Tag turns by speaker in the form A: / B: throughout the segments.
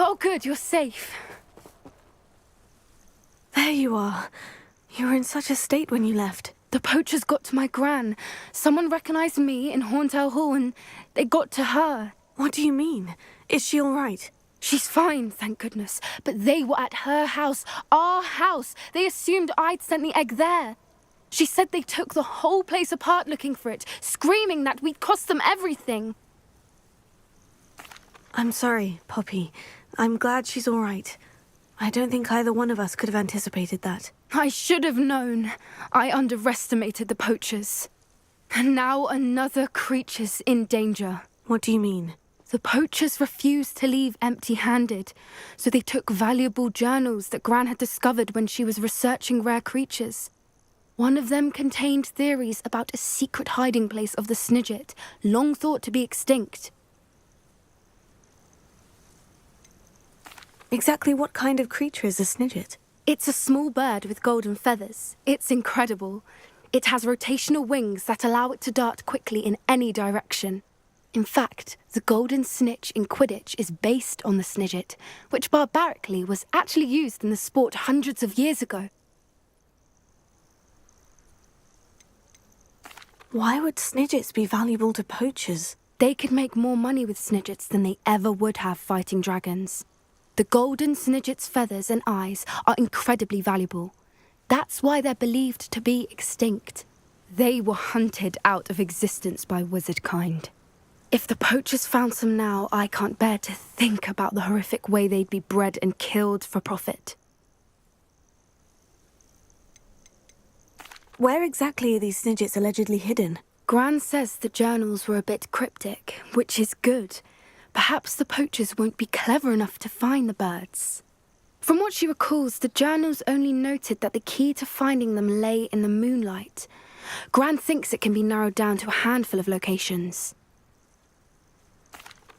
A: Oh, good, you're safe.
B: There you are. You were in such a state when you left.
A: The poachers got to my gran. Someone recognized me in Horntail Hall and they got to her.
B: What do you mean? Is she all right?
A: She's fine, thank goodness. But they were at her house, our house. They assumed I'd sent the egg there. She said they took the whole place apart looking for it, screaming that we'd cost them everything.
B: I'm sorry, Poppy. I'm glad she's all right. I don't think either one of us could have anticipated that.
A: I should have known. I underestimated the poachers. And now another creature's in danger.
B: What do you mean?
A: The poachers refused to leave empty-handed, so they took valuable journals that Gran had discovered when she was researching rare creatures. One of them contained theories about a secret hiding place of the Snidget, long thought to be extinct.
B: Exactly what kind of creature is a Snidget?
A: It's a small bird with golden feathers. It's incredible. It has rotational wings that allow it to dart quickly in any direction. In fact, the golden snitch in Quidditch is based on the Snidget, which barbarically was actually used in the sport hundreds of years ago.
B: Why would Snidgets be valuable to poachers?
A: They could make more money with Snidgets than they ever would have fighting dragons. The golden Snidget's feathers and eyes are incredibly valuable. That's why they're believed to be extinct. They were hunted out of existence by wizard kind. If the poachers found some now, I can't bear to think about the horrific way they'd be bred and killed for profit.
B: Where exactly are these Snidgets allegedly hidden?
A: Gran says the journals were a bit cryptic, which is good. Perhaps the poachers won't be clever enough to find the birds. From what she recalls, the journals only noted that the key to finding them lay in the moonlight. Gran thinks it can be narrowed down to a handful of locations.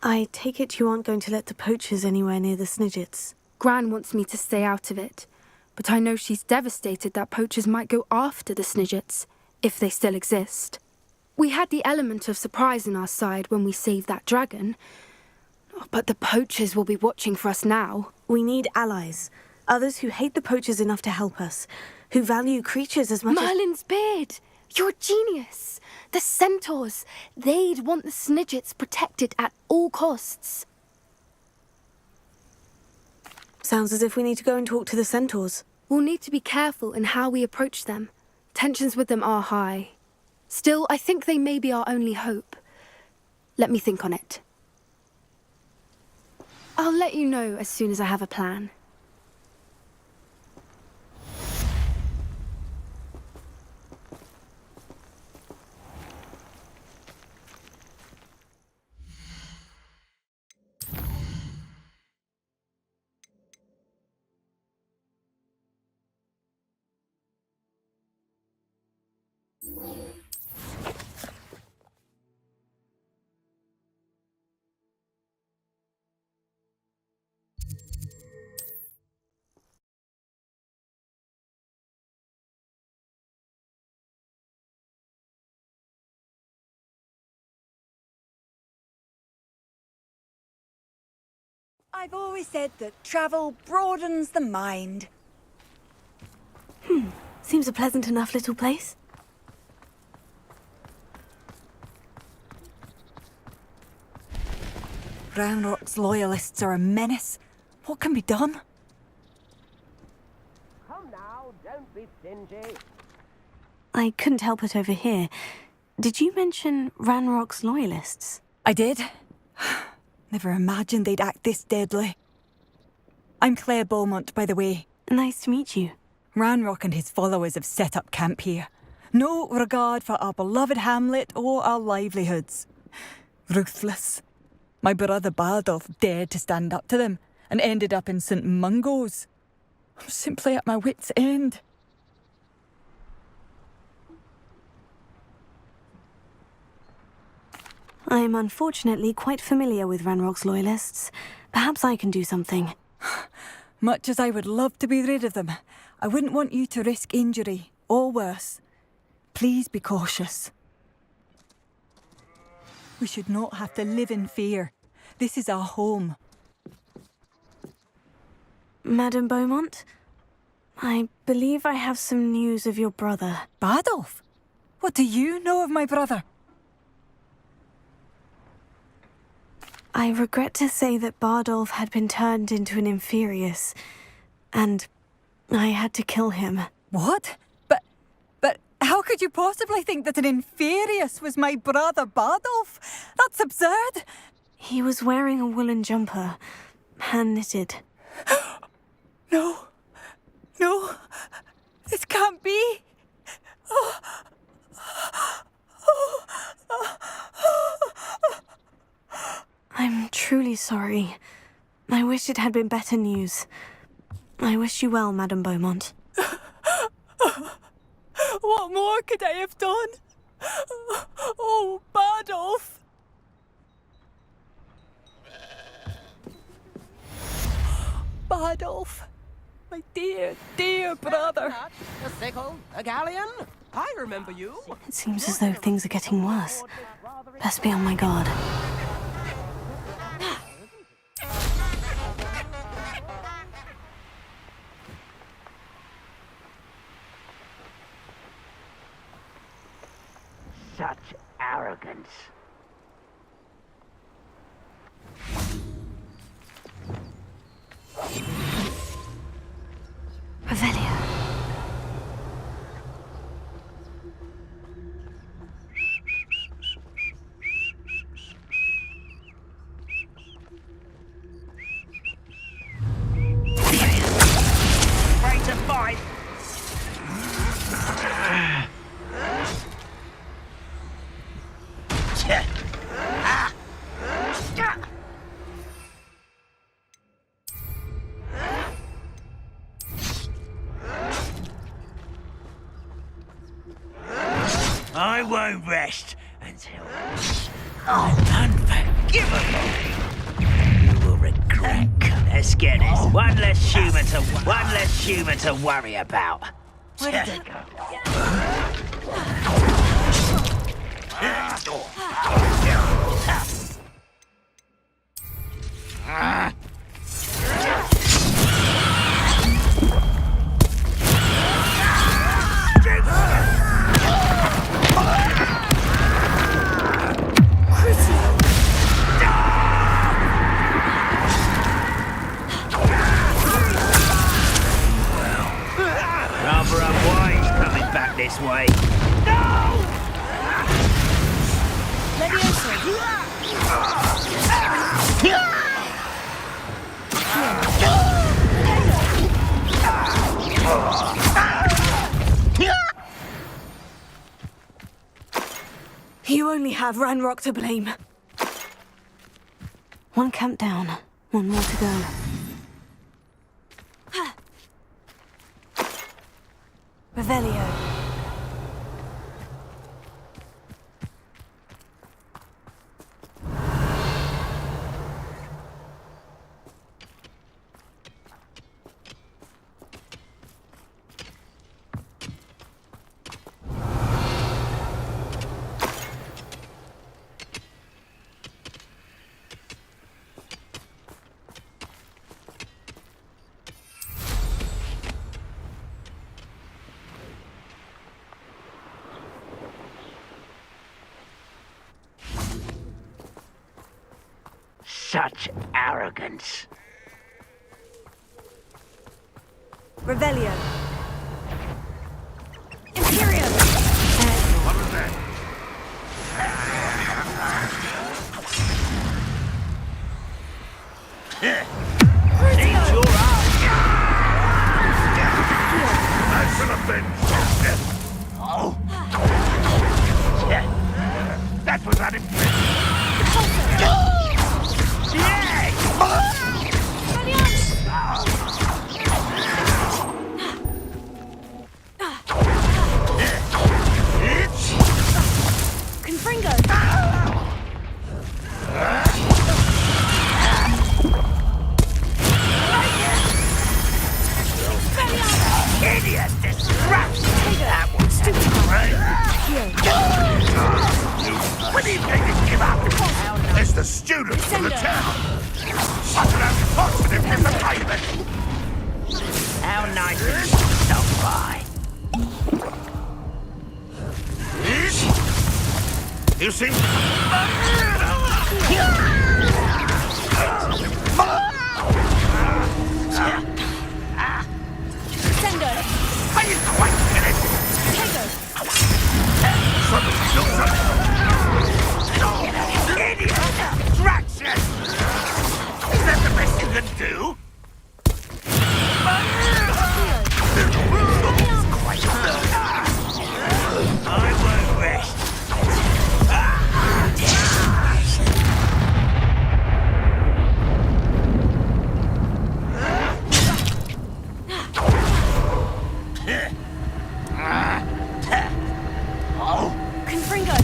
B: I take it you aren't going to let the poachers anywhere near the Snidgets.
A: Gran wants me to stay out of it, but I know she's devastated that poachers might go after the Snidgets, if they still exist. We had the element of surprise on our side when we saved that dragon, but the poachers will be watching for us now.
B: We need allies. Others who hate the poachers enough to help us. Who value creatures as much
A: Merlin's beard! You're a genius! The centaurs! They'd want the Snidgets protected at all costs.
B: Sounds as if we need to go and talk to the centaurs.
A: We'll need to be careful in how we approach them. Tensions with them are high. Still, I think they may be our only hope. Let me think on it. I'll let you know as soon as I have a plan.
C: I've always said that travel broadens the mind.
B: Seems a pleasant enough little place.
C: Ranrock's loyalists are a menace. What can be done?
D: Come now, don't be stingy.
B: I couldn't help it over here. Did you mention Ranrock's loyalists?
C: I did. Never imagined they'd act this deadly. I'm Claire Beaumont, by the way.
B: Nice to meet you.
C: Ranrock and his followers have set up camp here. No regard for our beloved hamlet or our livelihoods. Ruthless. My brother Bardolph dared to stand up to them and ended up in St. Mungo's. I'm simply at my wit's end.
B: I am unfortunately quite familiar with Ranrock's loyalists. Perhaps I can do something.
C: Much as I would love to be rid of them, I wouldn't want you to risk injury, or worse. Please be cautious. We should not have to live in fear. This is our home.
B: Madame Beaumont? I believe I have some news of your brother.
C: Bardolph? What do you know of my brother?
B: I regret to say that Bardolph had been turned into an Inferius, and I had to kill him.
C: What? But how could you possibly think that an Inferius was my brother Bardolph? That's absurd.
B: He was wearing a woolen jumper, hand-knitted.
C: No, this can't be.
B: I'm truly sorry. I wish it had been better news. I wish you well, Madame Beaumont.
C: What more could I have done? Oh, Bardolph! Bardolph, my dear, dear brother.
D: A sickle, a galleon. I remember you.
B: It seems as though things are getting worse. Best be on my guard.
D: Such arrogance.
B: Revelio.
D: Ready to fight. I won't rest until I'm unforgivable. You will regret. Let's get this. One less human to worry about.
C: Where did it go?
D: Rather unwise coming back this way. No!
B: You only have Ranrock to blame. One camp down, one more to go. Revelio.
D: Such arrogance.
B: Revelio. Imperium.
E: What was that?
D: Needs your eye.
E: I should have been
D: Oh. Yeah.
E: That was unimpressive.
B: Confringo.
D: Idiot! Disrupt! That was stupid.
E: When do you think he'd give up? It's the students from the town. I could have talked with him in the payment.
D: How nice of you to stop by.
E: You seem...
B: Sendo.
E: Are you quite finished?
B: Tego.
E: Something do something. Idiot! Distraction! Is that the best you can do?
D: I won't rest.
B: Confringo.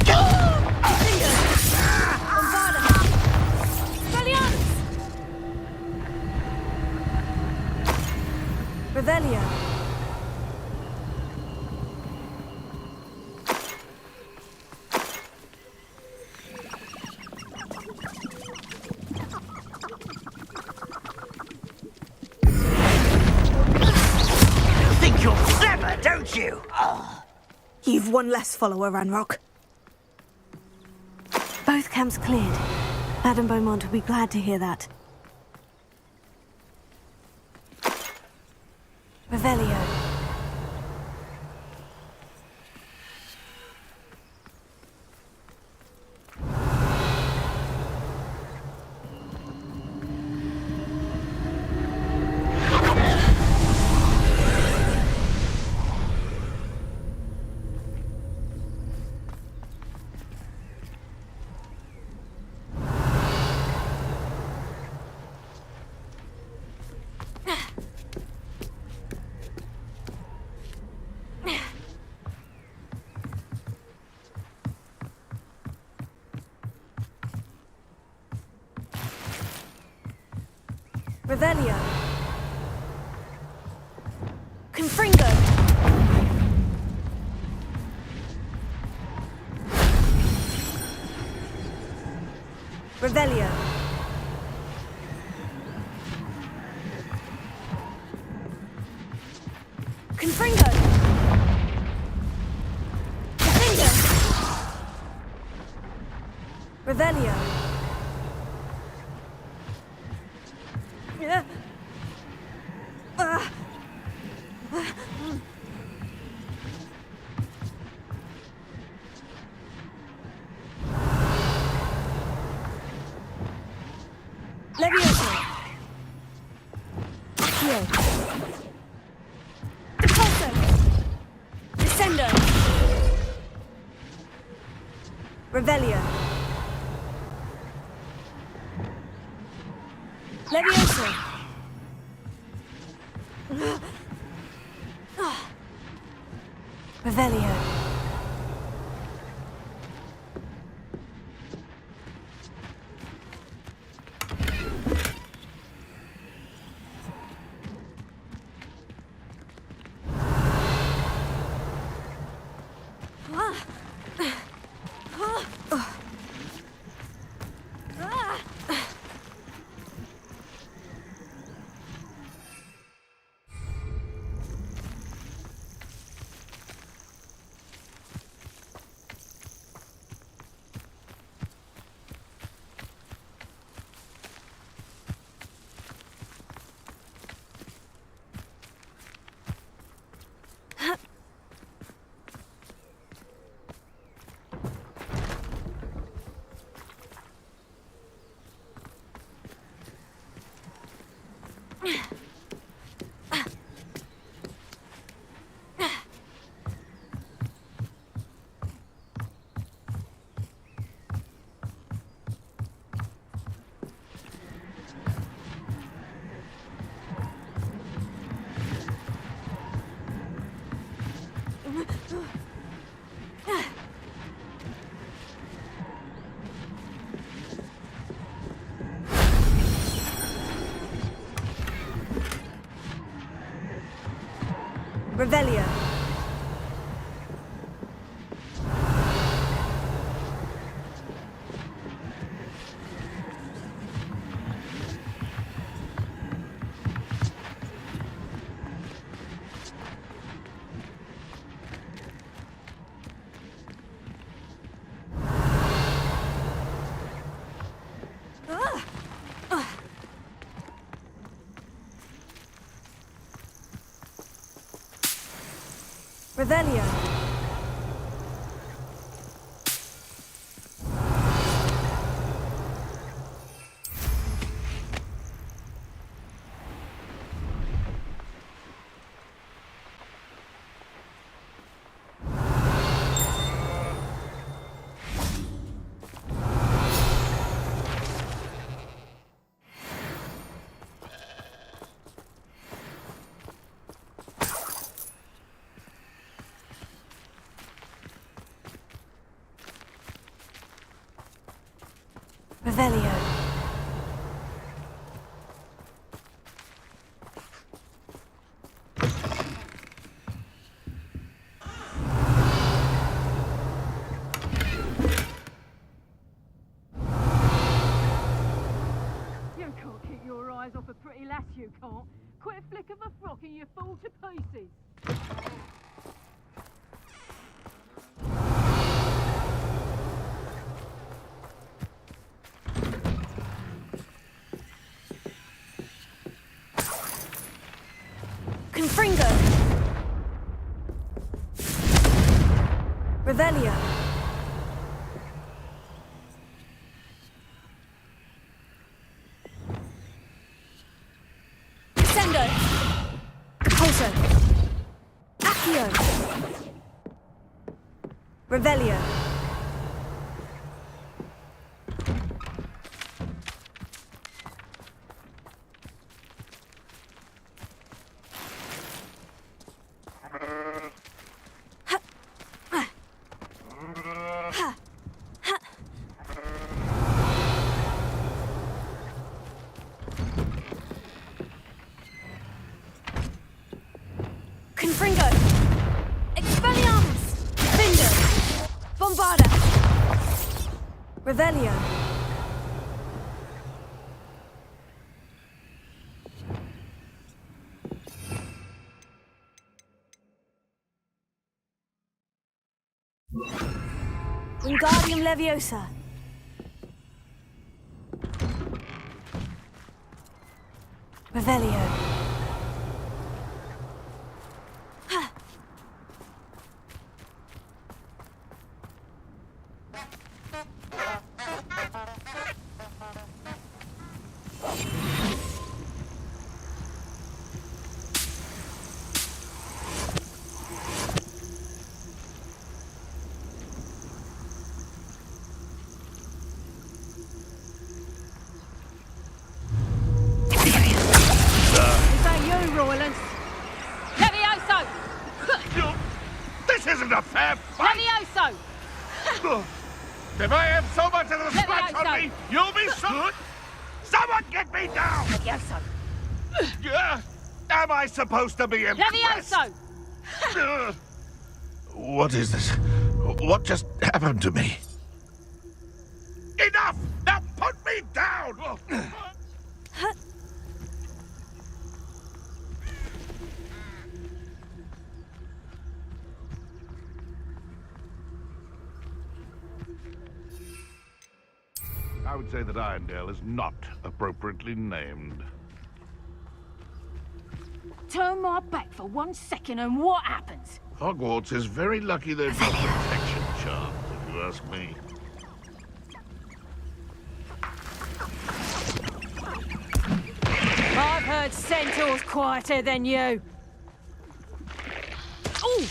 B: Confringo. Bombarda. Gallianus. Revelio.
D: You think you're clever, don't you? Oh.
B: You've one less follower, Ranrock. Both camps cleared. Madame Beaumont will be glad to hear that. Revelio. Revelio. Confringo. Revelio. Confringo. Confringo. Revelio. Yeah. Levioso. Here. Repulso. Descendo. Revelio. Levioso. Revelio. Revelio. Revelio. Revelio.
F: You can't keep your eyes off a pretty lass, you can't. Quit a flick of a frock and you fall to pieces.
B: Confringo. Revelio. Sendo. Capulso. Accio. Revelio. Confringo! Expelliarmus! Findo! Bombarda! Revelio! Wingardium Leviosa! Revelio!
F: Is that you, Royland? Levioso!
E: This isn't a fair fight!
F: Levioso!
E: If I have so much as a scratch on
F: Levioso!
E: me, you'll be so... Someone get me down!
F: Levioso!
E: Am I supposed to be impressed?
F: Levioso!
E: What is this? What just happened to me? Enough! Now put me down! I would say that Irondale is not appropriately named.
F: Turn my back for 1 second and what happens?
E: Hogwarts is very lucky they've got protection charms, if you ask me.
F: I've heard heard centaurs quieter than you. Ooh!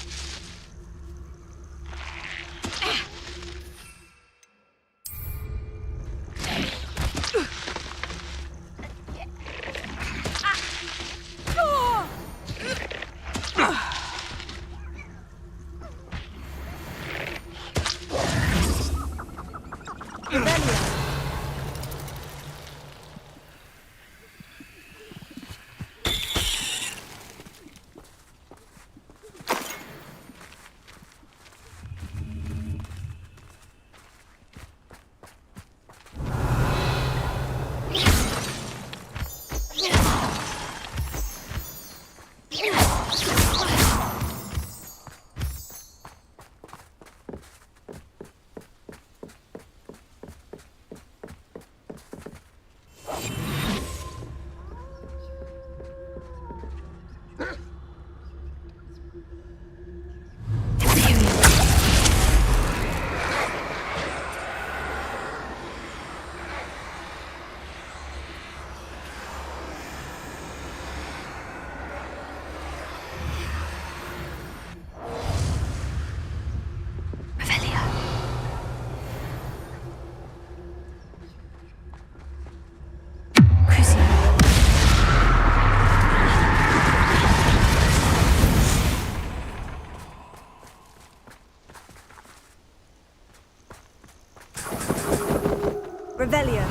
C: Revelio.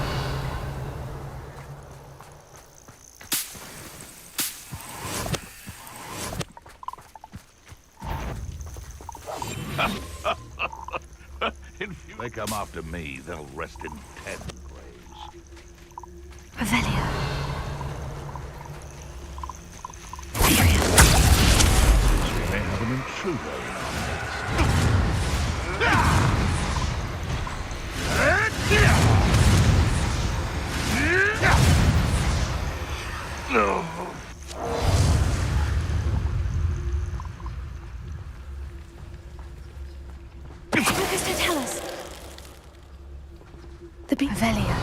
E: If they come after me, they'll rest in 10 graves.
B: Revelio.
E: We may have an intruder in our midst.
B: What does it tell us? The Revelio.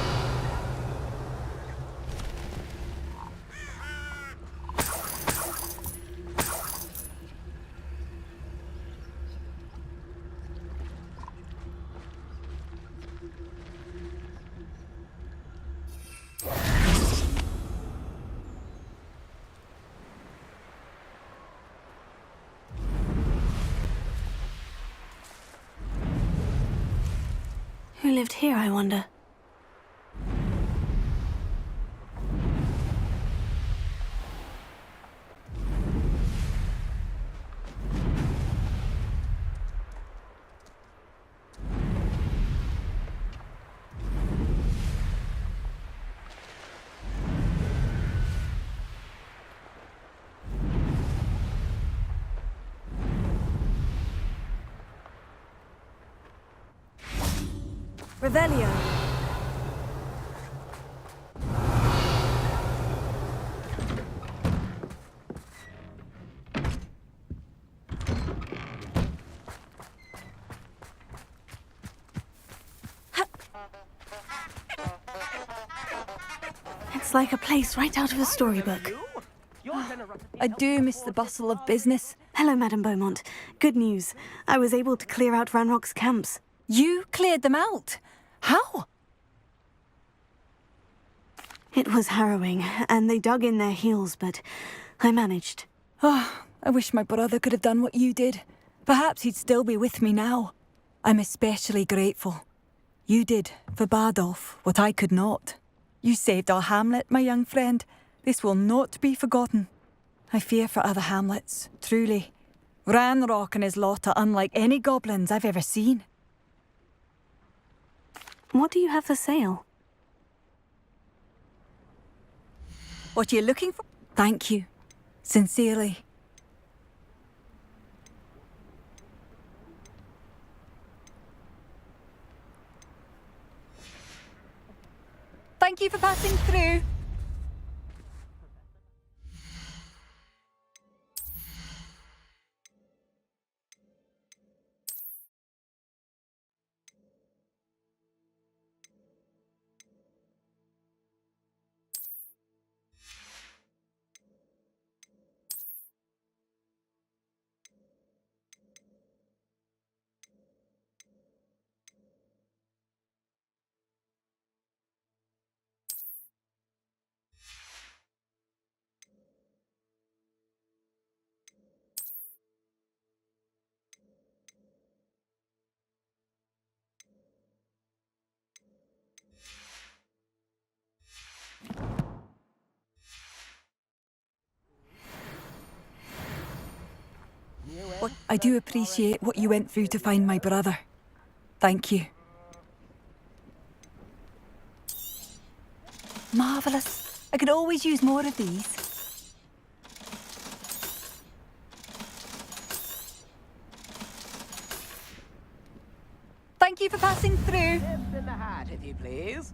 B: Who lived here, I wonder?
C: Revelio.
B: It's like a place right out of a storybook.
C: I do miss the bustle of business.
B: Hello, Madame Beaumont. Good news. I was able to clear out Ranrock's camps.
C: You cleared them out. How?
B: It was harrowing, and they dug in their heels, but I managed.
C: Oh, I wish my brother could have done what you did. Perhaps he'd still be with me now. I'm especially grateful. You did, for Bardolph, what I could not. You saved our hamlet, my young friend. This will not be forgotten. I fear for other hamlets, truly. Ranrock and his lot are unlike any goblins I've ever seen.
B: What do you have for sale?
C: What are you looking for? Thank you. Sincerely. Thank you for passing through. I do appreciate what you went through to find my brother. Thank you. Marvellous. I could always use more of these. Thank you for passing through.
D: Tips in the hat, if you please.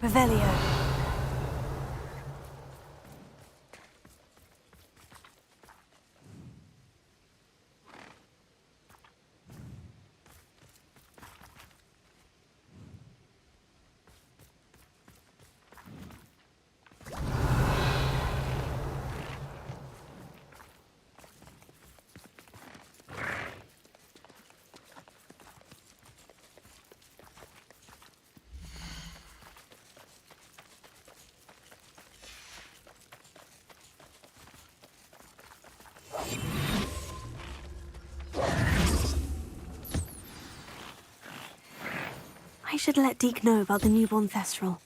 B: Revelio. I should let Deke know about the newborn Thestral.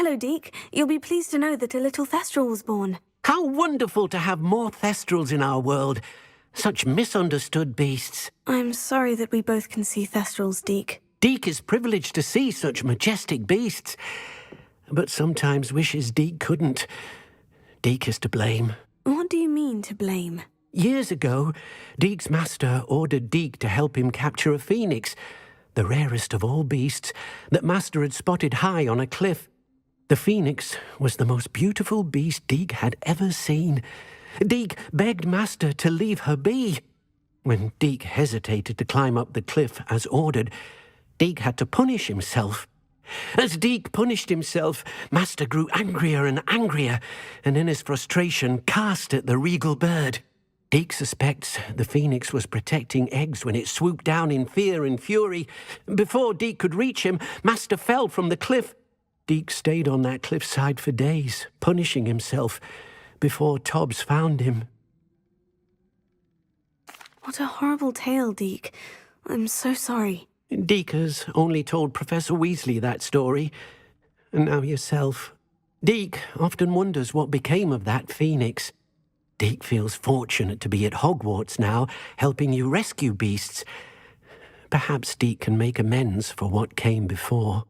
B: Hello, Deke. You'll be pleased to know that a little Thestral was born.
G: How wonderful to have more Thestrals in our world. Such misunderstood beasts.
B: I'm sorry that we both can see Thestrals, Deke.
G: Deke is privileged to see such majestic beasts, but sometimes wishes Deke couldn't. Deke is to blame.
B: What do you mean, to blame?
G: Years ago, Deke's master ordered Deke to help him capture a phoenix, the rarest of all beasts, that master had spotted high on a cliff. The phoenix was the most beautiful beast Deke had ever seen. Deke begged master to leave her be. When Deke hesitated to climb up the cliff as ordered, Deke had to punish himself. As Deke punished himself, master grew angrier and angrier, and in his frustration cast at the regal bird. Deke suspects the phoenix was protecting eggs when it swooped down in fear and fury. Before Deke could reach him, master fell from the cliff. Deke stayed on that cliffside for days, punishing himself, before Tobbs found him.
B: What a horrible tale, Deke. I'm so sorry.
G: Deke has only told Professor Weasley that story, and now yourself. Deke often wonders what became of that phoenix. Deke feels fortunate to be at Hogwarts now, helping you rescue beasts. Perhaps Deke can make amends for what came before.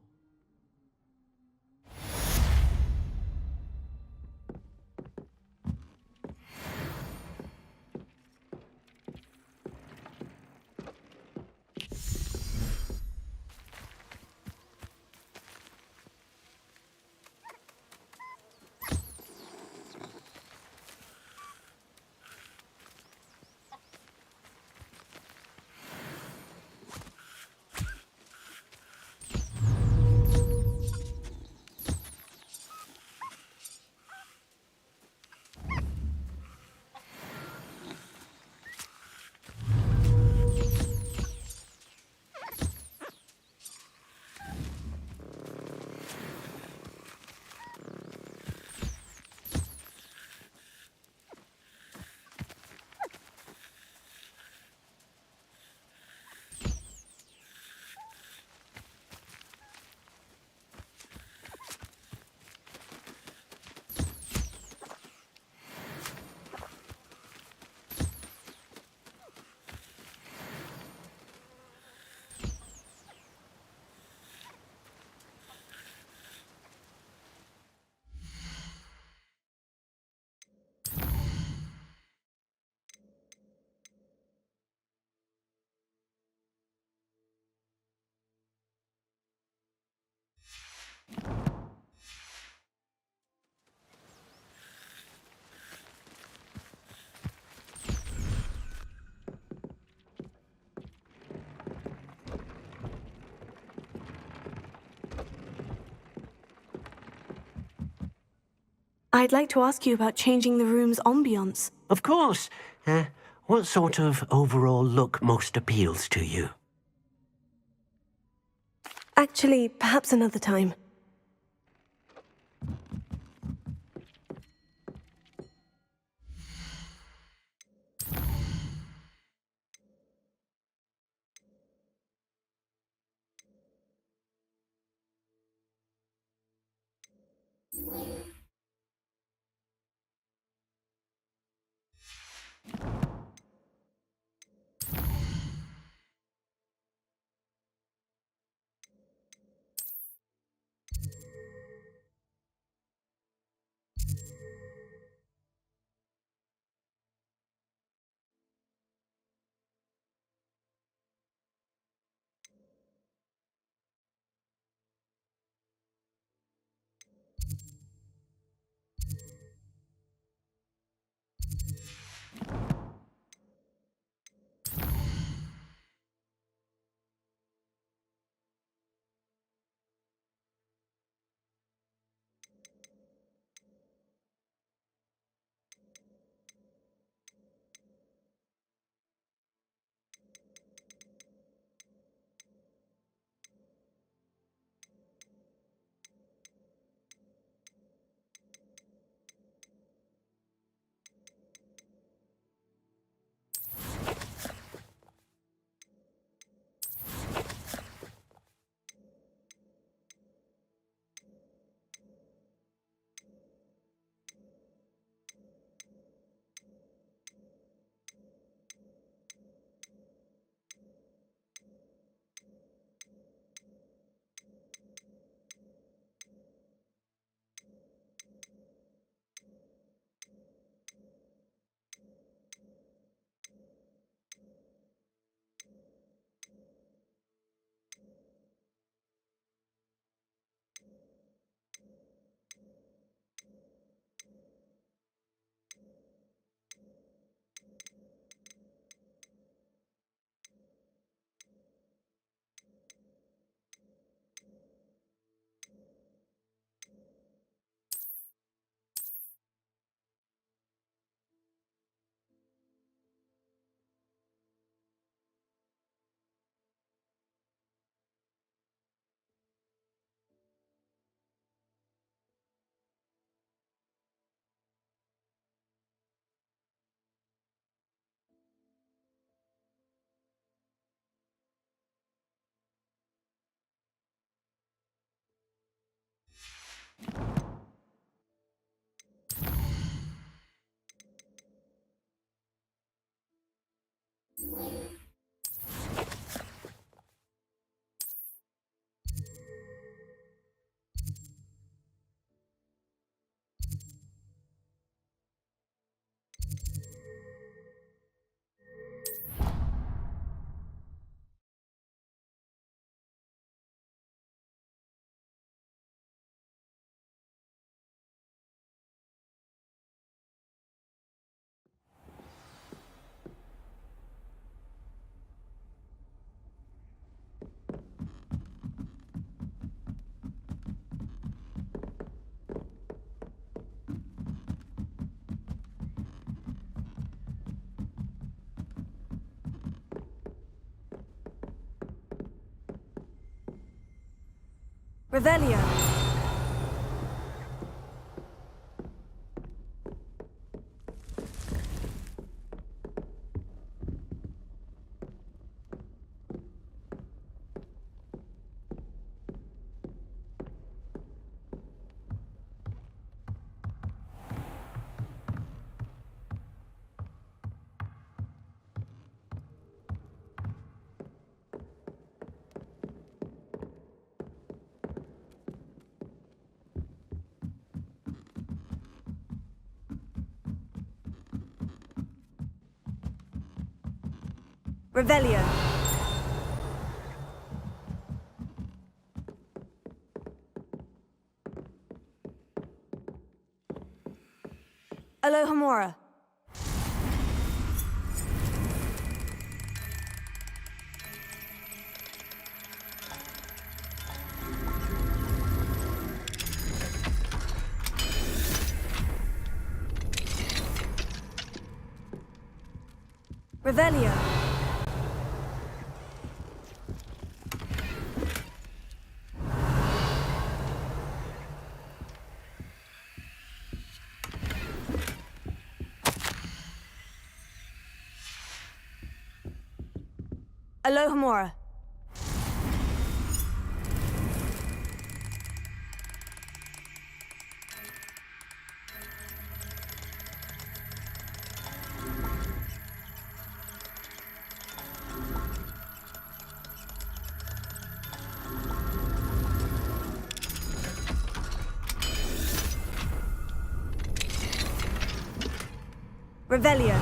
B: I'd like to ask you about changing the room's ambience.
G: Of course. What sort of overall look most appeals to you?
B: Actually, perhaps another time. Revelio. Revelio. Alohomora. Revelio. Alohomora. Revelio.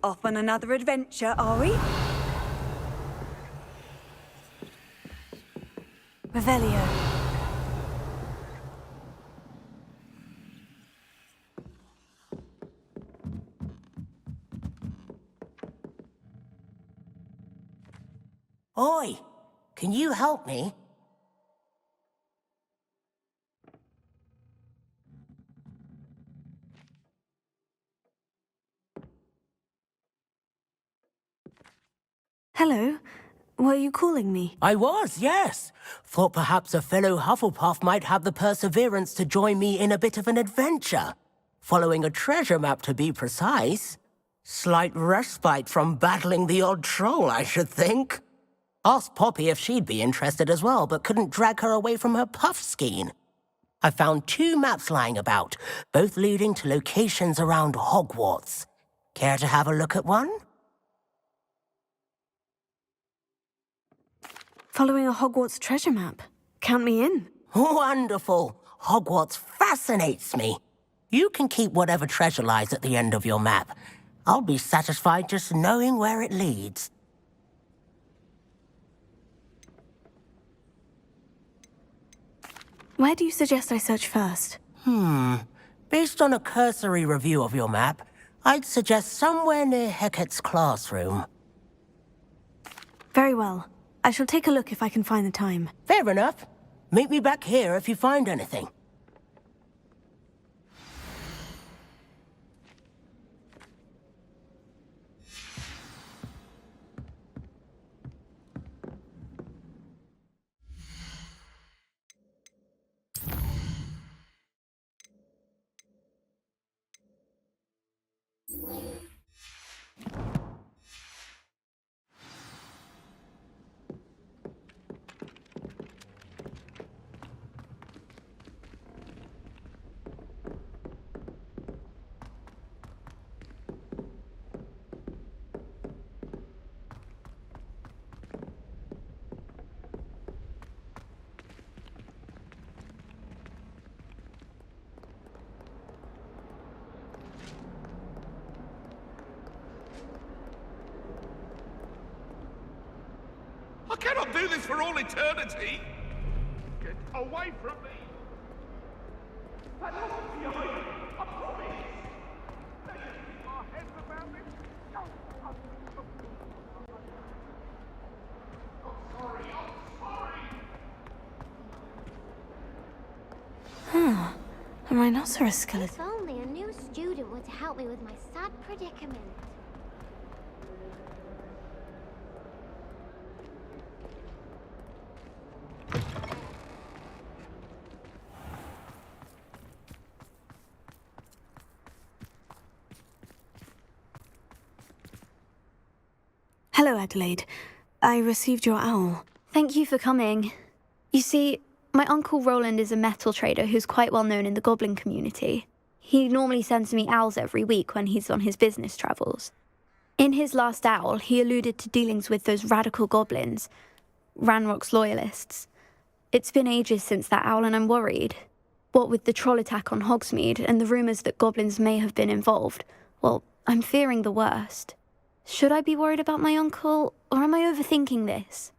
C: Off on another adventure, are we?
B: Revelio.
H: Oi, can you help me?
B: Hello. Were you calling me?
H: I was, yes. Thought perhaps a fellow Hufflepuff might have the perseverance to join me in a bit of an adventure. Following a treasure map, to be precise. Slight respite from battling the odd troll, I should think. Asked Poppy if she'd be interested as well, but couldn't drag her away from her puff skein. I found 2 maps lying about, both leading to locations around Hogwarts. Care to have a look at one?
B: Following a Hogwarts treasure map. Count me in.
H: Wonderful. Hogwarts fascinates me. You can keep whatever treasure lies at the end of your map. I'll be satisfied just knowing where it leads.
B: Where do you suggest I search first?
H: Based on a cursory review of your map, I'd suggest somewhere near Hecat's classroom.
B: Very well. I shall take a look if I can find the time.
H: Fair enough. Meet me back here if you find anything.
E: I cannot do this for all eternity! Get away from me! That must be behind me! I promise! Let's keep our heads around this!
B: A rhinoceros skeleton.
I: If only a new student would help me with my sad predicament.
B: Hello, Adelaide. I received your owl.
A: Thank you for coming. You see, my uncle Roland is a metal trader who's quite well known in the goblin community. He normally sends me owls every week when he's on his business travels. In his last owl, he alluded to dealings with those radical goblins, Ranrock's loyalists. It's been ages since that owl and I'm worried. What with the troll attack on Hogsmeade and the rumours that goblins may have been involved, well, I'm fearing the worst. Should I be worried about my uncle, or am I overthinking this?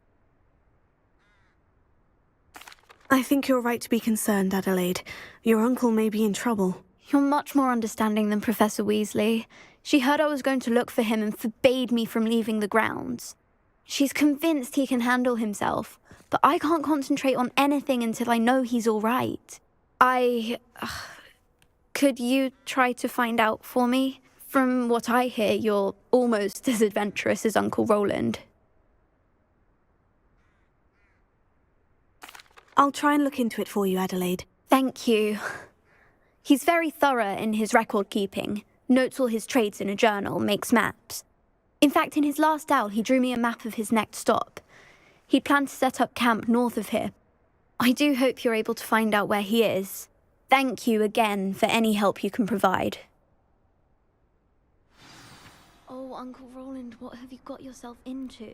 B: I think you're right to be concerned, Adelaide. Your uncle may be in trouble.
A: You're much more understanding than Professor Weasley. She heard I was going to look for him and forbade me from leaving the grounds. She's convinced he can handle himself, but I can't concentrate on anything until I know he's all right. Could you try to find out for me? From what I hear, you're almost as adventurous as Uncle Roland.
B: I'll try and look into it for you, Adelaide.
A: Thank you. He's very thorough in his record keeping, notes all his trades in a journal, makes maps. In fact, in his last owl, he drew me a map of his next stop. He'd planned to set up camp north of here. I do hope you're able to find out where he is. Thank you again for any help you can provide. Oh, Uncle Roland, what have you got yourself into?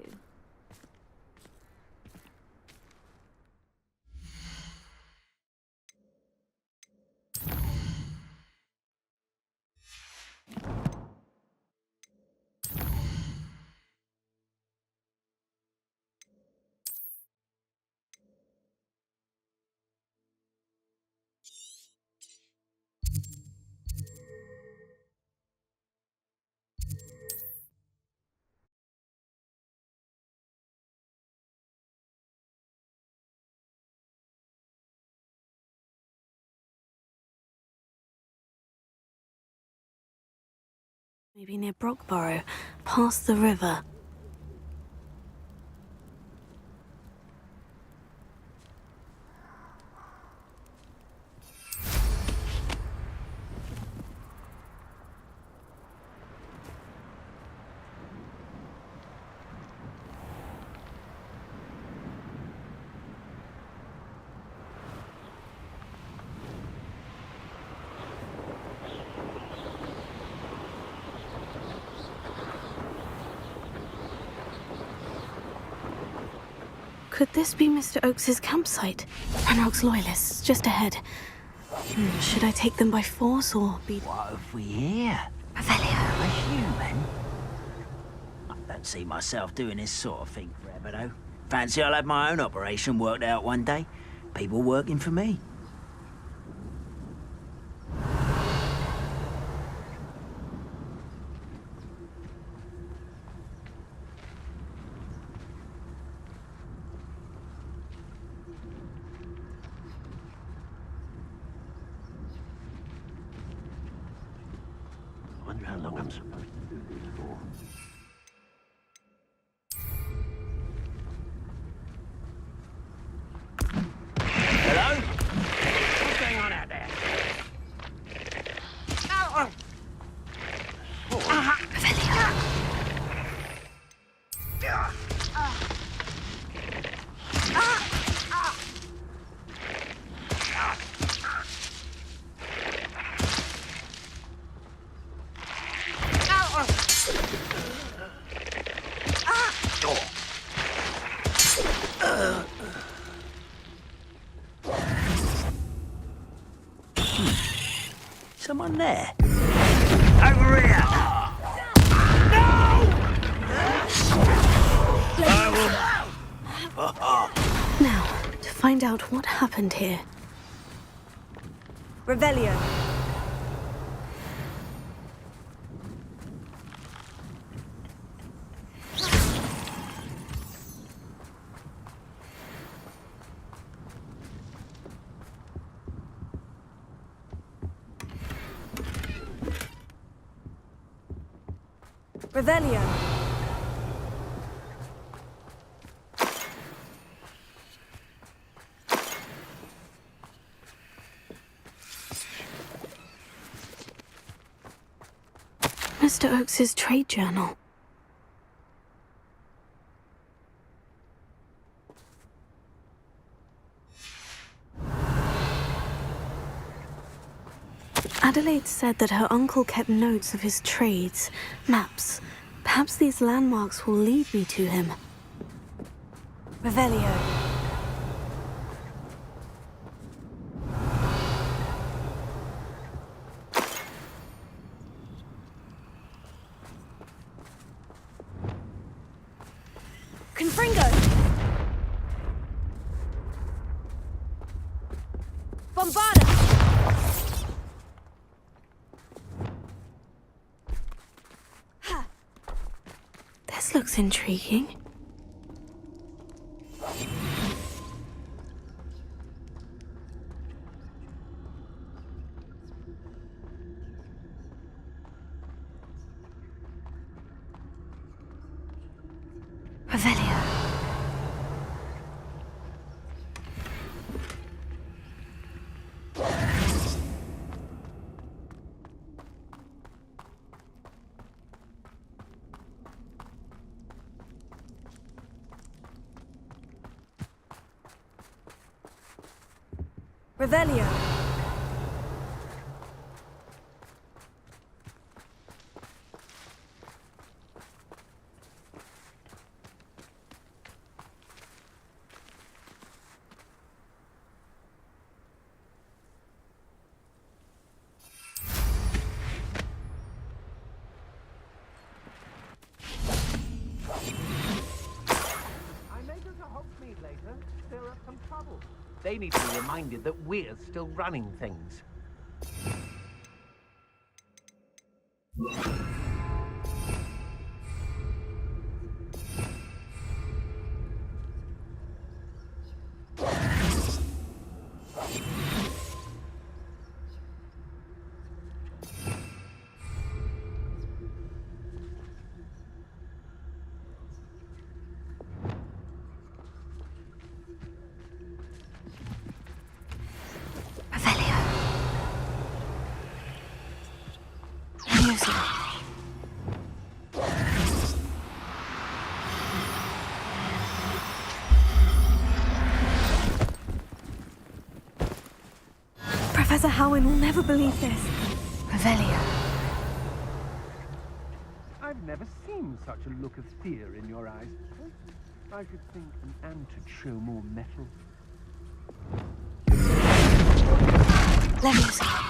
B: Maybe near Brockborough, past the river. Could this be Mr. Oakes's campsite? Ranrock's loyalists, just ahead. Should I take them by force or be...
D: What have we here?
A: Revelio.
D: A human? I don't see myself doing this sort of thing forever, though. Fancy I'll have my own operation worked out one day. People working for me.
G: I wonder how long I'm supposed to do this for.
D: Hello? What's going on out there? Someone there? Over here!
B: Now, to find out what happened here.
C: Revelio. Revelio.
B: Mr. Oakes's trade journal. Adelaide said that her uncle kept notes of his trades, maps. Perhaps these landmarks will lead me to him.
C: Revelio. Confringo!
B: This looks intriguing. Revelio. Revelio.
J: I may go to Hogsmeade later, stir up some trouble. They need to be reminded that we're still running things.
B: Revelio. Leviosa. Professor Howin will never believe this. Revelio.
J: I've never seen such a look of fear in your eyes. I should think an ant would show more mettle.
B: Leviosa.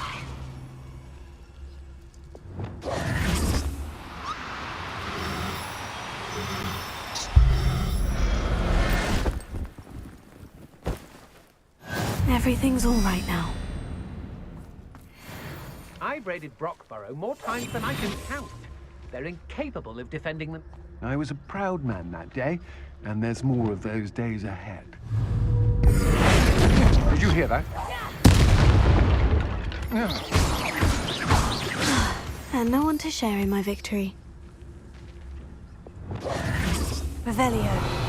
B: Everything's all right now.
J: I've raided Brockborough more times than I can count. They're incapable of defending them. I was a proud man that day, and there's more of those days ahead. Did you hear that?
B: And no one to share in my victory. Revelio.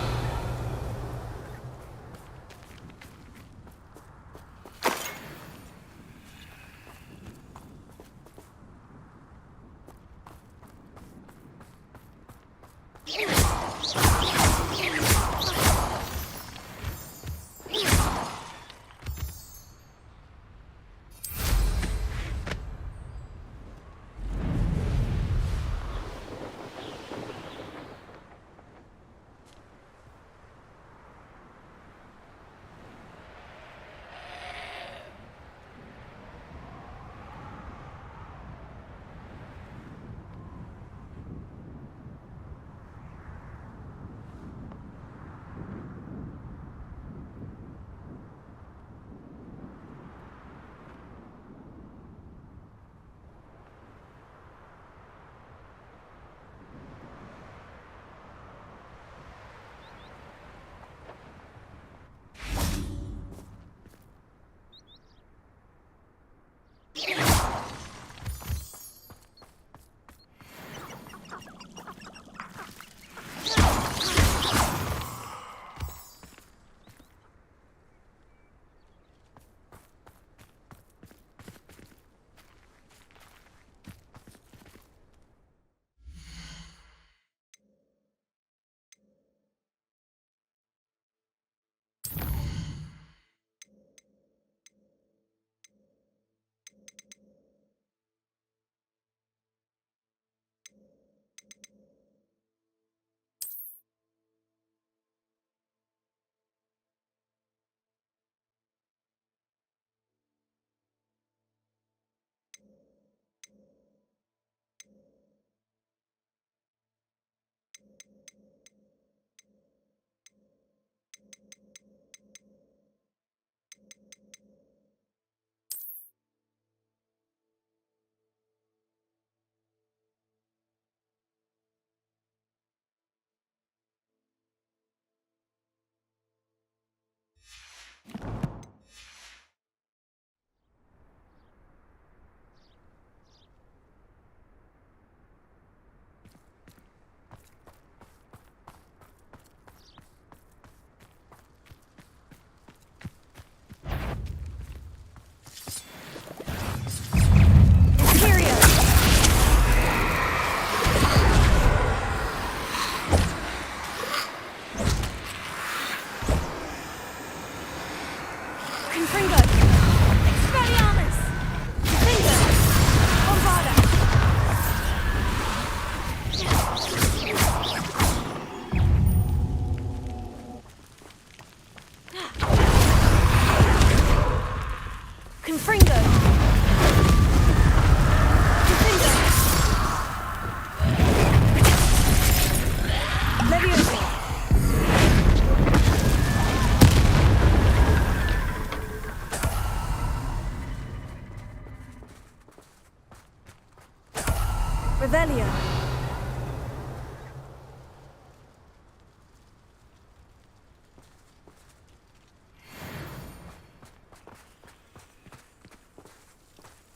B: Revelio.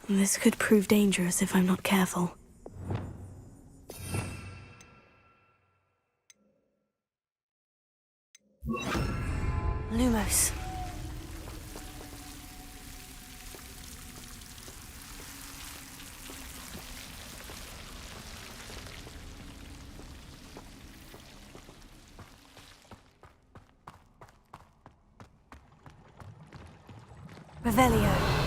B: This could prove dangerous if I'm not careful. Lumos. Revelio.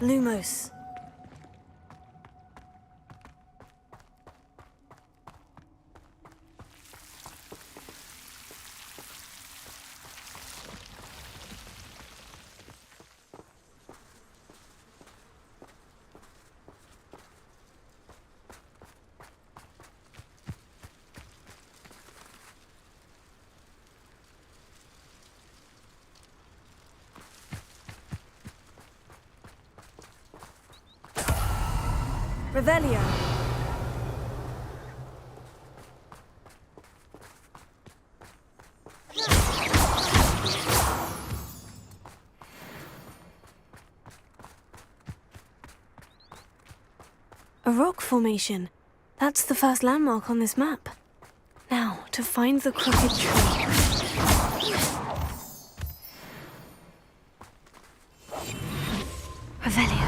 B: Lumos. Revelio. A rock formation. That's the first landmark on this map. Now, to find the crooked tree. Revelio.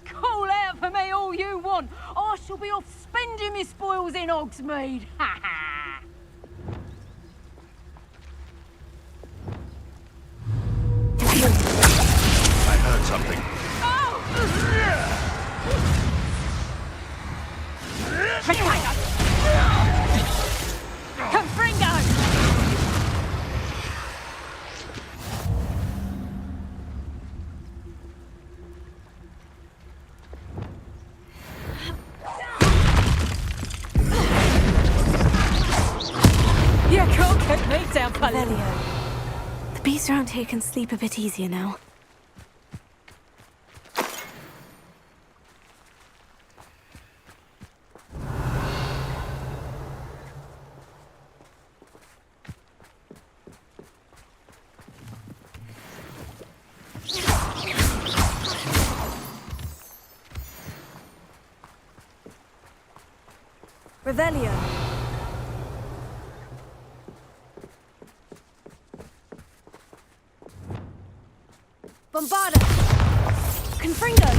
F: Call out for me all you want. I shall be off spending my spoils in Hogsmeade. Ha ha!
E: I heard something.
F: Confringo! You can't keep me down,
B: Revelio. The beasts around here can sleep a bit easier now. Revelio. Bombarda! Confringo!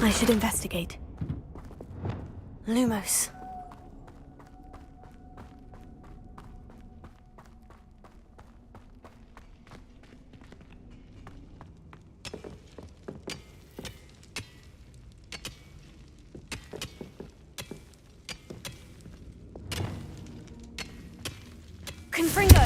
B: I should investigate. Lumos. Confringo!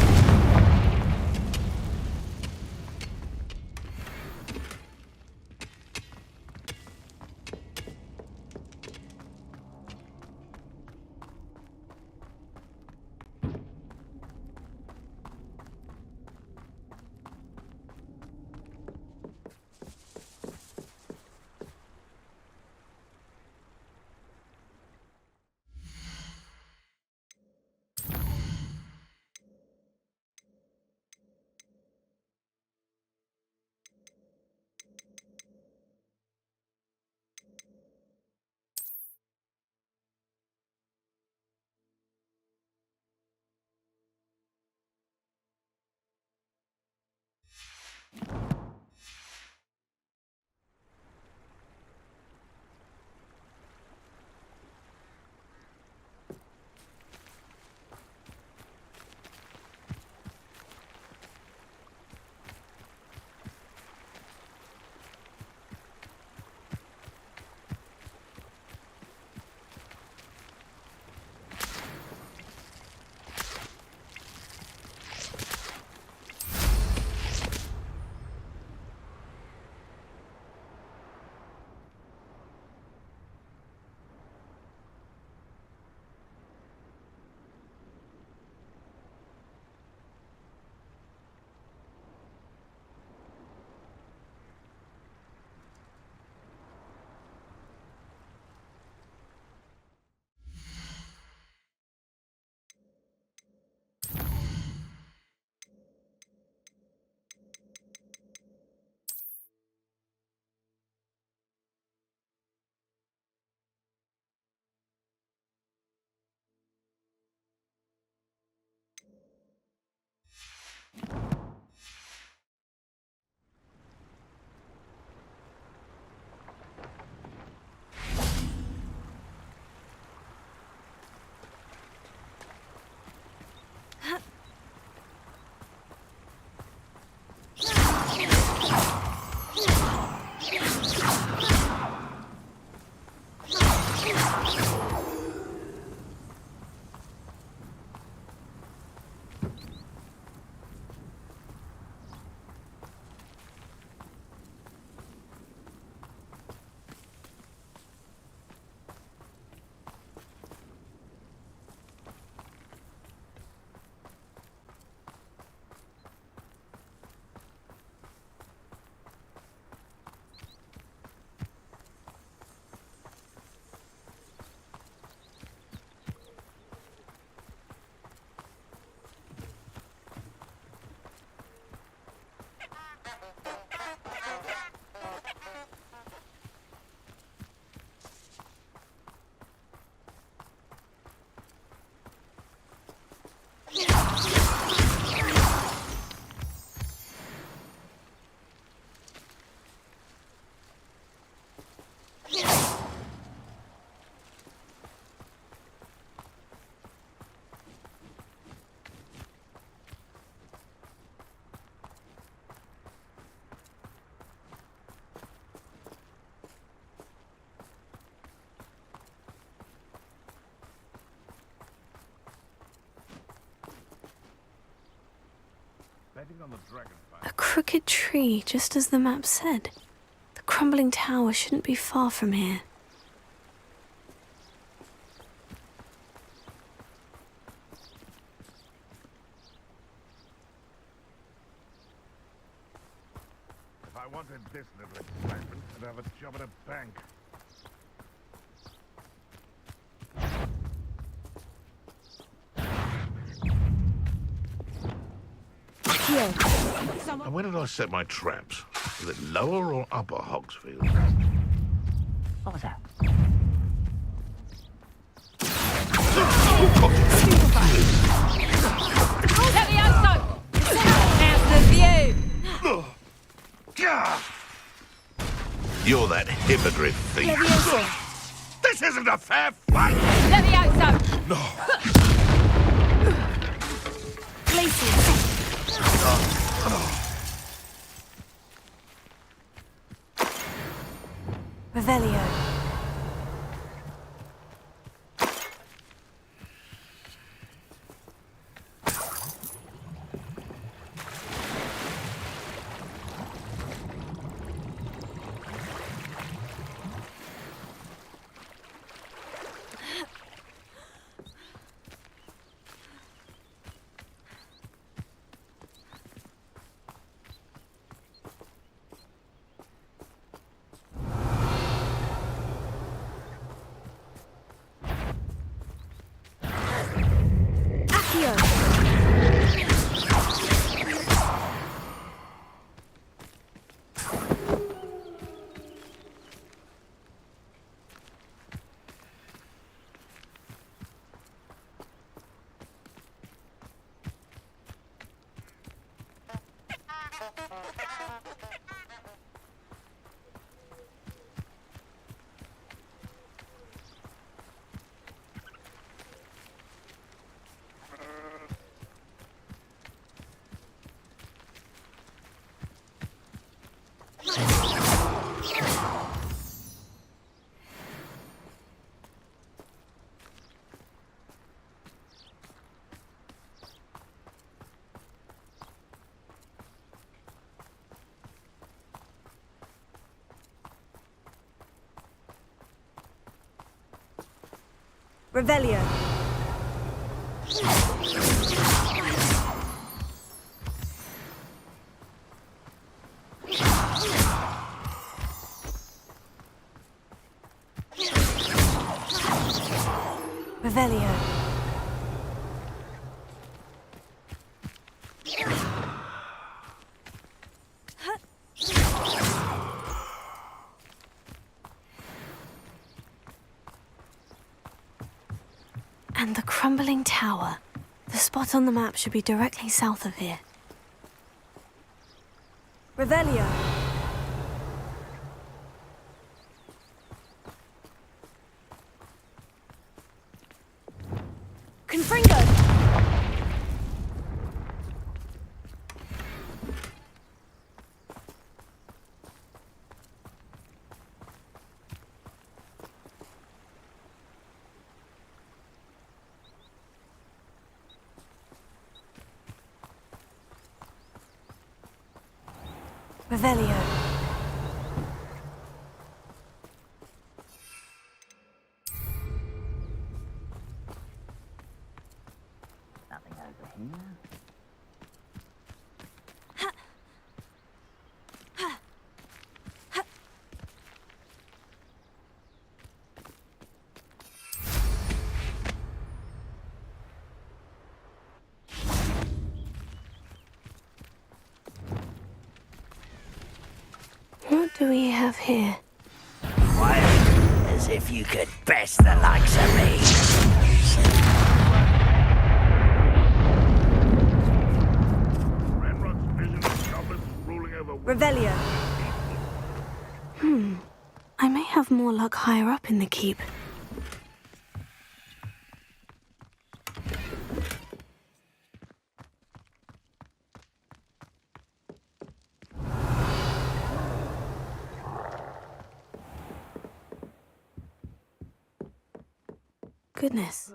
B: A crooked tree, just as the map said. The crumbling tower shouldn't be far from here.
E: If I wanted this little excitement, I'd have a job at a bank. And where did I set my traps? Was it lower or upper Hogsfield?
D: What was that?
E: You're that hippogriff thief. This isn't a fair fight! No.
B: Revelio. Revelio. Revelio. And the crumbling tower. The spot on the map should be directly south of here. Revelio. Confringo. Revelio.
D: Nothing over here.
B: What do we have here?
D: Quiet, as if you could best the likes of me.
B: Revelio. I may have more luck higher up in the keep. Goodness.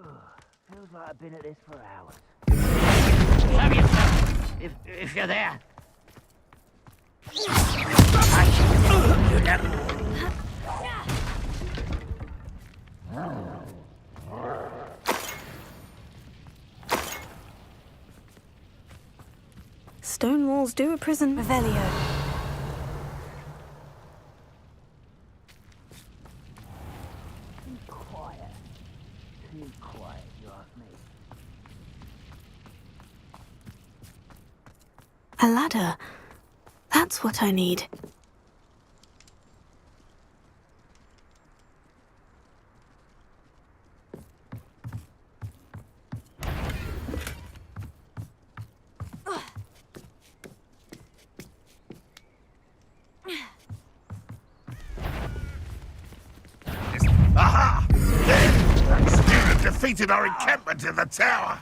D: Feels like I've been at this for hours. Have yourself. If you're there.
B: Stone walls do a prison. Revelio.
D: Too quiet, you ask me.
B: A ladder. That's what I need.
E: Aha! There! That student defeated our encampment in the tower.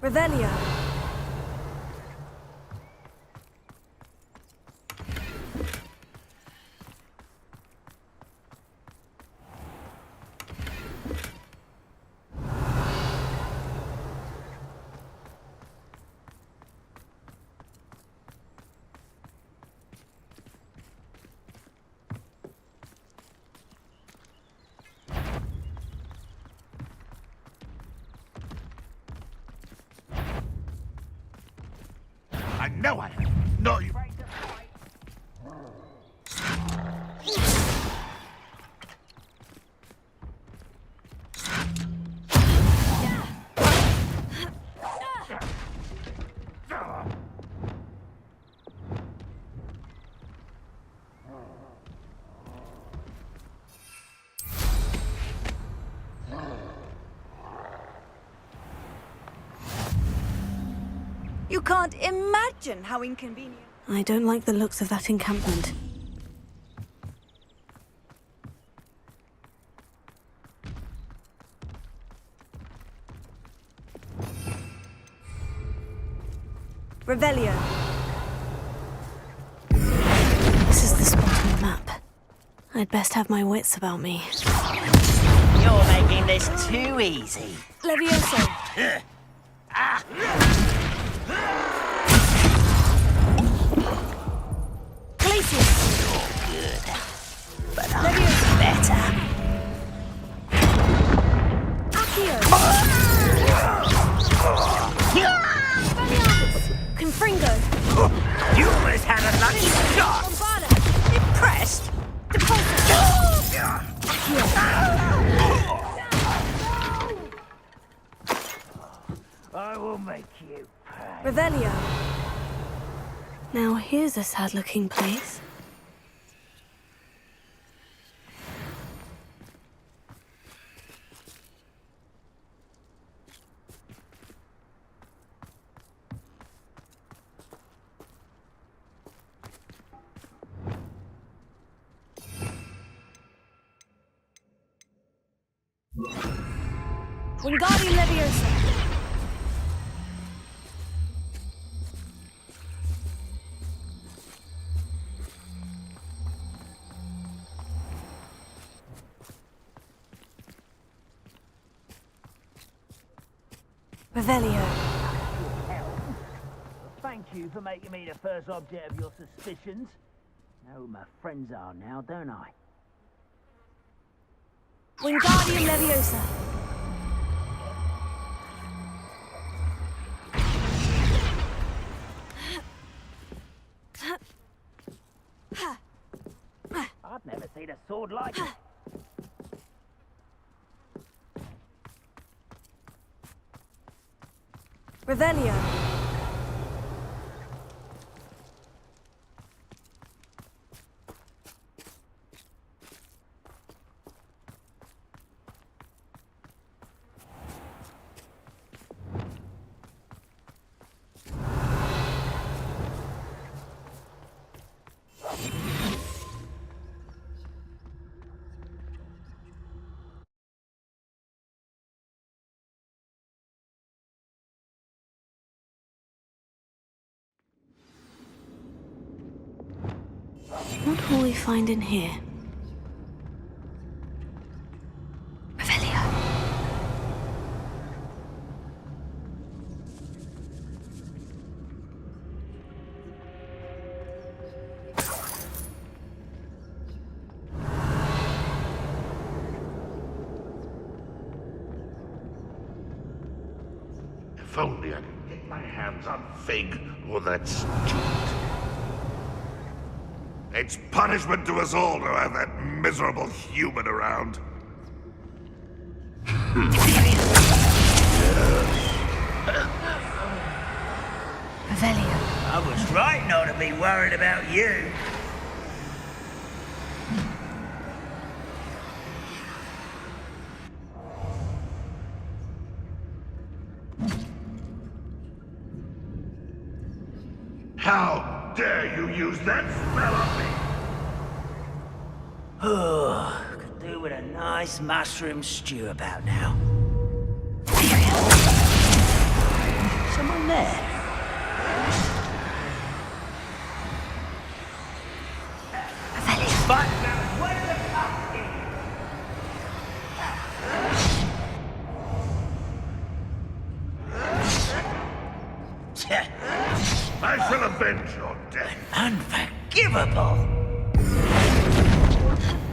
B: Revelio.
E: I know I am. No, you...
C: You can't imagine how inconvenient.
B: I don't like the looks of that encampment.
C: Revelio.
B: This is the spot on the map. I'd best have my wits about me.
D: You're making this too easy.
C: Levioso.
D: Good. But I'm better.
B: Accio! Confringo!
D: You almost had a lucky shot.
B: Bombada!
D: Impressed? I will make you pay.
B: Revelio. Now here's a sad-looking place.
C: Wingardium Leviosa.
B: Revelio.
D: Thank you for making me the first object of your suspicions. Know who my friends are now, don't I?
B: Wingardium Leviosa.
D: I've never seen a sword like it.
B: Revelio. will we find in here?
A: Revelio.
E: If only I could get my hands on Fig or that student. It's punishment to us all to have that miserable human around.
A: Revelio.
D: I was right not to be worried about you.
E: How dare you use that spell on me?
D: Oh, could do with a nice mushroom stew about now. Someone there? But now, where the fuck is?
E: I shall avenge your death.
D: Unforgivable!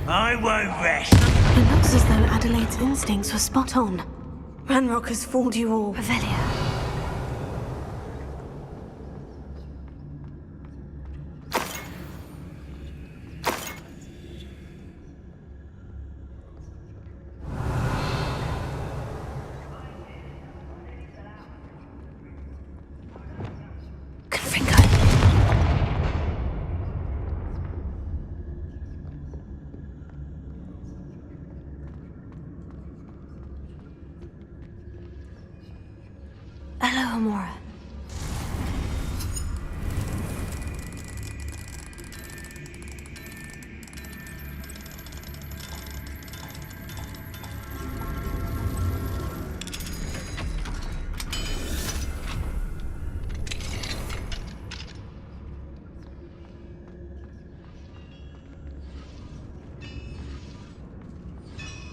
D: I won't rest.
B: It looks as though Adelaide's instincts were spot on. Ranrock has fooled you all.
A: Revelio. Confringo. Hello, Amora.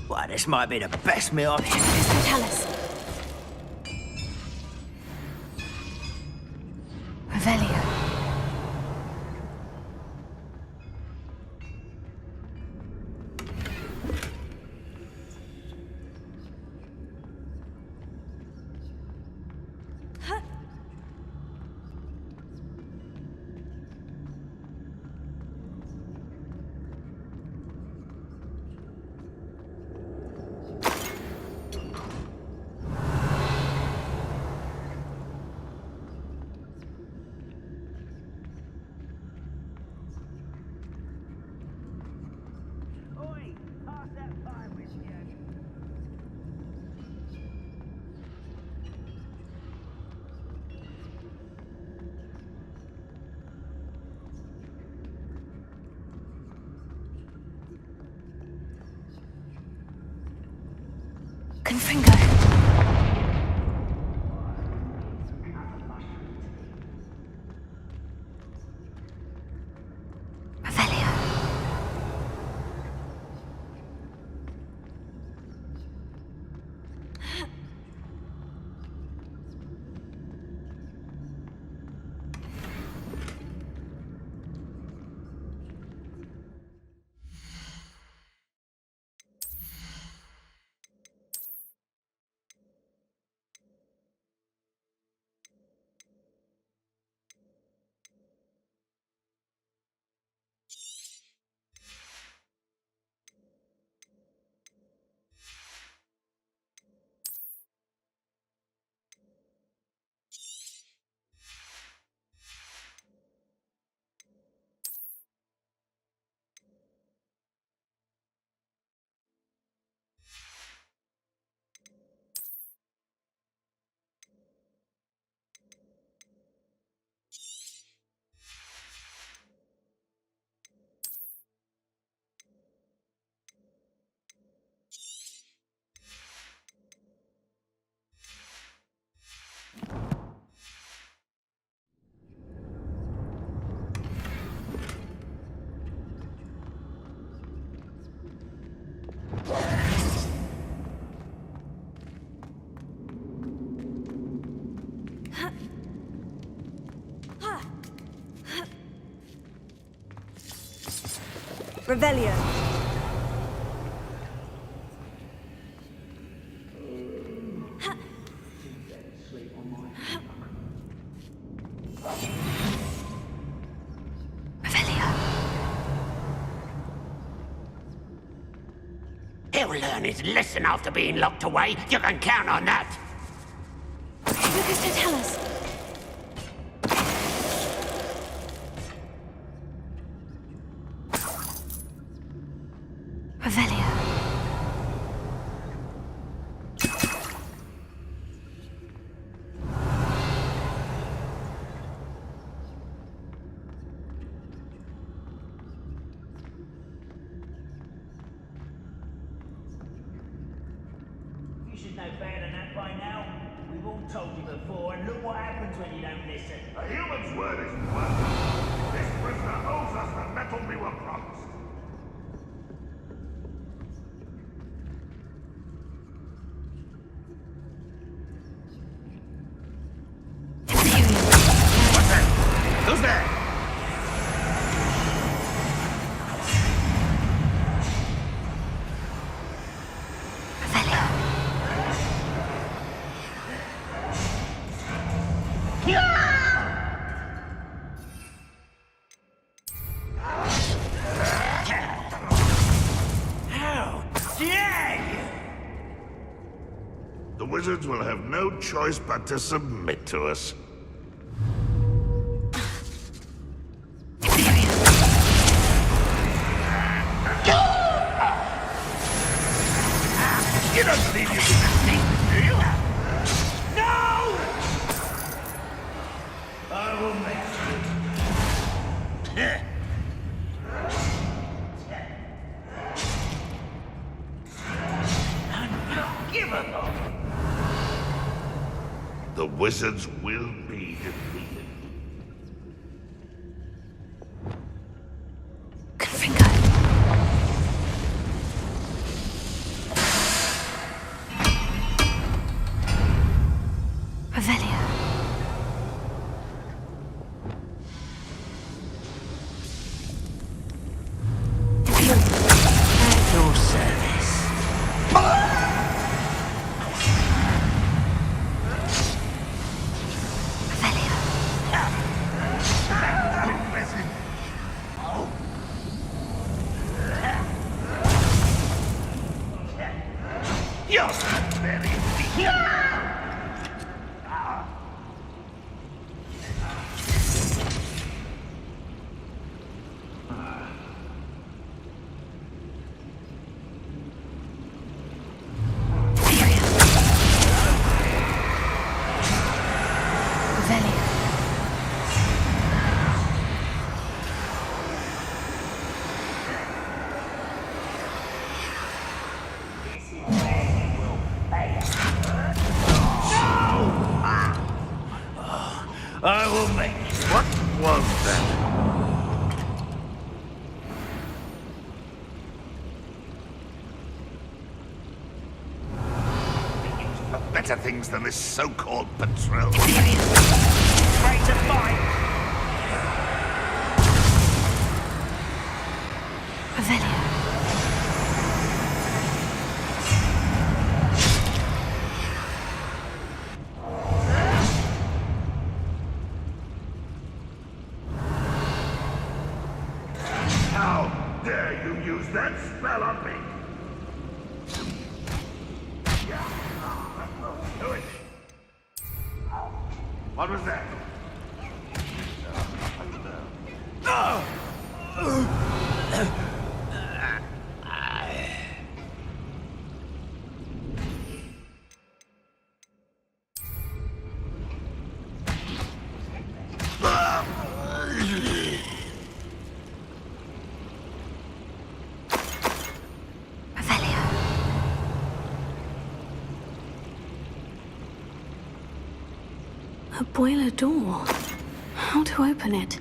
D: Why, this might be the best meal I've...
A: Tell us. Revelio.
D: Oi, pass that pie with you.
A: Confringo. Revelio.
B: Revelio.
H: He'll learn his lesson after being locked away. You can count on that.
B: Lucas, tell us. Revelio.
D: You should know better than that by now. We've all told you before, and look what happens when you don't listen.
E: A human's word is word. This prisoner owes us the metal we were promised. What's that? Who's there? How dare you! The wizards will have no choice but to submit to us. You don't believe you can escape, do you? No! I will make you. Unforgivable. The wizards will be defeated.
B: Confringo. Revelio.
H: At your service.
E: You're not very I will make you. What was that? For better things than this so-called patrol. Ready to fight!
B: Revelio.
E: How dare you use that spell on me? Do it! What was that?
B: A boiler door. How to open it?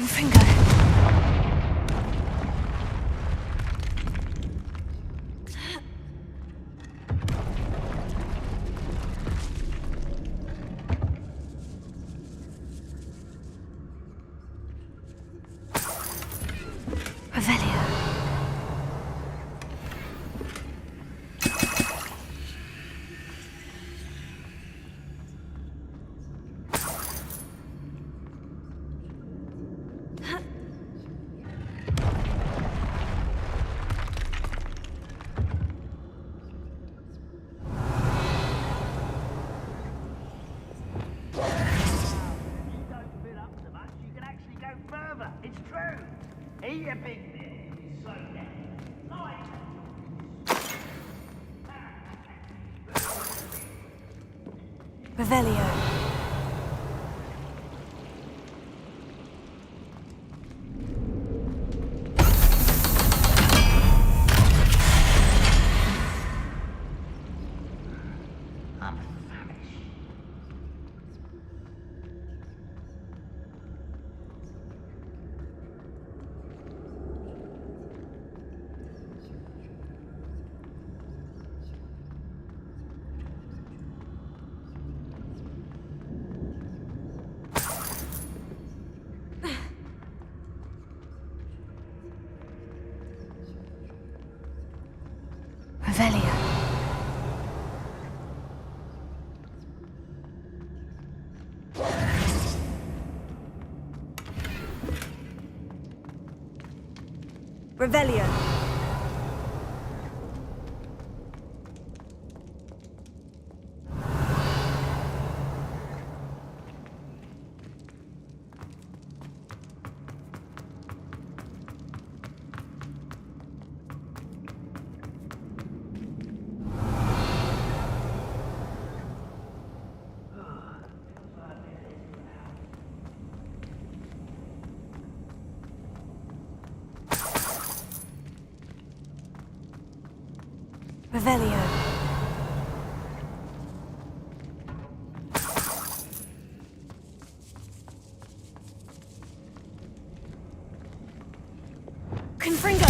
B: Confringo. Revelio.
D: It's true. Eat a big bit. Slow down.
B: Revelio.
D: I'm famished.
B: Revelio. Revelio. Revelio. Confringo.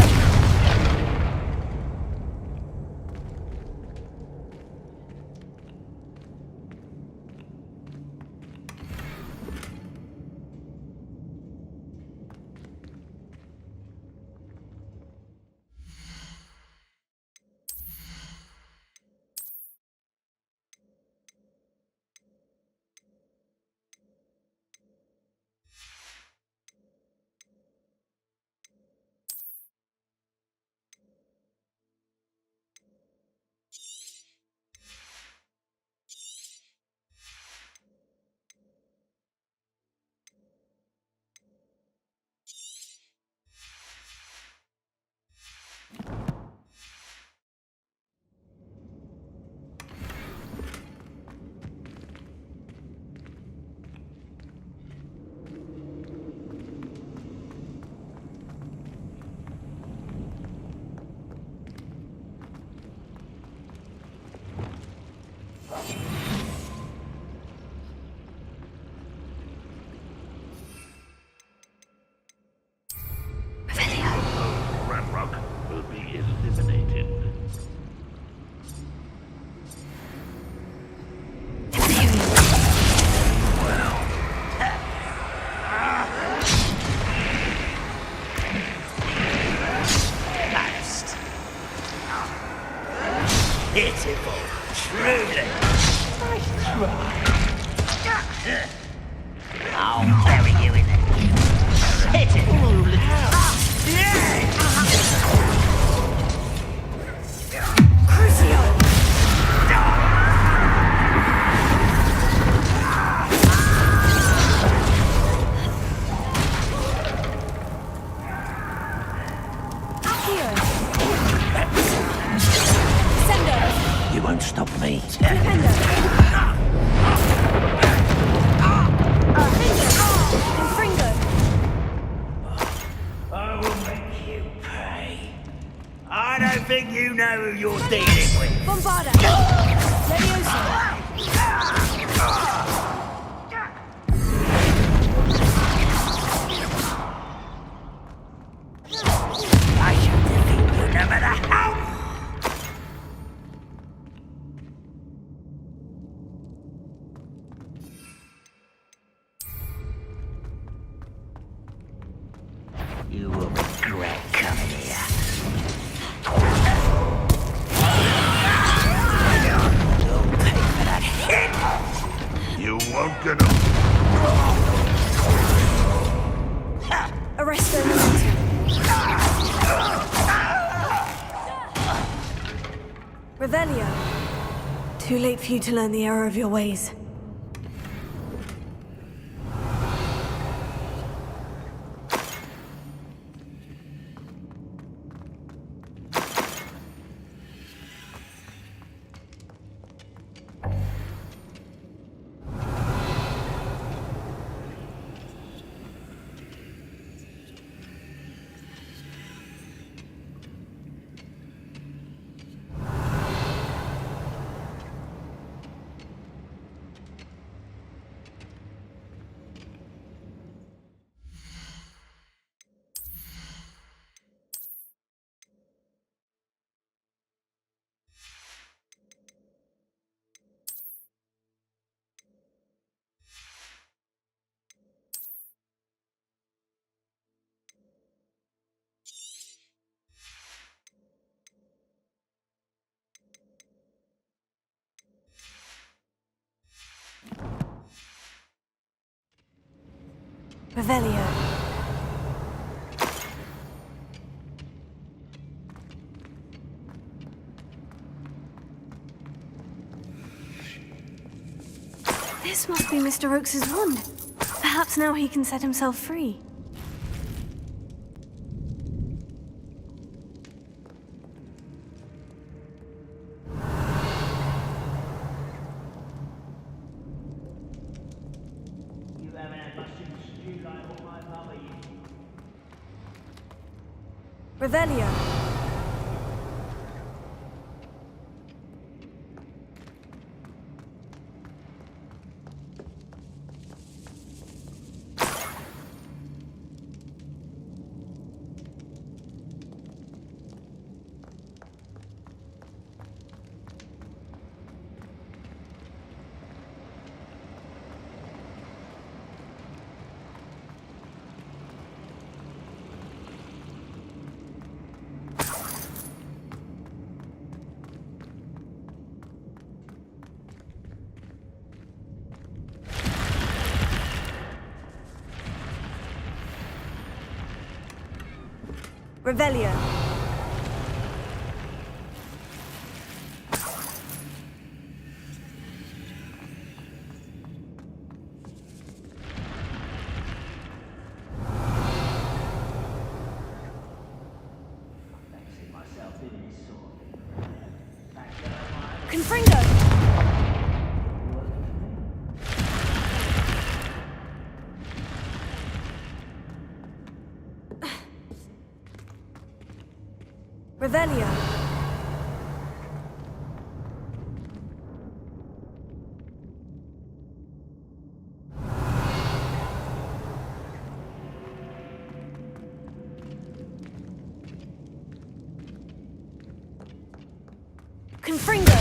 E: Ramrock will be eliminated.
D: Pitiful. Truly. Nice try. I'll bury you in it. Pitiful.
B: Crucio.
D: You won't stop me. I will make you pay. I don't think you know who you're dealing with.
B: Bombarda. Leviosa.
D: rat coming here. You'll pay for that hit!
E: You won't get up.
B: Arrest them. Revelio. Too late for you to learn the error of your ways. Revelio. This must be Mr. Oakes's wand. Perhaps now he can set himself free. Revelio. Revelio. Confringo. Revelio. Confringo.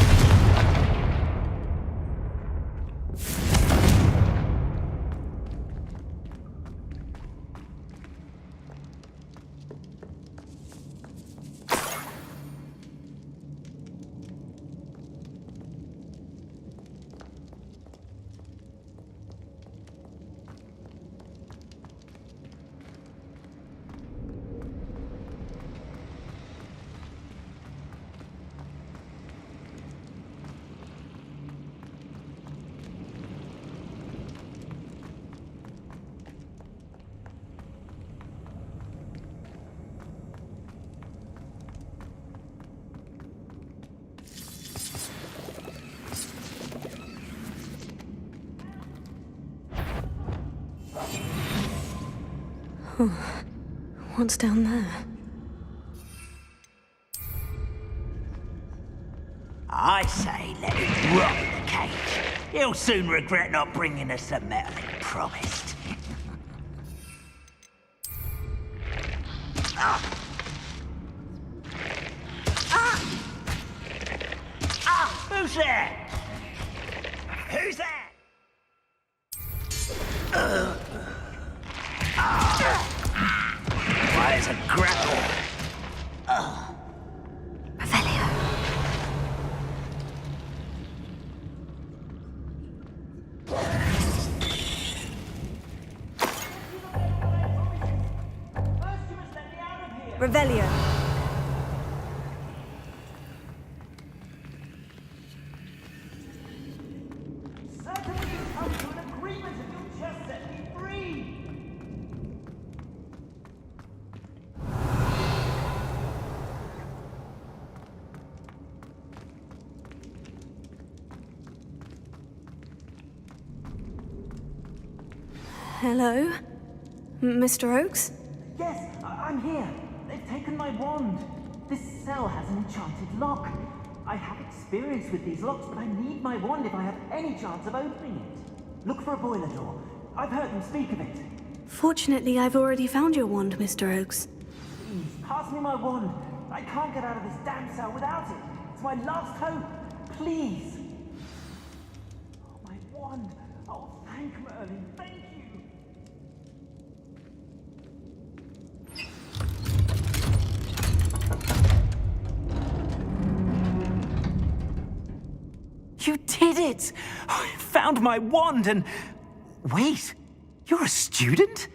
B: What's down there?
D: I say let him rot in the cage. He'll soon regret not bringing us the metal he promised. Who's there? Who's there? Why, it's a grapple.
B: Revelio.
C: Revelio.
B: Hello? Mr. Oakes?
K: Yes, I'm here. They've taken my wand. This cell has an enchanted lock. I have experience with these locks, but I need my wand if I have any chance of opening it. Look for a boiler door. I've heard them speak of it.
B: Fortunately, I've already found your wand, Mr. Oakes.
K: Please, pass me my wand. I can't get out of this damn cell without it. It's my last hope. Please. Oh, my wand. Oh, thank Merlin. Thank you.
D: You did it! I found my wand and... Wait, you're a student?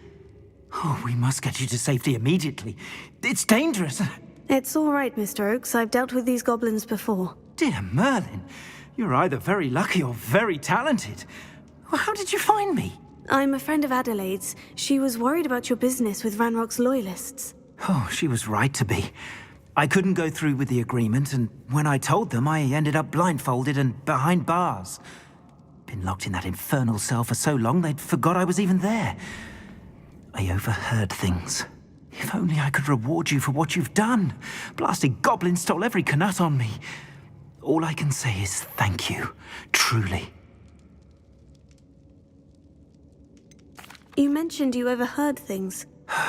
D: Oh, we must get you to safety immediately. It's dangerous.
B: It's all right, Mr. Oakes. I've dealt with these goblins before.
D: Dear Merlin, you're either very lucky or very talented. Well, how did you find me?
B: I'm a friend of Adelaide's. She was worried about your business with Ranrock's loyalists.
D: Oh, she was right to be. I couldn't go through with the agreement, and when I told them, I ended up blindfolded and behind bars. Been locked in that infernal cell for so long, they'd forgot I was even there. I overheard things. If only I could reward you for what you've done. Blasted goblins stole every Knut on me. All I can say is thank you, truly.
B: You mentioned you overheard things.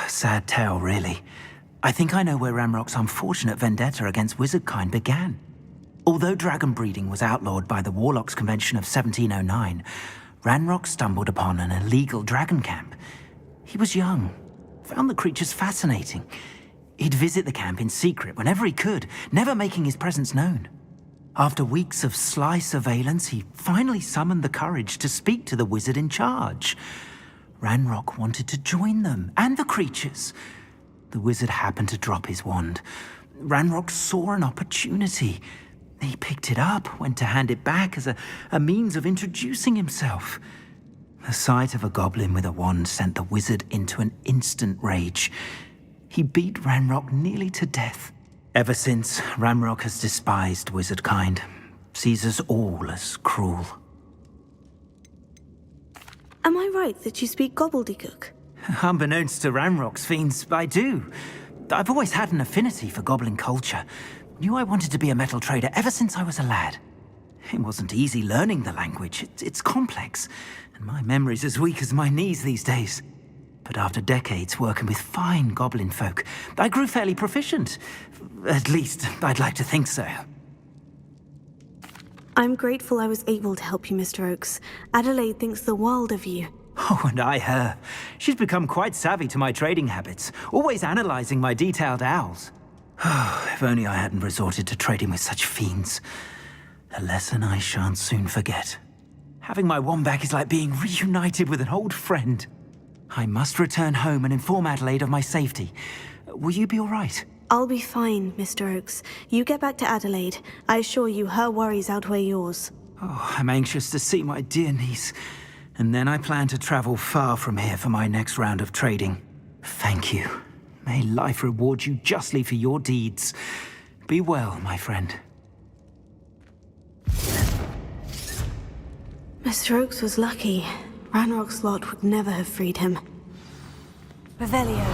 D: Sad tale, really. I think I know where Ramrock's unfortunate vendetta against wizardkind began. Although dragon breeding was outlawed by the Warlocks Convention of 1709, Ranrock stumbled upon an illegal dragon camp. He was young, found the creatures fascinating. He'd visit the camp in secret whenever he could, never making his presence known. After weeks of sly surveillance, he finally summoned the courage to speak to the wizard in charge. Ranrock wanted to join them, and the creatures. The wizard happened to drop his wand. Ranrock saw an opportunity. He picked it up, went to hand it back as a means of introducing himself. The sight of a goblin with a wand sent the wizard into an instant rage. He beat Ranrock nearly to death. Ever since, Ranrock has despised wizardkind, sees us all as cruel.
B: Am I right that you speak gobbledygook?
D: Unbeknownst to Ranrock's fiends, I do. I've always had an affinity for goblin culture. Knew I wanted to be a metal trader ever since I was a lad. It wasn't easy learning the language. It's complex, and my memory's as weak as my knees these days. But after decades working with fine goblin folk, I grew fairly proficient. At least, I'd like to think so.
B: I'm grateful I was able to help you, Mr. Oakes. Adelaide thinks the world of you.
D: Oh, and I her. She's become quite savvy to my trading habits, always analyzing my detailed owls. If only I hadn't resorted to trading with such fiends. A lesson I shan't soon forget. Having my wand back is like being reunited with an old friend. I must return home and inform Adelaide of my safety. Will you be all right?
B: I'll be fine, Mr. Oakes. You get back to Adelaide. I assure you her worries outweigh yours.
D: Oh, I'm anxious to see my dear niece. And then I plan to travel far from here for my next round of trading. Thank you. May life reward you justly for your deeds. Be well, my friend.
B: Mr. Oakes was lucky. Ranrock's lot would never have freed him.
C: Revelio.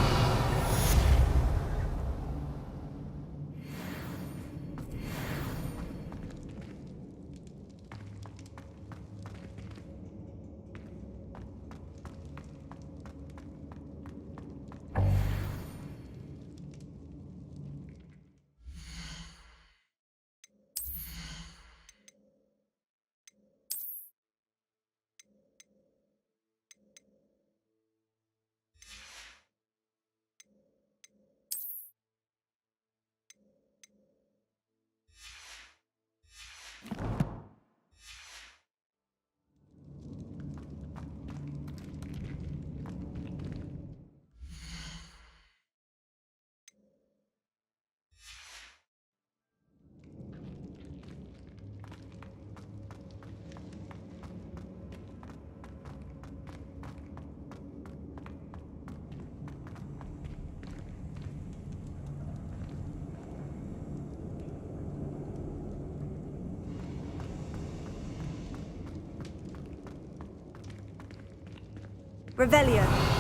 B: Revelio.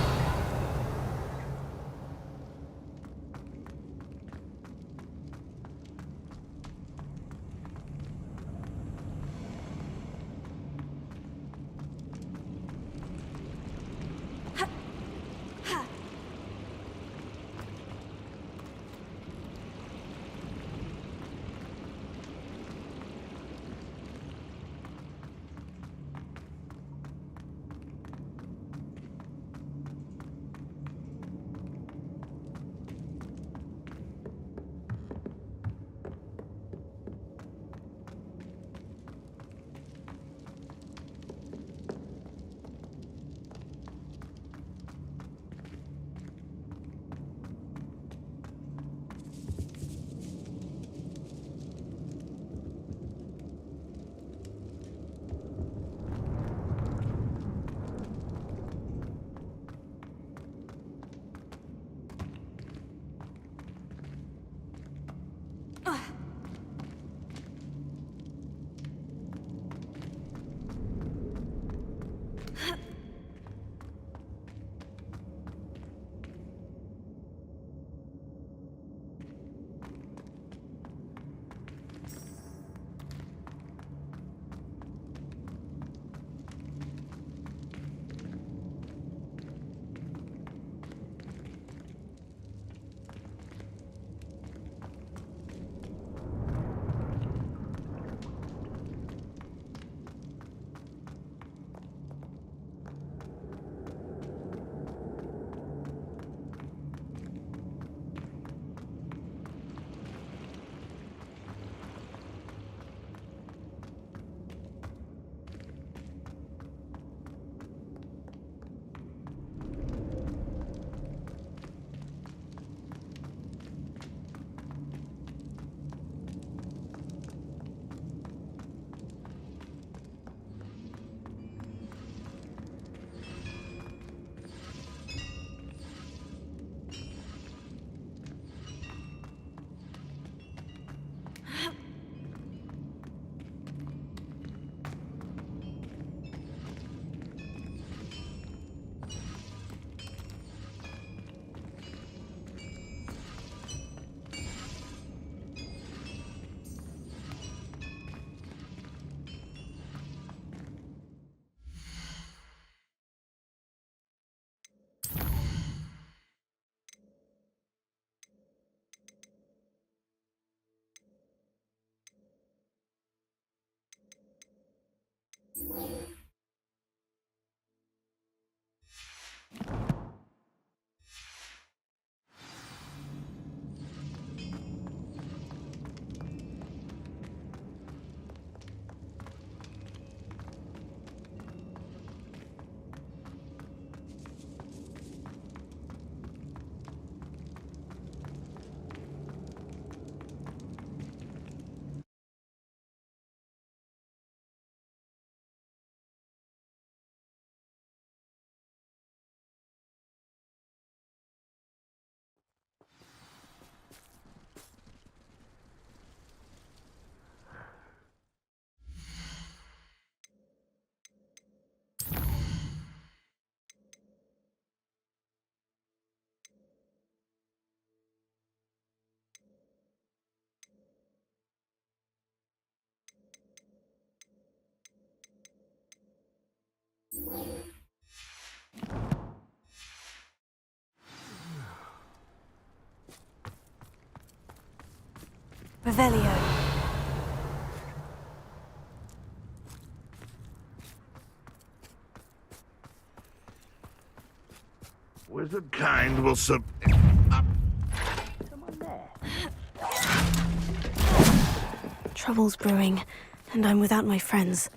B: Revelio.
E: Wizard kind will sub...
B: Trouble's brewing, and I'm without my friends.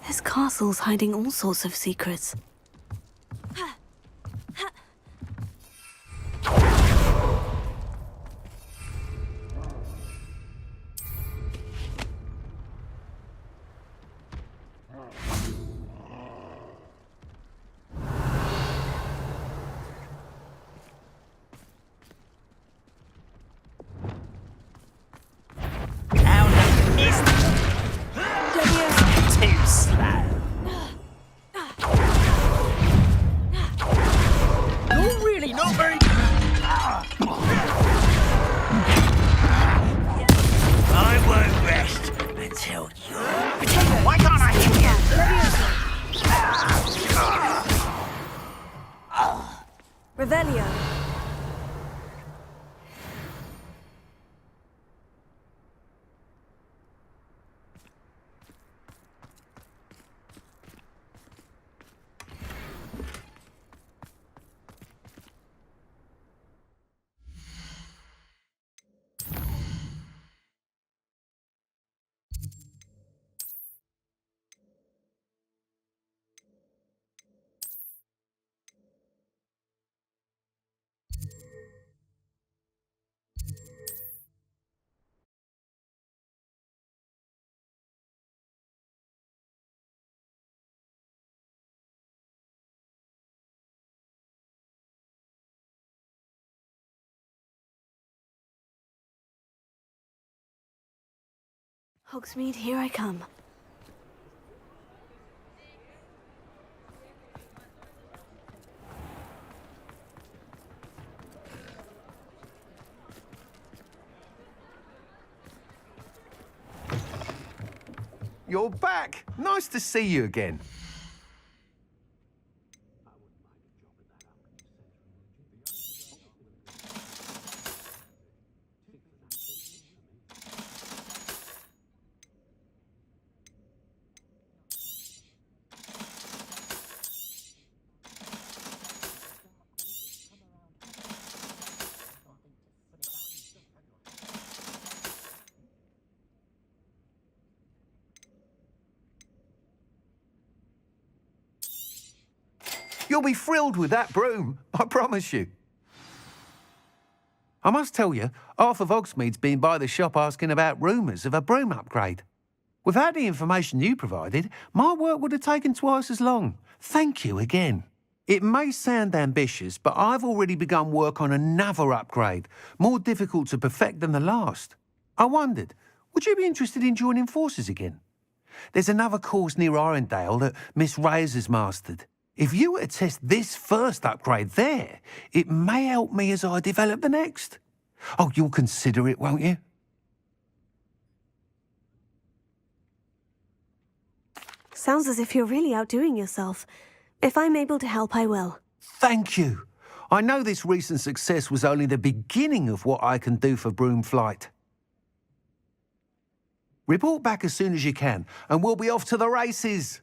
B: This castle's hiding all sorts of secrets. Revelio. Hogsmeade, here I come.
J: You're back! Nice to see you again. You'll be thrilled with that broom, I promise you. I must tell you, half of Hogsmeade's been by the shop asking about rumours of a broom upgrade. Without the information you provided, my work would have taken twice as long. Thank you again. It may sound ambitious, but I've already begun work on another upgrade, more difficult to perfect than the last. I wondered, would you be interested in joining forces again? There's another course near Arendale that Miss Reyes has mastered. If you were to test this first upgrade there, it may help me as I develop the next. Oh, you'll consider it, won't you?
B: Sounds as if you're really outdoing yourself. If I'm able to help, I will.
J: Thank you. I know this recent success was only the beginning of what I can do for Broomflight. Report back as soon as you can, and we'll be off to the races.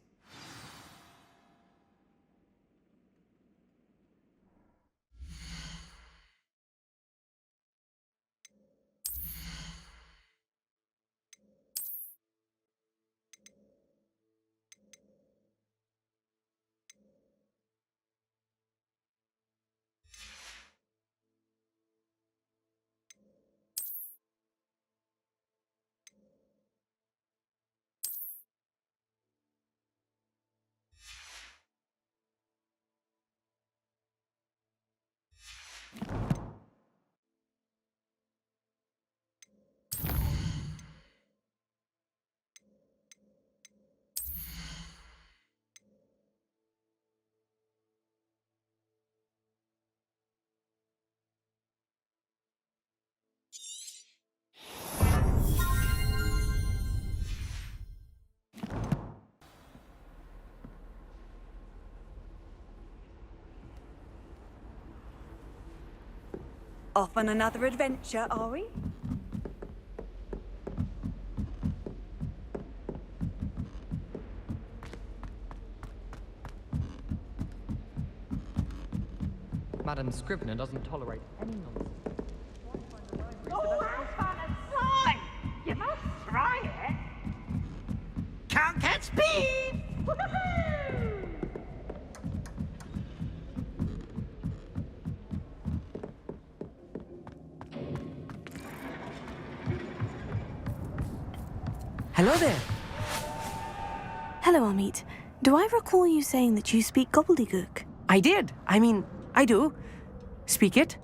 C: Off on another adventure, are we?
L: Madam Scrivener doesn't tolerate any nonsense.
F: Oh, that's fun and slime! You must try it!
K: Can't catch speed!
F: Woohoo!
H: Hello there.
B: Hello, Amit. Do I recall you saying that you speak gobbledygook?
H: I did. I do. Speak it.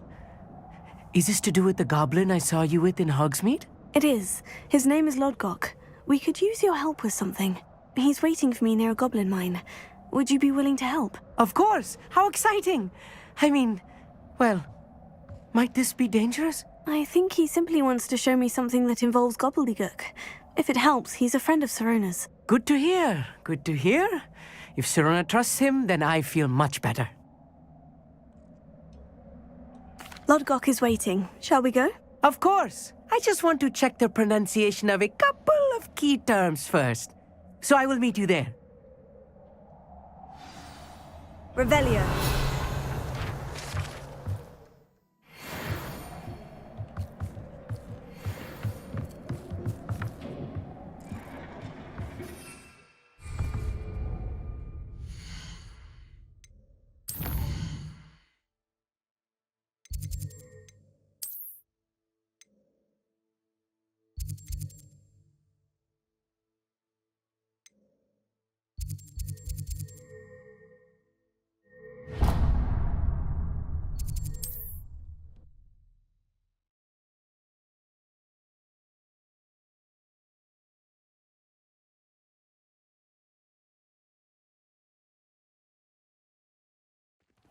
H: Is this to do with the goblin I saw you with in Hogsmeade?
B: It is. His name is Lodgok. We could use your help with something. He's waiting for me near a goblin mine. Would you be willing to help?
H: Of course. How exciting. Well, might this be dangerous?
B: I think he simply wants to show me something that involves gobbledygook. If it helps, he's a friend of Sirona's.
H: Good to hear. Good to hear. If Sirona trusts him, then I feel much better.
B: Lodgok is waiting. Shall we go?
M: Of course. I just want to check the pronunciation of a couple of key terms first. So I will meet you there.
B: Revelio.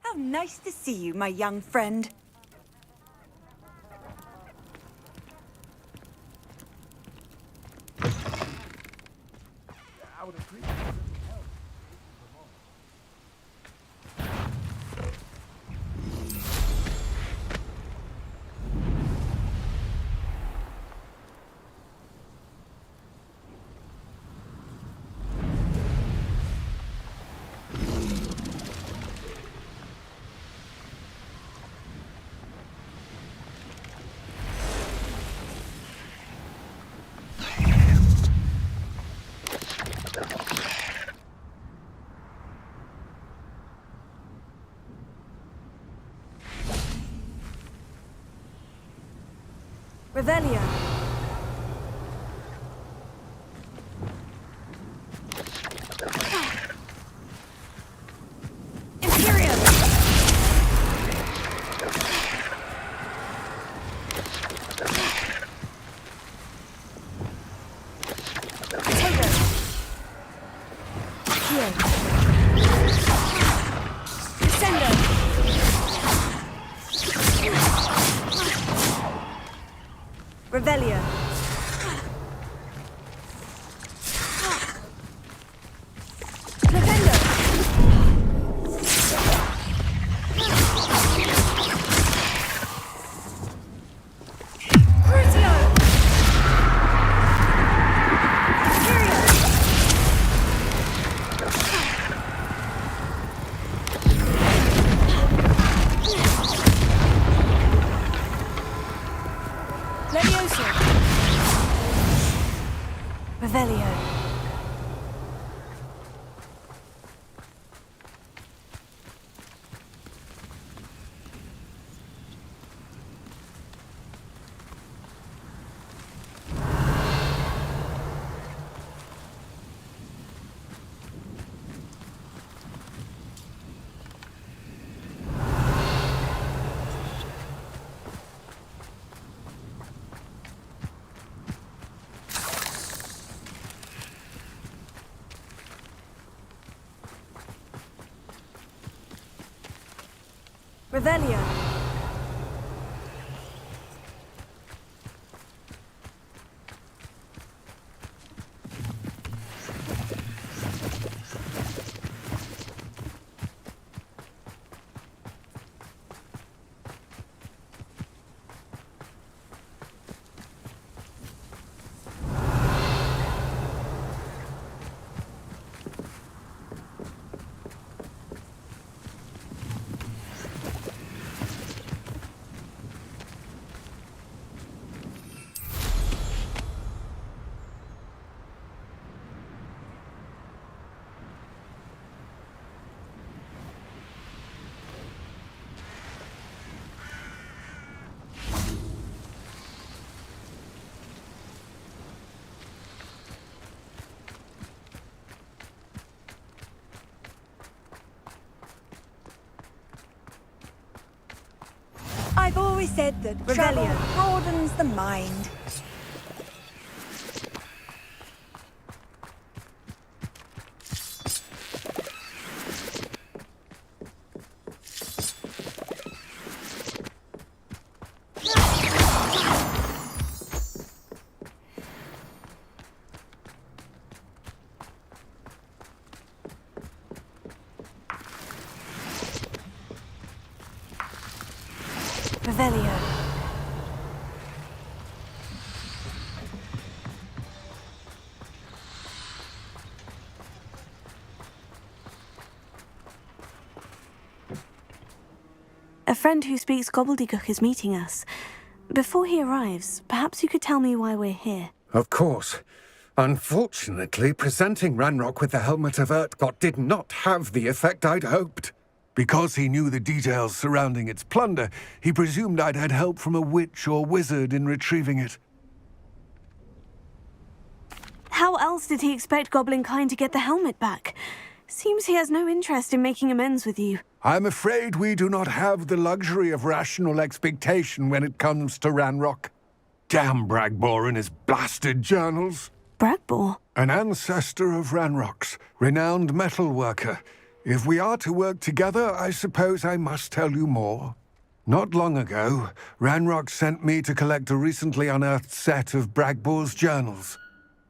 C: How nice to see you, my young friend.
B: Revelio. Revelio. Revelio. Revelio.
C: I've always said that travel broadens the mind.
B: Revelio. A friend who speaks gobbledygook is meeting us. Before he arrives, perhaps you could tell me why we're here.
N: Of course. Unfortunately, presenting Ranrock with the Helmet of Urtkot did not have the effect I'd hoped. Because he knew the details surrounding its plunder, he presumed I'd had help from a witch or wizard in retrieving it.
B: How else did he expect Goblinkind to get the helmet back? Seems he has no interest in making amends with you.
N: I'm afraid we do not have the luxury of rational expectation when it comes to Ranrock. Damn Bragbor and his blasted journals.
B: Bragbor?
N: An ancestor of Ranrock's, renowned metal worker. If we are to work together, I suppose I must tell you more. Not long ago, Ranrock sent me to collect a recently unearthed set of Bragbor's journals.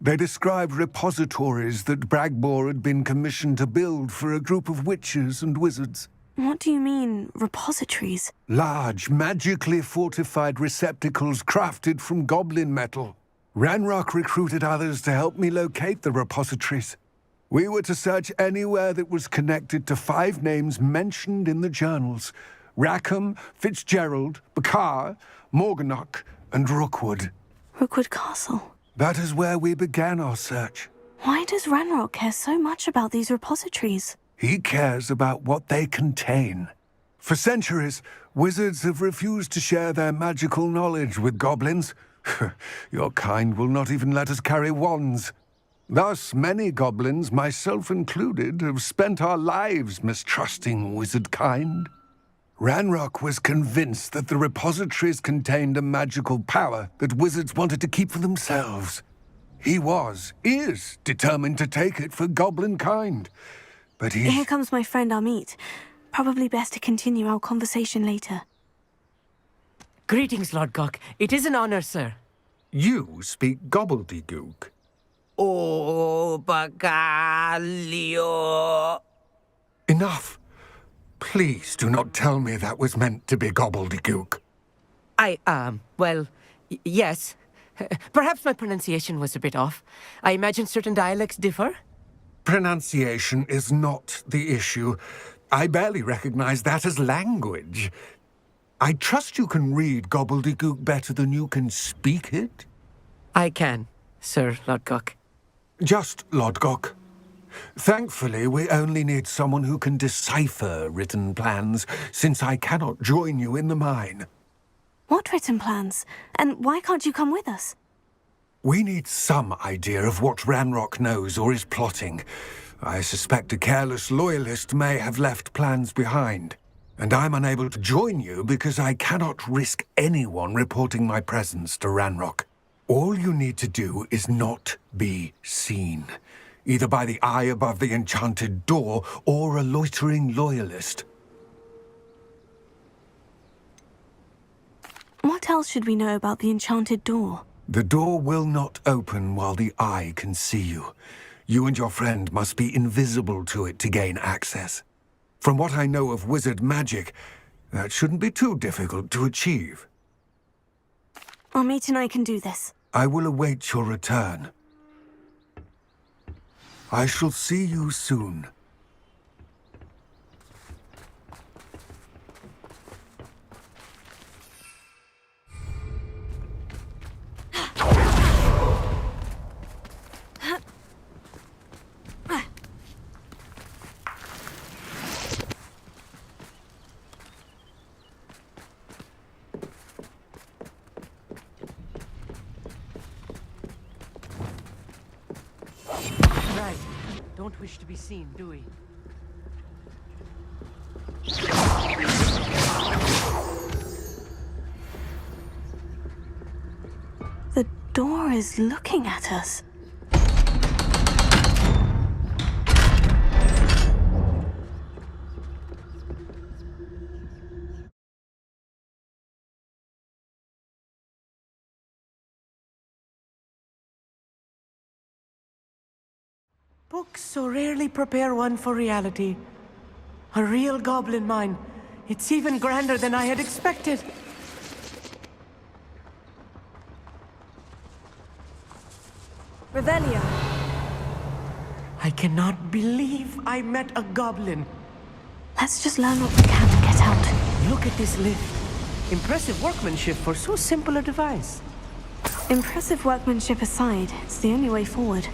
N: They described repositories that Bragbor had been commissioned to build for a group of witches and wizards.
B: What do you mean, repositories?
N: Large, magically fortified receptacles crafted from goblin metal. Ranrock recruited others to help me locate the repositories. We were to search anywhere that was connected to 5 names mentioned in the journals: Rackham, Fitzgerald, Bakar, Morganach, and Rookwood.
B: Rookwood Castle.
N: That is where we began our search.
B: Why does Ranrock care so much about these repositories?
N: He cares about what they contain. For centuries, wizards have refused to share their magical knowledge with goblins. Your kind will not even let us carry wands. Thus, many goblins, myself included, have spent our lives mistrusting wizard kind. Ranrock was convinced that the repositories contained a magical power that wizards wanted to keep for themselves. He is determined to take it for goblin kind. But
B: Here comes my friend Amit. Probably best to continue our conversation later.
M: Greetings, Lord Gok. It is an honor, sir.
N: You speak gobbledygook.
H: Oh, Bagalio.
N: Enough. Please do not tell me that was meant to be gobbledygook.
M: Yes. Perhaps my pronunciation was a bit off. I imagine certain dialects differ.
N: Pronunciation is not the issue. I barely recognize that as language. I trust you can read gobbledygook better than you can speak it?
M: I can, Sir Lodgok.
N: Just Lodgok. Thankfully, we only need someone who can decipher written plans, since I cannot join you in the mine.
B: What written plans? And why can't you come with us?
N: We need some idea of what Ranrock knows or is plotting. I suspect a careless loyalist may have left plans behind. And I'm unable to join you because I cannot risk anyone reporting my presence to Ranrock. All you need to do is not be seen, either by the eye above the enchanted door or a loitering loyalist.
B: What else should we know about the enchanted door?
N: The door will not open while the eye can see you. You and your friend must be invisible to it to gain access. From what I know of wizard magic, that shouldn't be too difficult to achieve.
B: Amit and I can do this.
N: I will await your return. I shall see you soon.
M: Right. Don't wish to be seen, do we?
B: The door is looking at us.
M: Books so rarely prepare one for reality. A real goblin mine. It's even grander than I had expected.
B: Revelio.
M: I cannot believe I met a goblin.
B: Let's just learn what we can to get out.
M: Look at this lift. Impressive workmanship for so simple a device.
B: Impressive workmanship aside, it's the only way forward.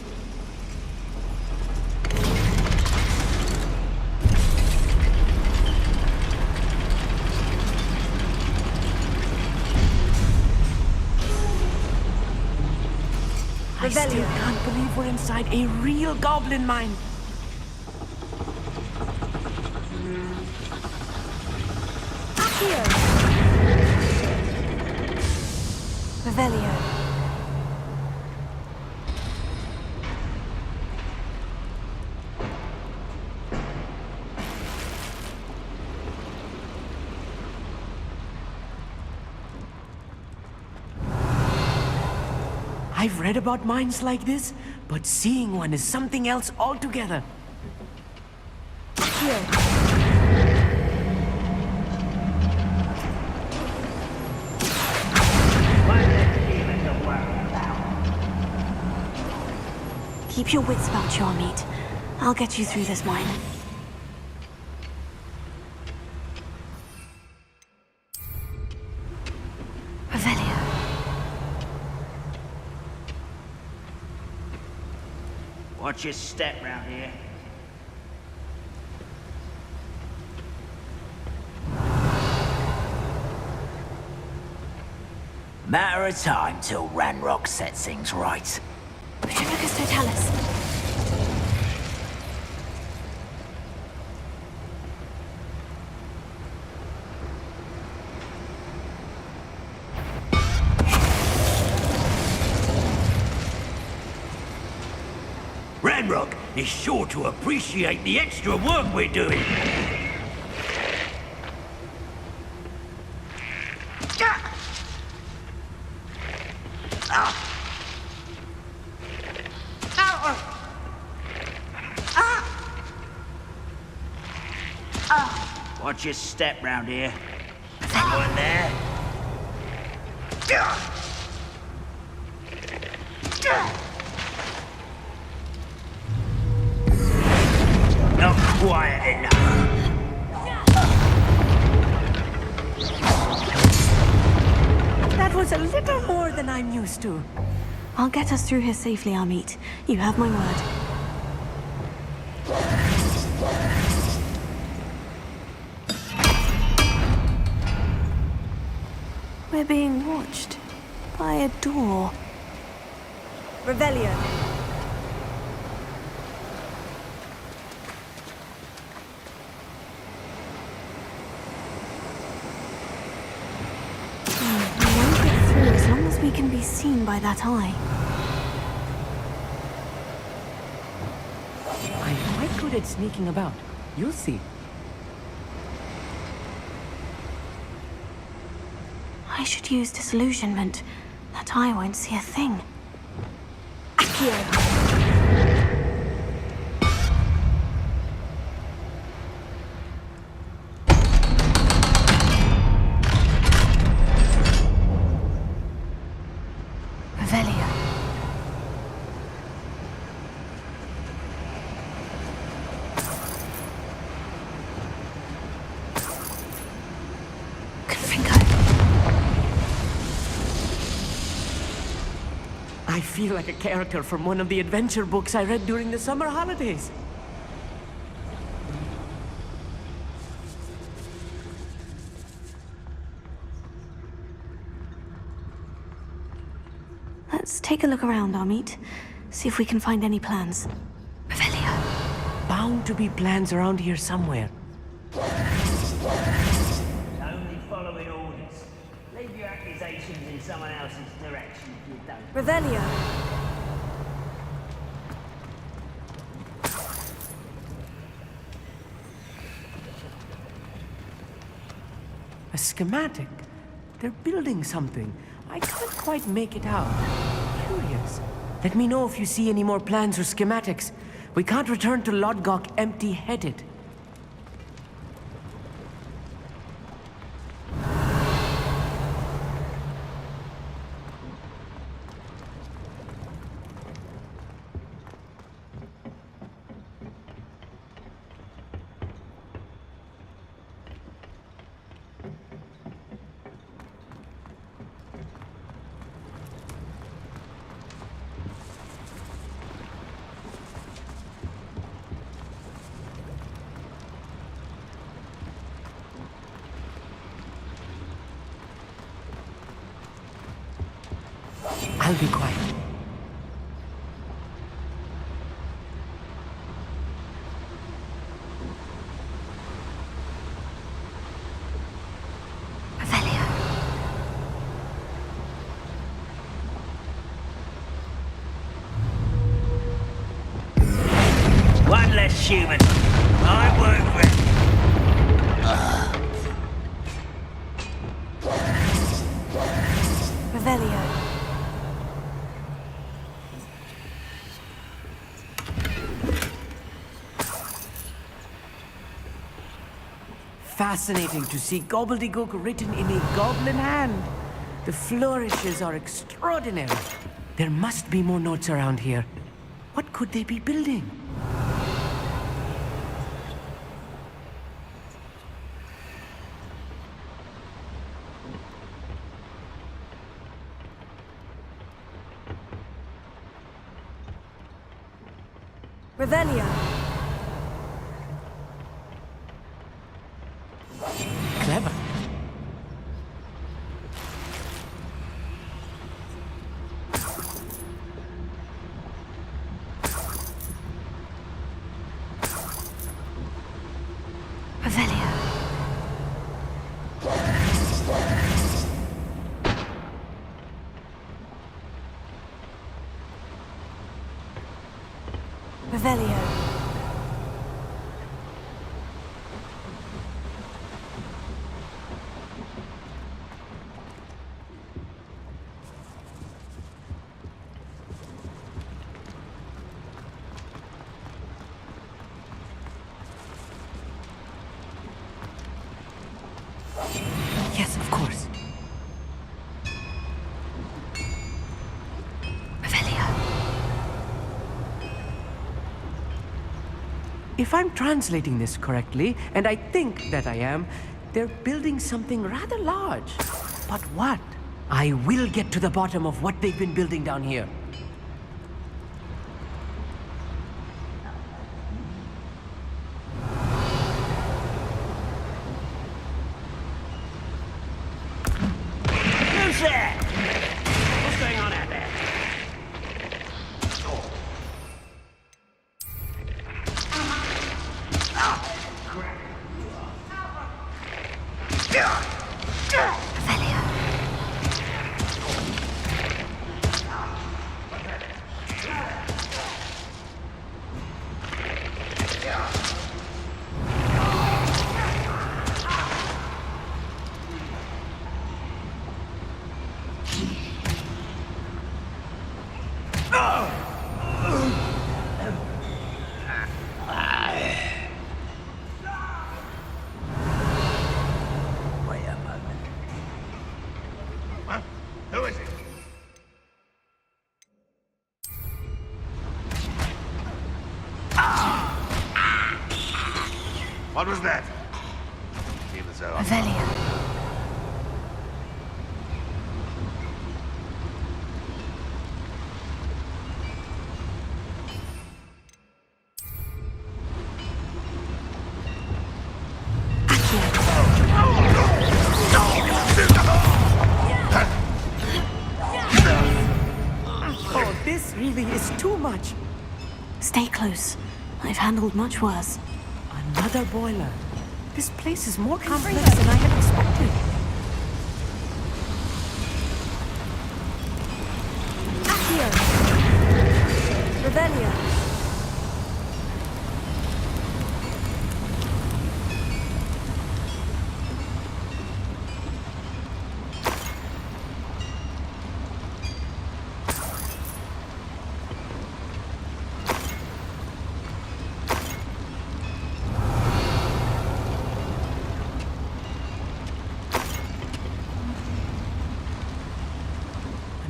M: I still can't believe we're inside a real goblin mine.
B: Here. Revelio.
M: I've read about mines like this, but seeing one is something else altogether.
B: Here. Keep your wits about you, Amit. I'll get you through this mine. Revelio.
O: Watch your step round here.
D: Matter of time till Ranrock sets things right.
B: Petrificus Totalis.
O: Ranrock is sure to appreciate the extra work we're doing. Watch your step round here. Anyone there? Not quiet enough.
M: That was a little more than I'm used to.
B: I'll get us through here safely, Amit. You have my word. We're being watched by a door.
F: Revelio.
B: We won't get through as long as we can be seen by that eye.
M: I'm quite good at sneaking about. You'll see.
B: I should use disillusionment. That eye won't see a thing. Accio. Revelio.
M: I feel like a character from one of the adventure books I read during the summer holidays.
B: Let's take a look around, Amit. See if we can find any plans. Revelio.
M: Bound to be plans around here somewhere.
O: Only following orders. Leave your accusations in someone else's direction if you don't.
F: Revelio.
M: A schematic. They're building something. I can't quite make it out. Curious. Let me know if you see any more plans or schematics. We can't return to Lodgok empty-headed. I'll be quiet.
O: One less human. I work with.
B: Revelio.
M: Fascinating to see gobbledygook written in a goblin hand. The flourishes are extraordinary. There must be more notes around here. What could they be building?
B: Revelio.
M: Clever.
B: Revelio. Revelio.
M: Yes, of course.
B: Revelio.
M: If I'm translating this correctly, and I think that I am, they're building something rather large. But what? I will get to the bottom of what they've been building down here.
O: Who's there? What's going on out there? Wait a moment. Huh? Who is it? What was that? Feel as though I'm-
B: Revelio.
M: Oh, this really is too much.
B: Stay close. I've handled much worse.
M: Another boiler. This place is more complex than I had expected.
B: Accio. Revelio.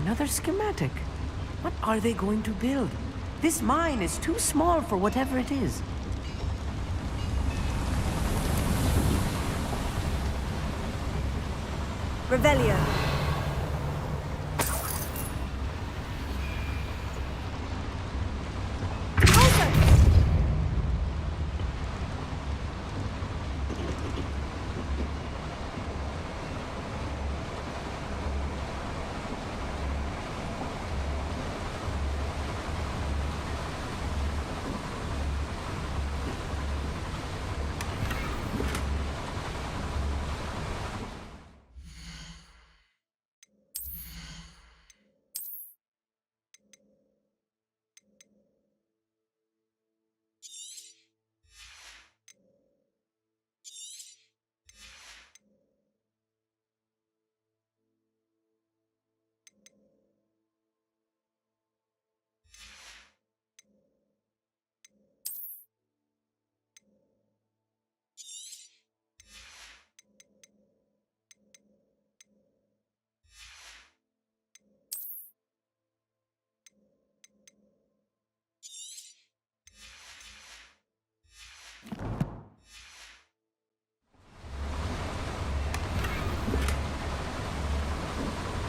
M: Another schematic. What are they going to build? This mine is too small for whatever it is.
B: Revelio.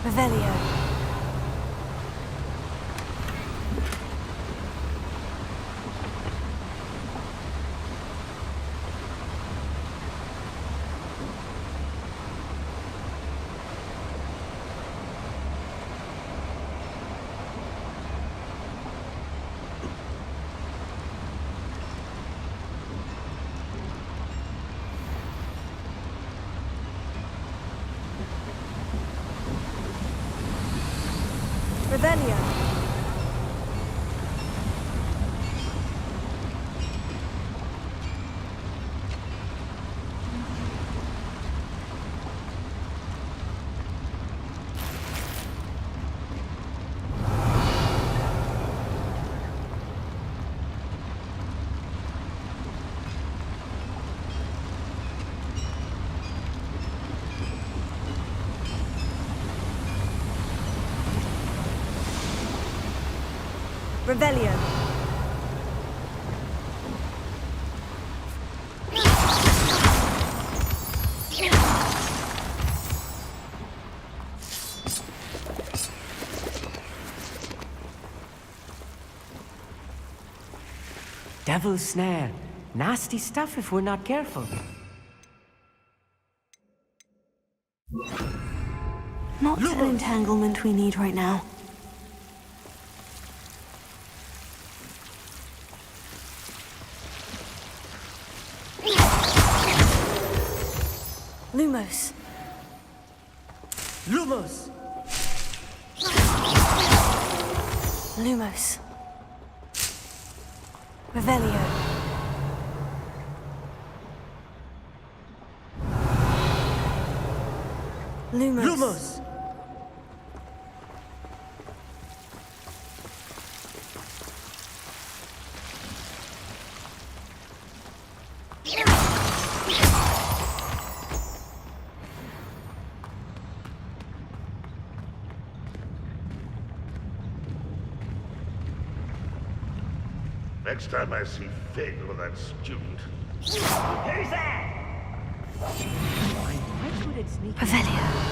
B: Revelio. Revelio. Revelio.
M: Devil's snare. Nasty stuff if we're not careful.
B: Not an entanglement we need right now. Lumos.
M: Lumos!
B: Lumos. Revelio. Lumos.
M: Lumos!
E: Next time I see Finn or that student.
O: Who's that?
B: Revelio.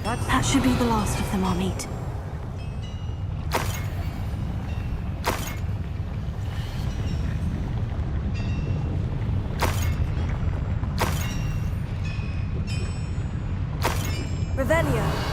B: That should be the last of them, Amit.
P: Revelio.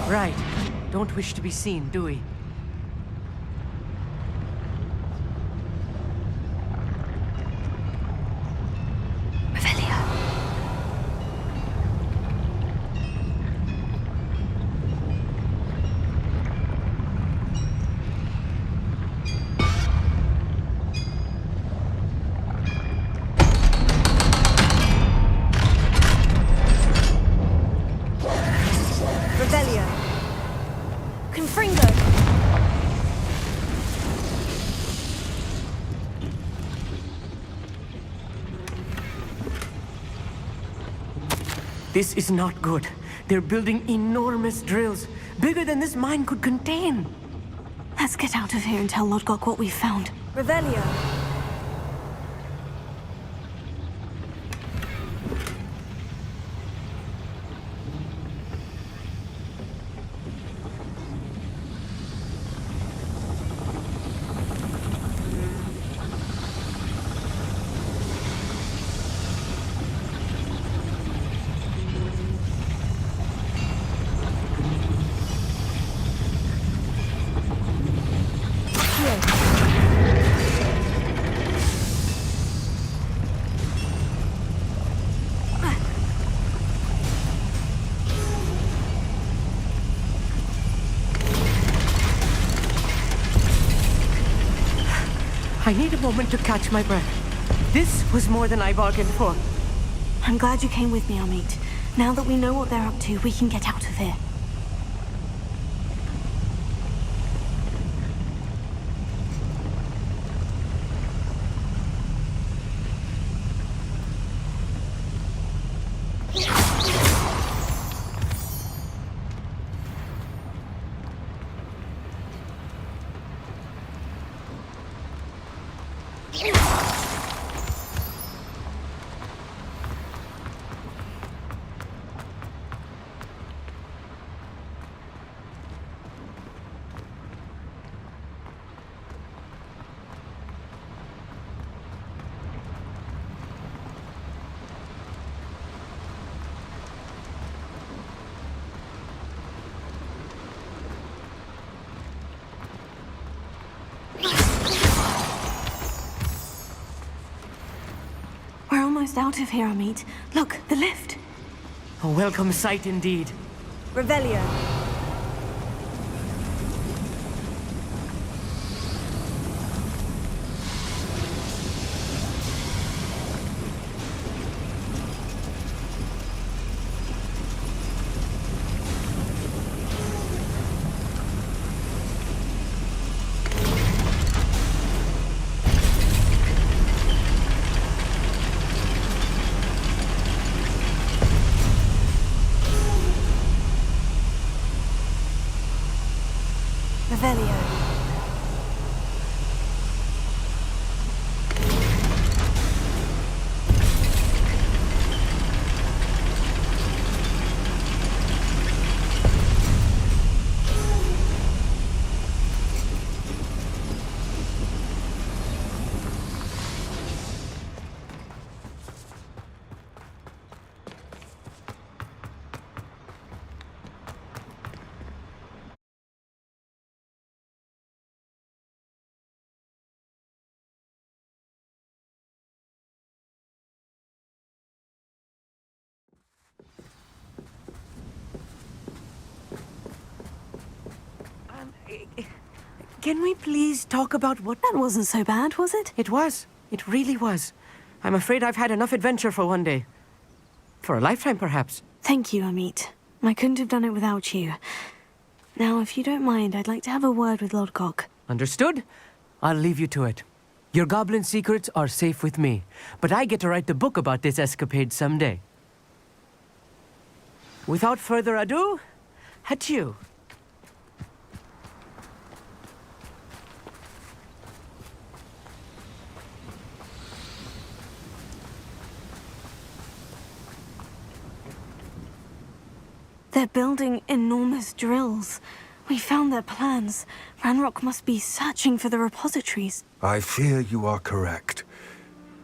M: Right. Don't wish to be seen, do we?
P: Revelio. Confringo.
M: This is not good. They're building enormous drills, bigger than this mine could contain.
B: Let's get out of here and tell Lodgok what we've found.
P: Revelio.
M: I need a moment to catch my breath. This was more than I bargained for.
B: I'm glad you came with me, Amit. Now that we know what they're up to, we can get out of here. We're almost out of here, Amit. Look, the lift.
M: A welcome sight indeed.
P: Revelio.
M: Can we please talk about what...
B: That wasn't so bad, was it?
M: It was. It really was. I'm afraid I've had enough adventure for one day. For a lifetime, perhaps.
B: Thank you, Amit. I couldn't have done it without you. Now, if you don't mind, I'd like to have a word with Lodgok.
M: Understood? I'll leave you to it. Your goblin secrets are safe with me, but I get to write the book about this escapade someday. Without further ado, adieu.
B: They're building enormous drills. We found their plans. Ranrock must be searching for the repositories.
N: I fear you are correct.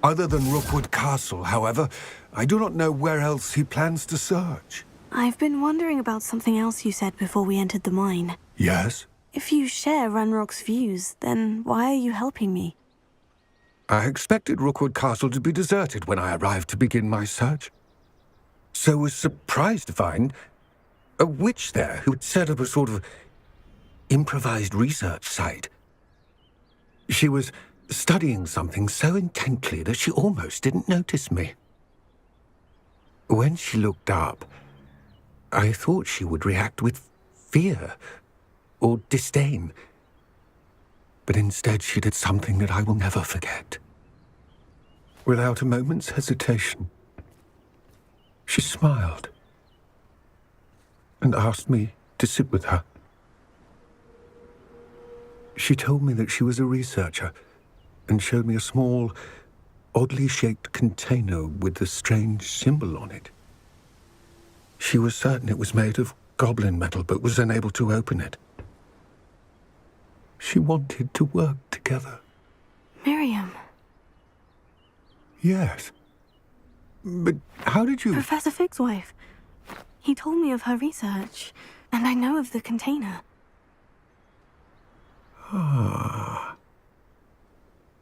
N: Other than Rookwood Castle, however, I do not know where else he plans to search.
B: I've been wondering about something else you said before we entered the mine.
N: Yes?
B: If you share Ranrock's views, then why are you helping me?
N: I expected Rookwood Castle to be deserted when I arrived to begin my search. So was surprised to find a witch there who had set up a sort of improvised research site. She was studying something so intently that she almost didn't notice me. When she looked up, I thought she would react with fear or disdain. But instead she did something that I will never forget. Without a moment's hesitation, she smiled and asked me to sit with her. She told me that she was a researcher and showed me a small, oddly shaped container with a strange symbol on it. She was certain it was made of goblin metal, but was unable to open it. She wanted to work together.
B: Miriam.
N: Yes. But how did you...
B: Professor Fig's wife. He told me of her research, and I know of the container.
N: Ah.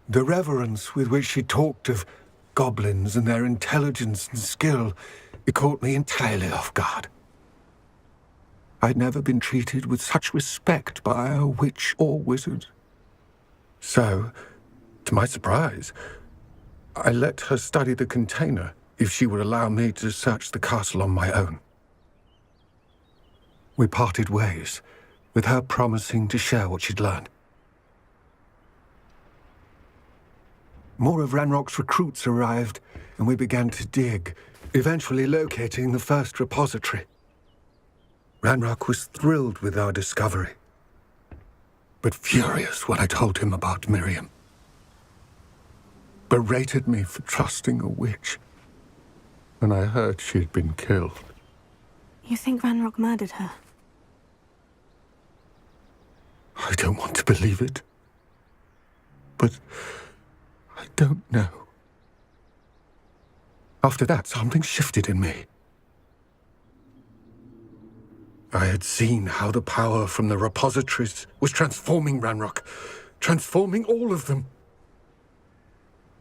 N: The reverence with which she talked of goblins and their intelligence and skill, it caught me entirely off guard. I'd never been treated with such respect by a witch or wizard. So, to my surprise, I let her study the container if she would allow me to search the castle on my own. We parted ways, with her promising to share what she'd learned. More of Ranrock's recruits arrived, and we began to dig, eventually locating the first repository. Ranrock was thrilled with our discovery, but furious when I told him about Miriam. Berated me for trusting a witch, and I heard she had been killed.
B: You think Ranrock murdered her?
N: I don't want to believe it, but I don't know. After that, something shifted in me. I had seen how the power from the repositories was transforming Ranrock, transforming all of them.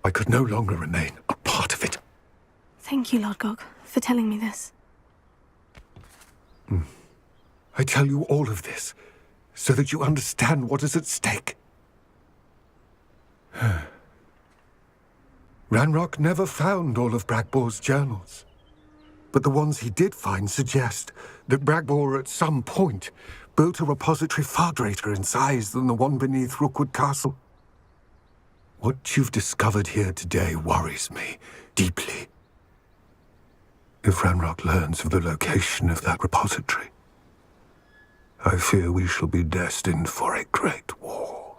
N: I could no longer remain a part of it.
B: Thank you, Lodgok, for telling me this.
N: I tell you all of this so that you understand what is at stake. Ranrock never found all of Bragbor's journals, but the ones he did find suggest that Bragbor at some point built a repository far greater in size than the one beneath Rookwood Castle. What you've discovered here today worries me deeply. If Ranrock learns of the location of that repository, I fear we shall be destined for a great war.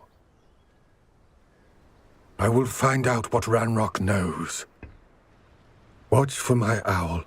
N: I will find out what Ranrock knows. Watch for my owl.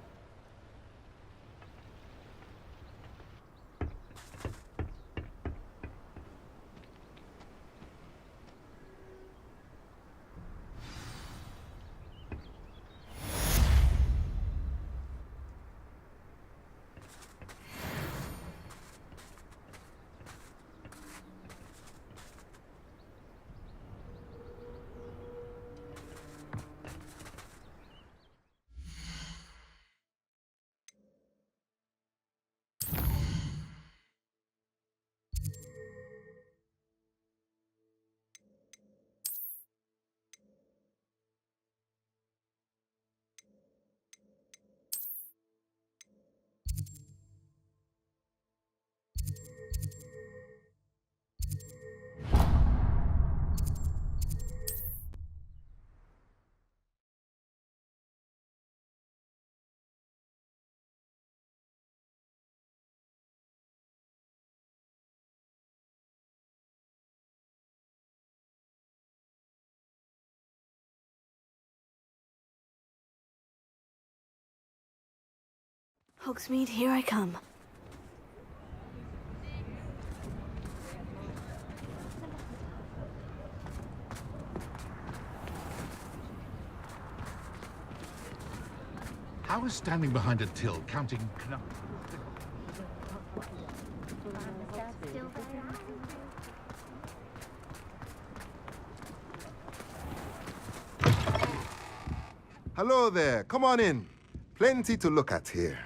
B: Hogsmeade, here I come.
E: How is standing behind a till counting
Q: Hello there, come on in. Plenty to look at here.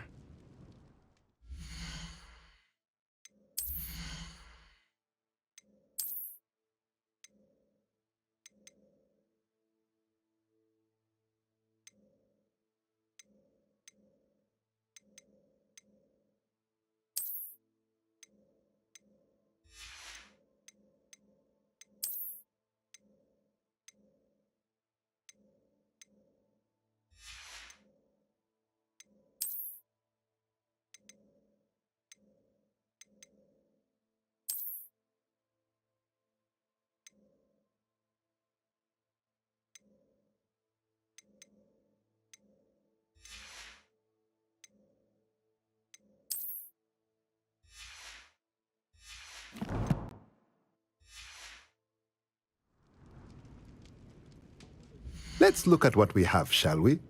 Q: Let's look at what we have, shall we?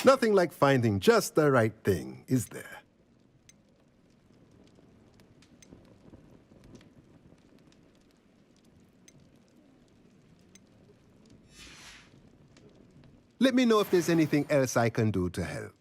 Q: Nothing like finding just the right thing, is there? Let me know if there's anything else I can do to help.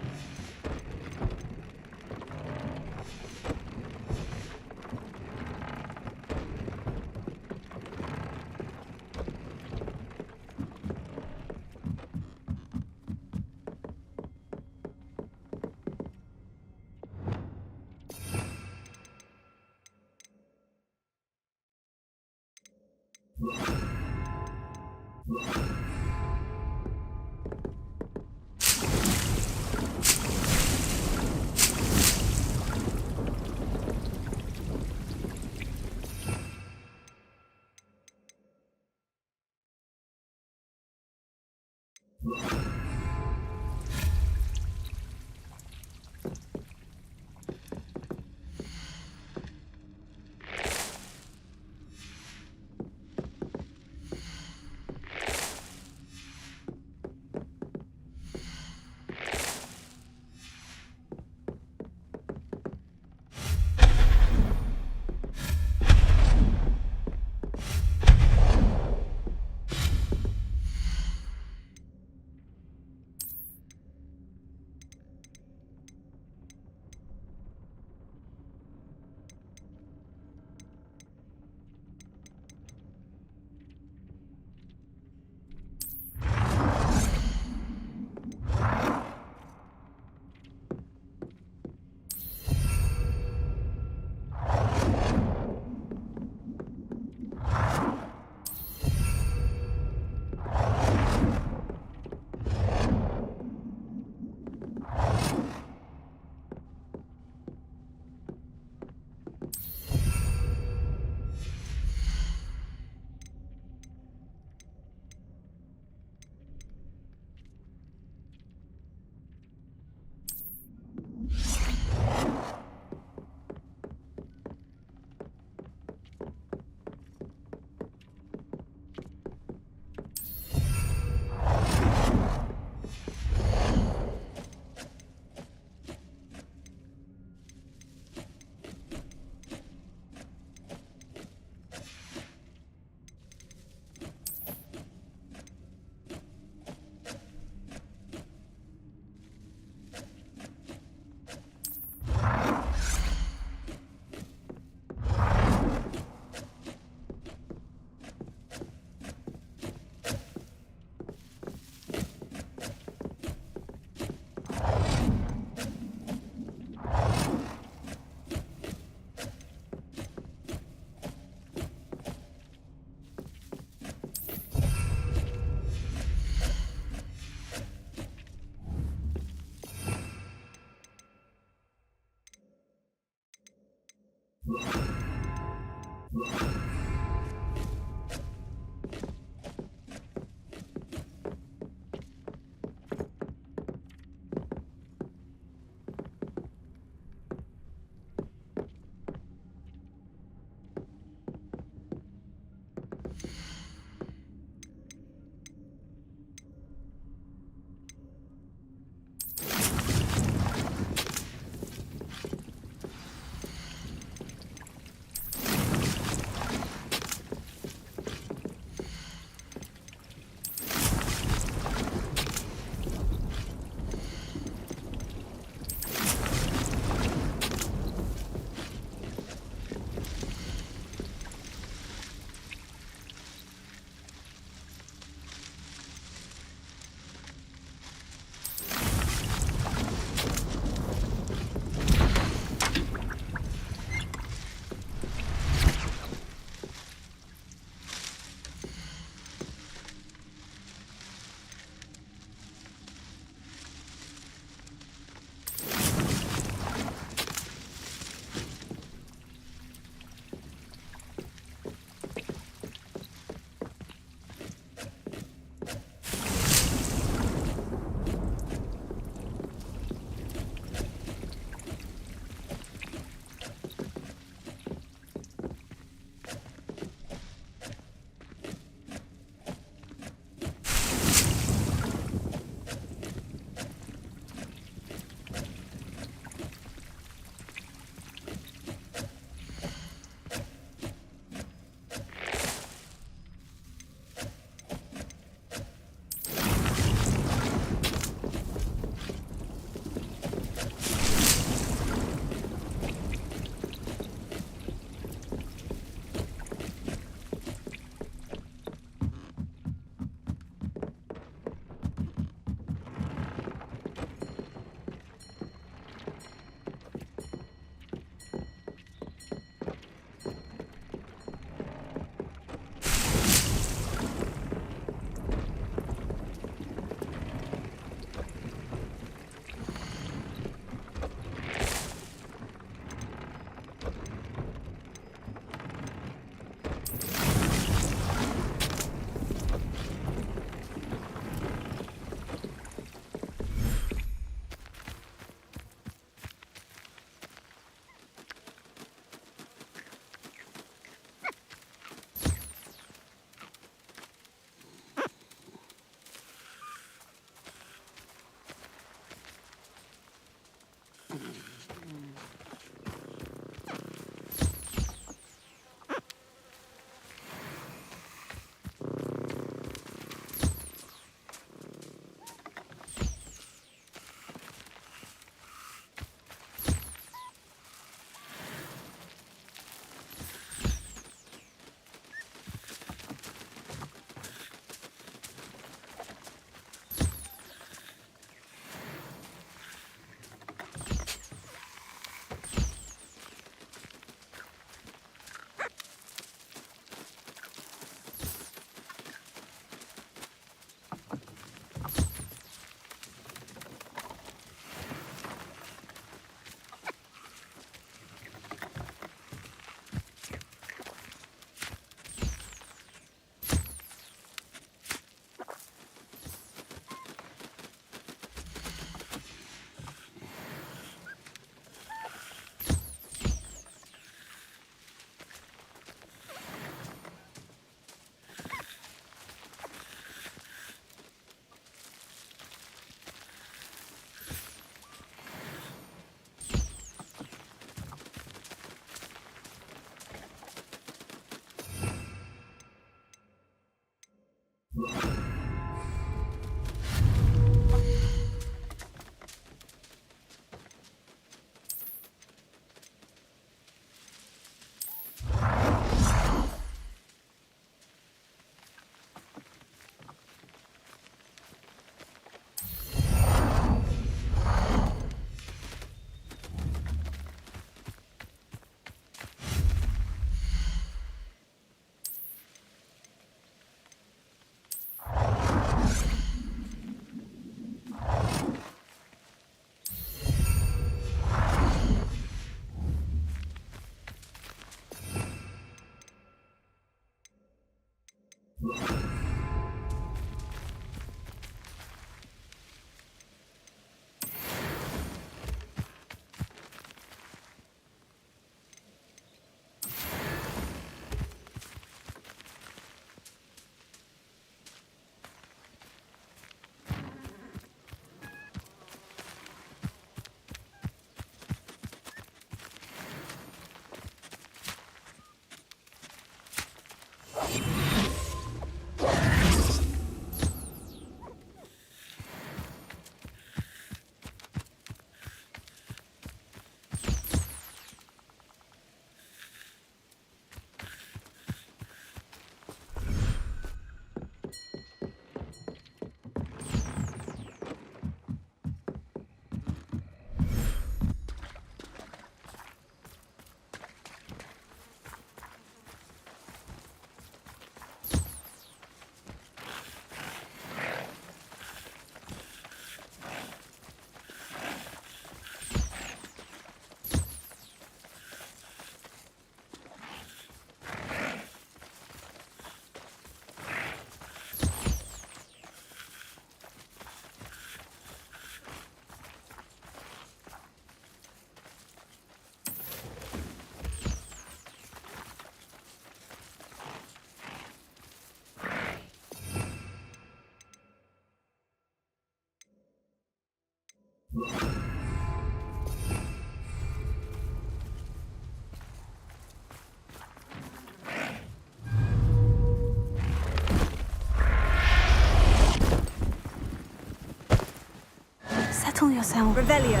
B: Settle yourself.
P: Revelio.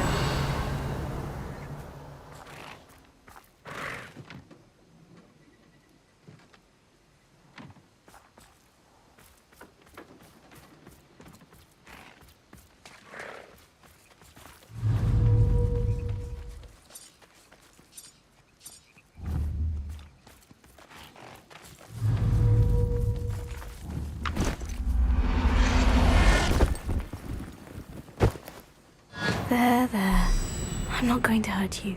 B: There. I'm not going to hurt you.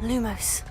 B: Lumos.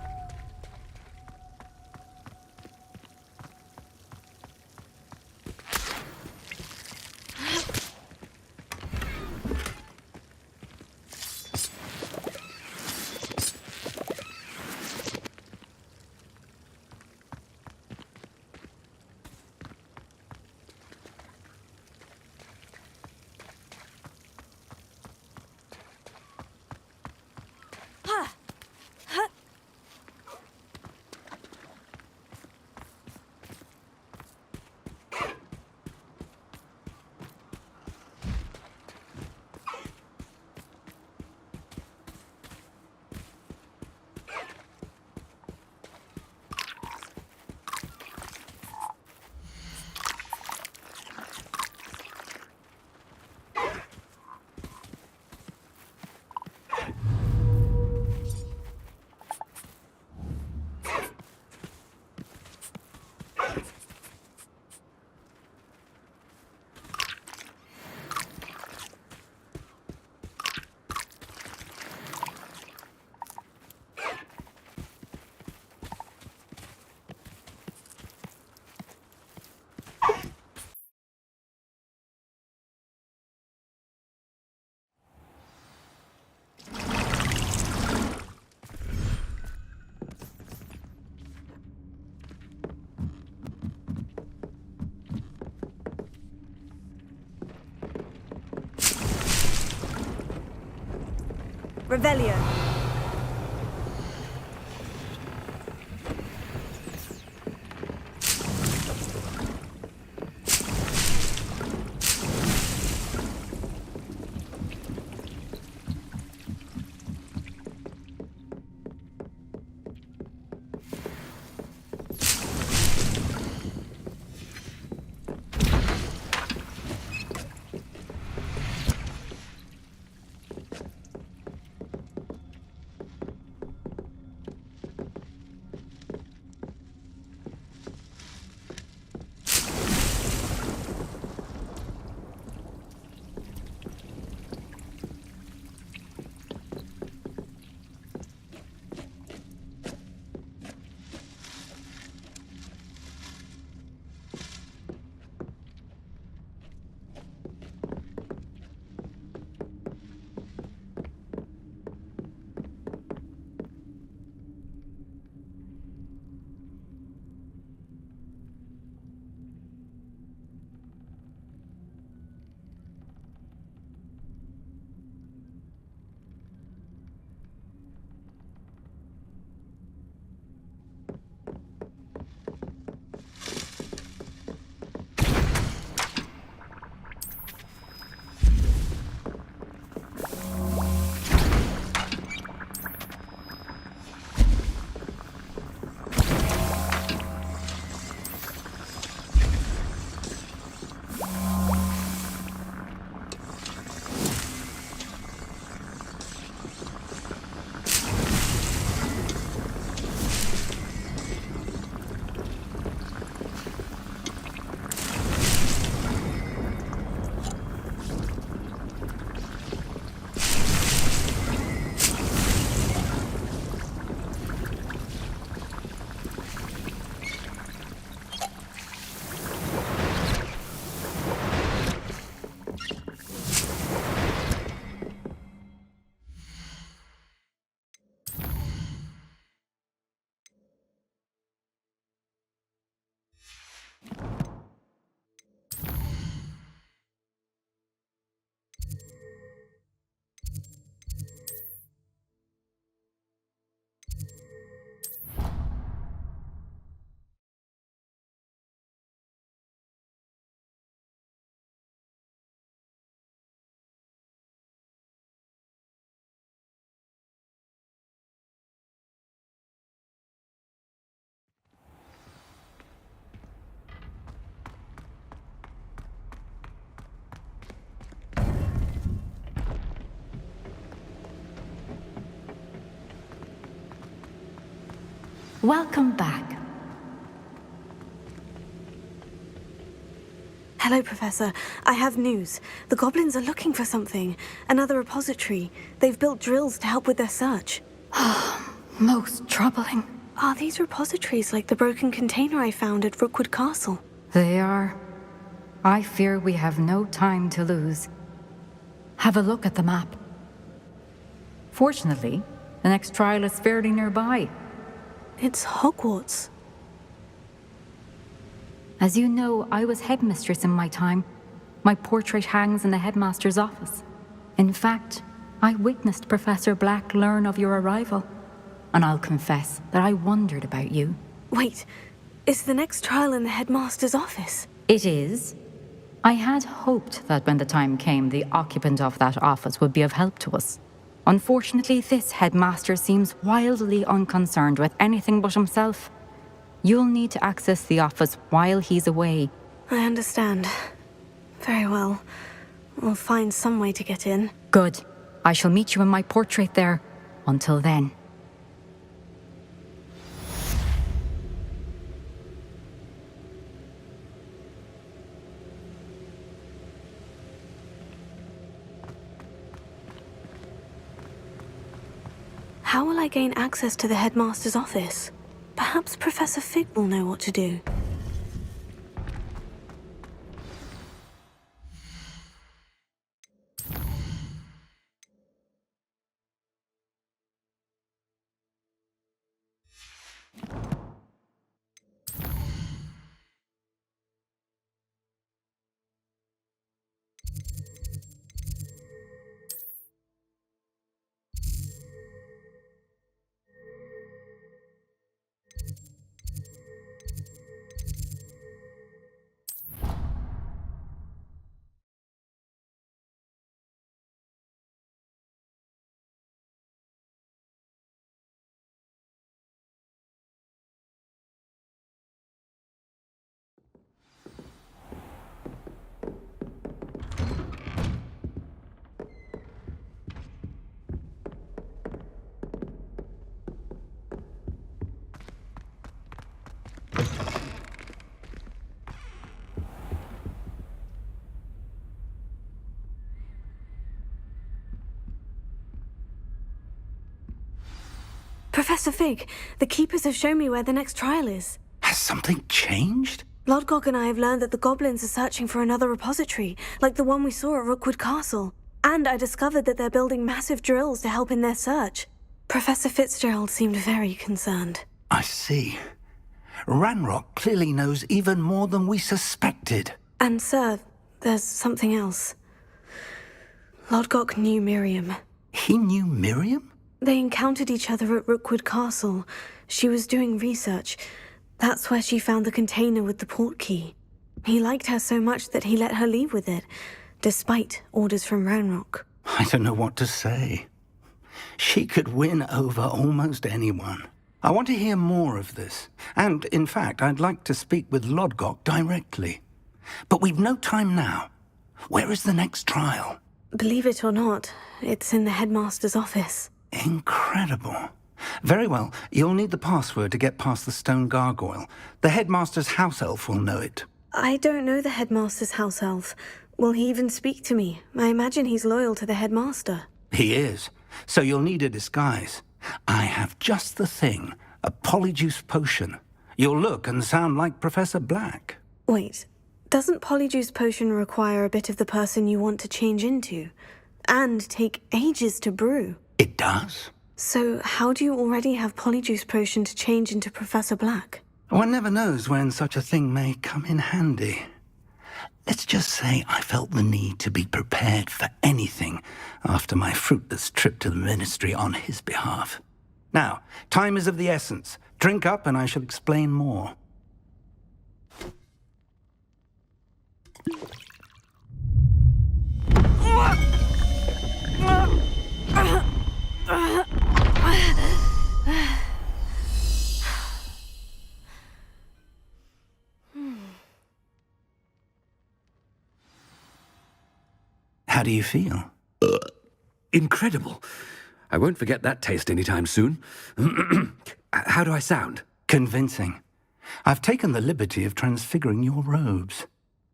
P: Revelio.
R: Welcome back.
B: Hello, Professor. I have news. The goblins are looking for something. Another repository. They've built drills to help with their search.
R: Most troubling.
B: Are these repositories like the broken container I found at Rookwood Castle?
R: They are. I fear we have no time to lose. Have a look at the map. Fortunately, the next trial is fairly nearby.
B: It's Hogwarts.
R: As you know, I was headmistress in my time. My portrait hangs in the headmaster's office. In fact, I witnessed Professor Black learn of your arrival. And I'll confess that I wondered about you.
B: Wait, is the next trial in the headmaster's office?
R: It is. I had hoped that when the time came, the occupant of that office would be of help to us. Unfortunately, this headmaster seems wildly unconcerned with anything but himself. You'll need to access the office while he's away.
B: I understand. Very well. We'll find some way to get in.
R: Good. I shall meet you in my portrait there. Until then.
B: How will I gain access to the headmaster's office? Perhaps Professor Fig will know what to do. Professor Fig, the Keepers have shown me where the next trial is.
D: Has something changed?
B: Lodgok and I have learned that the goblins are searching for another repository, like the one we saw at Rookwood Castle. And I discovered that they're building massive drills to help in their search. Professor Fitzgerald seemed very concerned.
D: I see. Ranrock clearly knows even more than we suspected.
B: And sir, there's something else. Lodgok knew Miriam.
D: He knew Miriam?
B: They encountered each other at Rookwood Castle. She was doing research. That's where she found the container with the port key. He liked her so much that he let her leave with it, despite orders from Ranrock.
D: I don't know what to say. She could win over almost anyone. I want to hear more of this. And, in fact, I'd like to speak with Lodgok directly. But we've no time now. Where is the next trial?
B: Believe it or not, it's in the headmaster's office.
D: Incredible. Very well. You'll need the password to get past the stone gargoyle. The headmaster's house elf will know it.
B: I don't know the headmaster's house elf. Will he even speak to me? I imagine he's loyal to the headmaster.
D: He is. So you'll need a disguise. I have just the thing. A polyjuice potion. You'll look and sound like Professor Black.
B: Wait, doesn't polyjuice potion require a bit of the person you want to change into? And take ages to brew?
D: It does.
B: So how do you already have polyjuice potion to change into Professor Black?
D: One never knows when such a thing may come in handy. Let's just say I felt the need to be prepared for anything after my fruitless trip to the ministry on his behalf. Now, time is of the essence. Drink up and I shall explain more. How do you feel?
S: Incredible. I won't forget that taste anytime soon. How do I sound?
D: Convincing. I've taken the liberty of transfiguring your robes.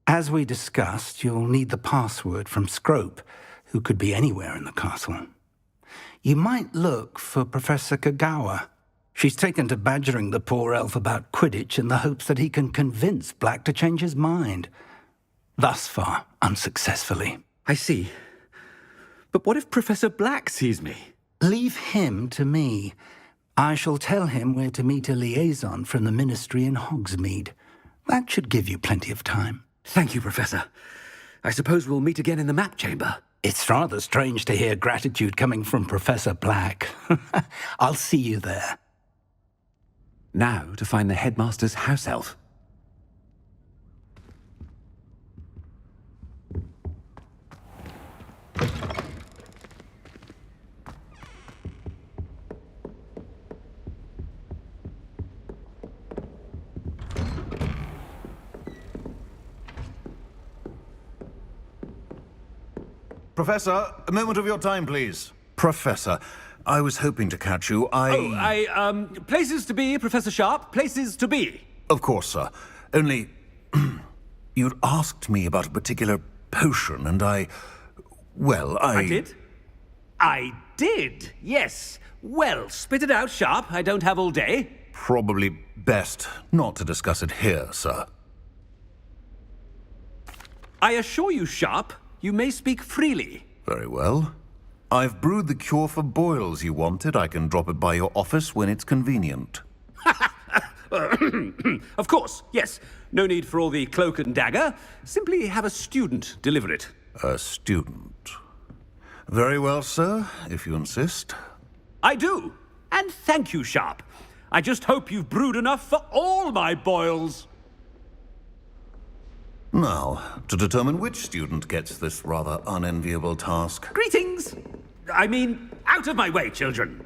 D: As we discussed, you'll need the password from Scrope, who could be anywhere in the castle. You might look for Professor Kagawa. She's taken to badgering the poor elf about Quidditch in the hopes that he can convince Black to change his mind. Thus far, unsuccessfully.
S: I see. But what if Professor Black sees me?
D: Leave him to me. I shall tell him where to meet a liaison from the Ministry in Hogsmeade. That should give you plenty of time.
S: Thank you, Professor. I suppose we'll meet again in the map chamber.
D: It's rather strange to hear gratitude coming from Professor Black. I'll see you there.
S: Now to find the headmaster's house elf.
T: Professor, a moment of your time, please. Professor, I was hoping to catch you.
S: Places to be, Professor Sharp, places to be.
T: Of course, sir. Only, you'd asked me about a particular potion, and I
S: did? I did, yes. Well, spit it out, Sharp. I don't have all day.
T: Probably best not to discuss it here, sir.
S: I assure you, Sharp, you may speak freely.
T: Very well. I've brewed the cure for boils you wanted. I can drop it by your office when it's convenient.
S: Of course, yes. No need for all the cloak and dagger. Simply have a student deliver it.
T: A student. Very well, sir, if you insist.
S: I do. And thank you, Sharp. I just hope you've brewed enough for all my boils.
T: Now, to determine which student gets this rather unenviable task.
S: Greetings! I mean, out of my way, children.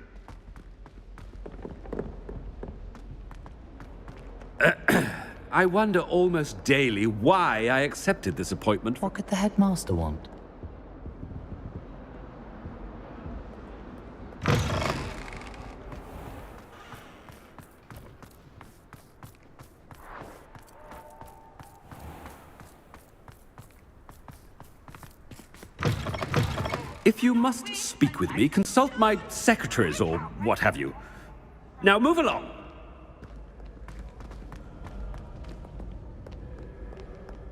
S: I wonder almost daily why I accepted this appointment.
H: What could the headmaster want?
S: If you must speak with me, consult my secretaries or what have you. Now move along.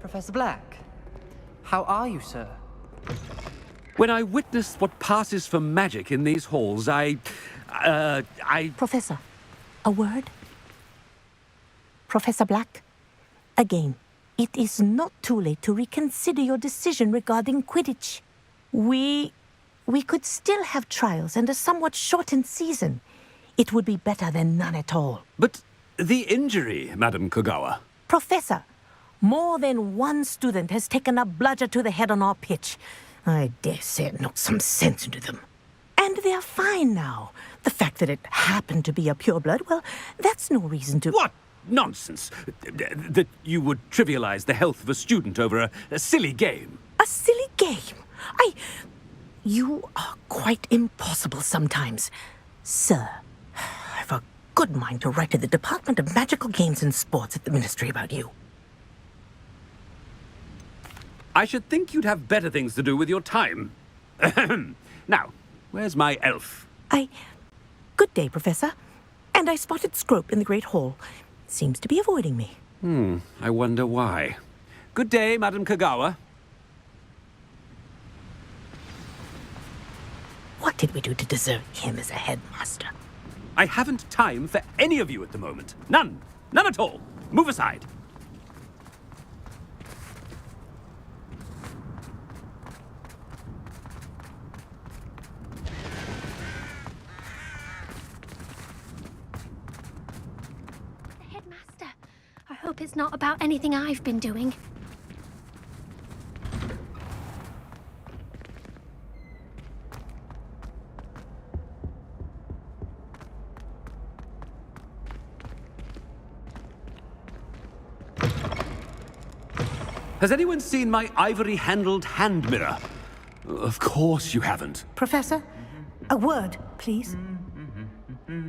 U: Professor Black, how are you, sir?
S: When I witness what passes for magic in these halls, I...
V: Professor, a word? Professor Black, again, it is not too late to reconsider your decision regarding Quidditch. We could still have trials and a somewhat shortened season. It would be better than none at all.
S: But the injury, Madam Kogawa.
V: Professor, more than one student has taken a bludger to the head on our pitch. I dare say it knocked some sense into them. And they're fine now. The fact that it happened to be a pureblood, well, that's no reason to...
S: What nonsense! That you would trivialize the health of a student over a silly game.
V: A silly game? You are quite impossible sometimes. Sir, I've a good mind to write to the Department of Magical Games and Sports at the Ministry about you.
S: I should think you'd have better things to do with your time. Now, where's my elf?
V: Good day, Professor. And I spotted Scrope in the Great Hall. Seems to be avoiding me.
S: I wonder why. Good day, Madam Kogawa.
V: What did we do to deserve him as a headmaster?
S: I haven't time for any of you at the moment. None. None at all. Move aside.
I: The headmaster. I hope it's not about anything I've been doing.
S: Has anyone seen my ivory-handled hand mirror? Of course you haven't.
W: Professor, a word, please.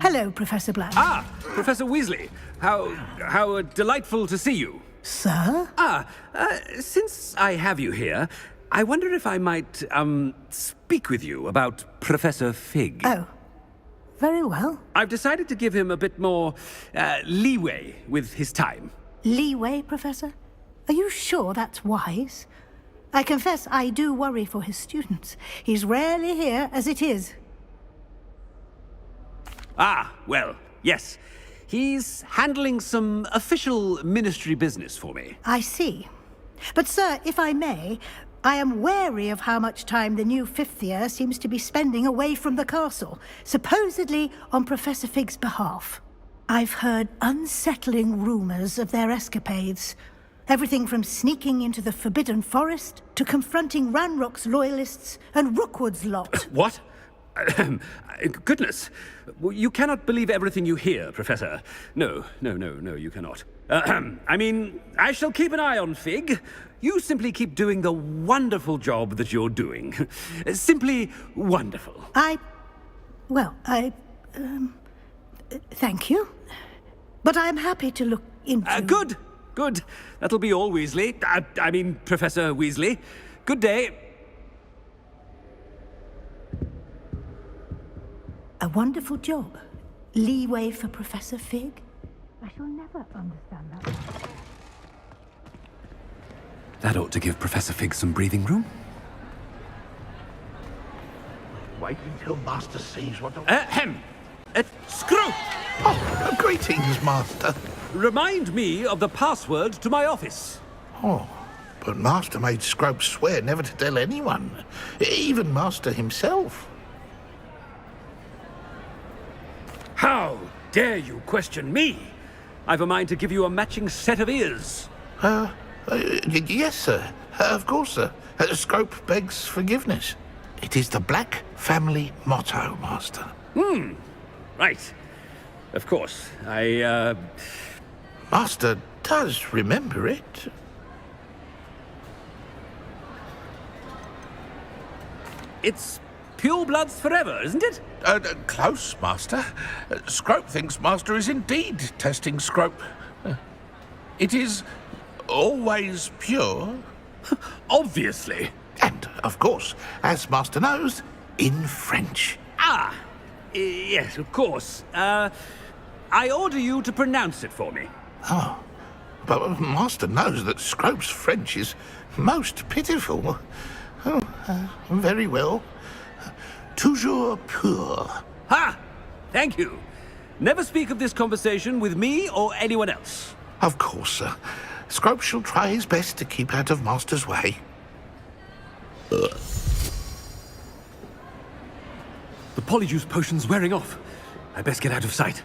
W: Hello, Professor Black.
S: Ah, Professor Weasley. How delightful to see you.
W: Sir?
S: Since I have you here, I wonder if I might, speak with you about Professor Fig.
W: Oh, very well.
S: I've decided to give him a bit more leeway with his time.
W: Leeway, Professor? Are you sure that's wise? I confess I do worry for his students. He's rarely here as it is.
S: Ah, well, yes. He's handling some official ministry business for me.
W: I see. But, sir, if I may, I am wary of how much time the new fifth year seems to be spending away from the castle, supposedly on Professor Fig's behalf. I've heard unsettling rumors of their escapades. Everything from sneaking into the Forbidden Forest to confronting Ranrock's loyalists and Rookwood's lot.
S: What? Goodness. You cannot believe everything you hear, Professor. No, you cannot. I mean, I shall keep an eye on Fig. You simply keep doing the wonderful job that you're doing. Simply wonderful.
W: Thank you. But I'm happy to look into...
S: Good. That'll be all, Weasley. I mean, Professor Weasley. Good day.
W: A wonderful job. Leeway for Professor Fig? I shall never understand that.
S: That ought to give Professor Fig some breathing room.
E: Wait until Master sees what...
S: Screw!
E: Oh, greetings, Master.
S: Remind me of the password to my office.
E: Oh, but Master made Scrope swear never to tell anyone, even Master himself.
S: How dare you question me? I've a mind to give you a matching set of ears.
E: Yes, sir. Of course, sir. Scrope begs forgiveness. It is the Black family motto, Master.
S: Right. Of course.
E: Master does remember it.
S: It's pure bloods forever, isn't it?
E: Close, Master. Scrope thinks Master is indeed testing Scrope. It is always pure.
S: Obviously.
E: And, of course, as Master knows, in French.
S: Yes, of course. I order you to pronounce it for me.
E: Oh, but Master knows that Scrope's French is most pitiful. Very well. Toujours pur.
S: Ha! Thank you. Never speak of this conversation with me or anyone else.
E: Of course, sir. Scrope shall try his best to keep out of Master's way.
S: The polyjuice potion's wearing off. I best get out of sight.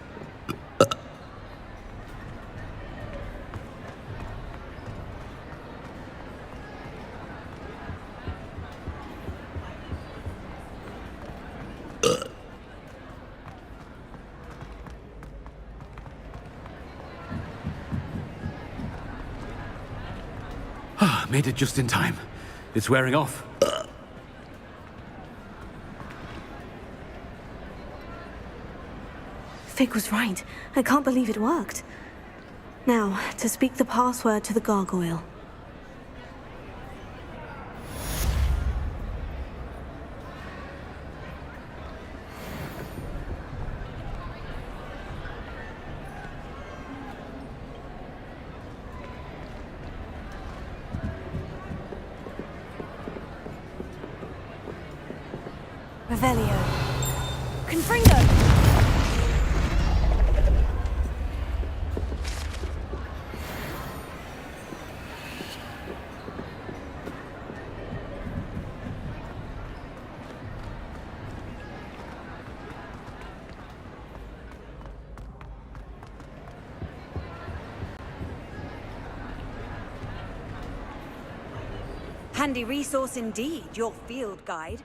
S: Made it just in time. It's wearing off.
B: Fig was right. I can't believe it worked. Now, to speak the password to the gargoyle.
P: Revelio. Confringo! Handy resource indeed, your field guide.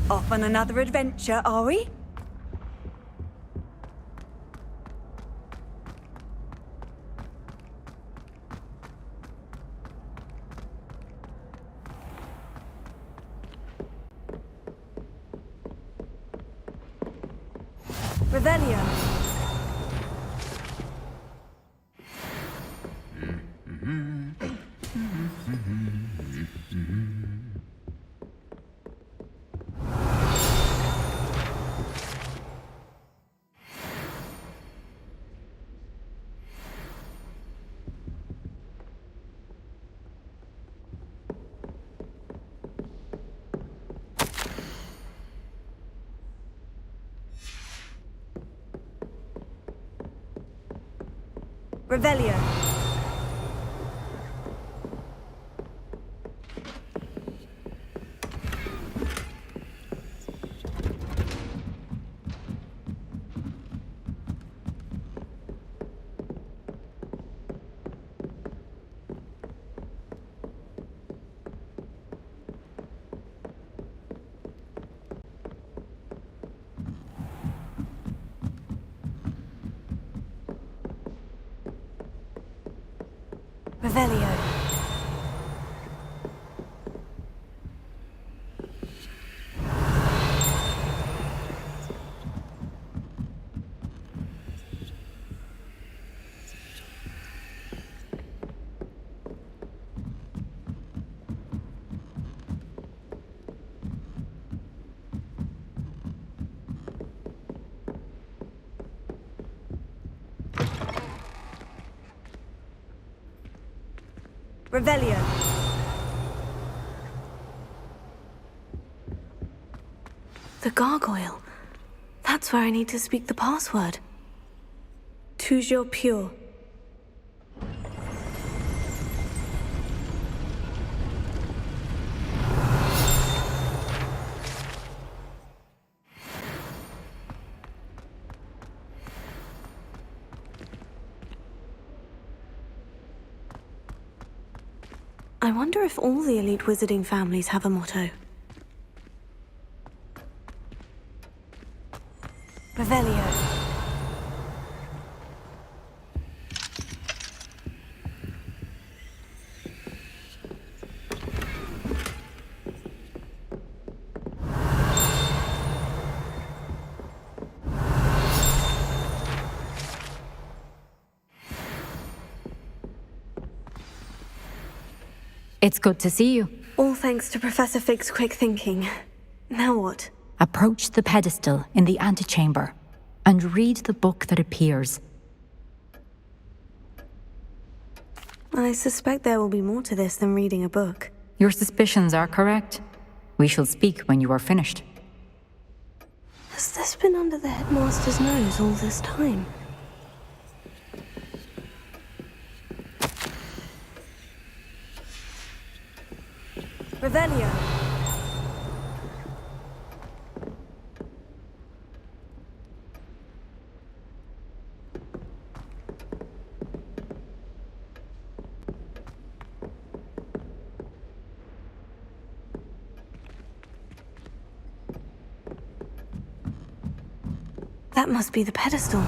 P: Off on another adventure, are we? Revelio. Revelio. Revelio. Revelio.
B: The gargoyle. That's where I need to speak the password. Toujours pure. I wonder if all the elite wizarding families have a motto. Revelio.
R: It's good to see you.
B: All thanks to Professor Fig's quick thinking. Now what?
R: Approach the pedestal in the antechamber and read the book that appears.
B: I suspect there will be more to this than reading a book.
R: Your suspicions are correct. We shall speak when you are finished.
B: Has this been under the headmaster's nose all this time? Revelio. That must be the pedestal.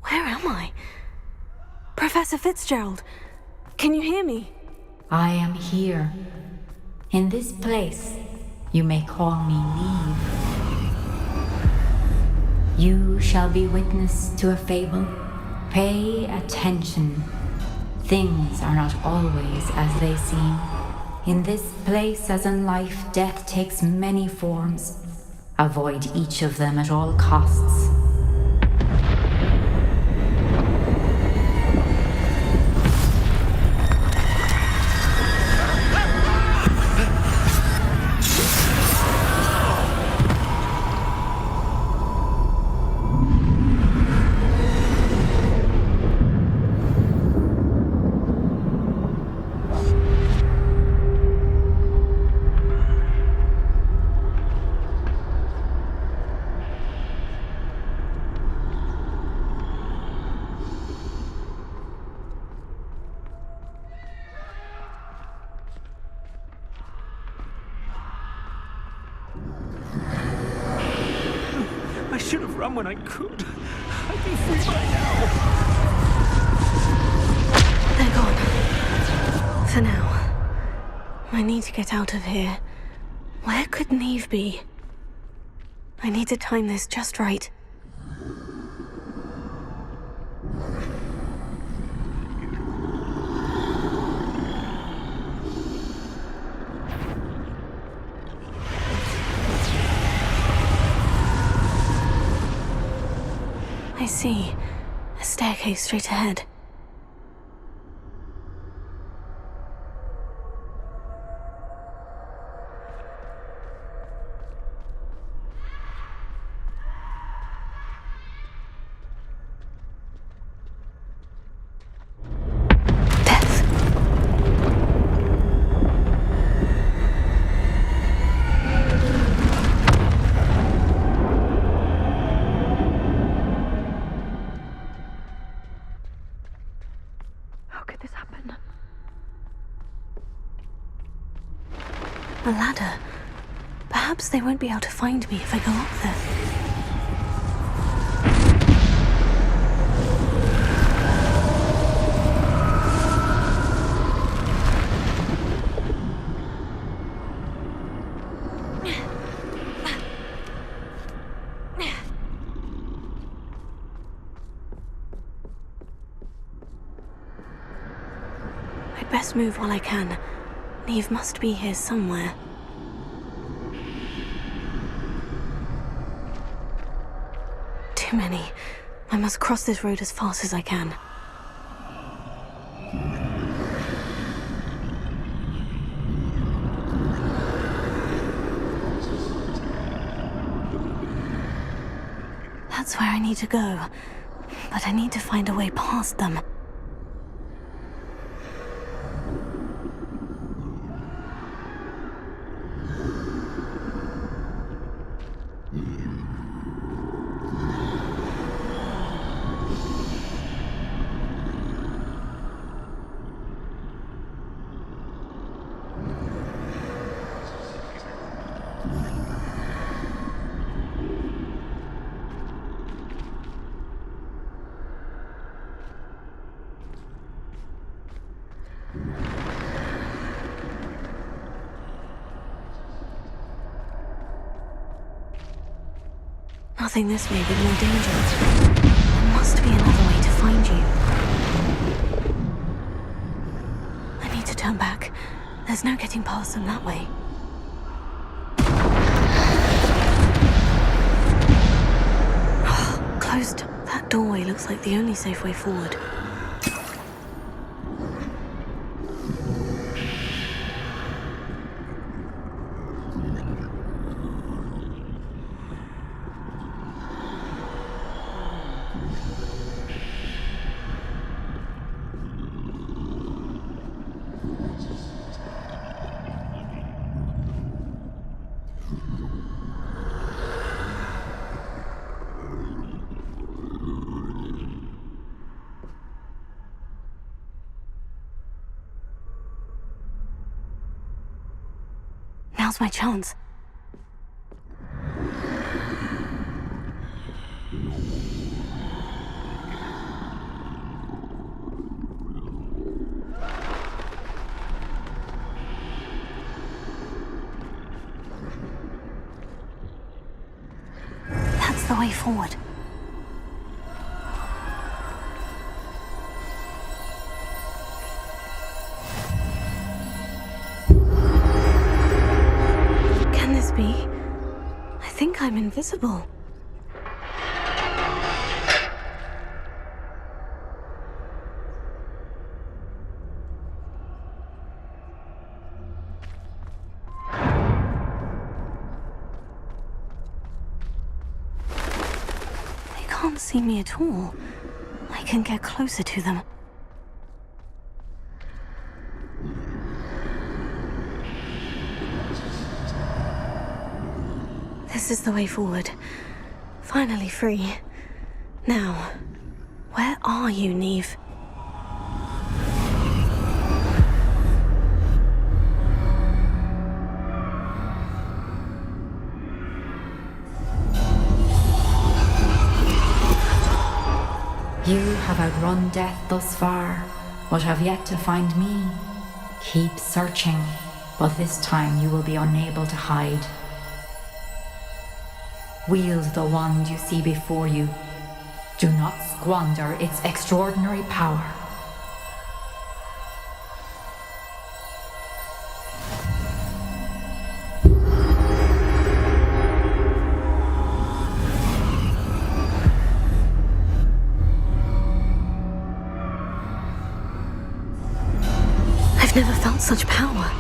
B: Where am I? Professor Fitzgerald, can you hear me?
R: I am here. In this place, you may call me Neve. You shall be witness to a fable. Pay attention. Things are not always as they seem. In this place, as in life, death takes many forms. Avoid each of them at all costs.
S: run when I could. I'd be free by now.
B: They're gone. For now. I need to get out of here. Where could Neve be? I need to time this just right. I see. A staircase straight ahead. A ladder. Perhaps they won't be able to find me if I go up there. I'd best move while I can. Neve must be here somewhere. Too many. I must cross this road as fast as I can. That's where I need to go. But I need to find a way past them. Nothing this way but more danger. There must be another way to find you. I need to turn back. There's no getting past them that way. Closed. That doorway looks like the only safe way forward. Now's my chance. That's the way forward. I think I'm invisible. They can't see me at all. I can get closer to them. This is the way forward. Finally free. Now, where are you, Neve?
R: You have outrun death thus far, but have yet to find me. Keep searching, but this time you will be unable to hide. Wield the wand you see before you. Do not squander its extraordinary power.
B: I've never felt such power.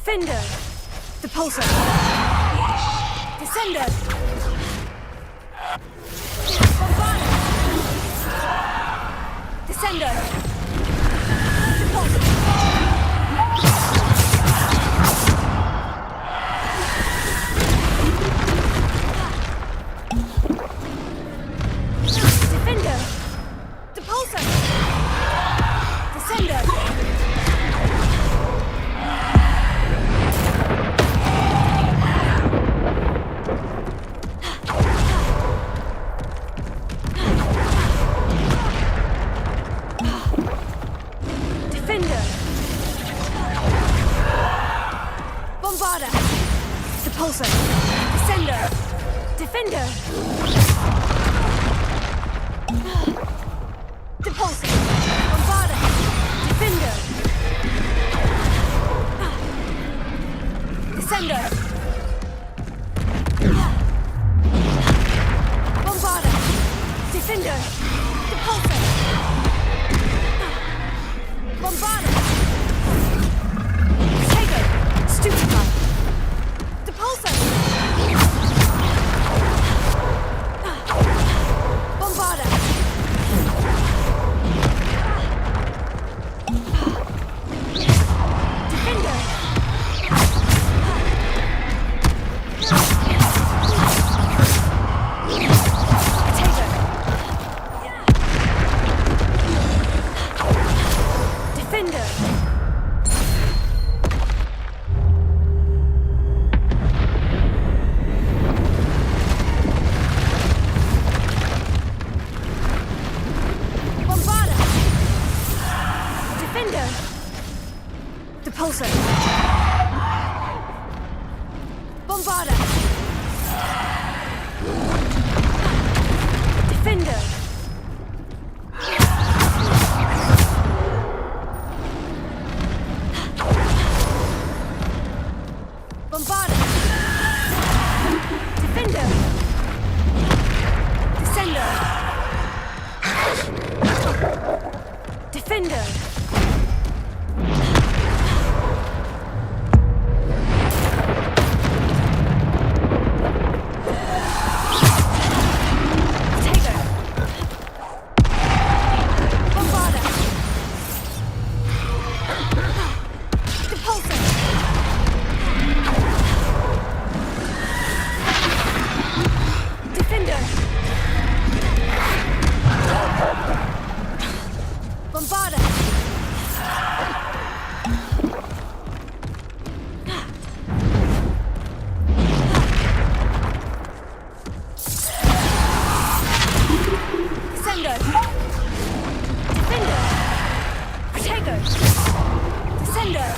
P: Defender! Depulsor! Descender! Bombarda! Descender! Depulsor! Defender! Depulsor! Descender! Defender! Bombarda! Depulsor! Descender! Defender! Depulsor! Bombarda! Defender! Descender! Bombarda! Defender! Depulsor! Bombarda! Protego! Stupefy! Depulsor! Bombarda! Defender! Protego! Defender! Bombarda! Defender! Depulsor! Bombarda! Defender! Bombarda! Defender! Descender! Defender! Protego! Bombarda! Depulsor! Defender! Bombarda! Descender! Defender! Protego! Descender!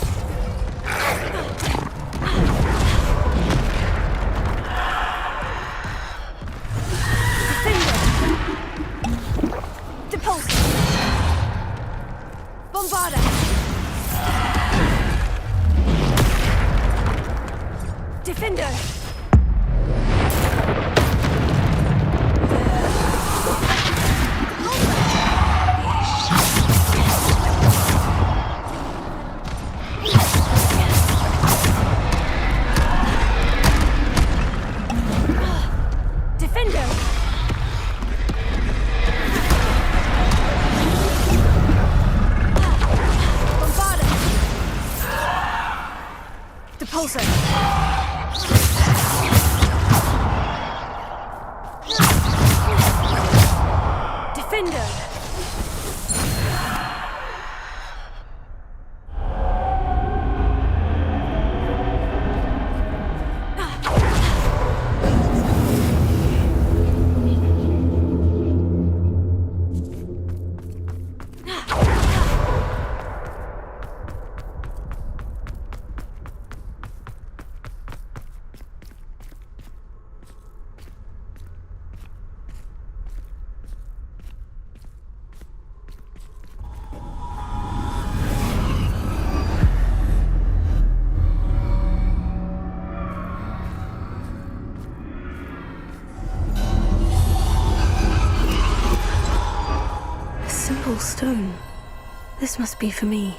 P: Defender! Depulsor! Bombarda! Defender! Defender! Bombarda! Depulsor! Defender!
B: Simple stone. This must be for me.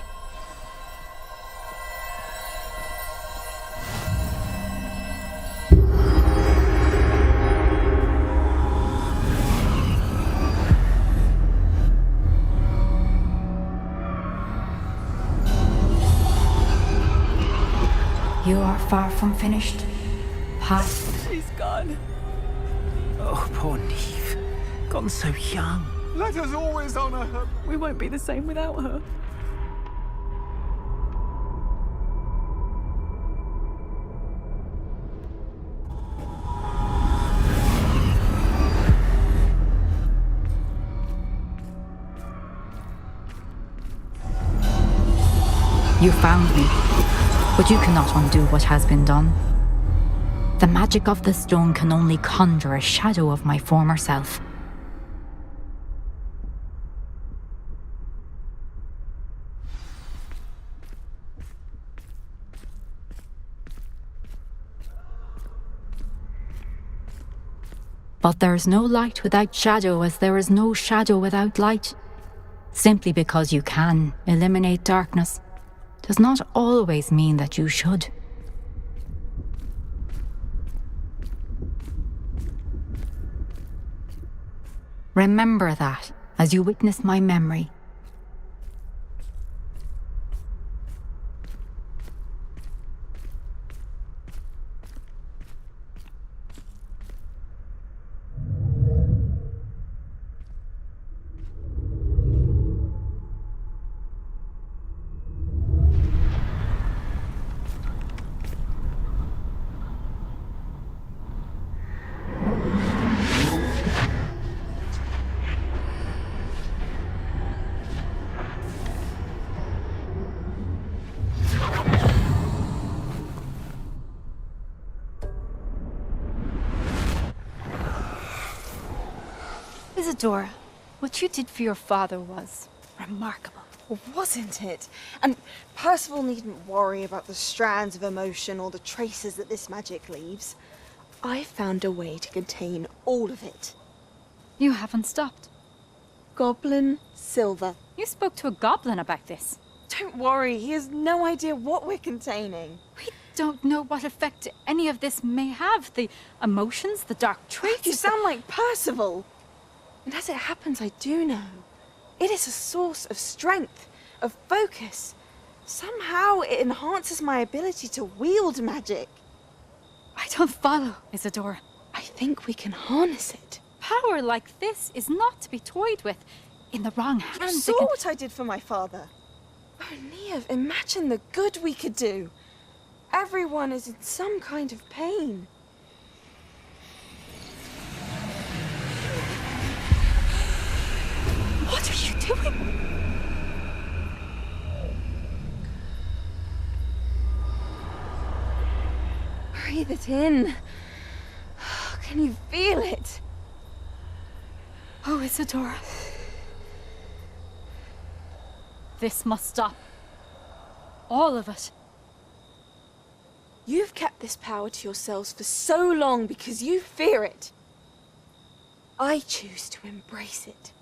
R: far from finished. Past.
C: She's gone.
D: Oh, poor Neve. Gone so young.
Q: Let us always honor her.
C: We won't be the same without her.
R: You found me, but you cannot undo what has been done. The magic of the stone can only conjure a shadow of my former self. But there is no light without shadow, as there is no shadow without light. Simply because you can eliminate darkness does not always mean that you should. Remember that as you witness my memory.
A: Isadora, what you did for your father was remarkable.
G: Well, wasn't it? And Percival needn't worry about the strands of emotion or the traces that this magic leaves. I found a way to contain all of it.
A: You haven't stopped.
G: Goblin Silver.
A: You spoke to a goblin about this.
G: Don't worry, he has no idea what we're containing.
A: We don't know what effect any of this may have. The emotions, the dark traits.
G: You sound like Percival. And as it happens, I do know. It is a source of strength, of focus. Somehow it enhances my ability to wield magic.
A: I don't follow, Isadora.
G: I think we can harness it.
A: Power like this is not to be toyed with. In the wrong hands,
G: You saw what I did for my father. Oh, Neve, imagine the good we could do. Everyone is in some kind of pain.
A: What are you doing?
G: Breathe it in. Can you feel it?
A: Oh, Isadora. This must stop. All of it.
G: You've kept this power to yourselves for so long because you fear it. I choose to embrace it.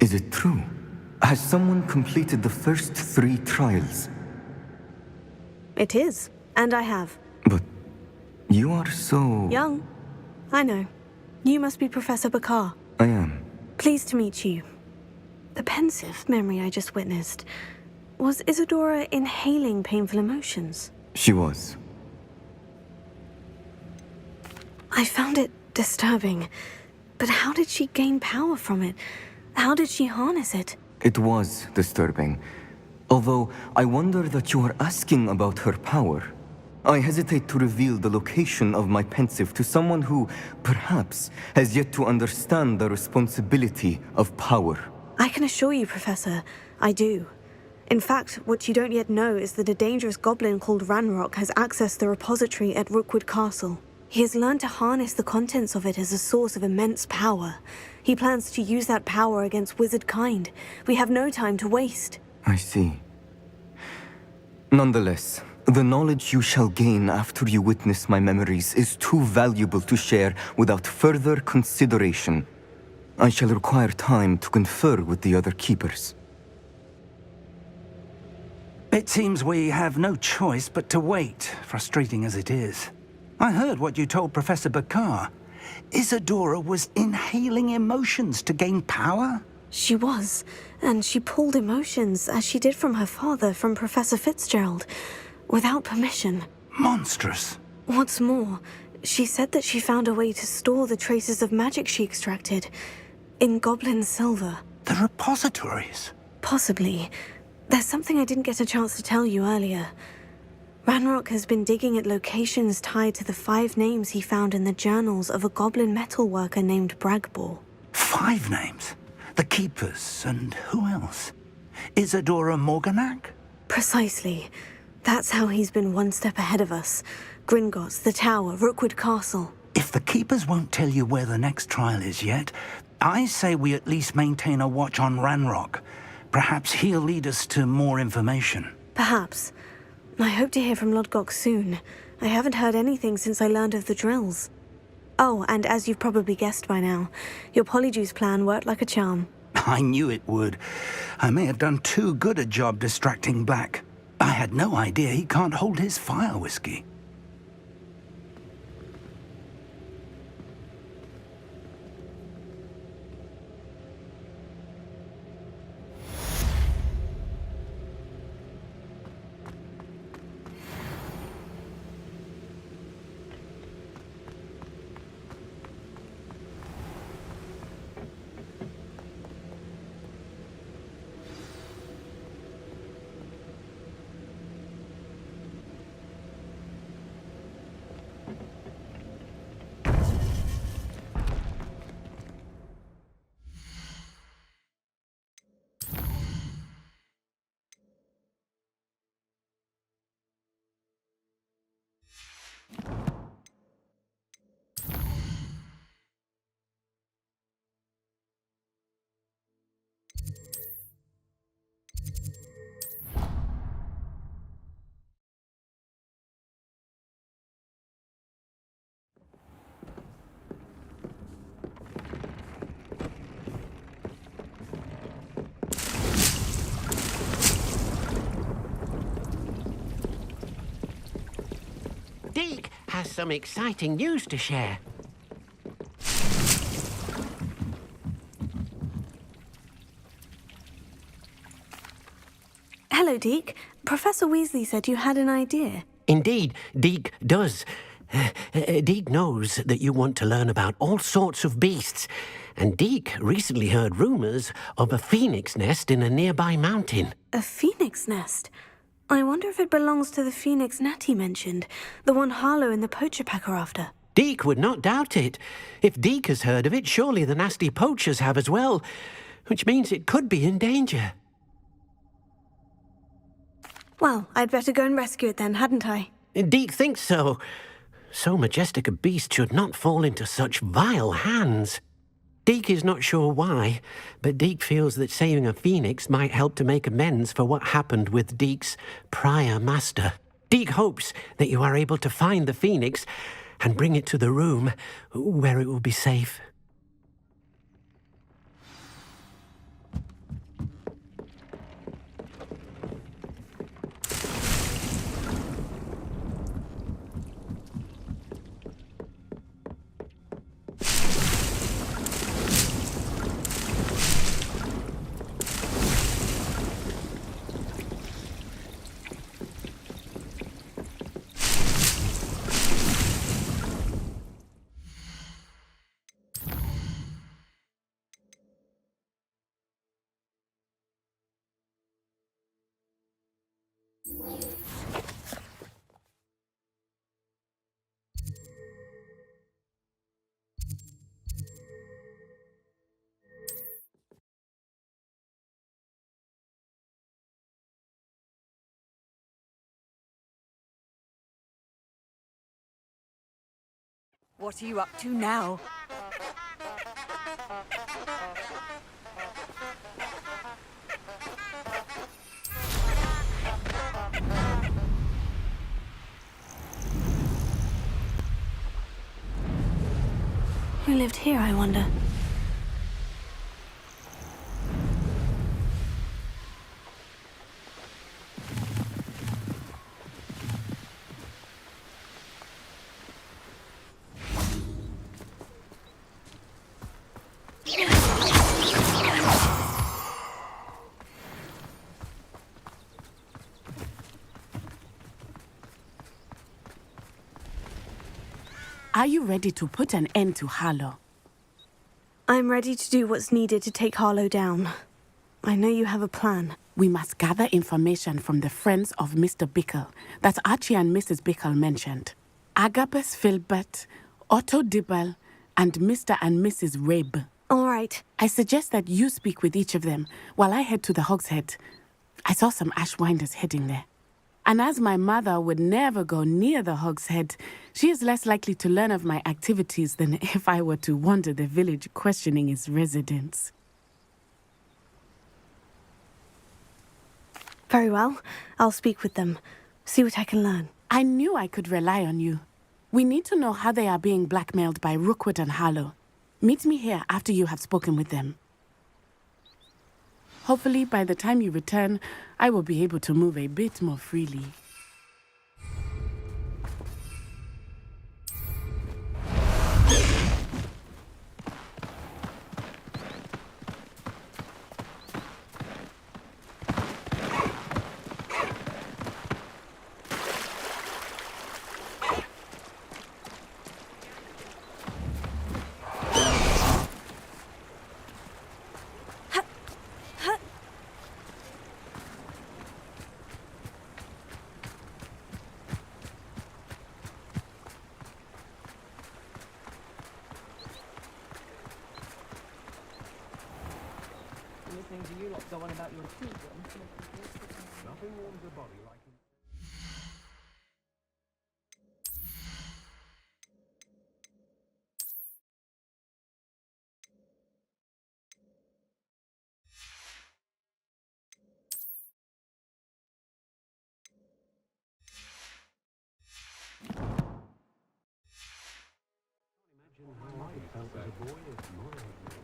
J: Is it true? Has someone completed the first 3 trials?
B: It is, and I have.
J: But you are so...
B: Young. I know. You must be Professor Bakar.
J: I am.
B: Pleased to meet you. The pensive memory I just witnessed. Was Isadora inhaling painful emotions?
J: She was.
B: I found it disturbing. But how did she gain power from it? How did she harness it?
J: It was disturbing. Although I wonder that you are asking about her power. I hesitate to reveal the location of my pensive to someone who, perhaps, has yet to understand the responsibility of power.
B: I can assure you, Professor, I do. In fact, what you don't yet know is that a dangerous goblin called Ranrock has accessed the repository at Rookwood Castle. He has learned to harness the contents of it as a source of immense power. He plans to use that power against wizard kind. We have no time to waste.
J: I see. Nonetheless, the knowledge you shall gain after you witness my memories is too valuable to share without further consideration. I shall require time to confer with the other keepers.
D: It seems we have no choice but to wait, frustrating as it is. I heard what you told Professor Bakar. Isadora was inhaling emotions to gain power?
B: She was, and she pulled emotions, as she did from her father, from Professor Fitzgerald, without permission.
D: Monstrous.
B: What's more, she said that she found a way to store the traces of magic she extracted in goblin silver.
D: The repositories?
B: Possibly. There's something I didn't get a chance to tell you earlier. Ranrock has been digging at locations tied to the 5 names he found in the journals of a goblin metalworker named Bragbor.
D: 5 names? The Keepers, and who else? Isadora Morganac?
B: Precisely. That's how he's been one step ahead of us. Gringotts, the Tower, Rookwood Castle.
D: If the Keepers won't tell you where the next trial is yet, I say we at least maintain a watch on Ranrock. Perhaps he'll lead us to more information.
B: Perhaps. I hope to hear from Lodgok soon. I haven't heard anything since I learned of the drills. Oh, and as you've probably guessed by now, your Polyjuice plan worked like a charm.
D: I knew it would. I may have done too good a job distracting Black. I had no idea he can't hold his fire whiskey.
F: Deke has some exciting news to share.
B: Hello, Deke. Professor Weasley said you had an idea.
F: Indeed, Deke does. Deke knows that you want to learn about all sorts of beasts, and Deke recently heard rumors of a phoenix nest in a nearby mountain.
B: A phoenix nest? I wonder if it belongs to the phoenix Natty mentioned, the one Harlow and the poacher pack are after.
F: Deke would not doubt it. If Deke has heard of it, surely the nasty poachers have as well, which means it could be in danger.
B: Well, I'd better go and rescue it then, hadn't I?
F: Deke thinks so. So majestic a beast should not fall into such vile hands. Deke is not sure why, but Deke feels that saving a phoenix might help to make amends for what happened with Deke's prior master. Deke hopes that you are able to find the phoenix and bring it to the room where it will be safe.
C: What are you up to now?
B: Who lived here, I wonder?
K: Are you ready to put an end to Harlow?
B: I'm ready to do what's needed to take Harlow down. I know you have a plan.
K: We must gather information from the friends of Mr. Bickle that Archie and Mrs. Bickle mentioned. Agabus Filbert, Otto Dibble, and Mr. and Mrs. Rabe.
B: All right.
K: I suggest that you speak with each of them while I head to the Hogshead. I saw some Ashwinders heading there. And as my mother would never go near the Hogshead, she is less likely to learn of my activities than if I were to wander the village questioning its residents.
B: Very well. I'll speak with them. See what I can learn.
K: I knew I could rely on you. We need to know how they are being blackmailed by Rookwood and Harlow. Meet me here after you have spoken with them. Hopefully, by the time you return, I will be able to move a bit more freely.
L: Listening to you lot go on about your children.
E: Nothing warms a body like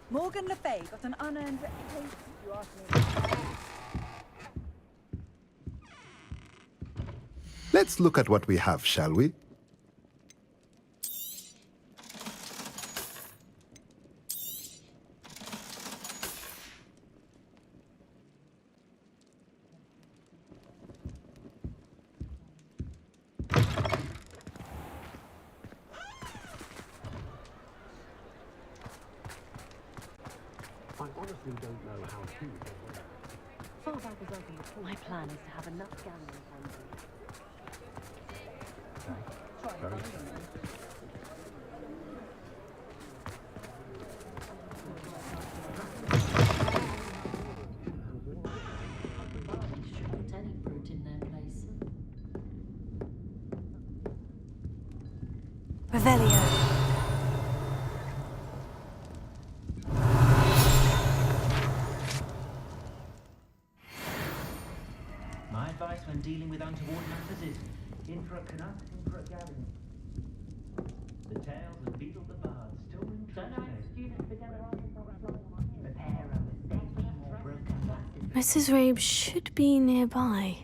C: Morgan Le Fay got an unearned reputation, if you ask me.
Q: Let's look at what we have, shall we?
F: I honestly don't know how to.
L: Far back as I can recall, my plan is to have enough gallons on board.
O: Should put any brute in their place.
B: Revelio.
D: My advice when dealing with untoward matters is in for a Canuck, in for a Gavin. The tales of Beetle the Bard still ring true today. Prepare a mistake more broken glasses.
B: Mrs. Rabe should be nearby.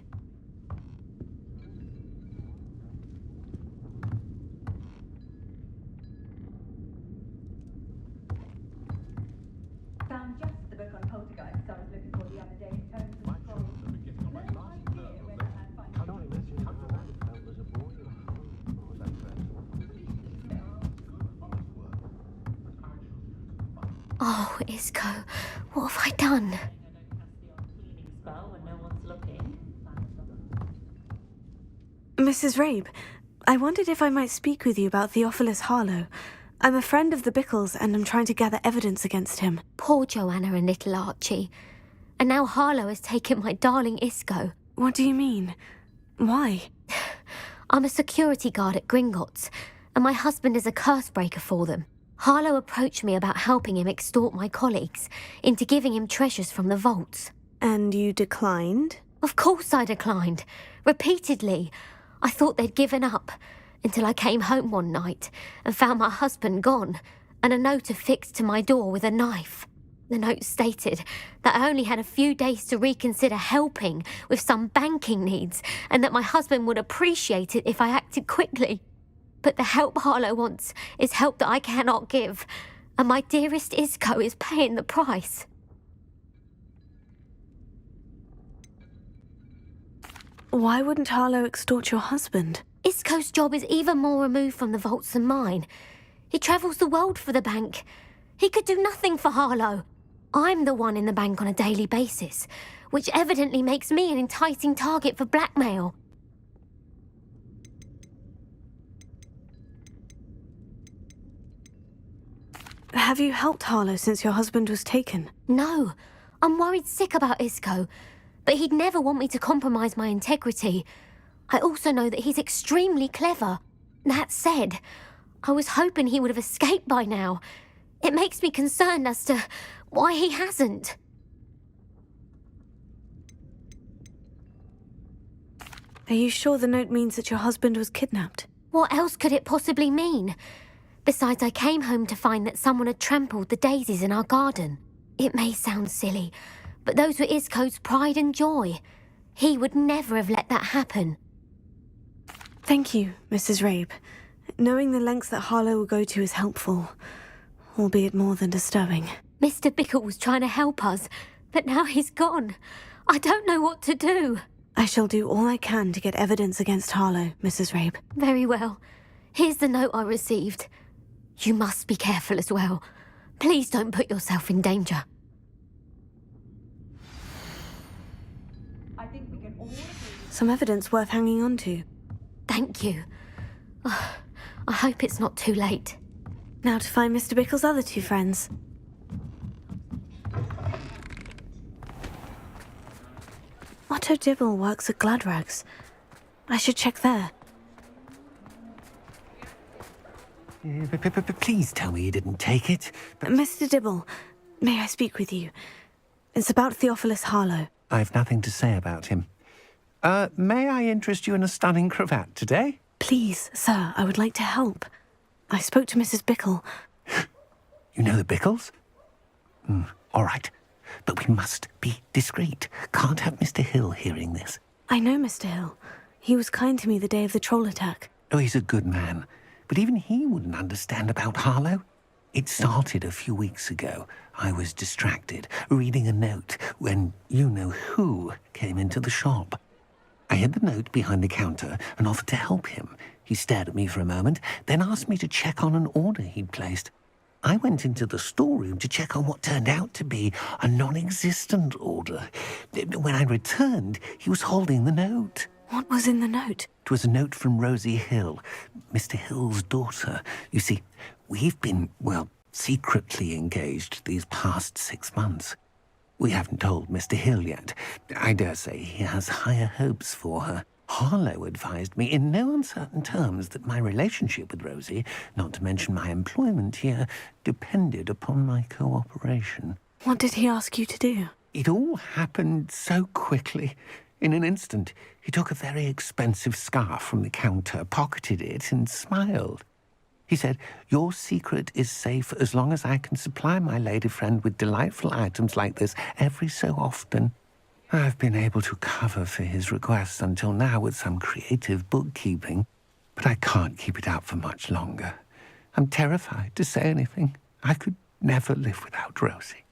L: Found just the book on poltergeists I was looking for the other day in terms of scrolls. No idea where that had find.
F: I don't imagine how that felt as a boy.
I: Oh, Isco, what have I done?
O: Spell when no one's looking.
B: Mrs. Rabe, I wondered if I might speak with you about Theophilus Harlow. I'm a friend of the Bickles and I'm trying to gather evidence against him.
I: Poor Joanna and little Archie. And now Harlow has taken my darling Isco.
B: What do you mean? Why?
I: I'm a security guard at Gringotts, and my husband is a curse breaker for them. Harlow approached me about helping him extort my colleagues into giving him treasures from the vaults.
B: And you declined?
I: Of course I declined. Repeatedly. I thought they'd given up, until I came home one night and found my husband gone, and a note affixed to my door with a knife. The note stated that I only had a few days to reconsider helping with some banking needs, and that my husband would appreciate it if I acted quickly. But the help Harlow wants is help that I cannot give, and my dearest Isco is paying the price.
B: Why wouldn't Harlow extort your husband?
I: Isco's job is even more removed from the vaults than mine. He travels the world for the bank. He could do nothing for Harlow. I'm the one in the bank on a daily basis, which evidently makes me an enticing target for blackmail.
B: Have you helped Harlow since your husband was taken?
I: No. I'm worried sick about Isco, but he'd never want me to compromise my integrity. I also know that he's extremely clever. That said, I was hoping he would have escaped by now. It makes me concerned as to why he hasn't.
B: Are you sure the note means that your husband was kidnapped?
I: What else could it possibly mean? Besides, I came home to find that someone had trampled the daisies in our garden. It may sound silly, but those were Isco's pride and joy. He would never have let that happen.
B: Thank you, Mrs. Rabe. Knowing the lengths that Harlow will go to is helpful, albeit more than disturbing.
I: Mr. Bickle was trying to help us, but now he's gone. I don't know what to do.
B: I shall do all I can to get evidence against Harlow, Mrs. Rabe.
I: Very well. Here's the note I received. You must be careful as well. Please don't put yourself in danger.
L: I think we can all agree.
B: Some evidence worth hanging on to.
I: Thank you. I hope it's not too late.
B: Now to find Mr. Bickle's other two friends. Otto Dibble works at Gladrags. I should check there.
F: Please tell me you didn't take it.
B: Mr. Dibble, may I speak with you? It's about Theophilus Harlow.
F: I've nothing to say about him. May I interest you in a stunning cravat today?
B: Please, sir, I would like to help. I spoke to Mrs. Bickle.
F: You know the Bickles? All right. But we must be discreet. Can't have Mr. Hill hearing this.
B: I know Mr. Hill. He was kind to me the day of the troll attack.
F: Oh, he's a good man. But even he wouldn't understand about Harlow. It started a few weeks ago. I was distracted, reading a note, when you-know-who came into the shop. I hid the note behind the counter and offered to help him. He stared at me for a moment, then asked me to check on an order he'd placed. I went into the storeroom to check on what turned out to be a non-existent order. When I returned, he was holding the note.
B: What was in the note?
F: It was a note from Rosie Hill, Mr. Hill's daughter. You see, we've been, secretly engaged these past 6 months. We haven't told Mr. Hill yet. I dare say he has higher hopes for her. Harlow advised me in no uncertain terms that my relationship with Rosie, not to mention my employment here, depended upon my cooperation.
B: What did he ask you to do?
F: It all happened so quickly. In an instant, he took a very expensive scarf from the counter, pocketed it, and smiled. He said, "Your secret is safe as long as I can supply my lady friend with delightful items like this every so often." I've been able to cover for his requests until now with some creative bookkeeping, but I can't keep it out for much longer. I'm terrified to say anything. I could never live without Rosie.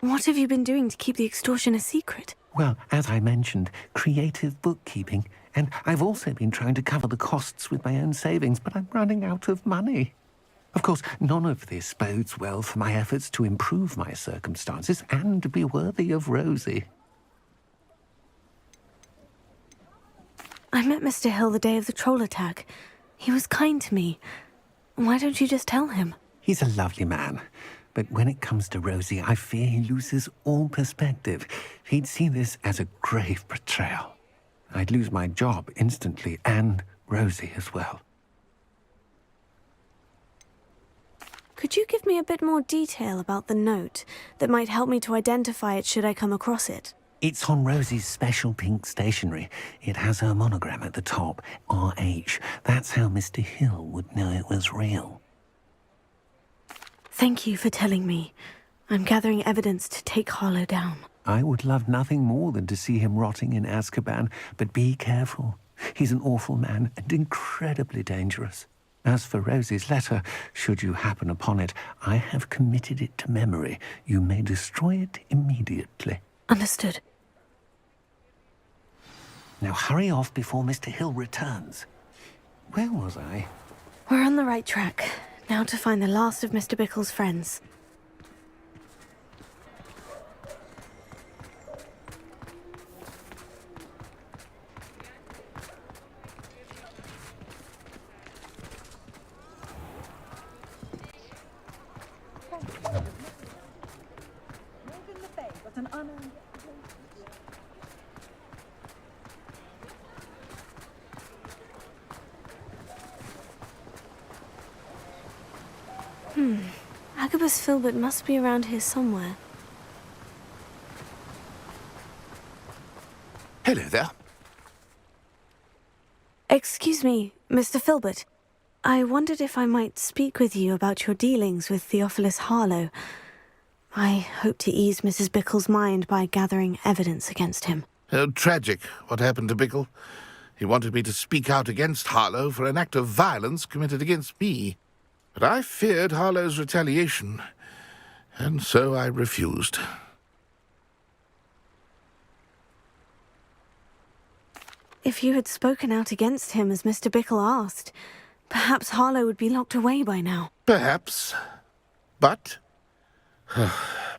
B: What have you been doing to keep the extortion a secret?
F: Well, as I mentioned, creative bookkeeping. And I've also been trying to cover the costs with my own savings, but I'm running out of money. Of course, none of this bodes well for my efforts to improve my circumstances and be worthy of Rosie.
B: I met Mr. Hill the day of the troll attack. He was kind to me. Why don't you just tell him?
F: He's a lovely man. But when it comes to Rosie, I fear he loses all perspective. He'd see this as a grave betrayal. I'd lose my job instantly, and Rosie as well.
B: Could you give me a bit more detail about the note that might help me to identify it should I come across it?
F: It's on Rosie's special pink stationery. It has her monogram at the top, RH. That's how Mr. Hill would know it was real.
B: Thank you for telling me. I'm gathering evidence to take Harlow down.
F: I would love nothing more than to see him rotting in Azkaban, but be careful. He's an awful man and incredibly dangerous. As for Rosie's letter, should you happen upon it, I have committed it to memory. You may destroy it immediately.
B: Understood.
F: Now hurry off before Mr. Hill returns. Where was I?
B: We're on the right track. Now to find the last of Mr. Bickle's friends. Agabus Filbert must be around here somewhere.
E: Hello there.
B: Excuse me, Mr. Filbert. I wondered if I might speak with you about your dealings with Theophilus Harlow. I hope to ease Mrs. Bickle's mind by gathering evidence against him.
E: Oh, tragic, what happened to Bickle. He wanted me to speak out against Harlow for an act of violence committed against me. But I feared Harlow's retaliation, and so I refused.
B: If you had spoken out against him as Mr. Bickle asked, perhaps Harlow would be locked away by now.
E: Perhaps. But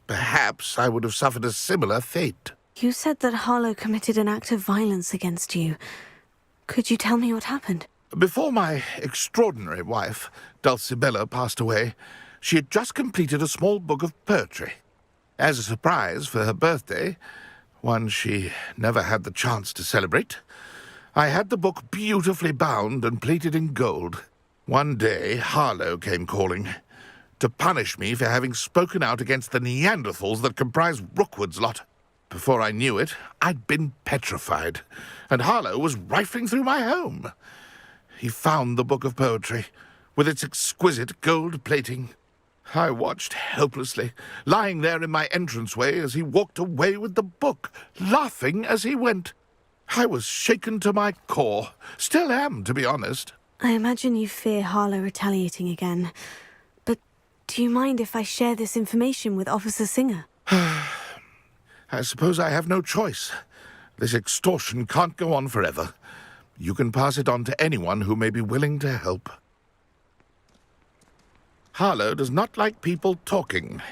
E: perhaps I would have suffered a similar fate.
B: You said that Harlow committed an act of violence against you. Could you tell me what happened?
E: Before my extraordinary wife, Dulcibella, passed away, she had just completed a small book of poetry. As a surprise for her birthday, one she never had the chance to celebrate, I had the book beautifully bound and plated in gold. One day, Harlow came calling to punish me for having spoken out against the Neanderthals that comprise Rookwood's lot. Before I knew it, I'd been petrified, and Harlow was rifling through my home. He found the book of poetry, with its exquisite gold plating. I watched helplessly, lying there in my entranceway as he walked away with the book, laughing as he went. I was shaken to my core. Still am, to be honest.
B: I imagine you fear Harlow retaliating again. But do you mind if I share this information with Officer Singer?
E: I suppose I have no choice. This extortion can't go on forever. You can pass it on to anyone who may be willing to help. Harlow does not like people talking,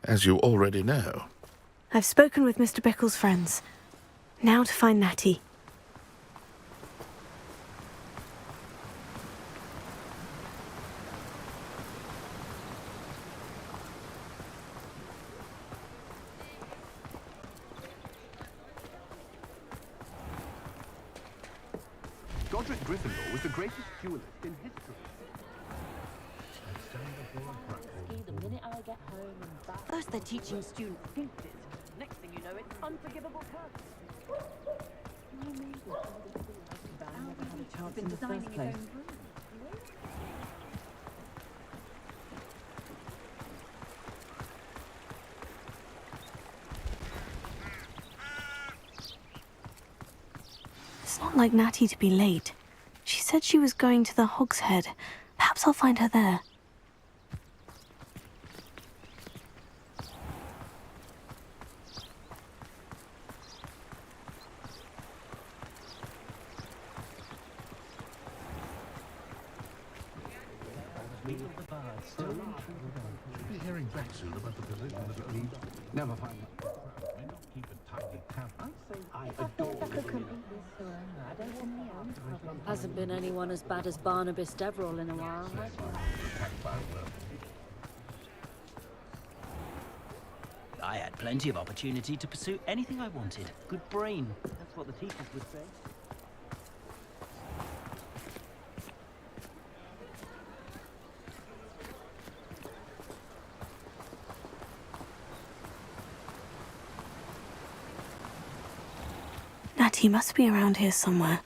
E: as you already know.
B: I've spoken with Mr. Bickle's friends. Now to find Natty.
M: Godric Gryffindor was the greatest duelist in history.
L: First they're teaching students finches. Next thing you know, it's unforgivable curse.
U: In the first place.
B: It's not like Natty to be late. She said she was going to the Hog's Head. Perhaps I'll find her there.
M: Be hearing back soon about the position of the leaves. Never find that. May not keep a tidy tab. I adore
O: Hasn't been anyone as bad as Barnabas Deverell in a while, has
D: I had plenty of opportunity to pursue anything I wanted. Good brain. That's what the teachers would say.
B: Natty must be around here somewhere.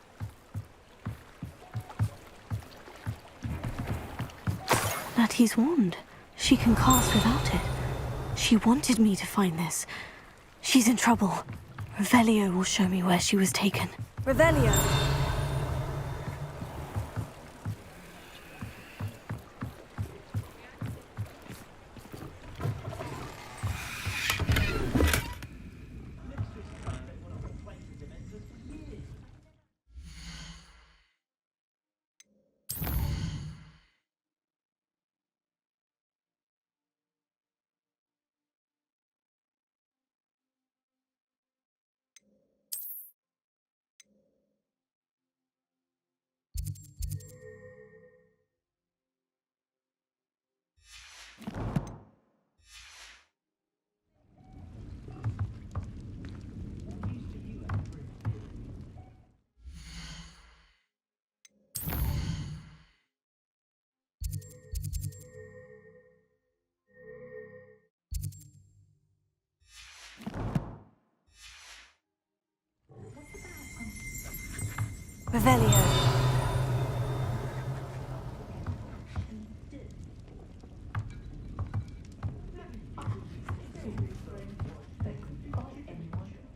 B: Natty's wand. She can cast without it. She wanted me to find this. She's in trouble. Revelio will show me where she was taken.
P: Revelio.
B: Revelio.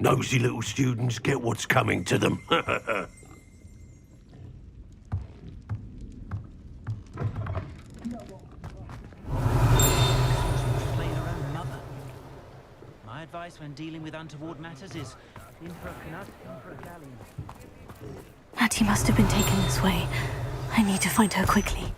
E: Nosy little students get what's coming to them.
D: My advice when dealing with untoward matters is in for a canut, in for a galleon.
B: Natty must have been taken this way. I need to find her quickly.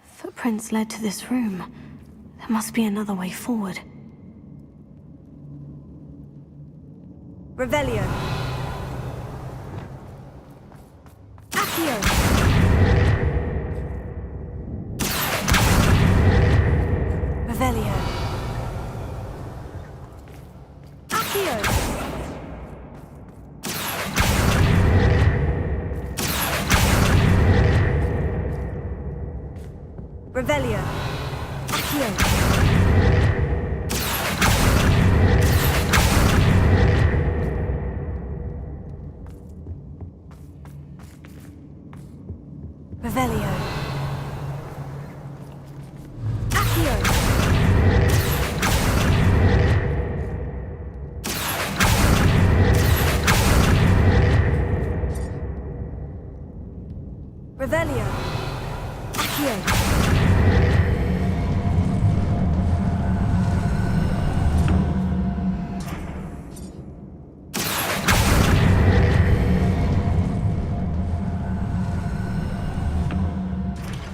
B: Footprints led to this room. There must be another way forward.
P: Revelio. Accio.
B: Revelio.
P: Accio. Revelio. Accio.
B: Revelio.
P: Accio. Revelio. Accio.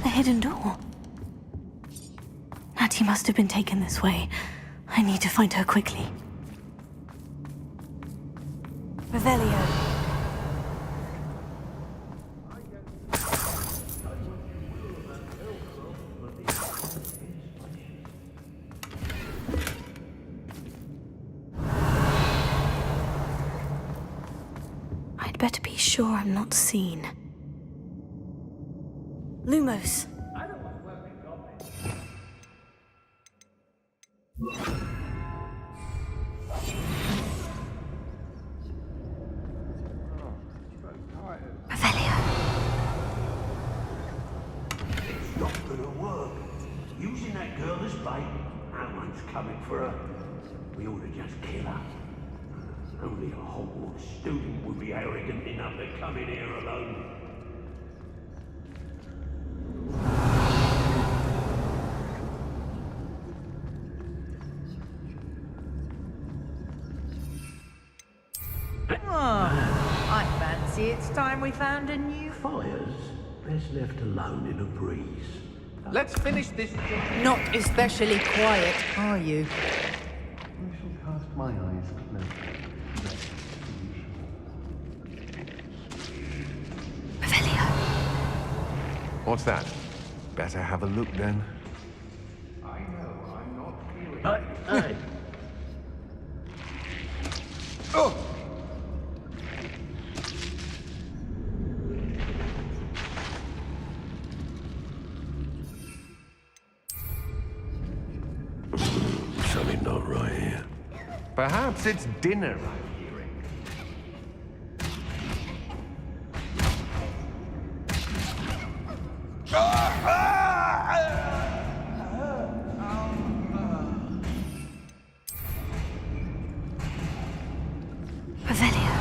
B: The hidden door. Natty must have been taken this way. I need to find her quickly. Revelio. I'd better be sure I'm not seen. Lumos. Revelio.
E: It's not gonna work. Using that girl as bait, no one's coming for her. We ought to just kill her. Only a Hogwarts student would be arrogant enough to come in here alone.
H: I fancy it's time we found a new...
E: Fires best left alone in a breeze.
H: Let's finish this... Not especially quiet, are you?
M: I shall cast my eyes closely. What's that? Better have a look then. I know I'm not feeling.
Q: Oh!
M: Something not right here. Perhaps it's dinner I'm hearing.
B: Revelio.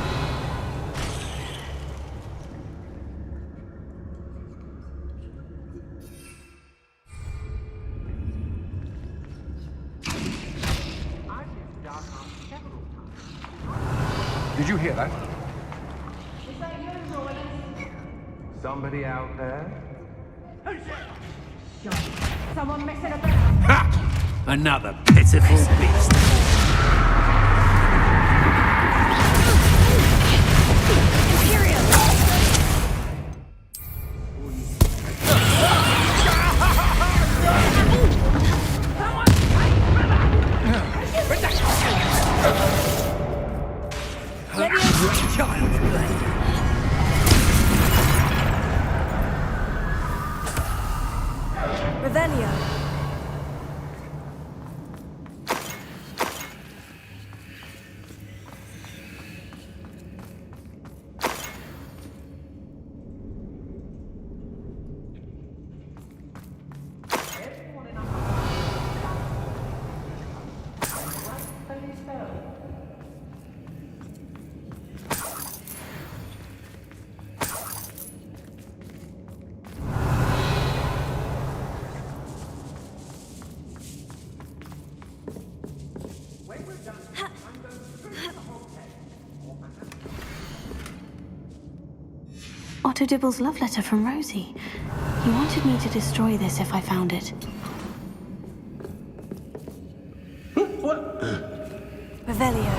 M: Did you hear that? Somebody out there?
L: Someone messing about.
S: Ha! Another pitiful beast. Child's play.
P: Revelio.
B: Otto Dibble's love letter from Rosie. He wanted me to destroy this if I found it.
P: Revelio.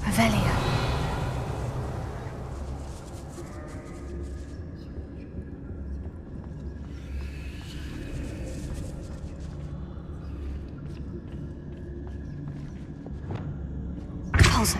B: Revelio. Also.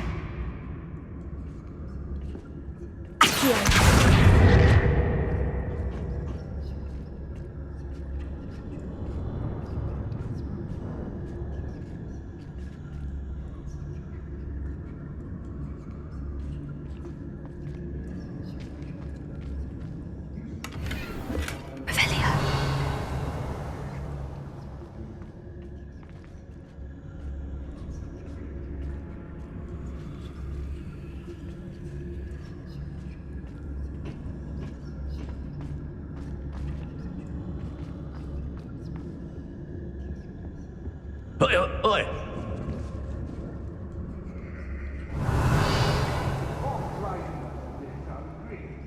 F: Oi, oi!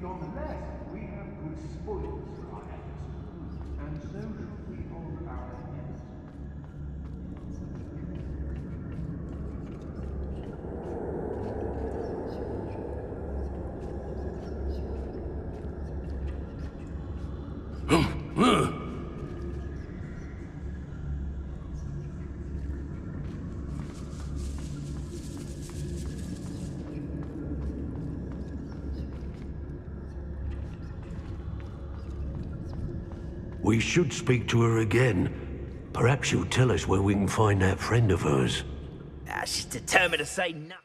M: Nonetheless, we have good spoils for our efforts, and so should we hold our heads.
N: We should speak to her again. Perhaps she'll tell us where we can find that friend of hers.
D: She's determined to say nothing.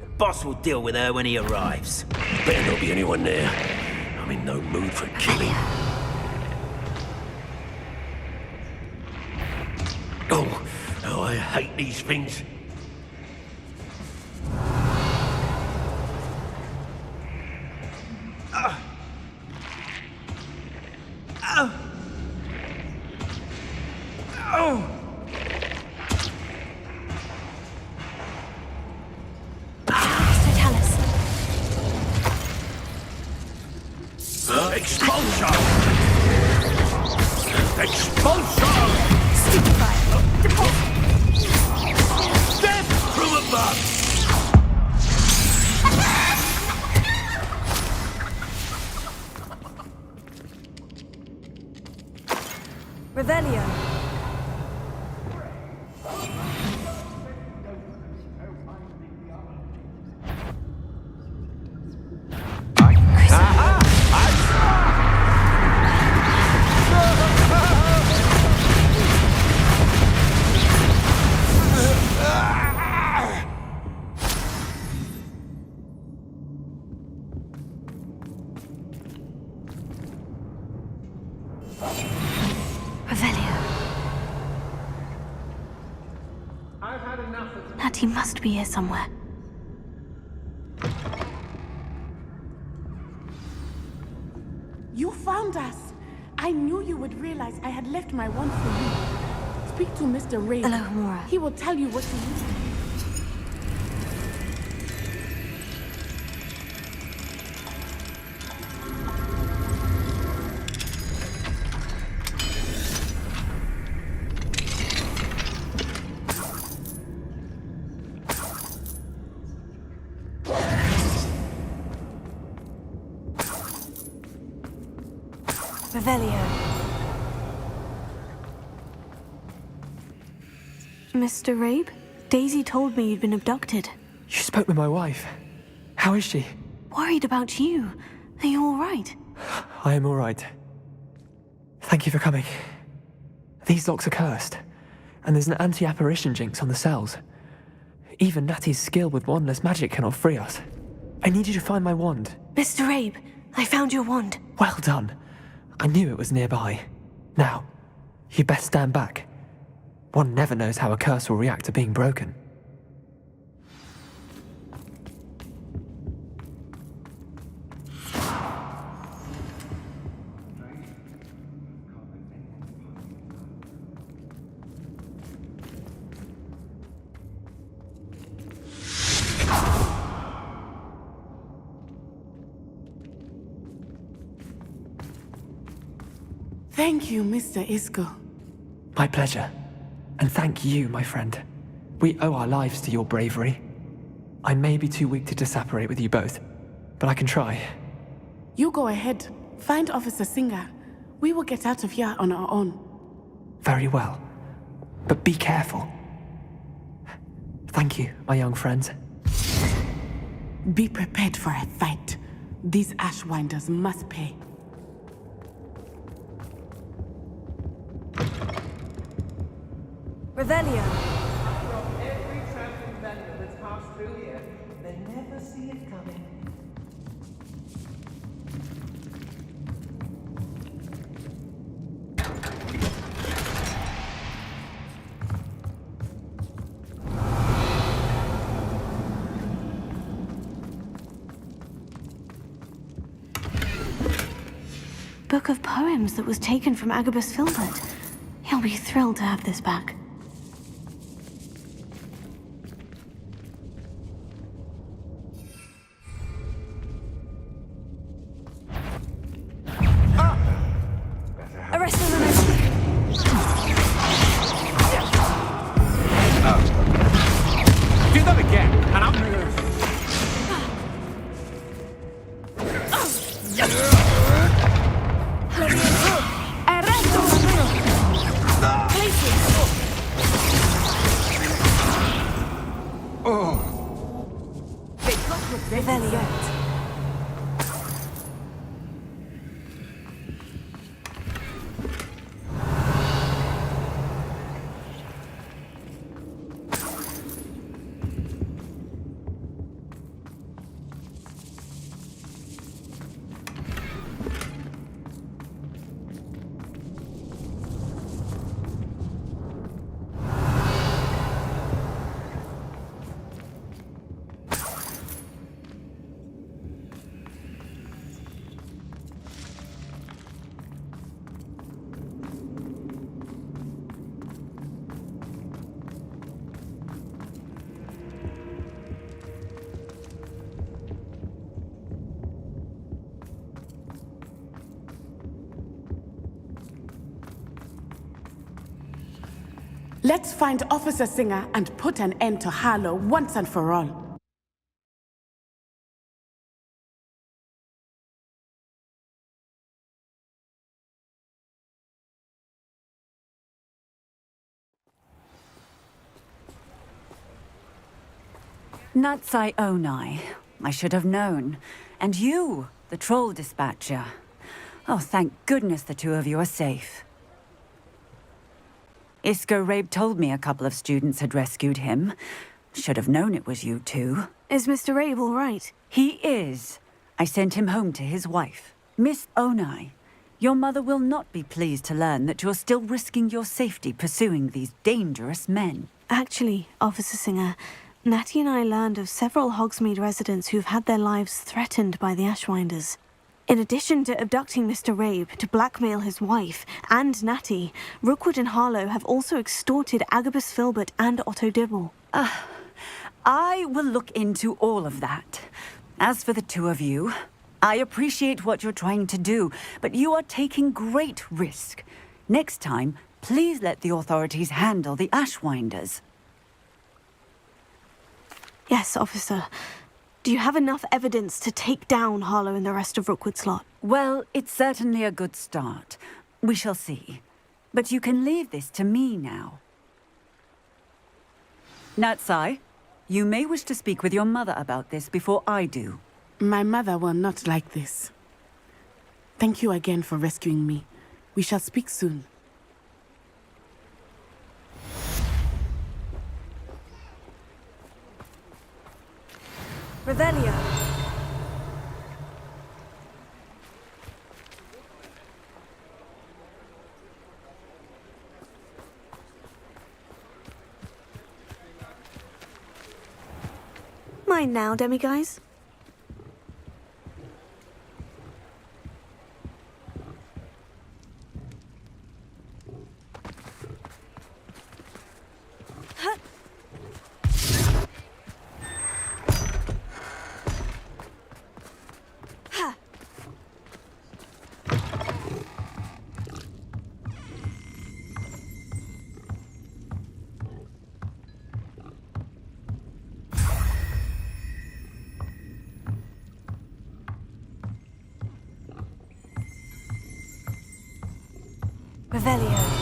D: The boss will deal with her when he arrives.
N: Better not be anyone there. I'm in no mood for killing. Oh, I hate these things. Expulsion! Expulsion!
B: He must be here somewhere.
K: You found us! I knew you would realize I had left my wand for you. Speak to Mr. Ray.
B: Alohomora.
K: He will tell you what to do.
P: Revelio.
B: Mr. Rabe? Daisy told me you'd been abducted.
T: You spoke with my wife. How is she?
B: Worried about you. Are you all right?
T: I am all right. Thank you for coming. These locks are cursed, and there's an anti-apparition jinx on the cells. Even Natty's skill with wandless magic cannot free us. I need you to find my wand.
B: Mr. Rabe, I found your wand.
T: Well done. I knew it was nearby. Now, you best stand back. One never knows how a curse will react to being broken.
K: Thank you, Mr. Isco.
T: My pleasure. And thank you, my friend. We owe our lives to your bravery. I may be too weak to disapparate with you both, but I can try.
K: You go ahead. Find Officer Singer. We will get out of here on our own.
T: Very well. But be careful. Thank you, my young friends.
K: Be prepared for a fight. These Ashwinders must pay.
P: Revelio.
V: From every trampling vandal that's passed through here, they never see it coming.
B: Book of poems that was taken from Agabus Filbert. He'll be thrilled to have this back.
P: Arrest him!
S: Do that again, and I'm...
P: Revelio.
K: Let's find Officer Singer and put an end to Harlow once and for all.
W: Natsai Onai. I should have known. And you, the troll dispatcher. Oh, thank goodness the two of you are safe. Isco Rabe told me a couple of students had rescued him. Should have known it was you two.
B: Is Mr. Rabe all right?
W: He is. I sent him home to his wife. Miss Onai, your mother will not be pleased to learn that you're still risking your safety pursuing these dangerous men.
B: Actually, Officer Singer, Natty and I learned of several Hogsmeade residents who've had their lives threatened by the Ashwinders. In addition to abducting Mr. Rabe to blackmail his wife and Natty, Rookwood and Harlow have also extorted Agabus Filbert and Otto Dibble.
W: I will look into all of that. As for the two of you, I appreciate what you're trying to do, but you are taking great risk. Next time, please let the authorities handle the Ashwinders.
B: Yes, officer. Do you have enough evidence to take down Harlow and the rest of Rookwood's lot?
W: Well, it's certainly a good start. We shall see. But you can leave this to me now. Natsai, you may wish to speak with your mother about this before I do.
K: My mother will not like this. Thank you again for rescuing me. We shall speak soon.
P: Revelio.
B: Mine now, demiguise.
P: Revelio.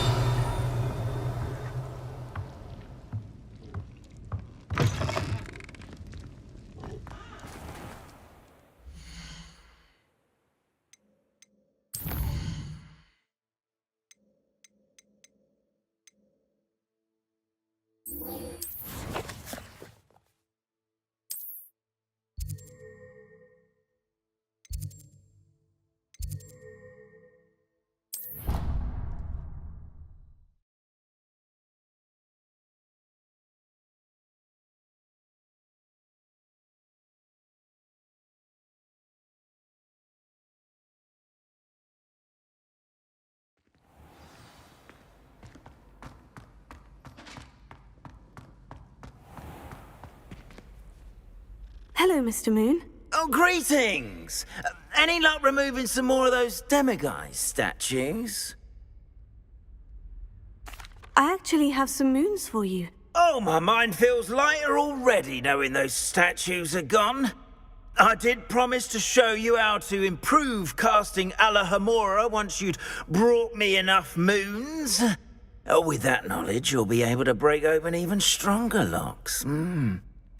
B: Hello, Mr. Moon.
A: Oh, greetings! Any luck removing some more of those demiguise statues?
B: I actually have some moons for you.
A: Oh, my mind feels lighter already knowing those statues are gone. I did promise to show you how to improve casting Alahamora once you'd brought me enough moons. With that knowledge, you'll be able to break open even stronger locks.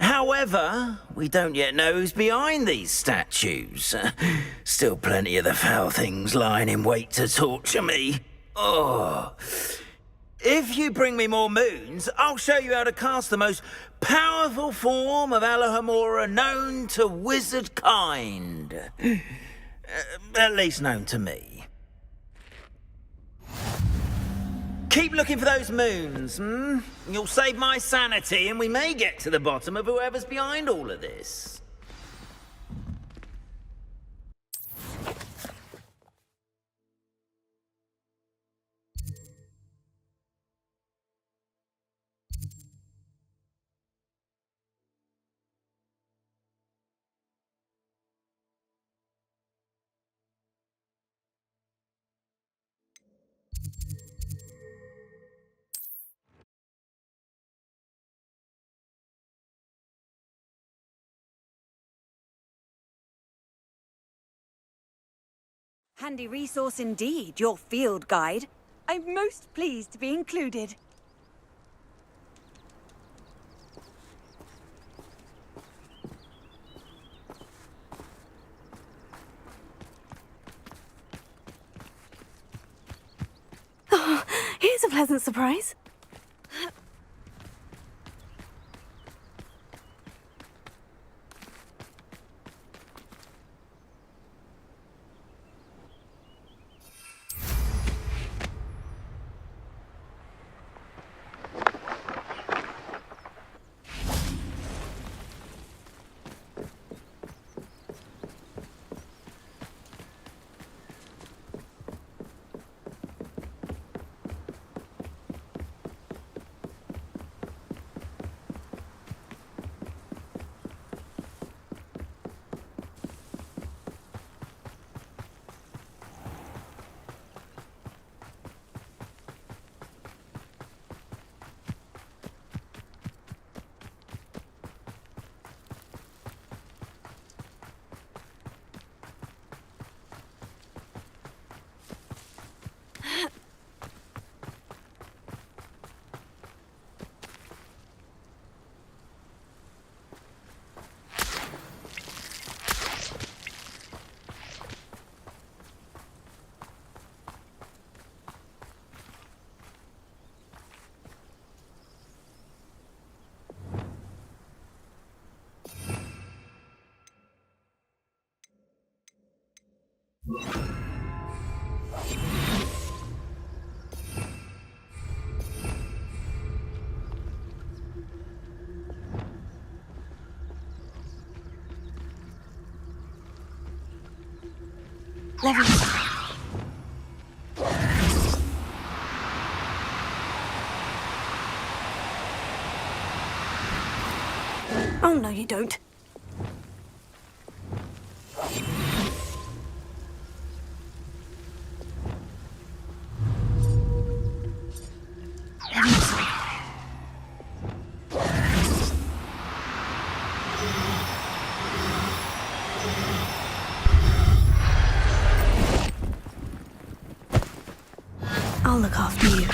A: However, we don't yet know who's behind these statues. Still plenty of the foul things lying in wait to torture me. Oh. If you bring me more moons, I'll show you how to cast the most powerful form of Alahamora known to wizard kind. At least known to me. Keep looking for those moons, You'll save my sanity and we may get to the bottom of whoever's behind all of this.
P: Handy resource indeed, your field guide. I'm most pleased to be included.
B: Oh, here's a pleasant surprise. Oh, no, you don't. I'll look after you.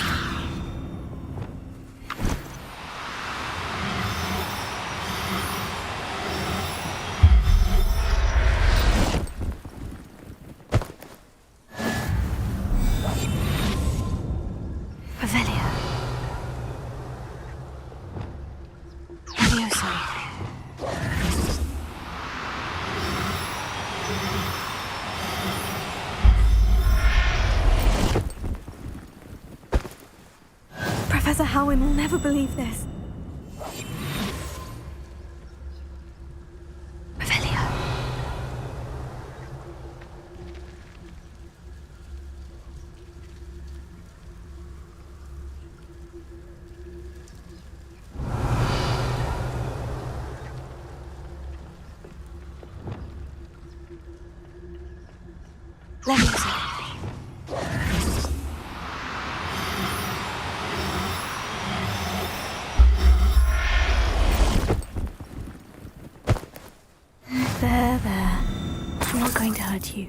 B: Professor Howin will never believe this. There. I'm not going to hurt you.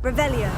B: Revelio.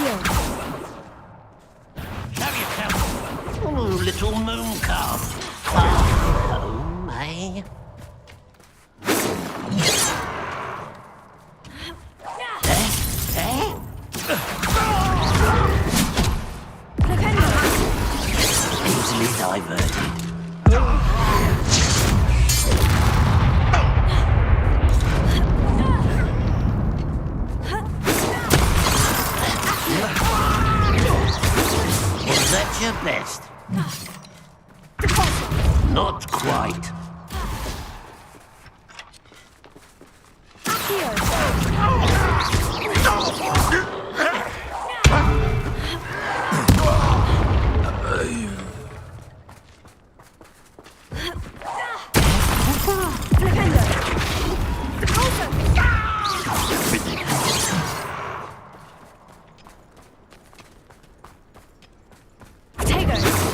B: Heal.
N: little moon calf. Far from home, eh? Easily diverted. Was that your best? Not quite.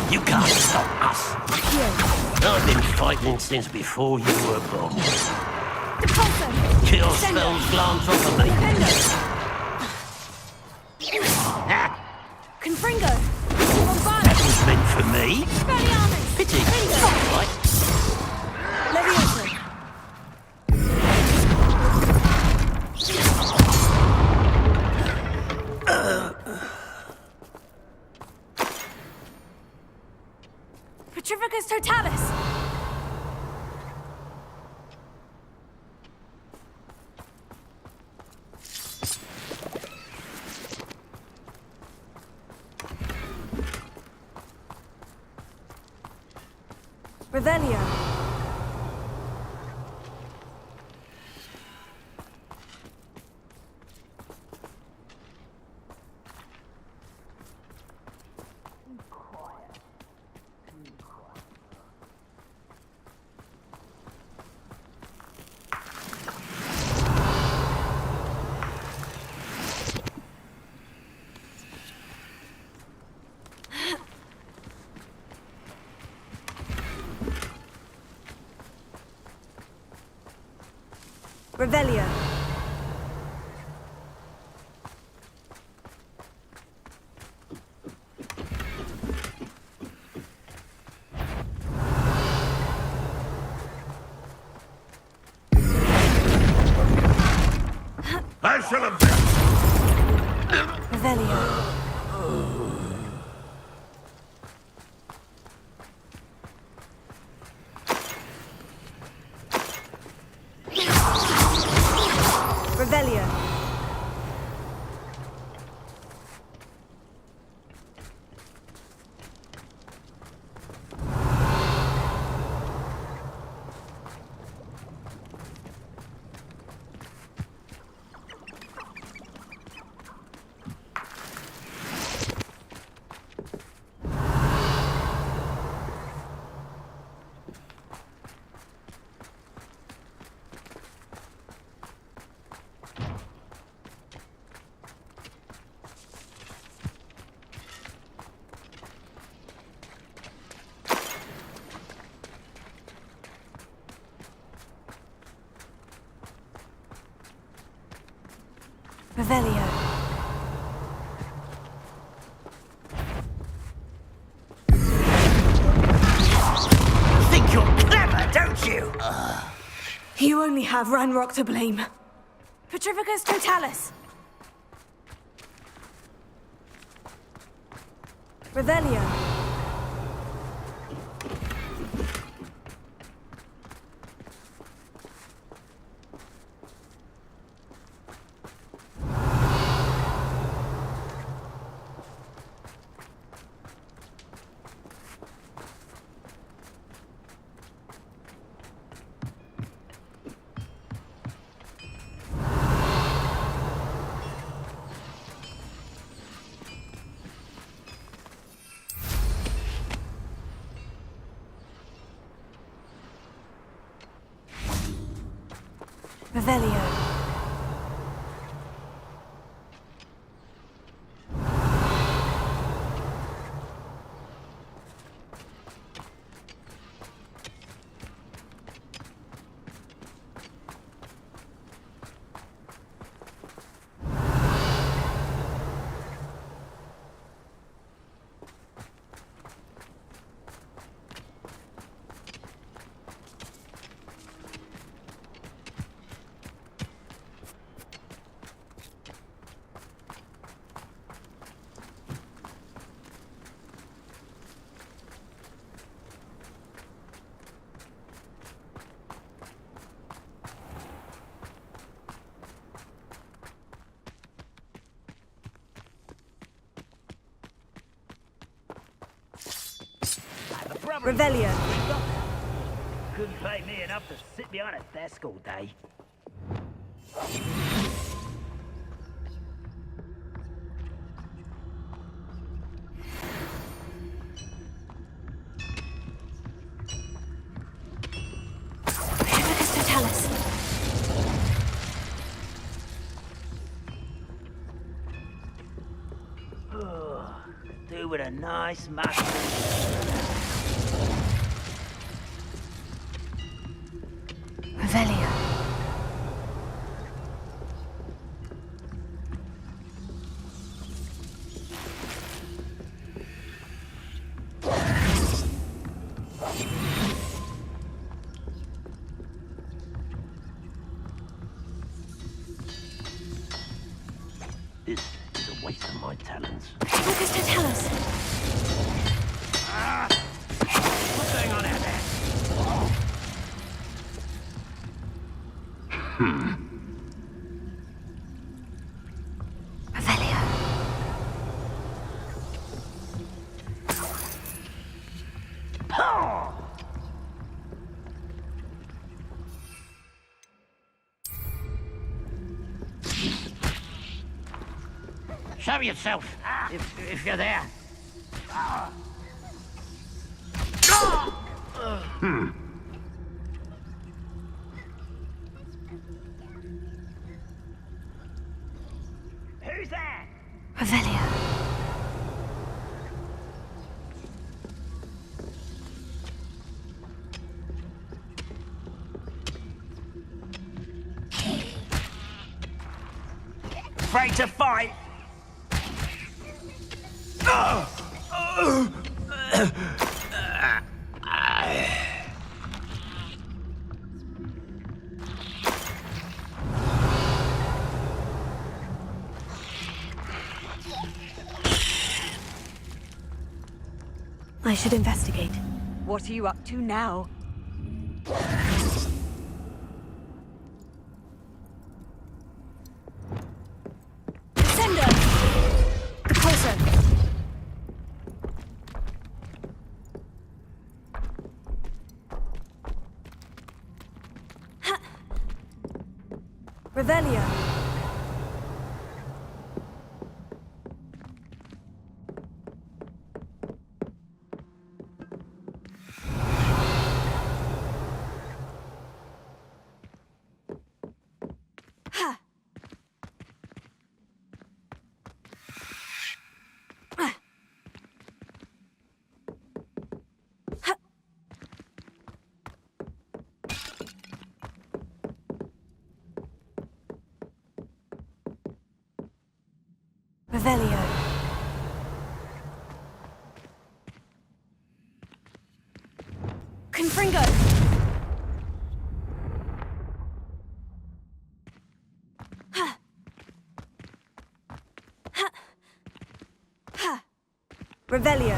N: You can't stop us. I've been fighting since before you were born. Your spells glance off of me.
B: Confringo!
N: That was meant for me. Pity. Right.
B: Leviosa! Petrificus Totalis! Revelio. Revelio.
E: I shall have
B: Revelio. Revelio. Revelio.
A: Think you're clever, don't you?
B: You only have Ranrock to blame. Petrificus Totalis. Revelio. Revelio.
A: trouble.
W: Revelio.
A: Couldn't pay me enough to sit behind a desk all day. Do with a nice mustard.
B: Revelio.
N: This is a waste of my talents.
B: Focus to tell us.
N: What's going on out there?
B: Revelio.
N: Show yourself, if you're there.
A: Who's that?
B: Revelio.
A: Afraid to fight?
B: I should investigate.
W: What are you up to now?
B: Descender! Repulsor! Ha! Revelio. Ha! Revelio. Confringo. Ha. Ha. Ha. Revelio.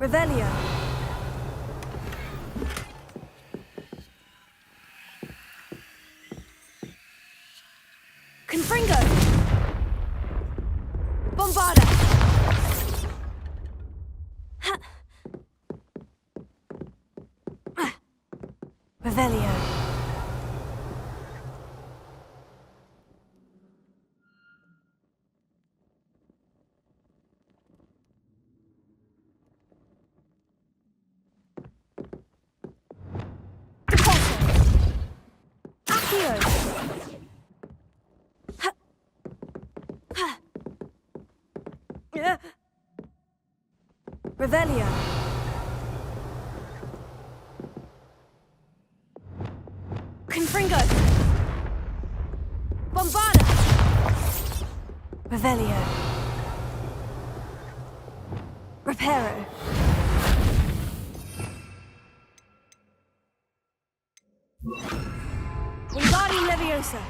B: Revelio. Confringo. Bombarda. Ha. Revelio. Accio. Ha. Ha. Yeah. Revelio. Confringo. Bombarda. Ha. Revelio. Accio. Ha. Ha. Ha. Ha. Revelio. Confringo. Accio. Ha. Ha. Ha. Ha. Revelio. Reparo. Wingardium Leviosa.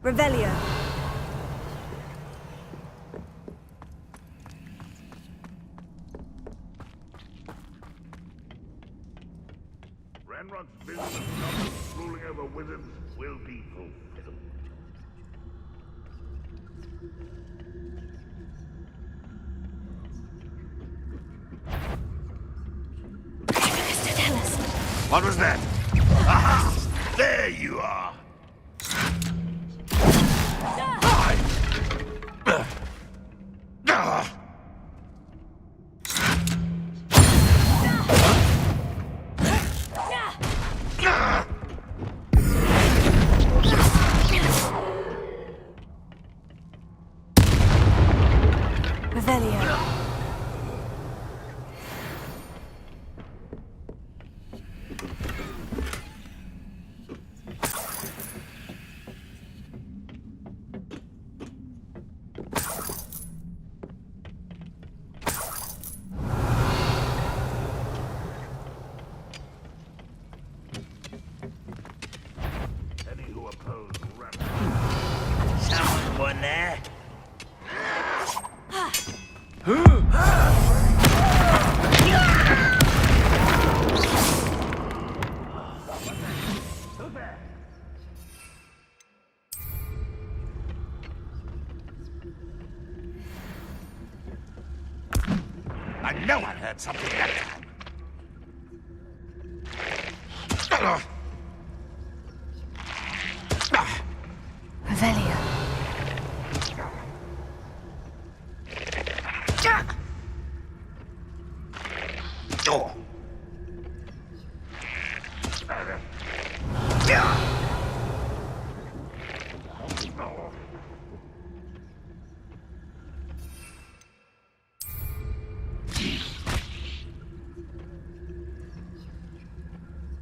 B: Revelio.
E: Ranrock's vision of justice ruling over wizards will be fulfilled. What was that? Aha! There you are!
B: Revelio.
E: Any who oppose Ranrock.
A: Someone there?
E: I know I heard something that time.
B: Revelio.
E: Oh.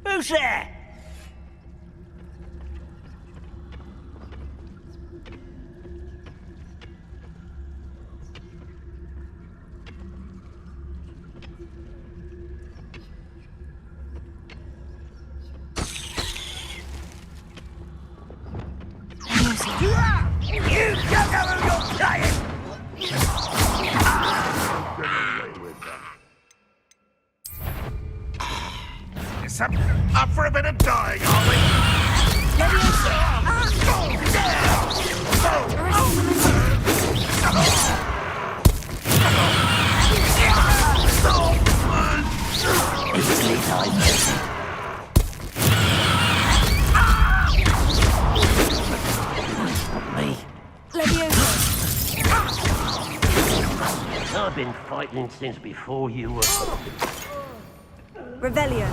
A: Who's there? You don't know who you're playing!
E: Yes, up for a bit of dying, are we?
N: I've been fighting since before you were...
B: Revelio.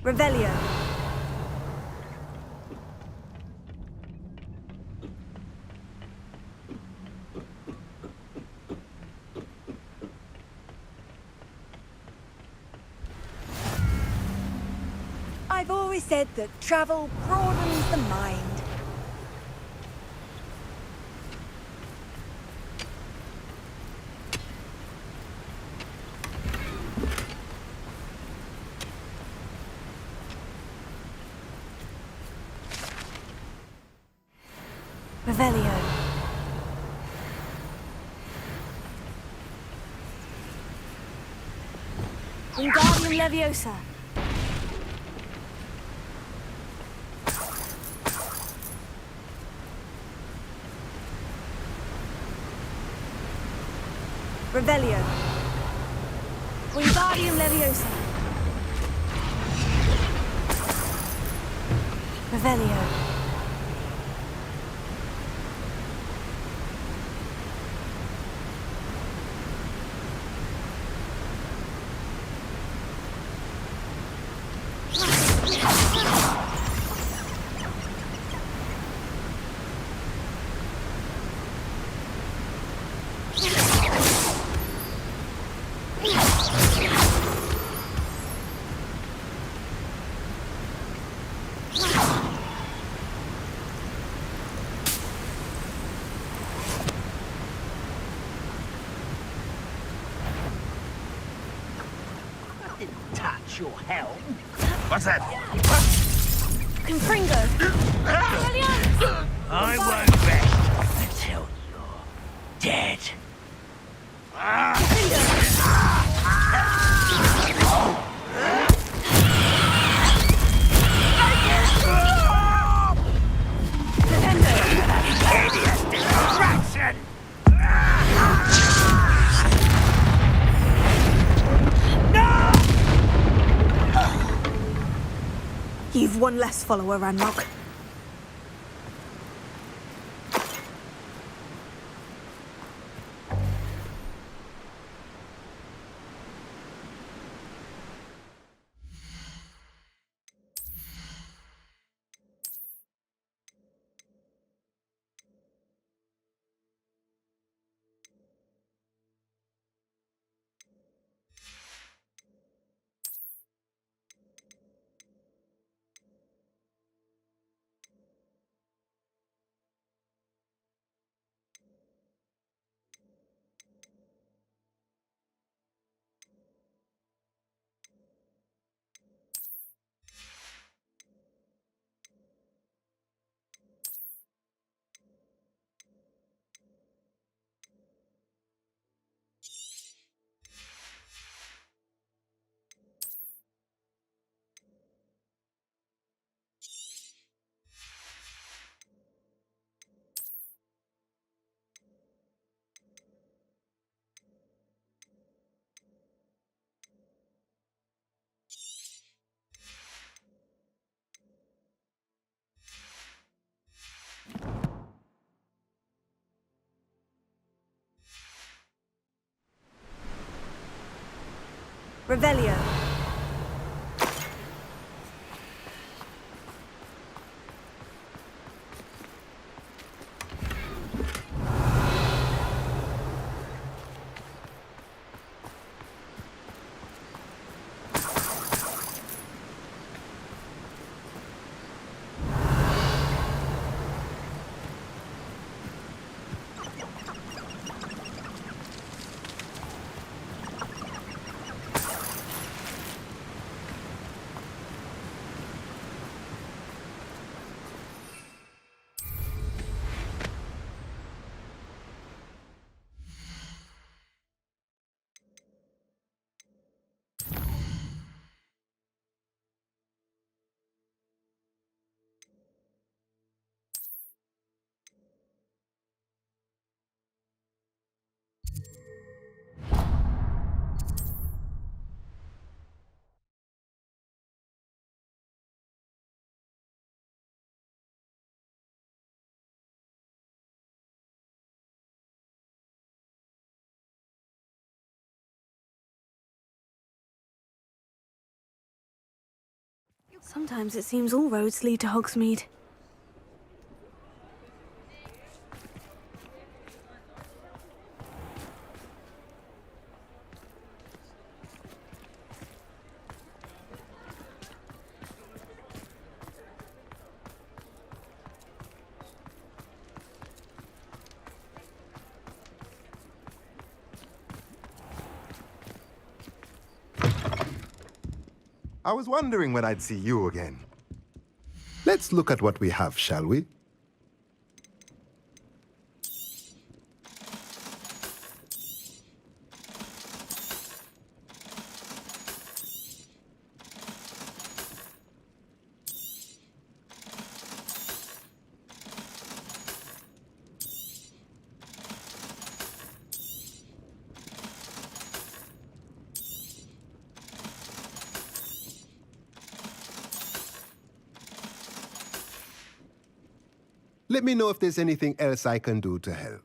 P: Revelio. I've always said that travel broadens the mind. Revelio. Wingardium Leviosa. Revelio. Wingardium Leviosa. Revelio.
A: Touch your helm. What's that?
B: Confringo.
A: I won't rest until you're dead. Hideous distraction!
B: You've one less follower, Ranrock. Revelio. Sometimes it seems all roads lead to Hogsmeade.
Q: I was wondering when I'd see you again. Let's look at what we have, shall we? Let me know if there's anything else I can do to help.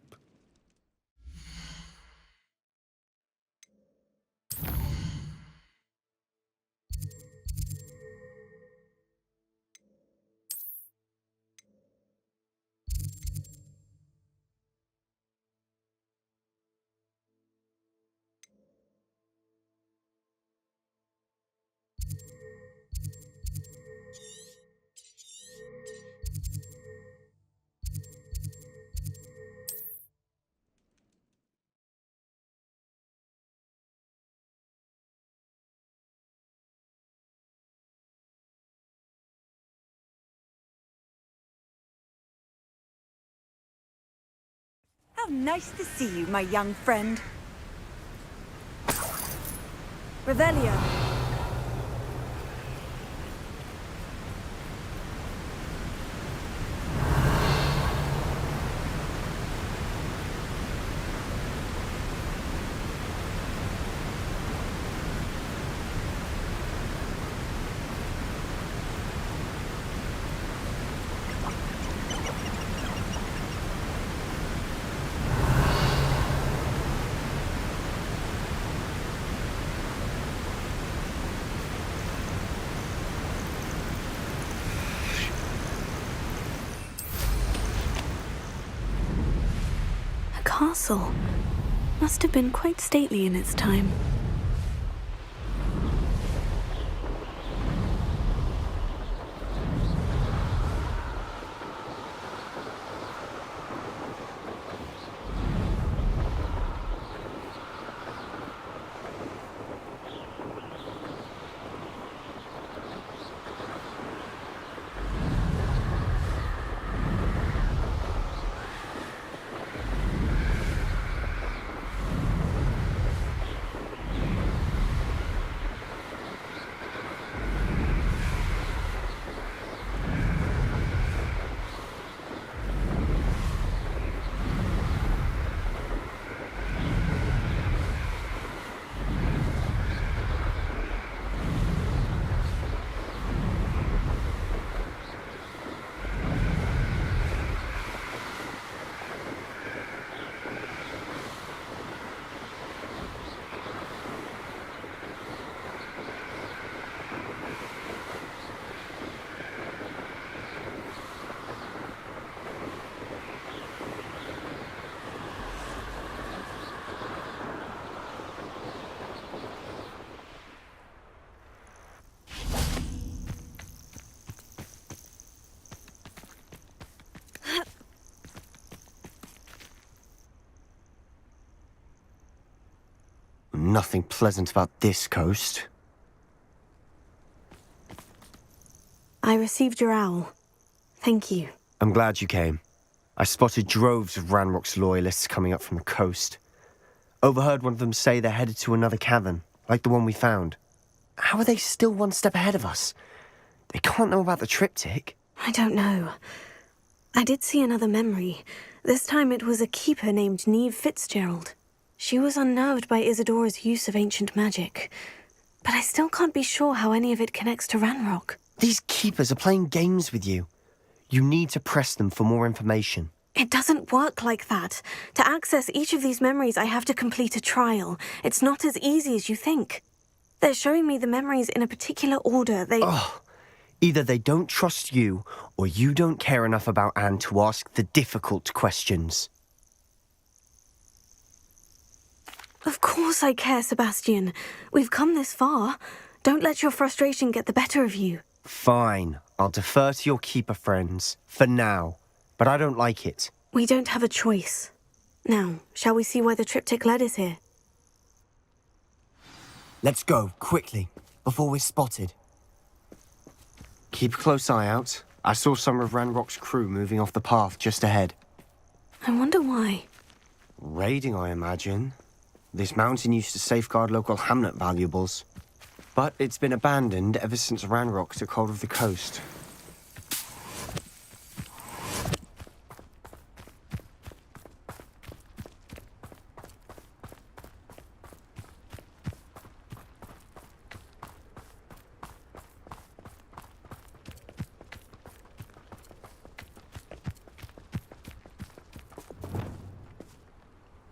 P: How nice to see you, my young friend. Revelio.
B: Castle. Must have been quite stately in its time.
G: Nothing pleasant about this coast.
B: I received your owl. Thank you.
G: I'm glad you came. I spotted droves of Ranrock's loyalists coming up from the coast. Overheard one of them say they're headed to another cavern, like the one we found. How are they still one step ahead of us? They can't know about the triptych.
B: I don't know. I did see another memory. This time it was a keeper named Neve Fitzgerald. She was unnerved by Isadora's use of ancient magic. But I still can't be sure how any of it connects to Ranrock.
G: These keepers are playing games with you. You need to press them for more information.
B: It doesn't work like that. To access each of these memories, I have to complete a trial. It's not as easy as you think. They're showing me the memories in a particular order.
G: Oh, Either they don't trust you, or you don't care enough about Anne to ask the difficult questions.
B: Of course I care, Sebastian. We've come this far. Don't let your frustration get the better of you.
G: Fine. I'll defer to your keeper friends, for now. But I don't like it.
B: We don't have a choice. Now, shall we see why the triptych lead is here?
C: Let's go, quickly, before we're spotted.
G: Keep a close eye out. I saw some of Ranrock's crew moving off the path just ahead.
B: I wonder why.
G: Raiding, I imagine. This mountain used to safeguard local hamlet valuables. But it's been abandoned ever since Ranrock took hold of the coast.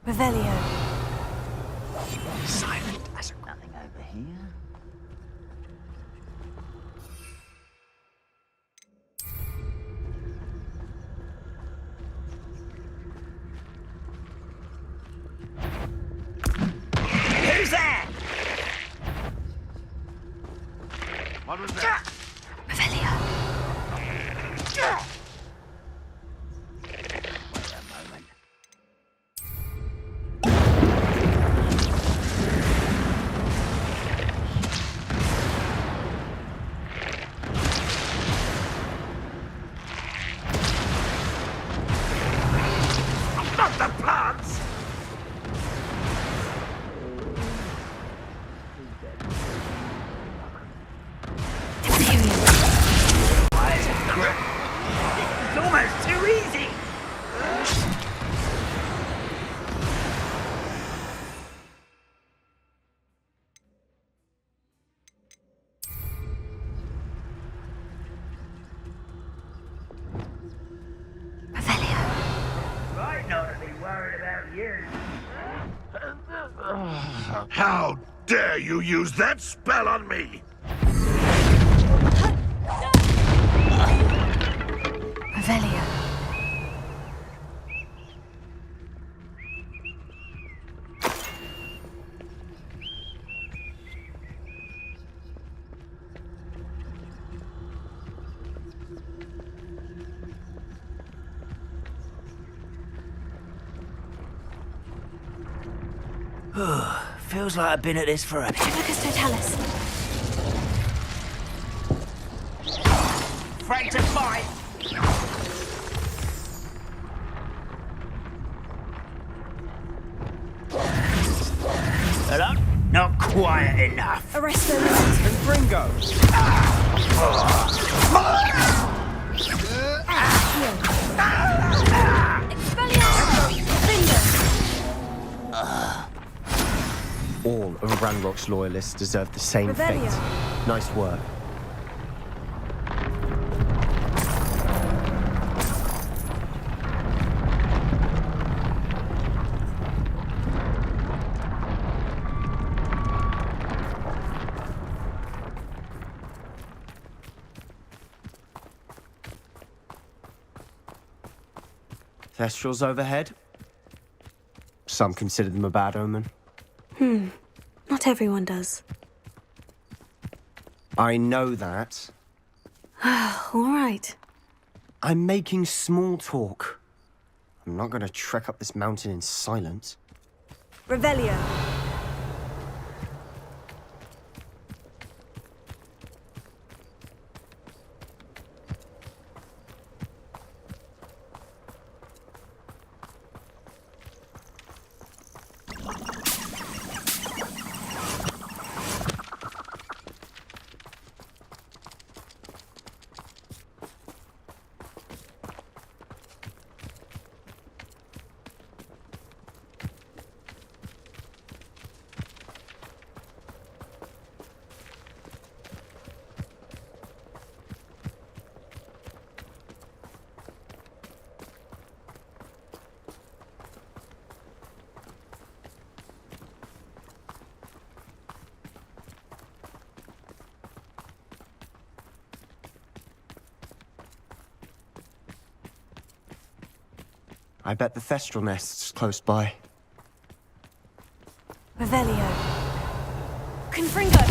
B: Revelio.
C: Silent as nothing over here.
A: Who's there?
E: What was that?
B: Revelio.
E: Not the plants!
A: It's almost too easy. Right not to be worried about you.
E: How dare you use that spell on me?
B: Revelio.
A: Feels like I've been at this forever.
B: Epicus Totalis.
A: Afraid to fight. Hello? Not quiet enough.
B: Arresto.
C: And Gringo!
G: All of Ranrock's loyalists deserve the same fate. Nice work. Thestrals overhead. Some consider them a bad omen.
B: Not everyone does.
G: I know that.
B: All right.
G: I'm making small talk. I'm not going to trek up this mountain in silence.
P: Revelio.
G: I bet the Thestral nest's close by.
B: Revelio. Confringo!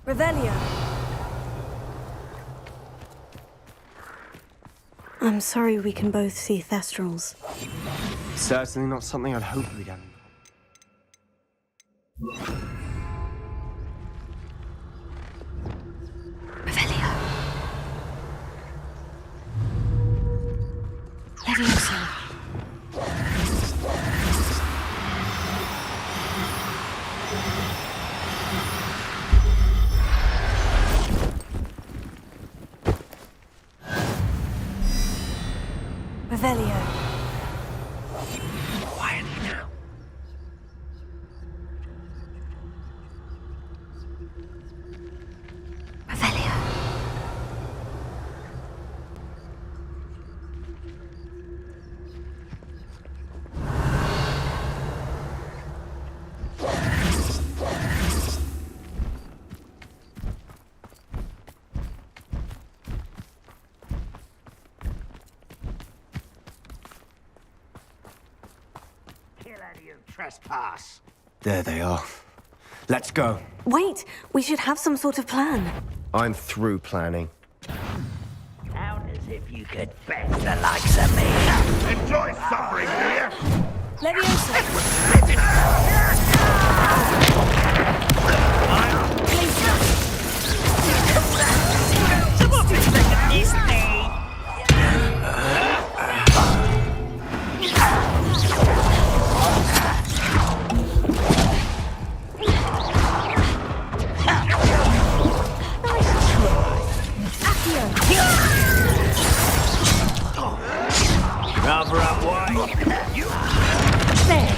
B: Revelio. I'm sorry we can both see Thestrals.
G: Certainly not something I'd hoped we'd have.
B: Revelio. Leviosa. Revelio.
G: Quietly now.
B: Revelio.
C: Trespass.
G: There they are. Let's go.
B: Wait, we should have some sort of plan.
G: I'm through planning.
C: Sound as if you could best the likes of me.
E: Enjoy suffering, do you?
B: Leviosa.
A: Rather up wide.
B: There.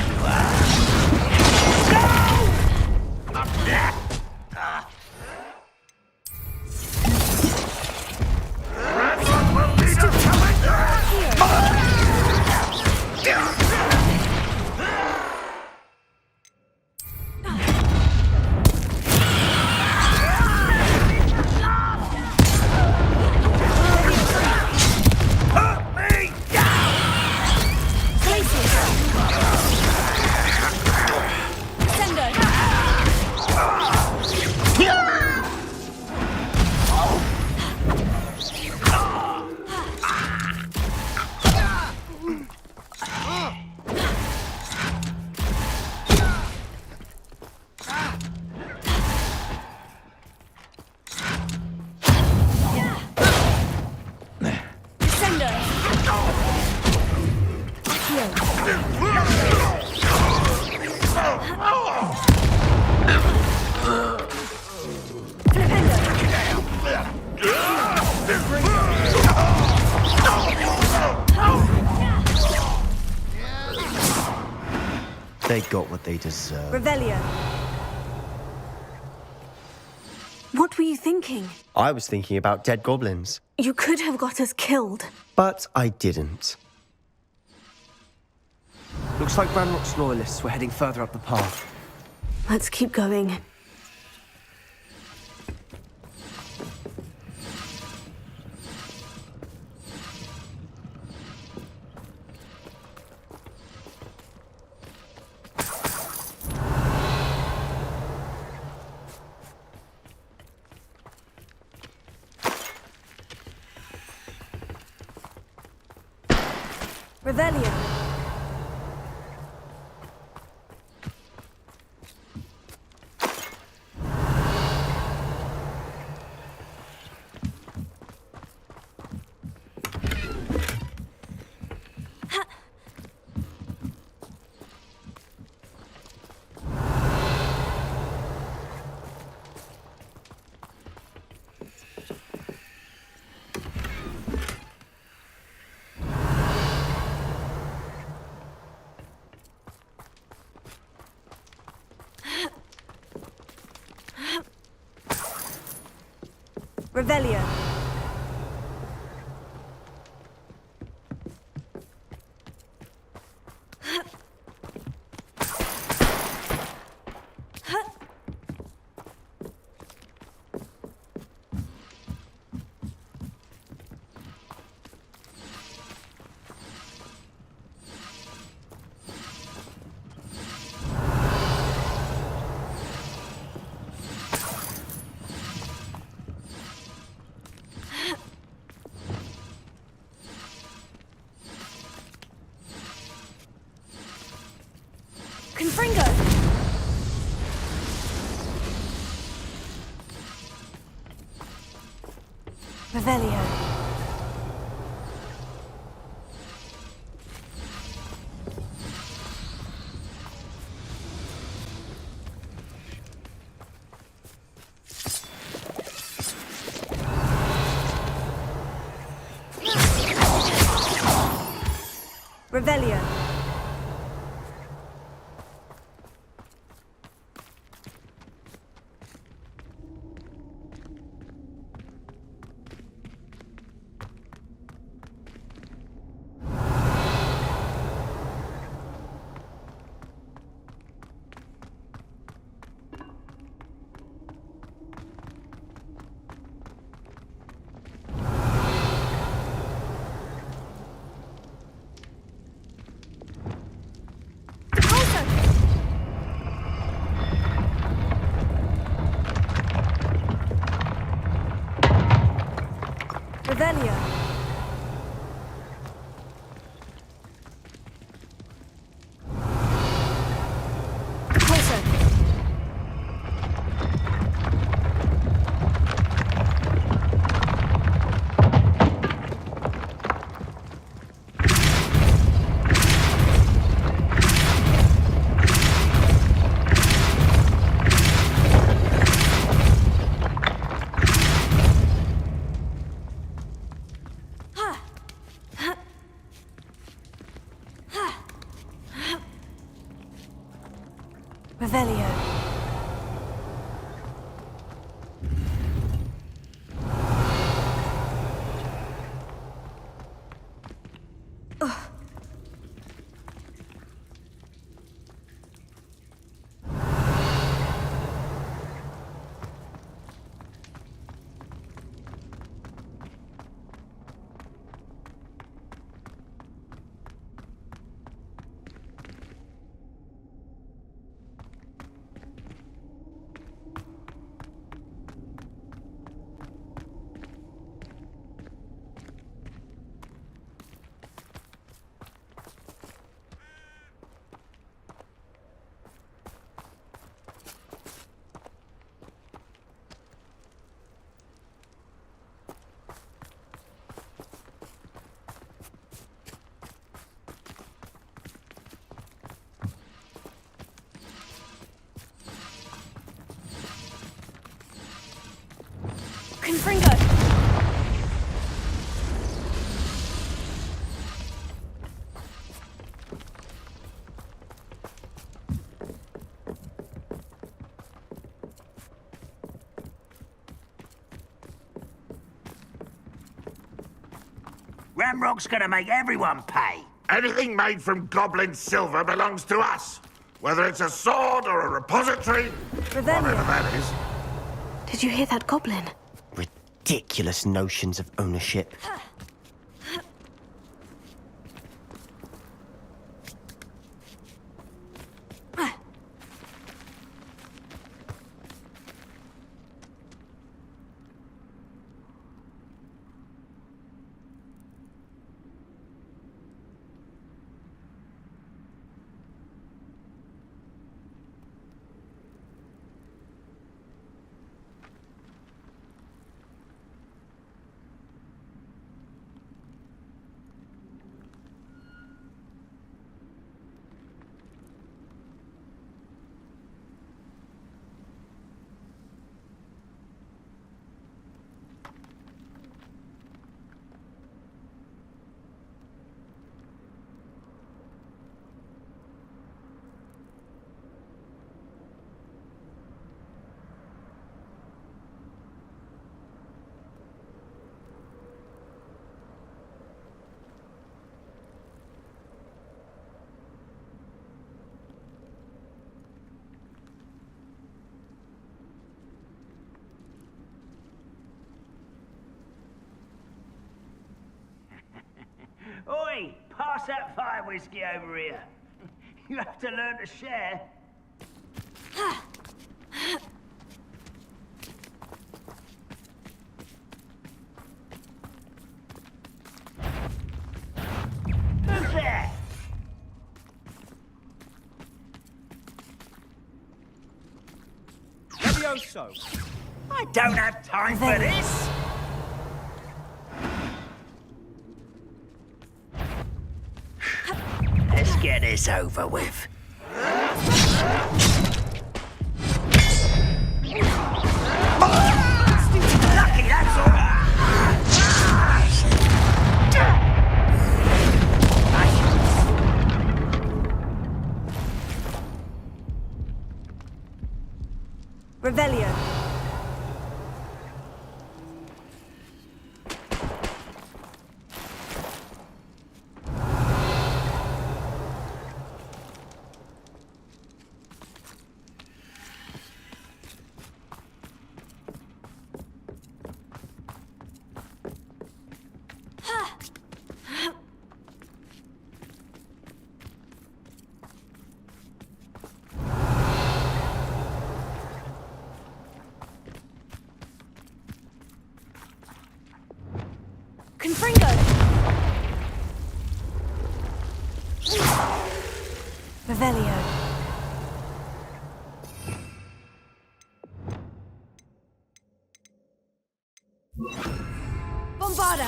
G: They got what they deserve.
B: Revelio. What were you thinking?
G: I was thinking about dead goblins.
B: You could have got us killed.
G: But I didn't. Looks like Ranrock's loyalists were heading further up the path.
B: Let's keep going. Revelio. Revelio. Confringo! Revelio. Revelio. Revelio. Revelio. Confringo!
C: Ramrock's gonna make everyone pay.
E: Anything made from goblin silver belongs to us. Whether it's a sword or a repository, whatever that is.
B: Did you hear that goblin?
G: Ridiculous notions of ownership.
C: Oi, pass that fire whiskey over here. You have to learn to share. Who's there? Mavioso! I don't have time for this! Let's get this over with. Lucky, that's all!
P: Revelio. Confringo! Revelio. Bombarda!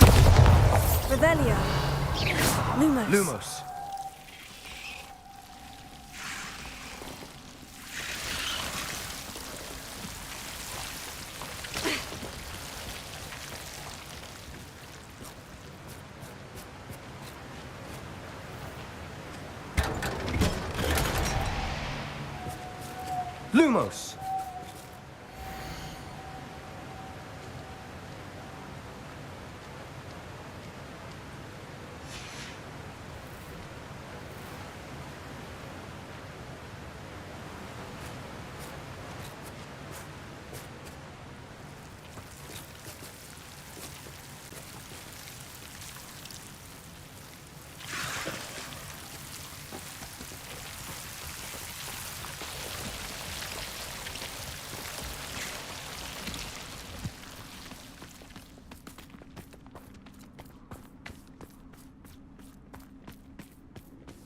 P: Revelio. Lumos.
G: Lumos. Lumos!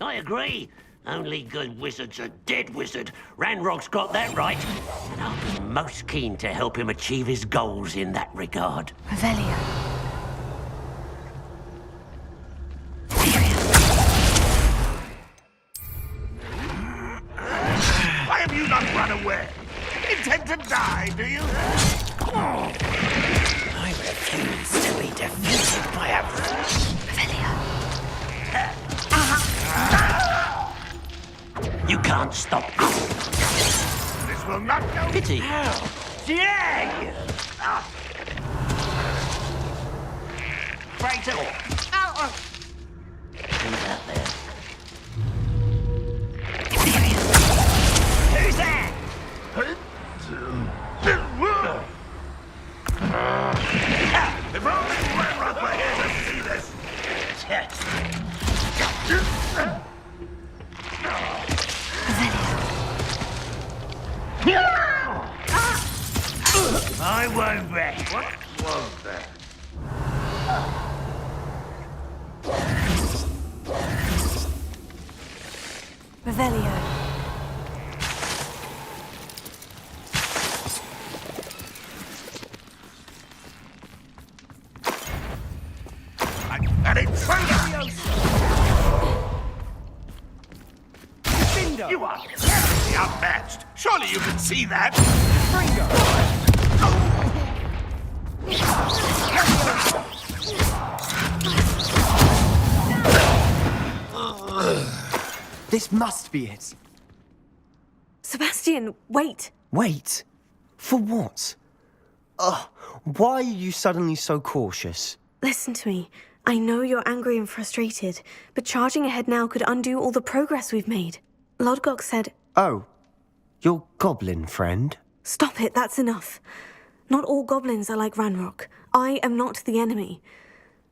N: I agree. Only good wizard's a dead wizard. Ranrock's got that right. And I'll be most keen to help him achieve his goals in that regard.
B: Revelio.
E: Why have you not run away? Intend to die, do you?
A: I refuse to be defeated by a...
N: You can't stop us.
E: This will not go.
N: Pity.
C: Dare you! Right up.
N: Who's out there?
C: Who's that?
E: If only Ranrock were here to see this.
C: I won't rest.
E: What was that?
P: Revelio.
E: An intruder! You are terribly outmatched. Surely you can see that.
G: This must be it.
B: Sebastian, wait.
G: Wait. For what? Why are you suddenly so cautious?
B: Listen to me. I know you're angry and frustrated, but charging ahead now could undo all the progress we've made. Lodgok said...
G: Oh, your goblin friend?
B: Stop it, that's enough. Not all goblins are like Ranrock. I am not the enemy.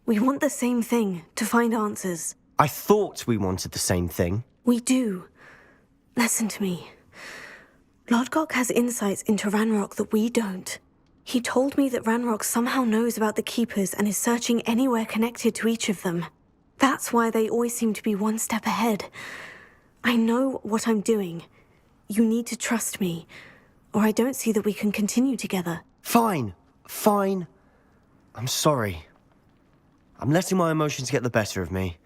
B: We want the same thing, to find answers.
G: I thought we wanted the same thing.
B: We do. Listen to me. Lodgok has insights into Ranrock that we don't. He told me that Ranrock somehow knows about the Keepers and is searching anywhere connected to each of them. That's why they always seem to be one step ahead. I know what I'm doing. You need to trust me, or I don't see that we can continue together.
G: Fine. Fine. I'm sorry. I'm letting my emotions get the better of me.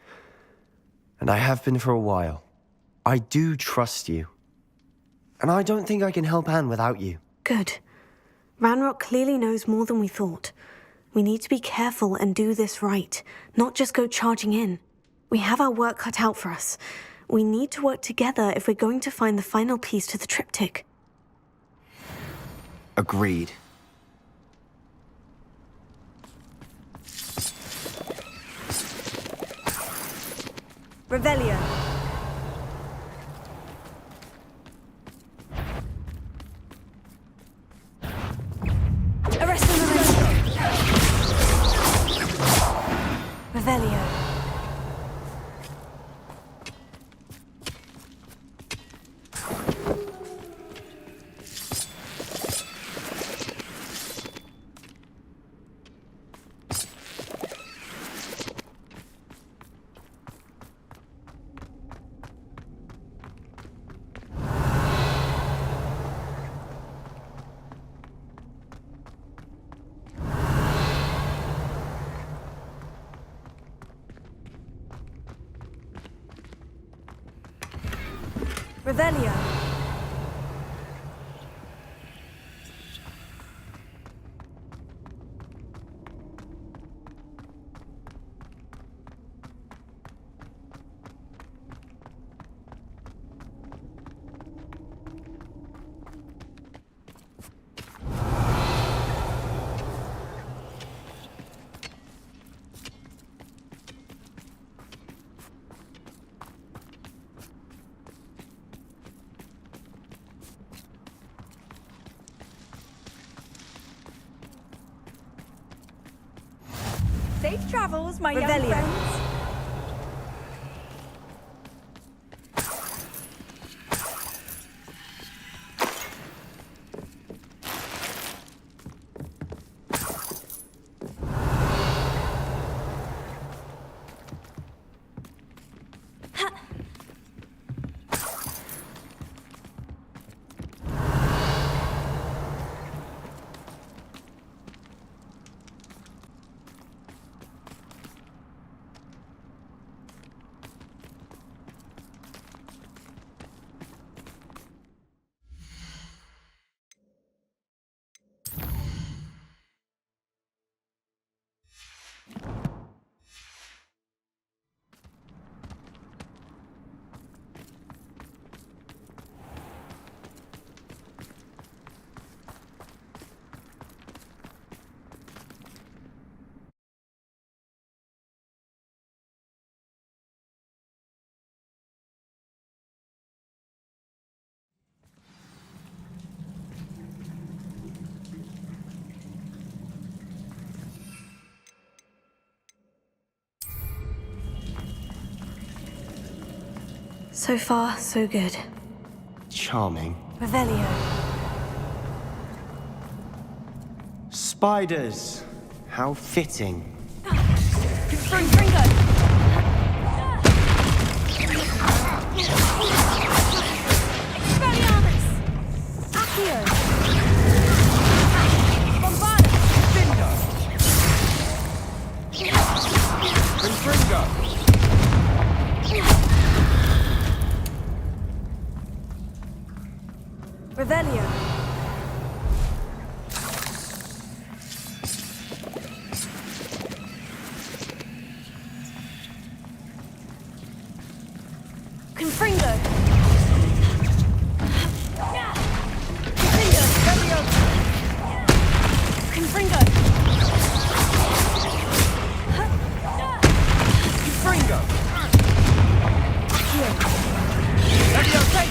G: And I have been for a while. I do trust you. And I don't think I can help Anne without you.
B: Good. Ranrock clearly knows more than we thought. We need to be careful and do this right, not just go charging in. We have our work cut out for us. We need to work together if we're going to find the final piece to the triptych.
G: Agreed.
P: Revelio. Arresto Revelio. Revelio. Safe travels, my young friends.
B: So far, so good.
G: Charming.
B: Revelio.
G: Spiders. How fitting.
P: Confringo. Expelliarmus. Accio. Bombarda.
E: Confringo.
P: Revelio. Confringo. Confringo. Confringo.
E: Confringo.
P: Accio.
E: Leviosa.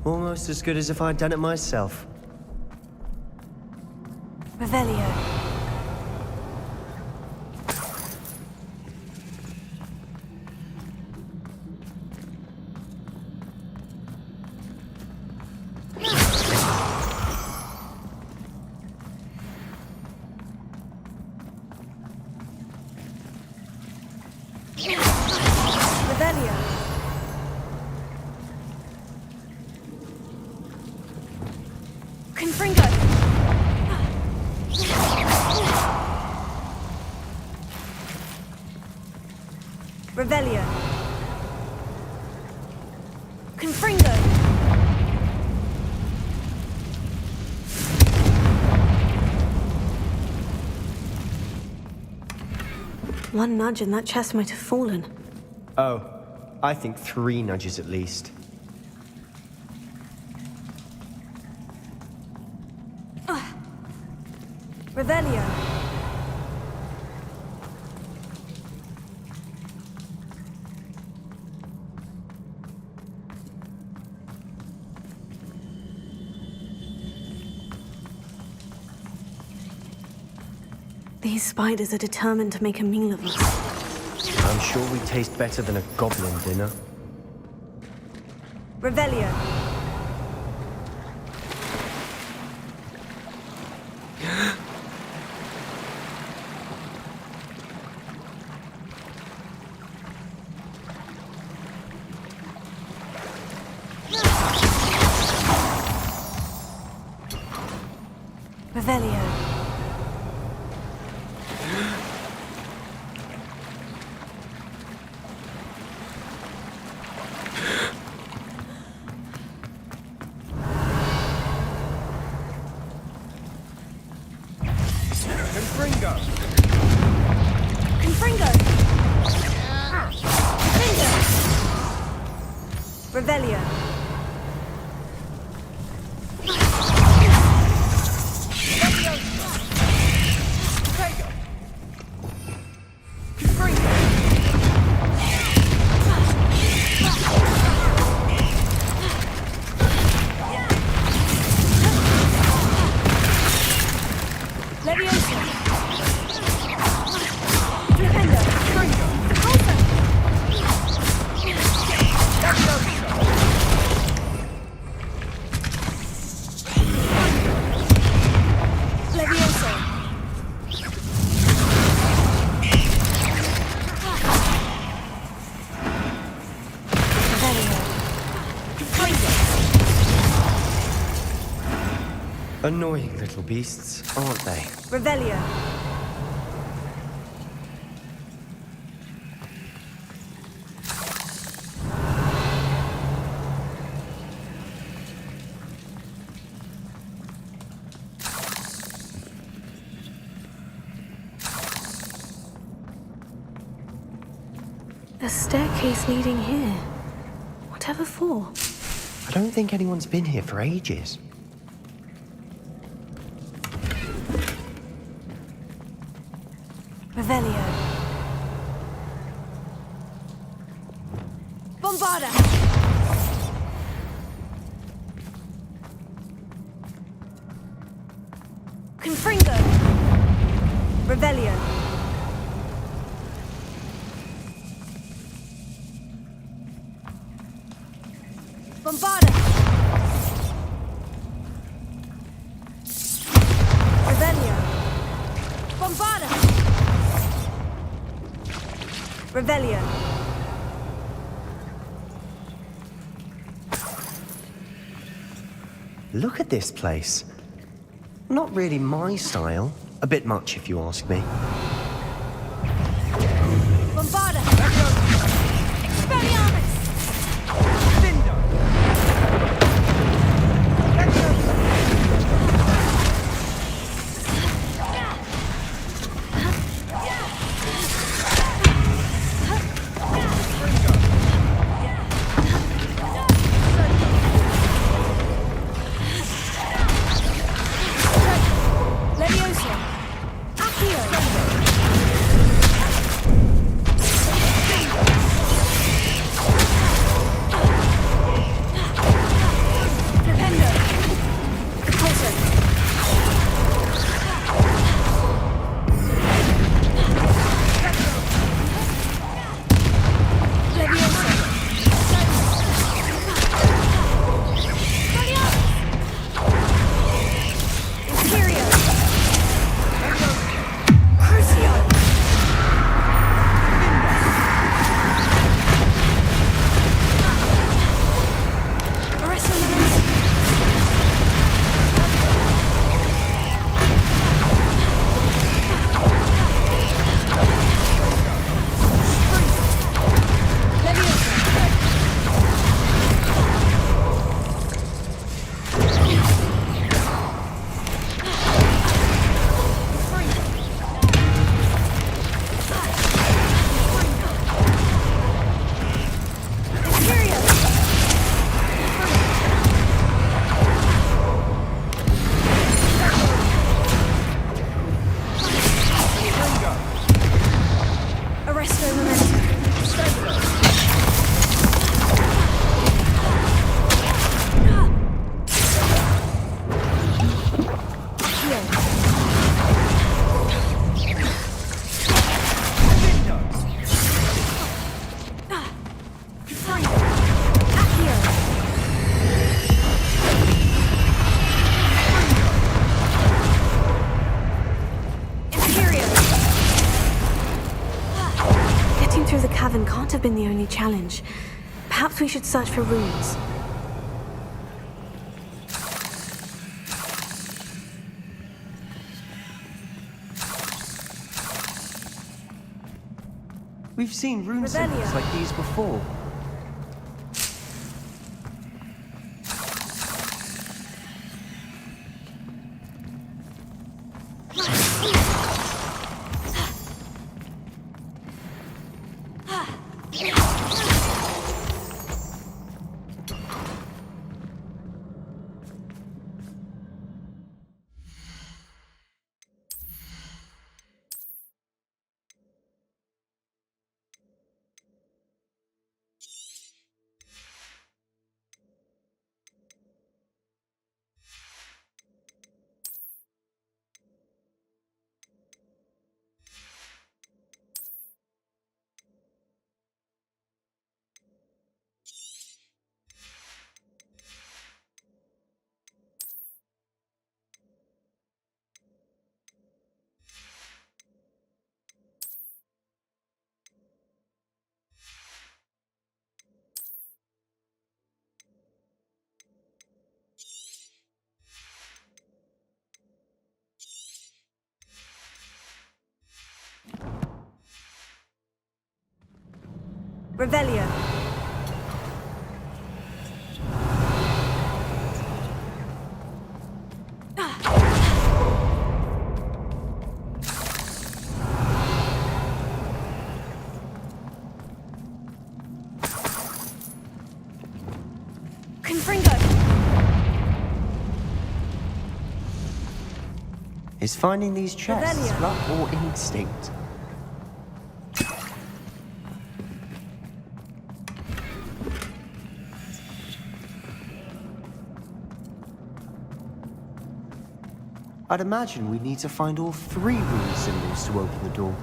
G: Almost as good as if I'd done it myself.
B: Revelio. Revelio. Confringo. Revelio. Confringo. One nudge and that chest might have fallen.
G: Oh, I think 3 nudges at least.
B: Revelio. These spiders are determined to make a meal of us.
G: I'm sure we taste better than a goblin dinner.
B: Revelio. Revelio.
E: Confringo!
B: Confringo. Confringo. Revelio. Leviosa. Flipendo. Pulsa. Leviosa.
G: Annoying little beasts, aren't they?
B: Revelio. A staircase leading here. Whatever for?
G: I don't think anyone's been here for ages.
B: Revelio. Bombarda. Confringo. Revelio. Bombarda. Revelio. Bombarda. Revelio.
G: Look at this place. Not really my style. A bit much, if you ask me.
B: Bombarda. Expelliarmus. Leviosa. Accio. been the only challenge. Perhaps we should search for runes.
G: We've seen rune symbols like these before.
P: Revelio.
G: Is finding these chests
P: Revelio.
G: luck or instinct? I'd imagine we need to find all 3 rune symbols to open the door.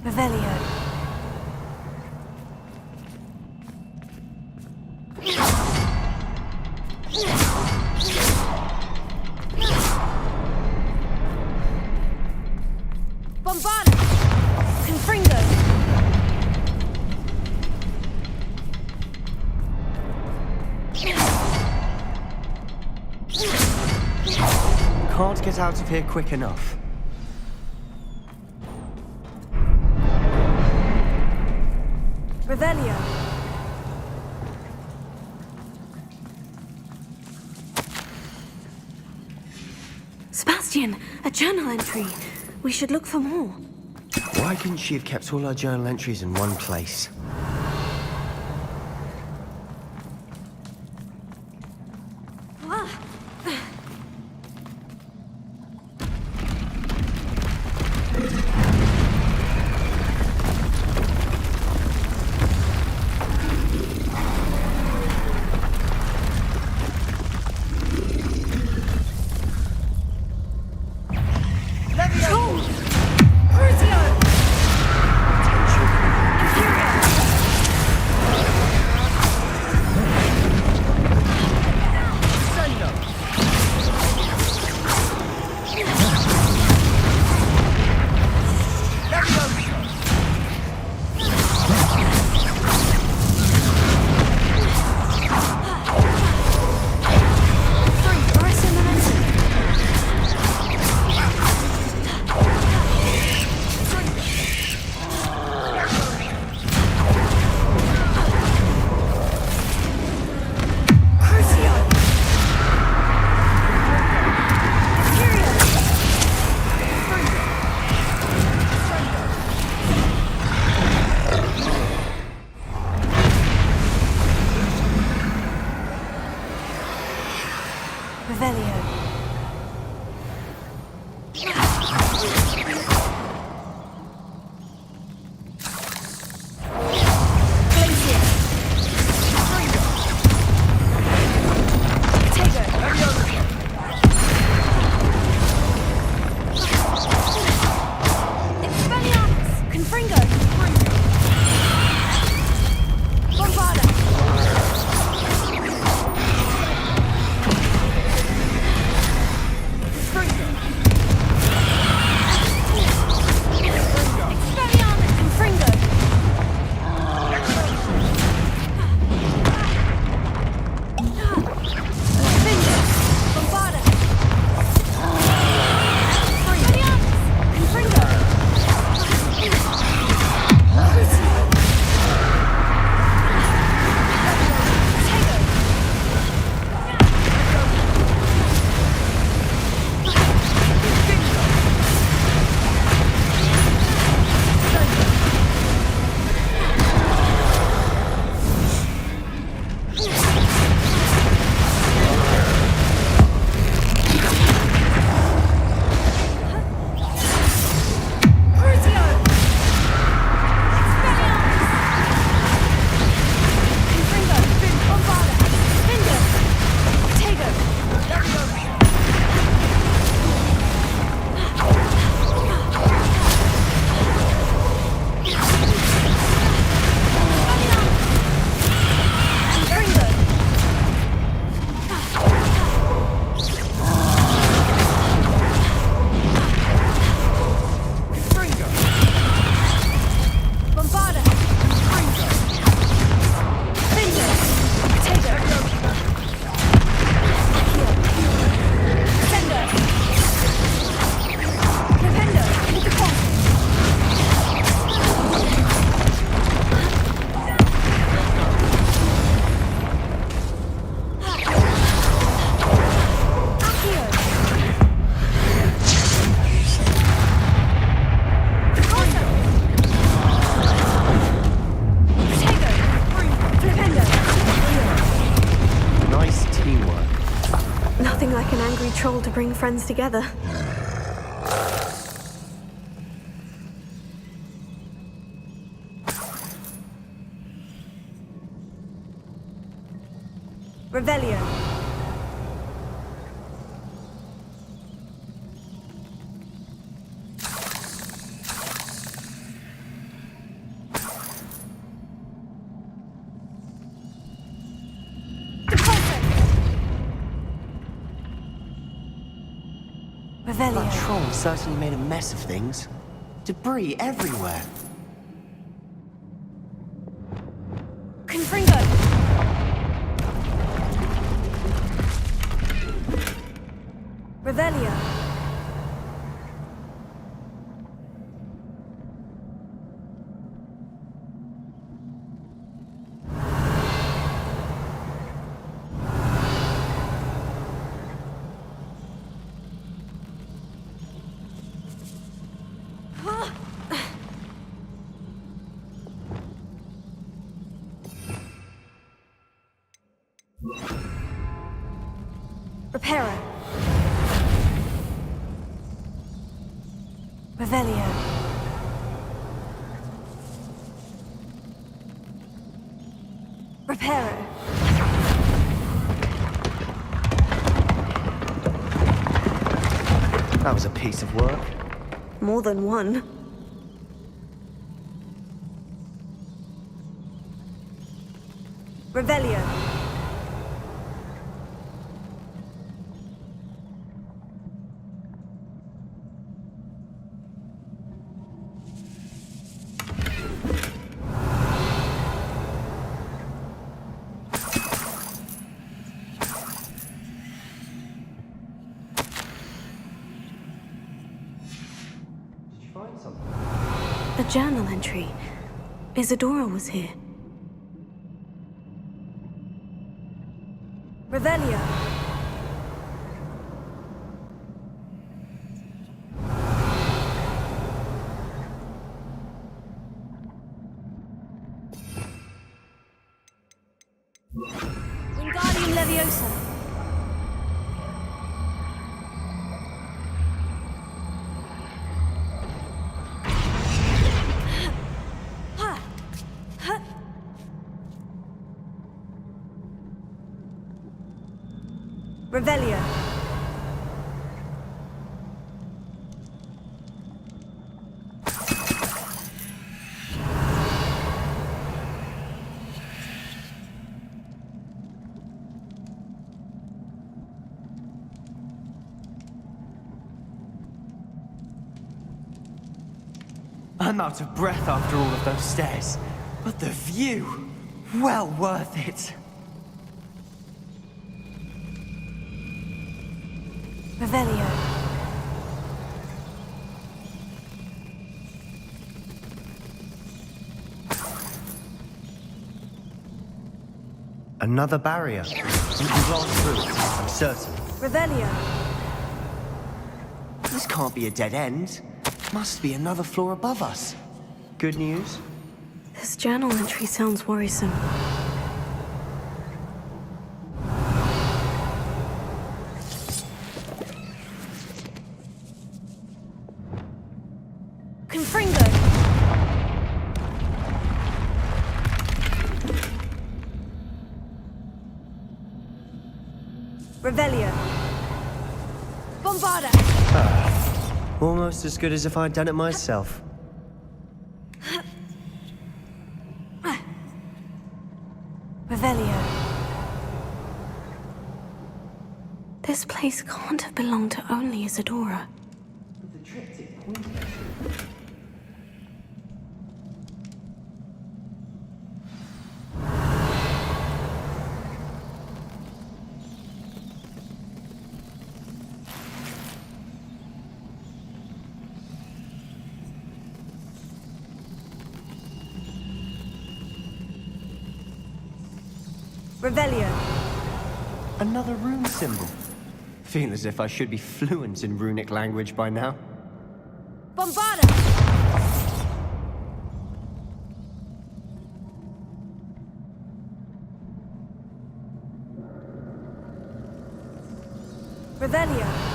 P: Revelio. Bombardment! Confringo!
G: Can't get out of here quick enough.
P: Revelio.
B: Sebastian, a journal entry. We should look for more.
G: Why couldn't she have kept all her journal entries in one place?
P: Revelio.
B: like an angry troll to bring friends together.
P: Revelio.
G: That troll certainly made a mess of things. Debris everywhere.
P: Confringo. Revelio. Reparo. Revelio. Reparo.
G: That was a piece of work.
B: More than one.
P: Revelio.
B: A journal entry. Isadora was here.
P: Revelio. Wingardium Leviosa. Revelio.
G: I'm out of breath after all of those stairs. But the view, well worth it.
P: Revelio.
G: Another barrier. We can blast through it, I'm certain.
P: Revelio.
G: This can't be a dead end. Must be another floor above us. Good news?
B: This journal entry sounds worrisome.
P: Confringo. Revelio. Bombarda.
G: Almost as good as if I'd done it myself.
P: Revelio.
B: This place can't have belonged to only Isadora.
P: Revelio.
G: Another rune symbol. Feel as if I should be fluent in runic language by now.
P: Bombarda. Revelio.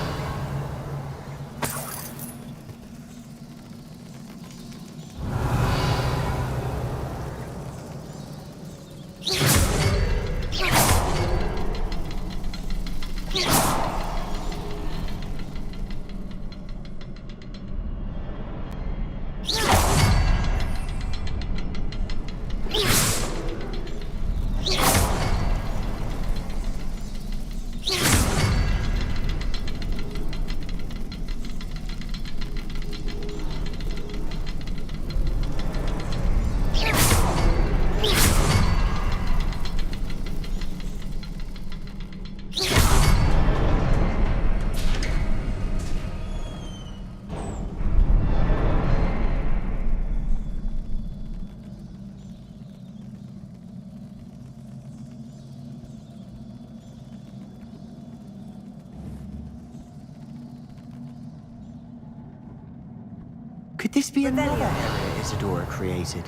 G: Could this be another area Isadora created?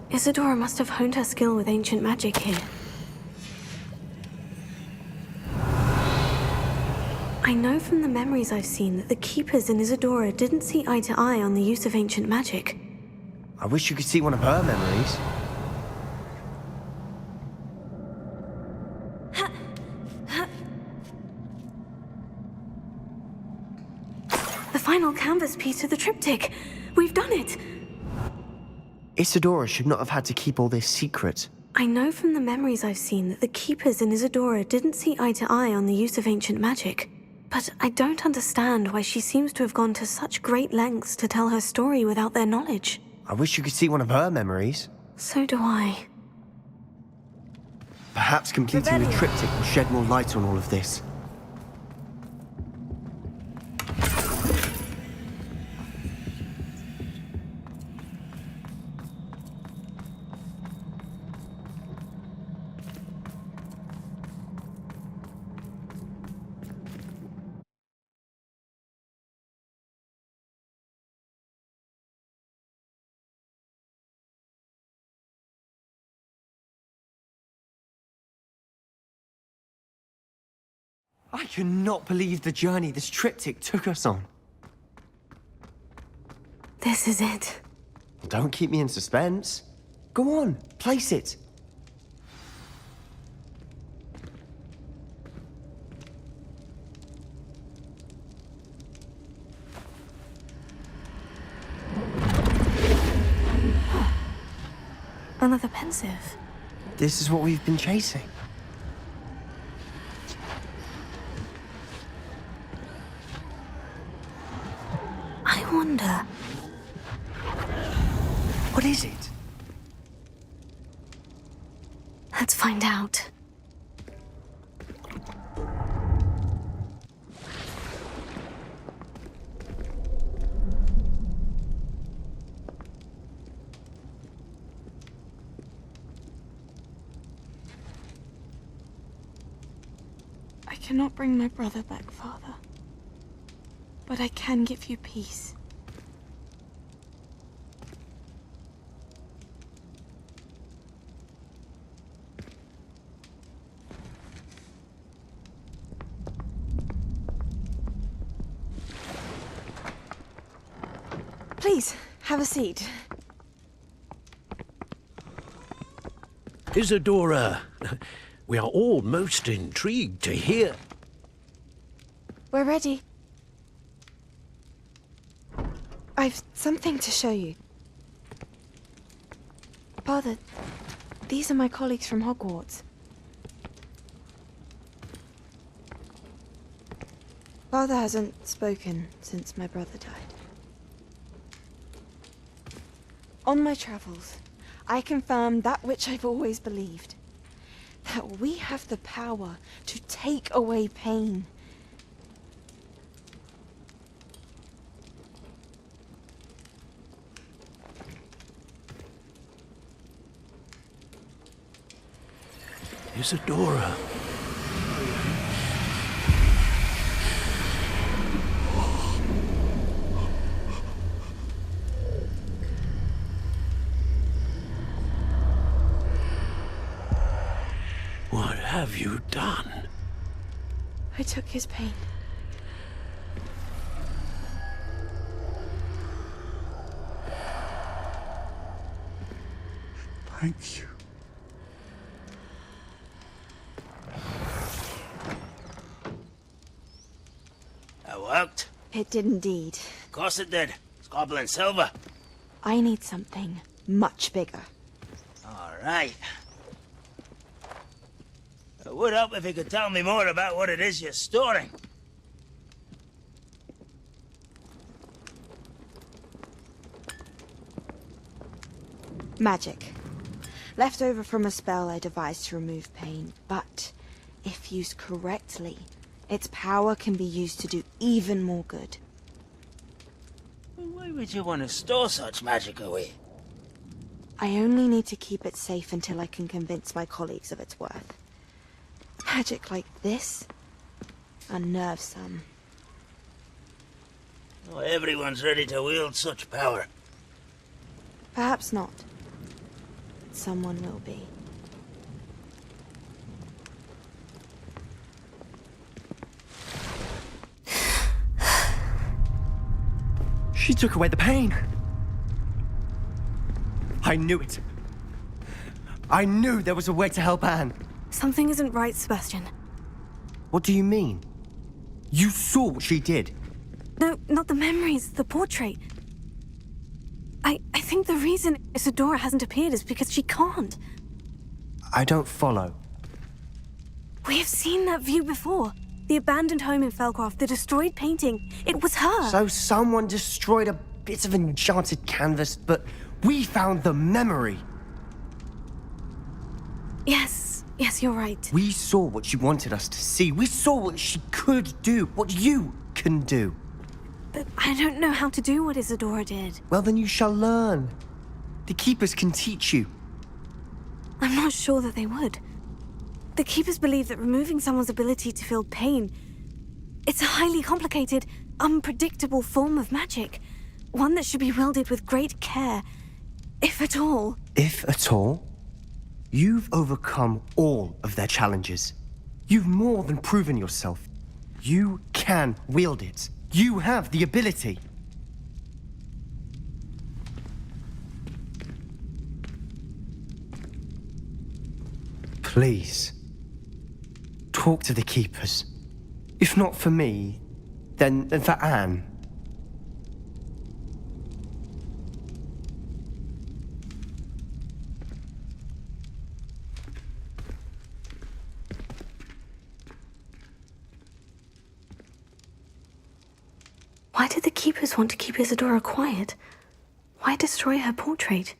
B: Isadora must have honed her skill with ancient magic here. I know from the memories I've seen that the Keepers in Isadora didn't see eye to eye on the use of ancient magic.
G: I wish you could see one of her memories.
B: The final canvas piece of the triptych. We've done it!
G: Isadora should not have had to keep all this secret.
B: I know from the memories I've seen that the Keepers in Isadora didn't see eye to eye on the use of ancient magic. But I don't understand why she seems to have gone to such great lengths to tell her story without their knowledge.
G: I wish you could see one of her memories.
B: So do I.
G: Perhaps completing the triptych will shed more light on all of this. I cannot believe the journey this triptych took us on.
B: This is it.
G: Don't keep me in suspense. Go on, place it.
B: Another pensive.
G: This is what we've been chasing.
B: I wonder...
G: What is it?
B: Let's find out.
I: I cannot bring my brother back, Father. But I can give you peace. Please, have a seat.
N: Isadora, we are all most intrigued to hear.
I: We're ready. I've something to show you. Father, these are my colleagues from Hogwarts. Father hasn't spoken since my brother died. On my travels, I confirmed that which I've always believed. That we have the power to take away pain.
N: Isadora. What have you done?
I: I took his pain.
Q: Thank you.
C: That worked?
I: It did indeed.
C: Of course it did. It's goblin silver.
I: I need something much bigger.
C: All right. It would help if you could tell me more about what it is you're storing.
I: Magic. Left over from a spell I devised to remove pain, but if used correctly, its power can be used to do even more good.
C: Why would you want to store such magic away?
I: I only need to keep it safe until I can convince my colleagues of its worth. Magic like this unnerves some.
C: Not everyone's ready to wield such power.
I: Perhaps not. Someone will be.
G: She took away the pain. I knew it. I knew there was a way to help Anne.
B: Something isn't right, Sebastian.
G: What do you mean? You saw what she did.
B: No, not the memories, the portrait. I think the reason Isadora hasn't appeared is because she can't.
G: I don't follow.
B: We have seen that view before. The abandoned home in Felcroft, the destroyed painting. It was her.
G: So someone destroyed a bit of enchanted canvas, but we found the memory.
B: Yes, you're right.
G: We saw what she wanted us to see. We saw what she could do, what you can do.
B: But I don't know how to do what Isadora did.
G: Well, then you shall learn. The Keepers can teach you.
B: I'm not sure that they would. The Keepers believe that removing someone's ability to feel pain, it's a highly complicated, unpredictable form of magic. One that should be wielded with great care, if at all.
G: If at all? You've overcome all of their challenges. You've more than proven yourself. You can wield it. You have the ability. Please, talk to the Keepers. If not for me, then for Anne.
B: Why did the Keepers want to keep Isadora quiet? Why destroy her portrait?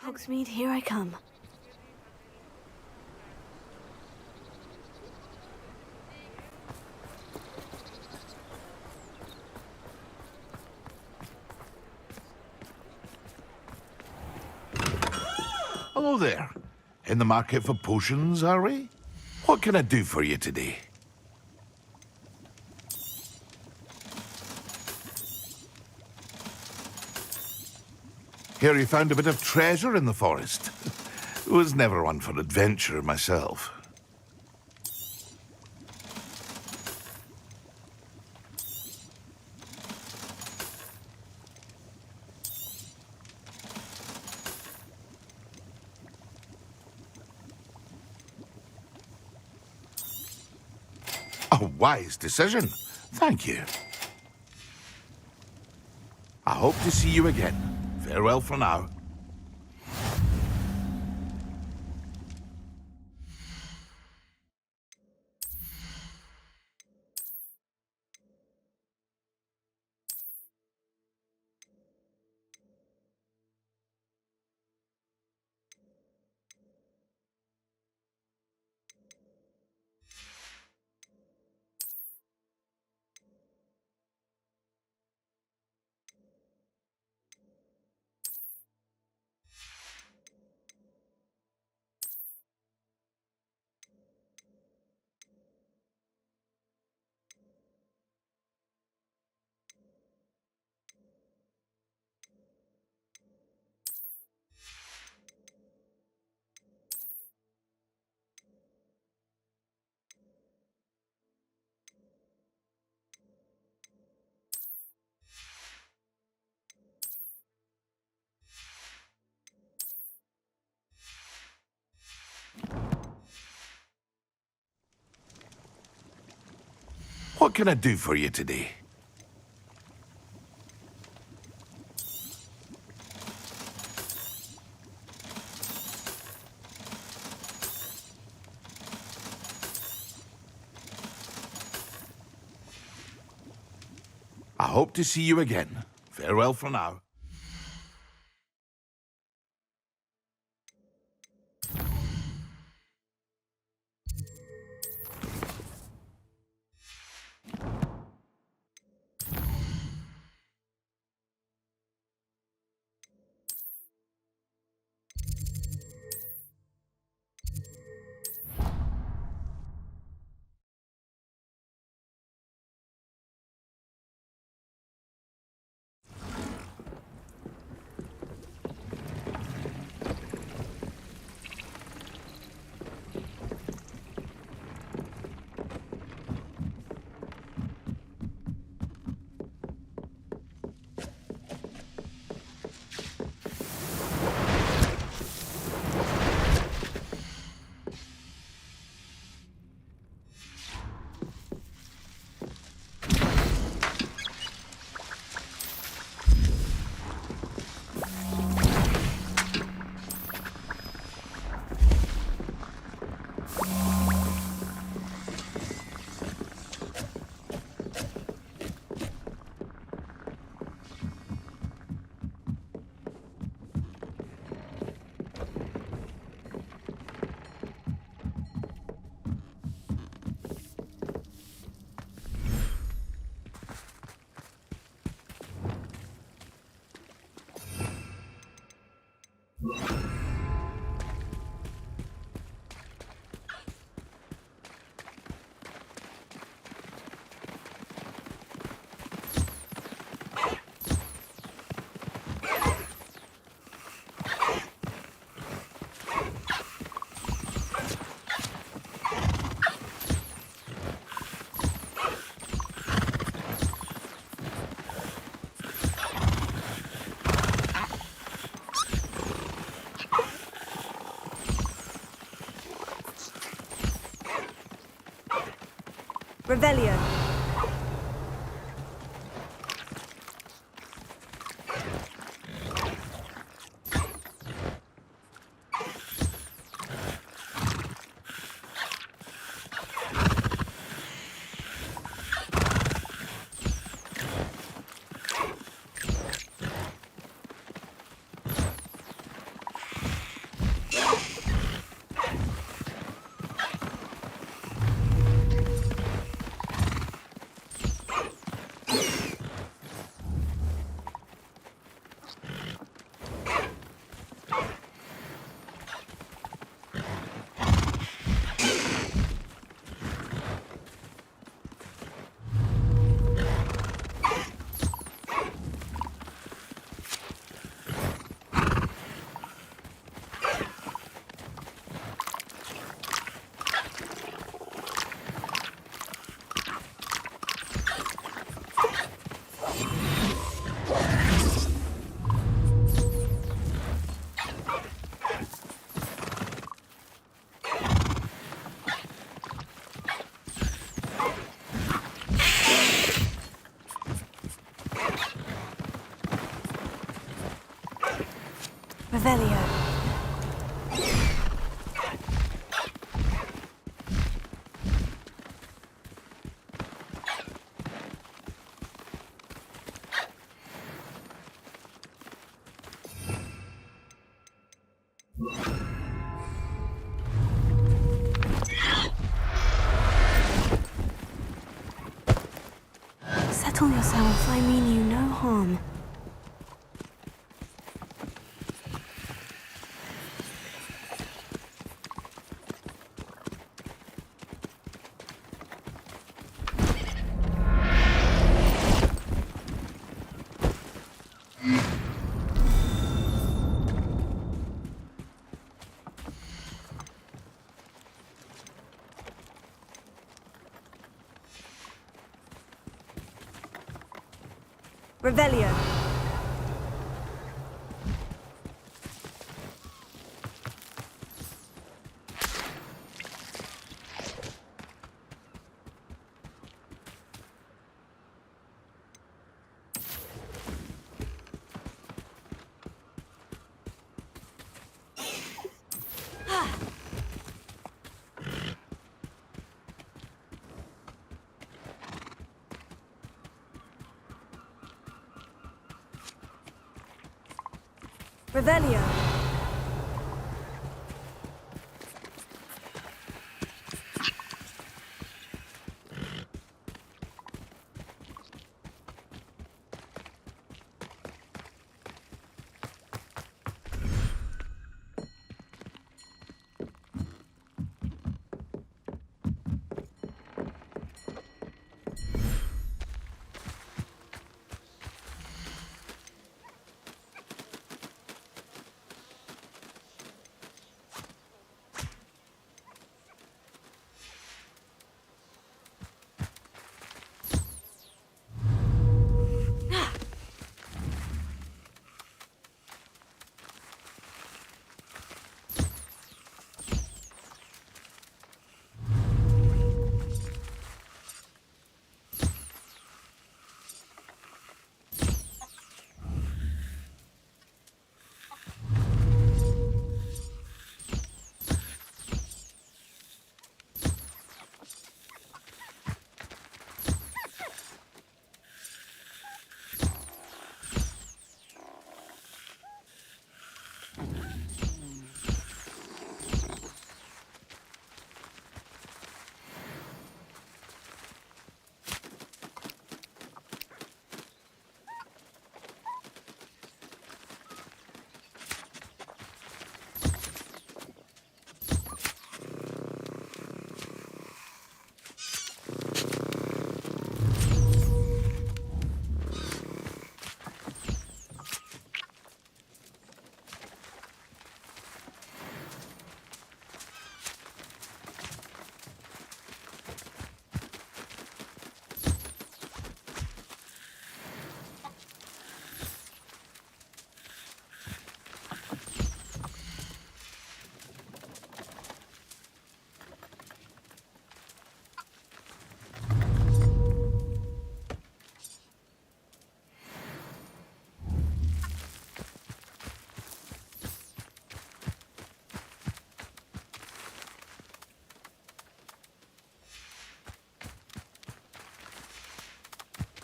B: Hogsmeade, here I come.
Q: Hello there. In the market for potions, are we? What can I do for you today? Hear you found a bit of treasure in the forest. Was never one for adventure myself. A wise decision. Thank you. I hope to see you again. Farewell for now. What can I do for you today? I hope to see you again. Farewell for now.
P: Revelio.
B: Revelio. Settle yourself. I mean you no harm.
P: Revelio. Revelio.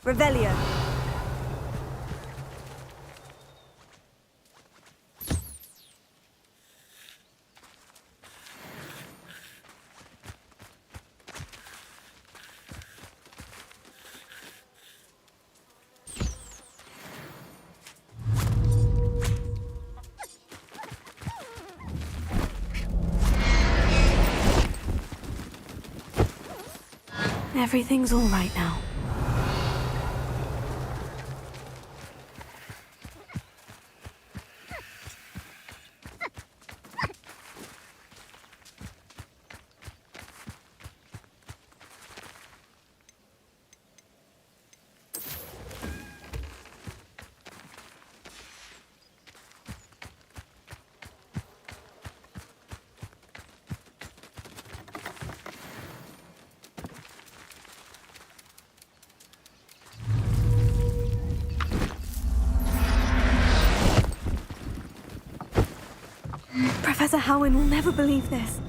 P: Revelio.
B: Everything's all right now. Professor Howin will never believe this.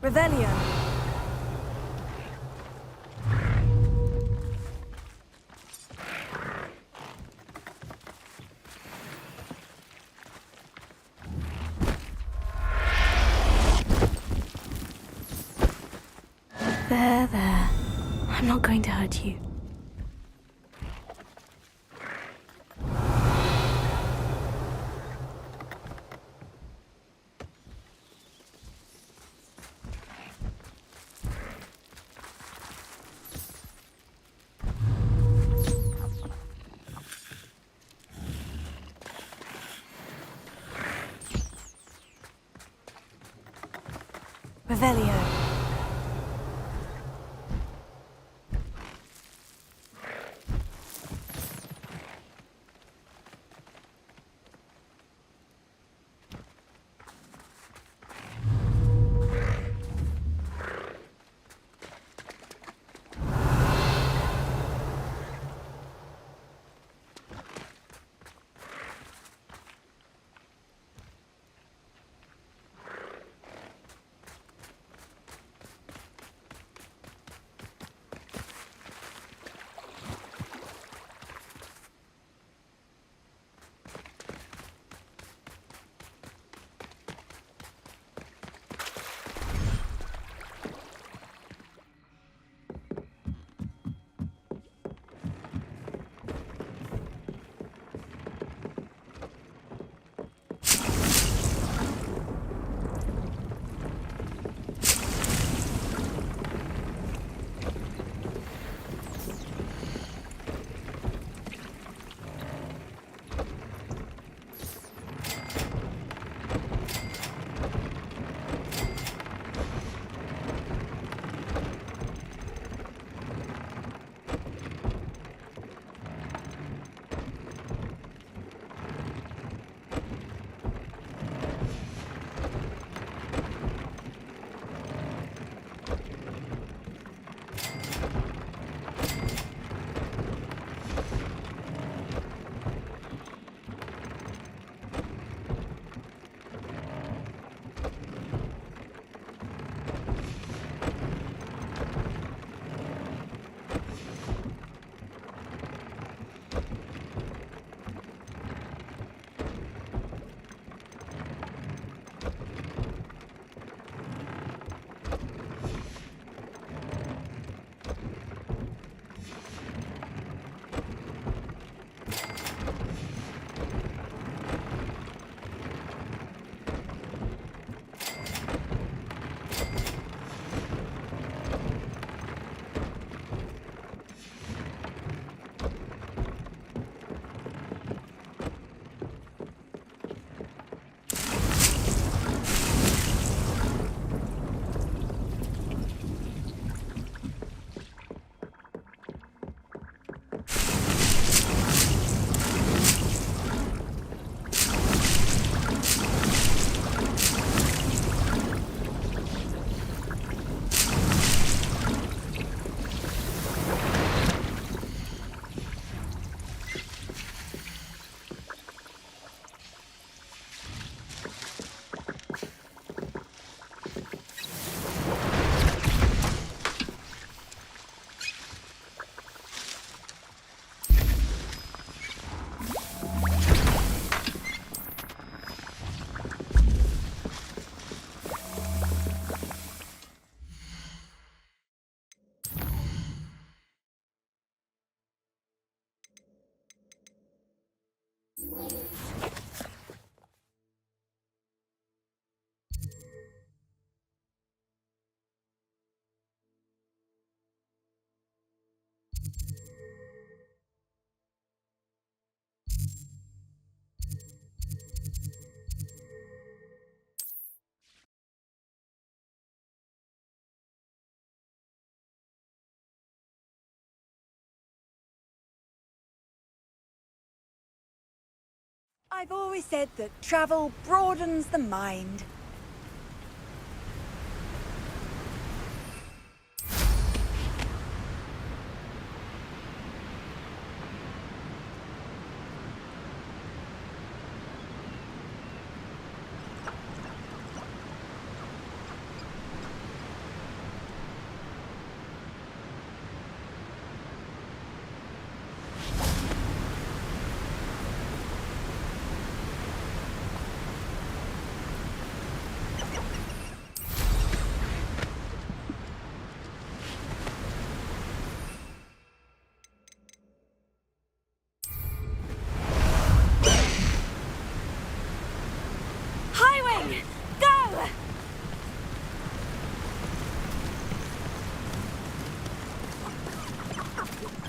B: Revelio. There. I'm not going to hurt you. Revelio.
P: I've always said that travel broadens the mind.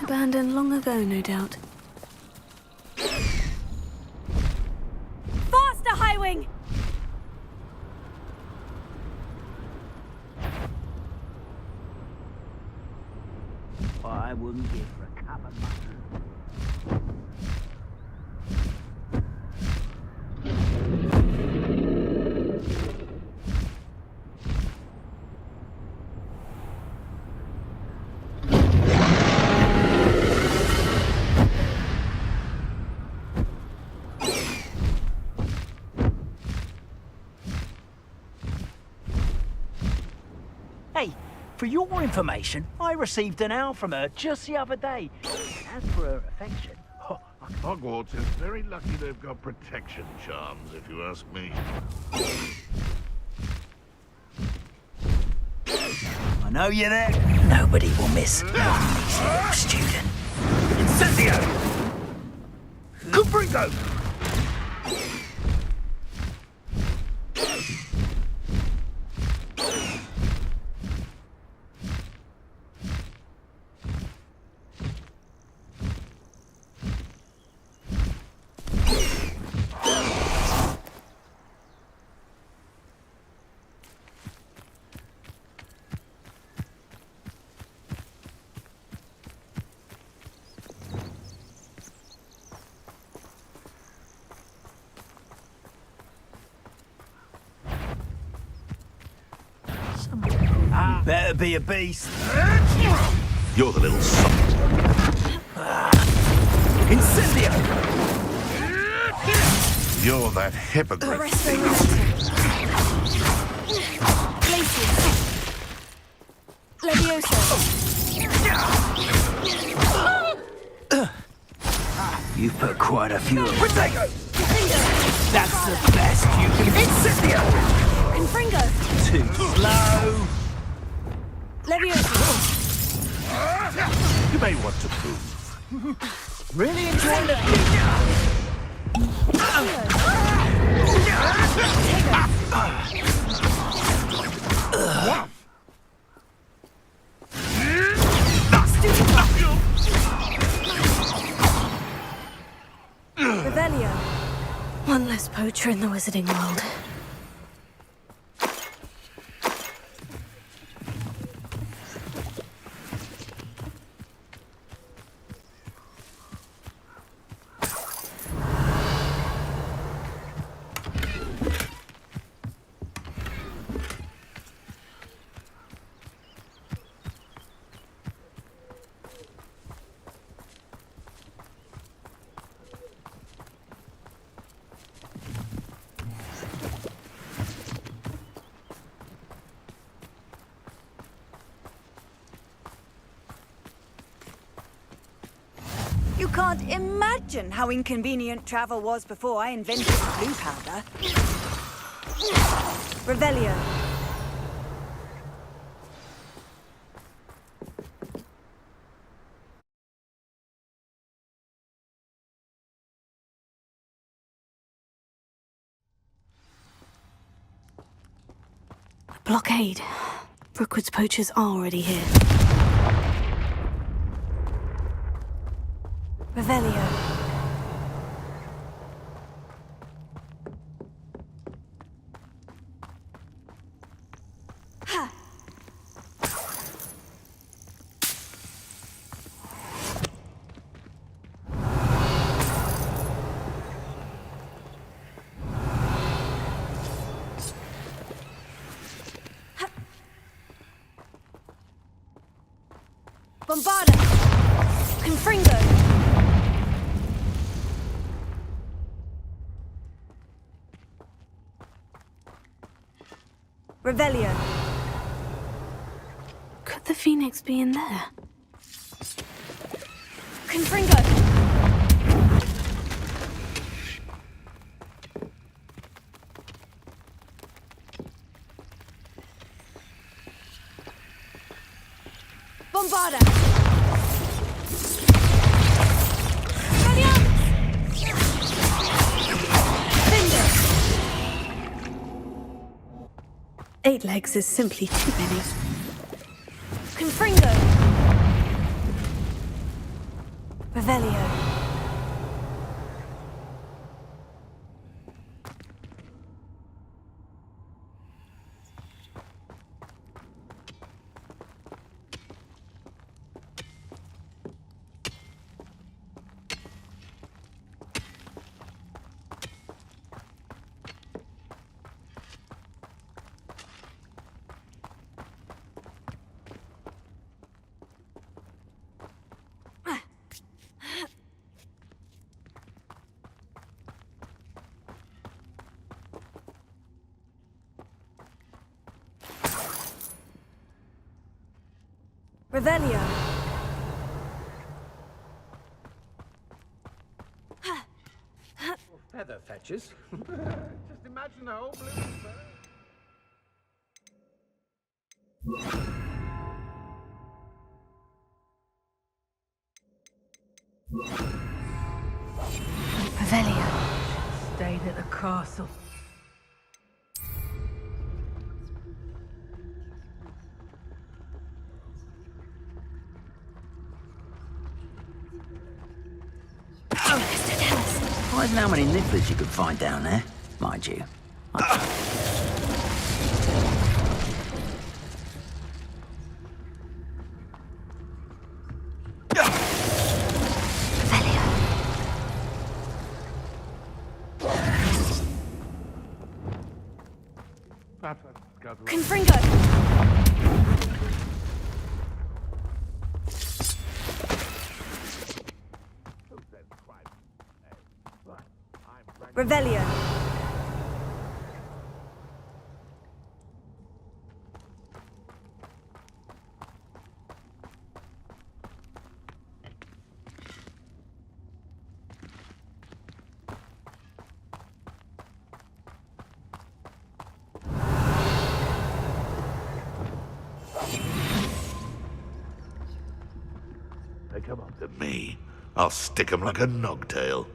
B: Abandoned long ago, no doubt.
P: Faster, Highwing!
C: I wouldn't give for a cup of mutton. Hey, for your information, I received an owl from her just the other day. As for her affection,
Q: Hogwarts is very lucky they've got protection charms, if you ask me.
A: I know you're there. Nobody will miss one easy little student. Incendio! Confringo! Better be a beast.
Q: You're the little soft.
A: Incendio!
Q: You're that hippogriff.
A: You put quite a few of Protego! That's the best you can... Incendio!
P: Confringo!
A: Too slow!
P: Leviosa!
Q: You may want to move.
A: Really enjoying it.
P: Revelio.
B: One less poacher in the wizarding world.
P: You can't imagine how inconvenient travel was before I invented blue powder. Revelio.
B: Blockade. Brookwood's poachers are already here.
P: Revelio. Ha! Bombarda! Confringo! Revelio.
B: Could the Phoenix be in there?
P: Confringo! Bombarda!
B: Eight legs is simply too many.
P: Confringo! Revelio. Revelio.
S: Feather fetches.
E: Just imagine the whole blooming
P: Revelio.
H: Stayed at the castle.
J: I don't know how many nibblers you could find down there, mind you.
P: Confringo! Revelio.
Q: They come up to me, I'll stick 'em like a nogtail.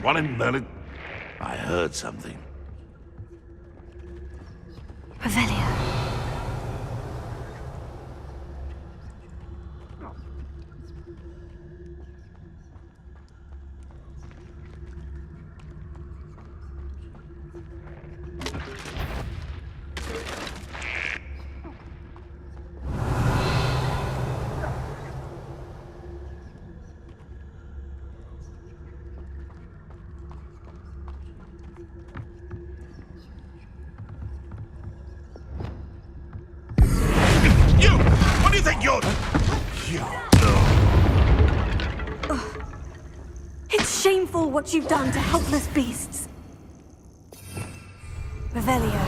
Q: One in Merlin. I heard something.
P: Revelio.
Q: What do you think you're...
B: It's shameful what you've done to helpless beasts.
P: Revelio.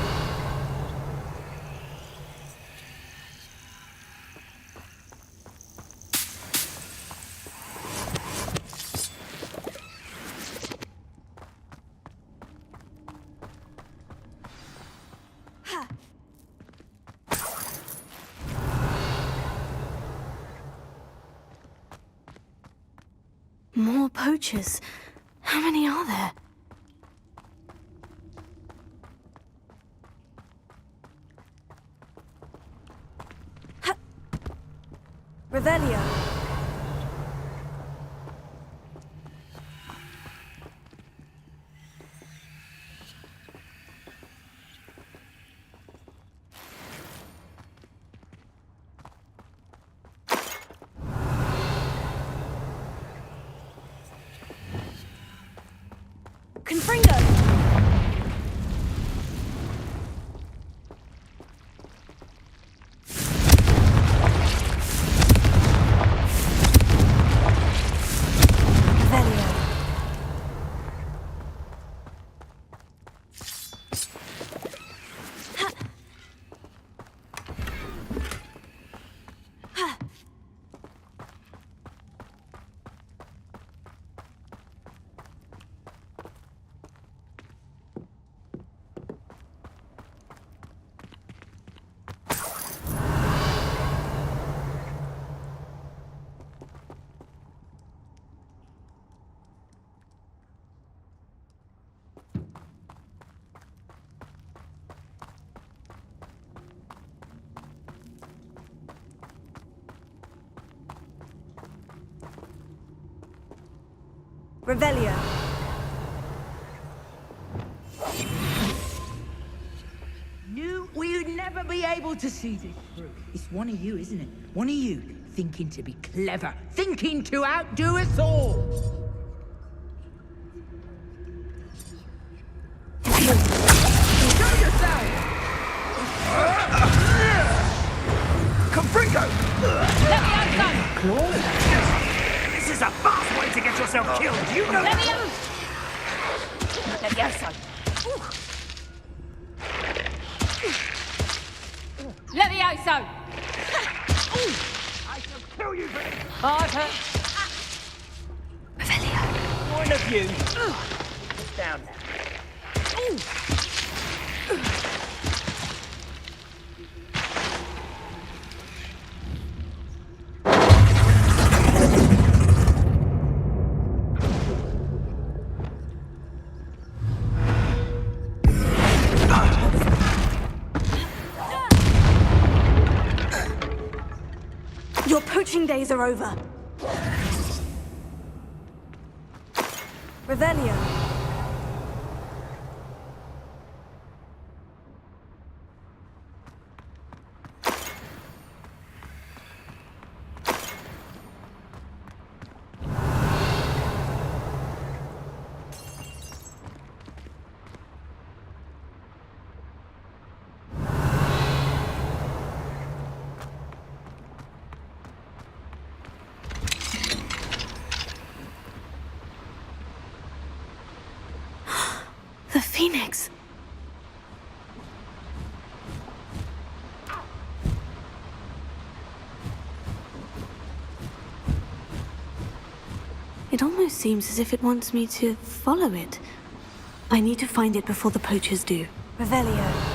B: More poachers. How many are there?
P: Revelio. Confringo! Revelio.
H: Knew we'd never be able to see this through. It's one of you, isn't it? One of you, thinking to be clever, thinking to outdo us all. Show yourself!
C: Confringo!
L: Let me out, son!
C: This is a fast way to get yourself killed, you know
L: Let me
C: that?
L: out! Let me out, son. Let me out, son!
C: I shall kill you for this!
L: I've hurt.
C: One of you. Down now.
B: Your poaching days are over.
P: Revelio.
B: The Phoenix. It almost seems as if it wants me to follow it. I need to find it before the poachers do.
P: Revelio.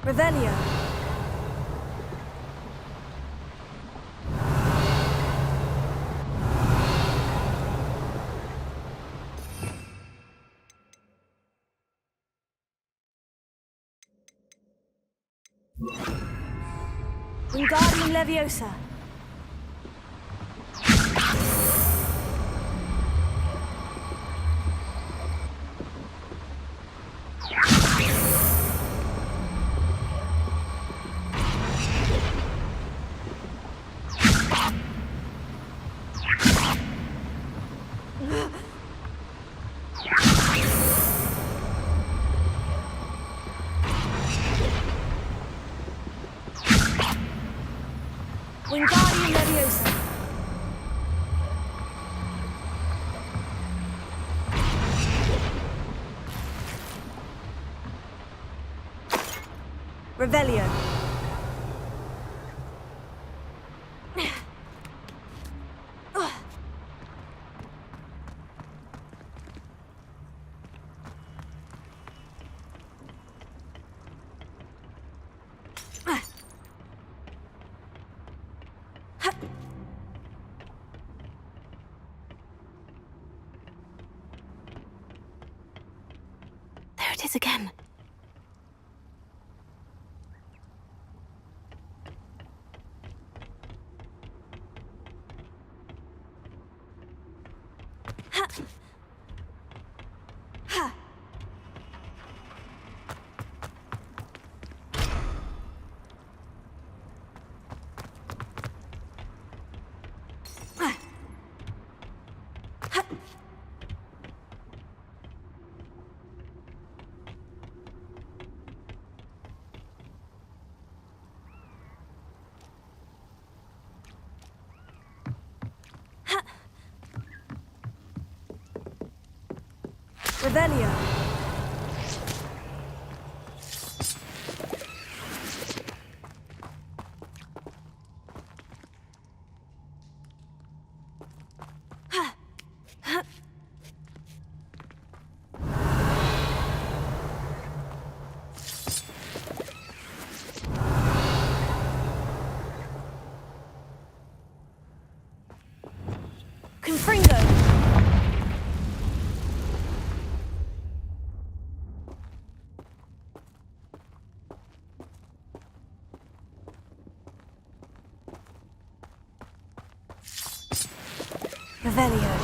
P: Revelio. Wingardium Leviosa. Wingardium Leviosa. Revelio.
B: There it is again. Revelio. Confringo! Revelio.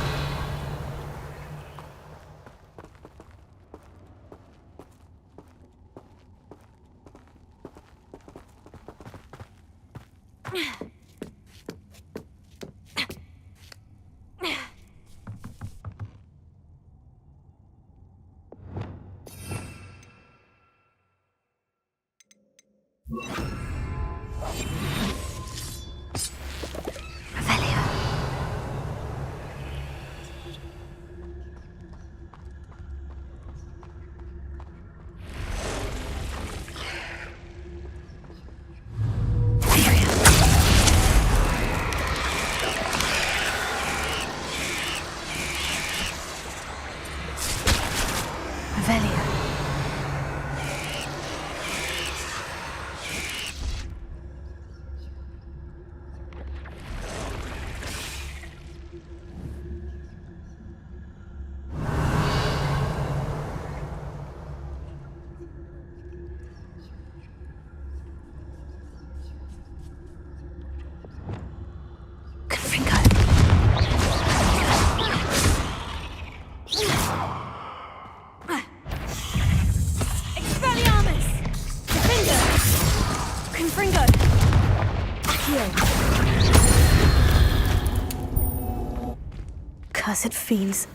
B: Cursed fiends.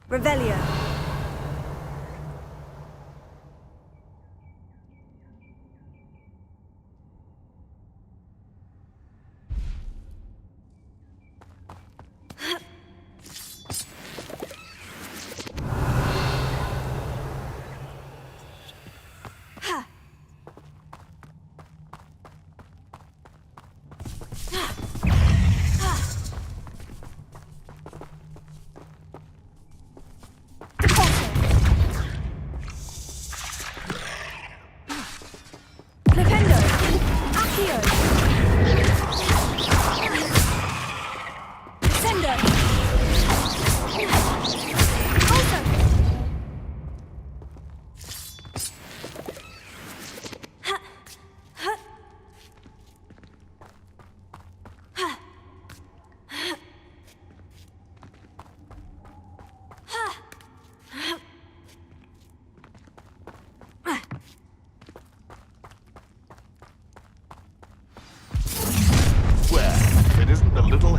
B: Revelio.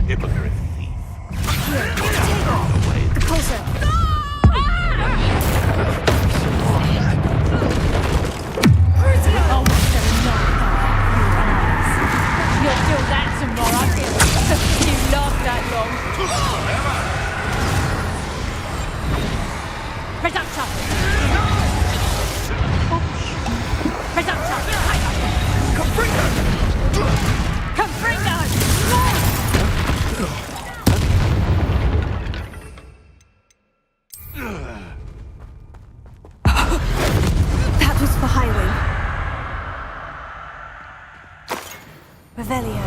Q: Hypocrite thief.
B: The pulsar.
L: Oh, what's going on? You're still dancing, Morak. You laughed that long. Presumption! Presumption! Confringo!
B: That was for Highwing. Revelio.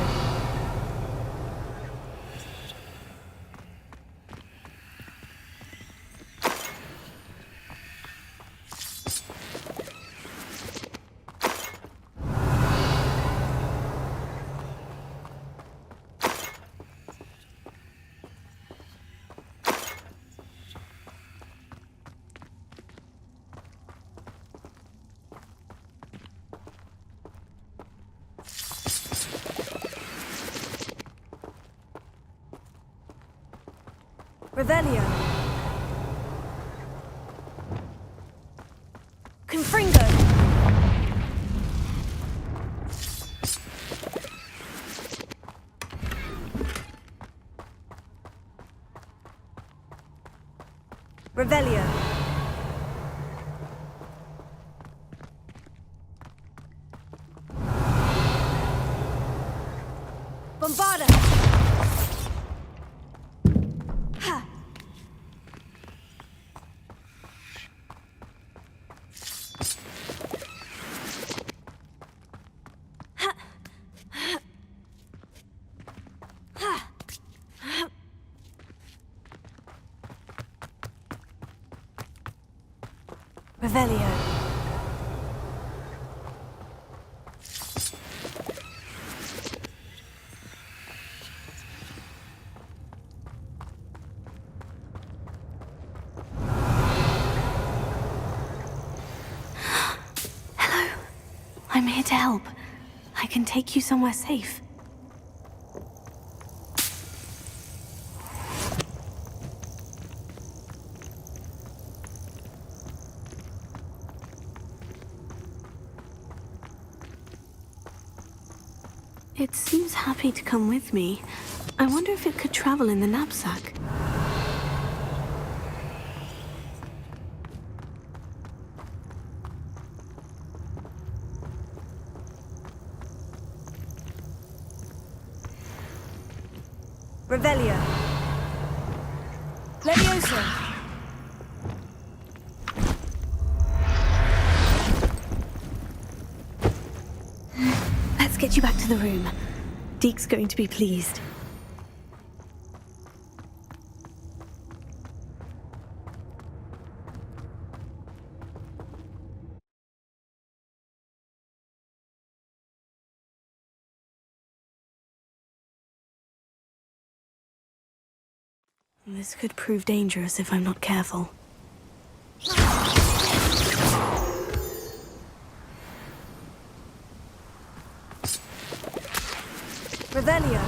B: Revelio. Confringo. Revelio. Bombarda. Revelio. Hello. I'm here to help. I can take you somewhere safe. It seems happy to come with me. I wonder if it could travel in the knapsack.
P: Revelio. Leviosa.
B: Let's get you back to the room. Deke's going to be pleased. This could prove dangerous if I'm not careful.
P: Revelio.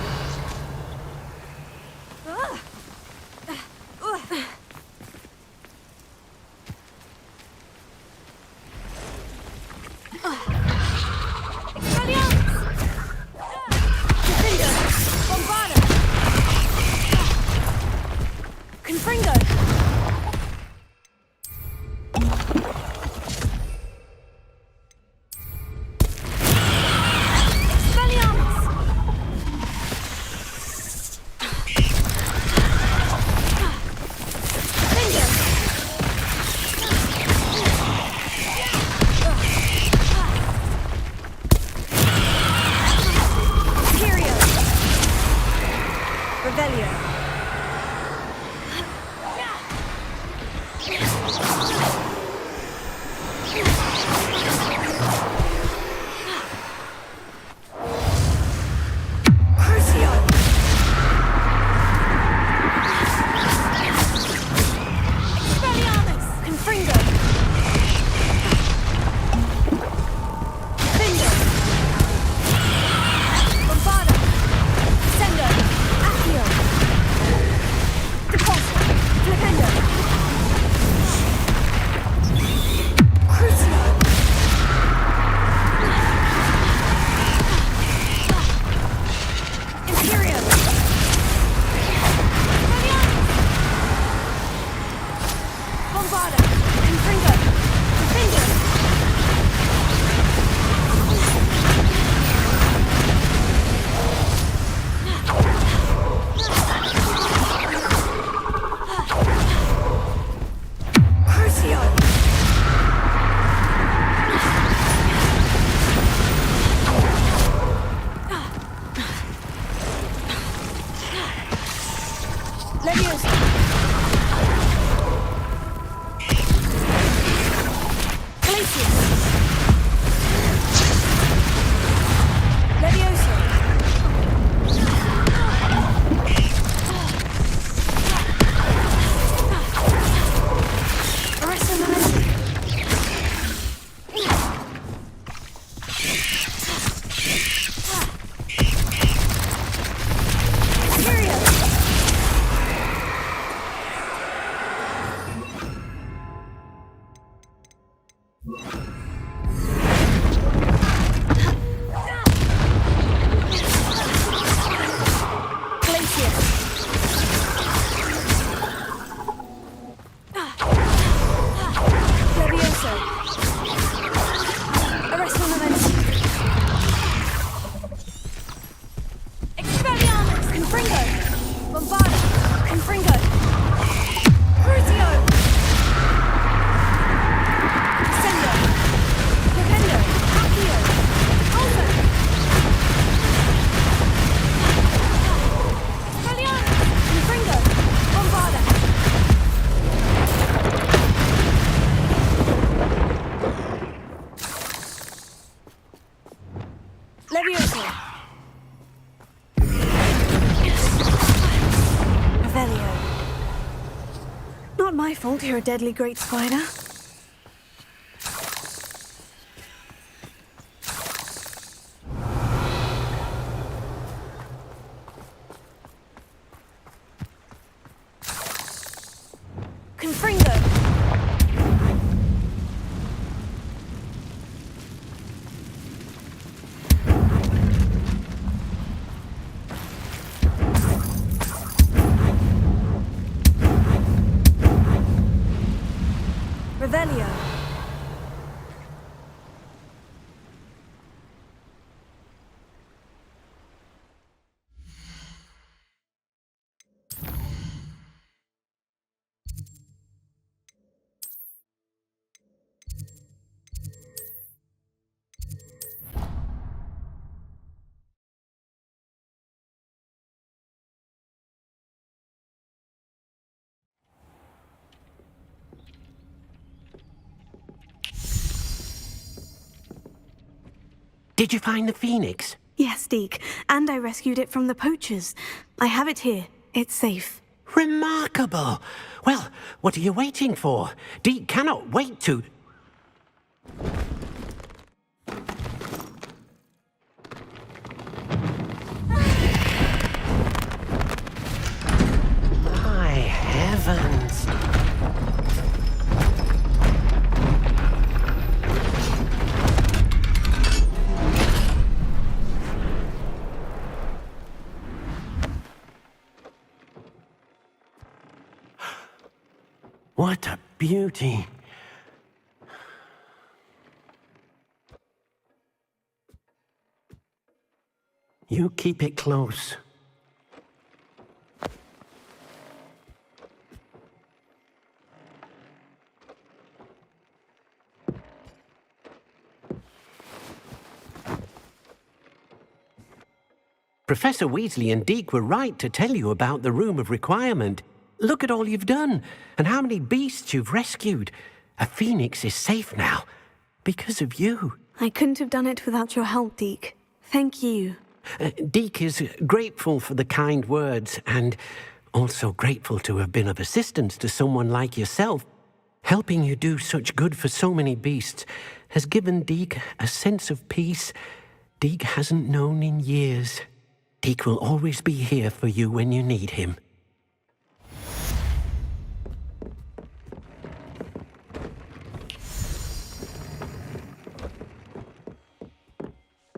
B: Levioso! Revelio. Not my fault you're a deadly great spider. Confringo! Revelio.
F: Did you find the phoenix?
B: Yes, Deke, and I rescued it from the poachers. I have it here. It's safe.
F: Remarkable! Well, what are you waiting for? Deke cannot wait to... My heavens! What a beauty. You keep it close. Professor Weasley and Deke were right to tell you about the Room of Requirement. Look at all you've done, and how many beasts you've rescued. A phoenix is safe now, because of you.
B: I couldn't have done it without your help, Deke. Thank you.
F: Deke is grateful for the kind words, and also grateful to have been of assistance to someone like yourself. Helping you do such good for so many beasts has given Deke a sense of peace Deke hasn't known in years. Deke will always be here for you when you need him.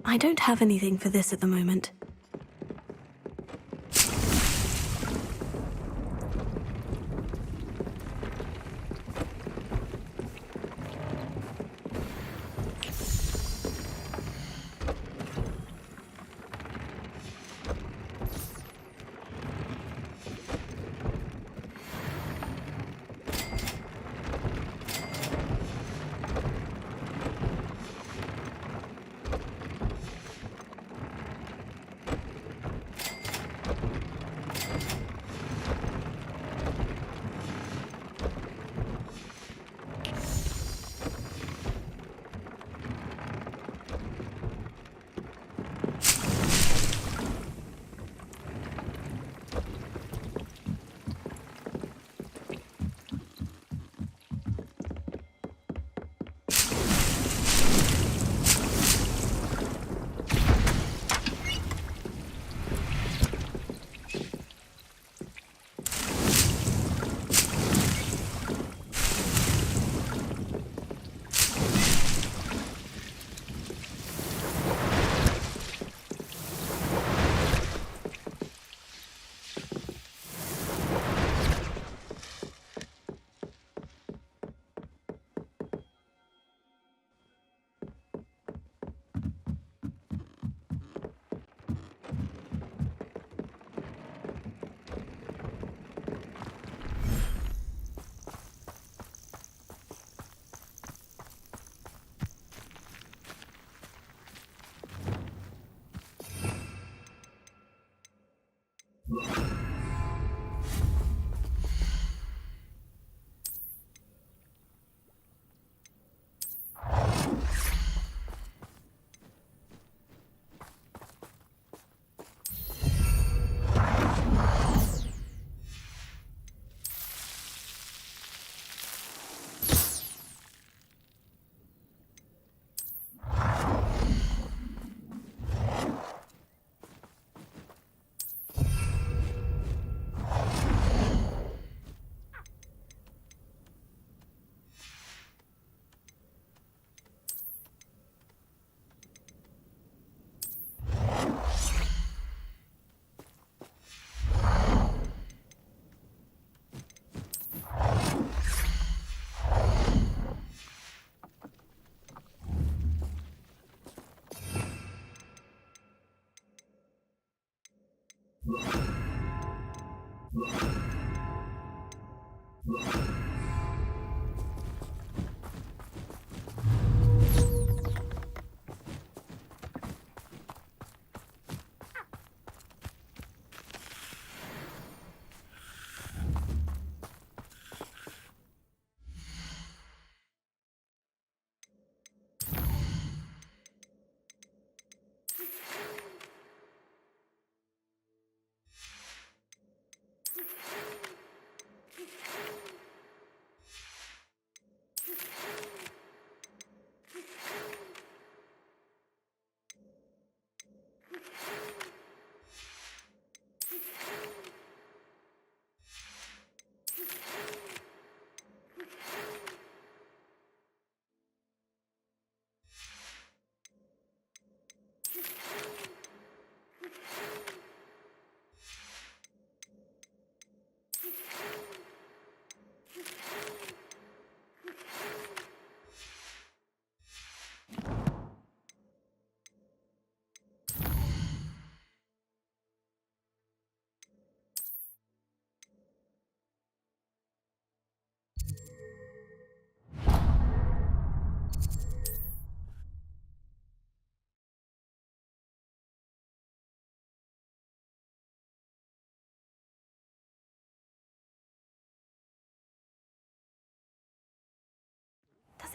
B: I don't have anything for this at the moment.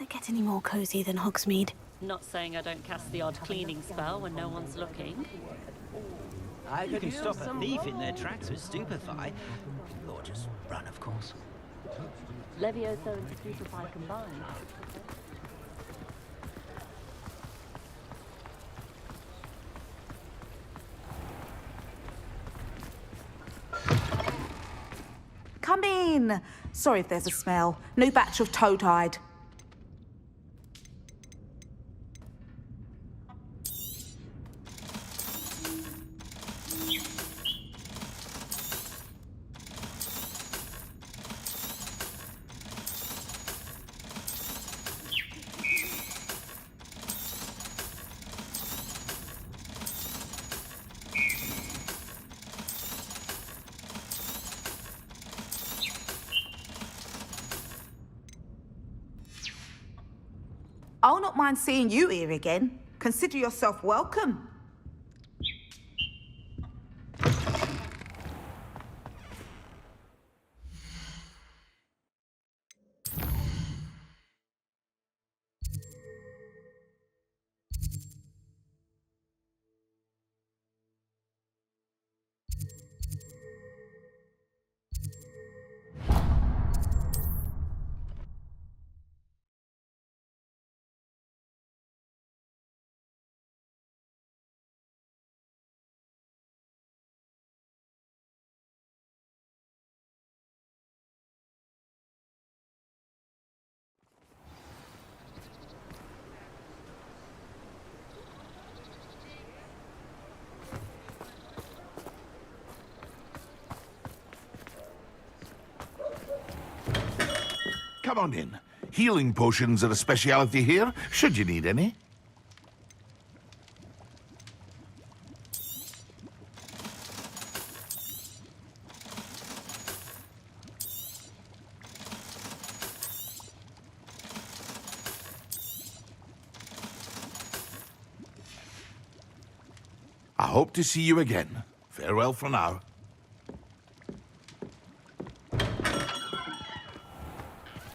B: Does it get any more cozy than Hogsmeade?
L: Not saying I don't cast the odd cleaning spell when no one's looking.
D: You can stop a thief in their tracks with Stupefy. Or just run, of course.
L: Levioso and Stupefy combined.
O: Come in! Sorry if there's a smell. New batch of toad-hide. I'll not mind seeing you here again. Consider yourself welcome.
Q: Come on in. Healing potions are a speciality here, should you need any. I hope to see you again. Farewell for now.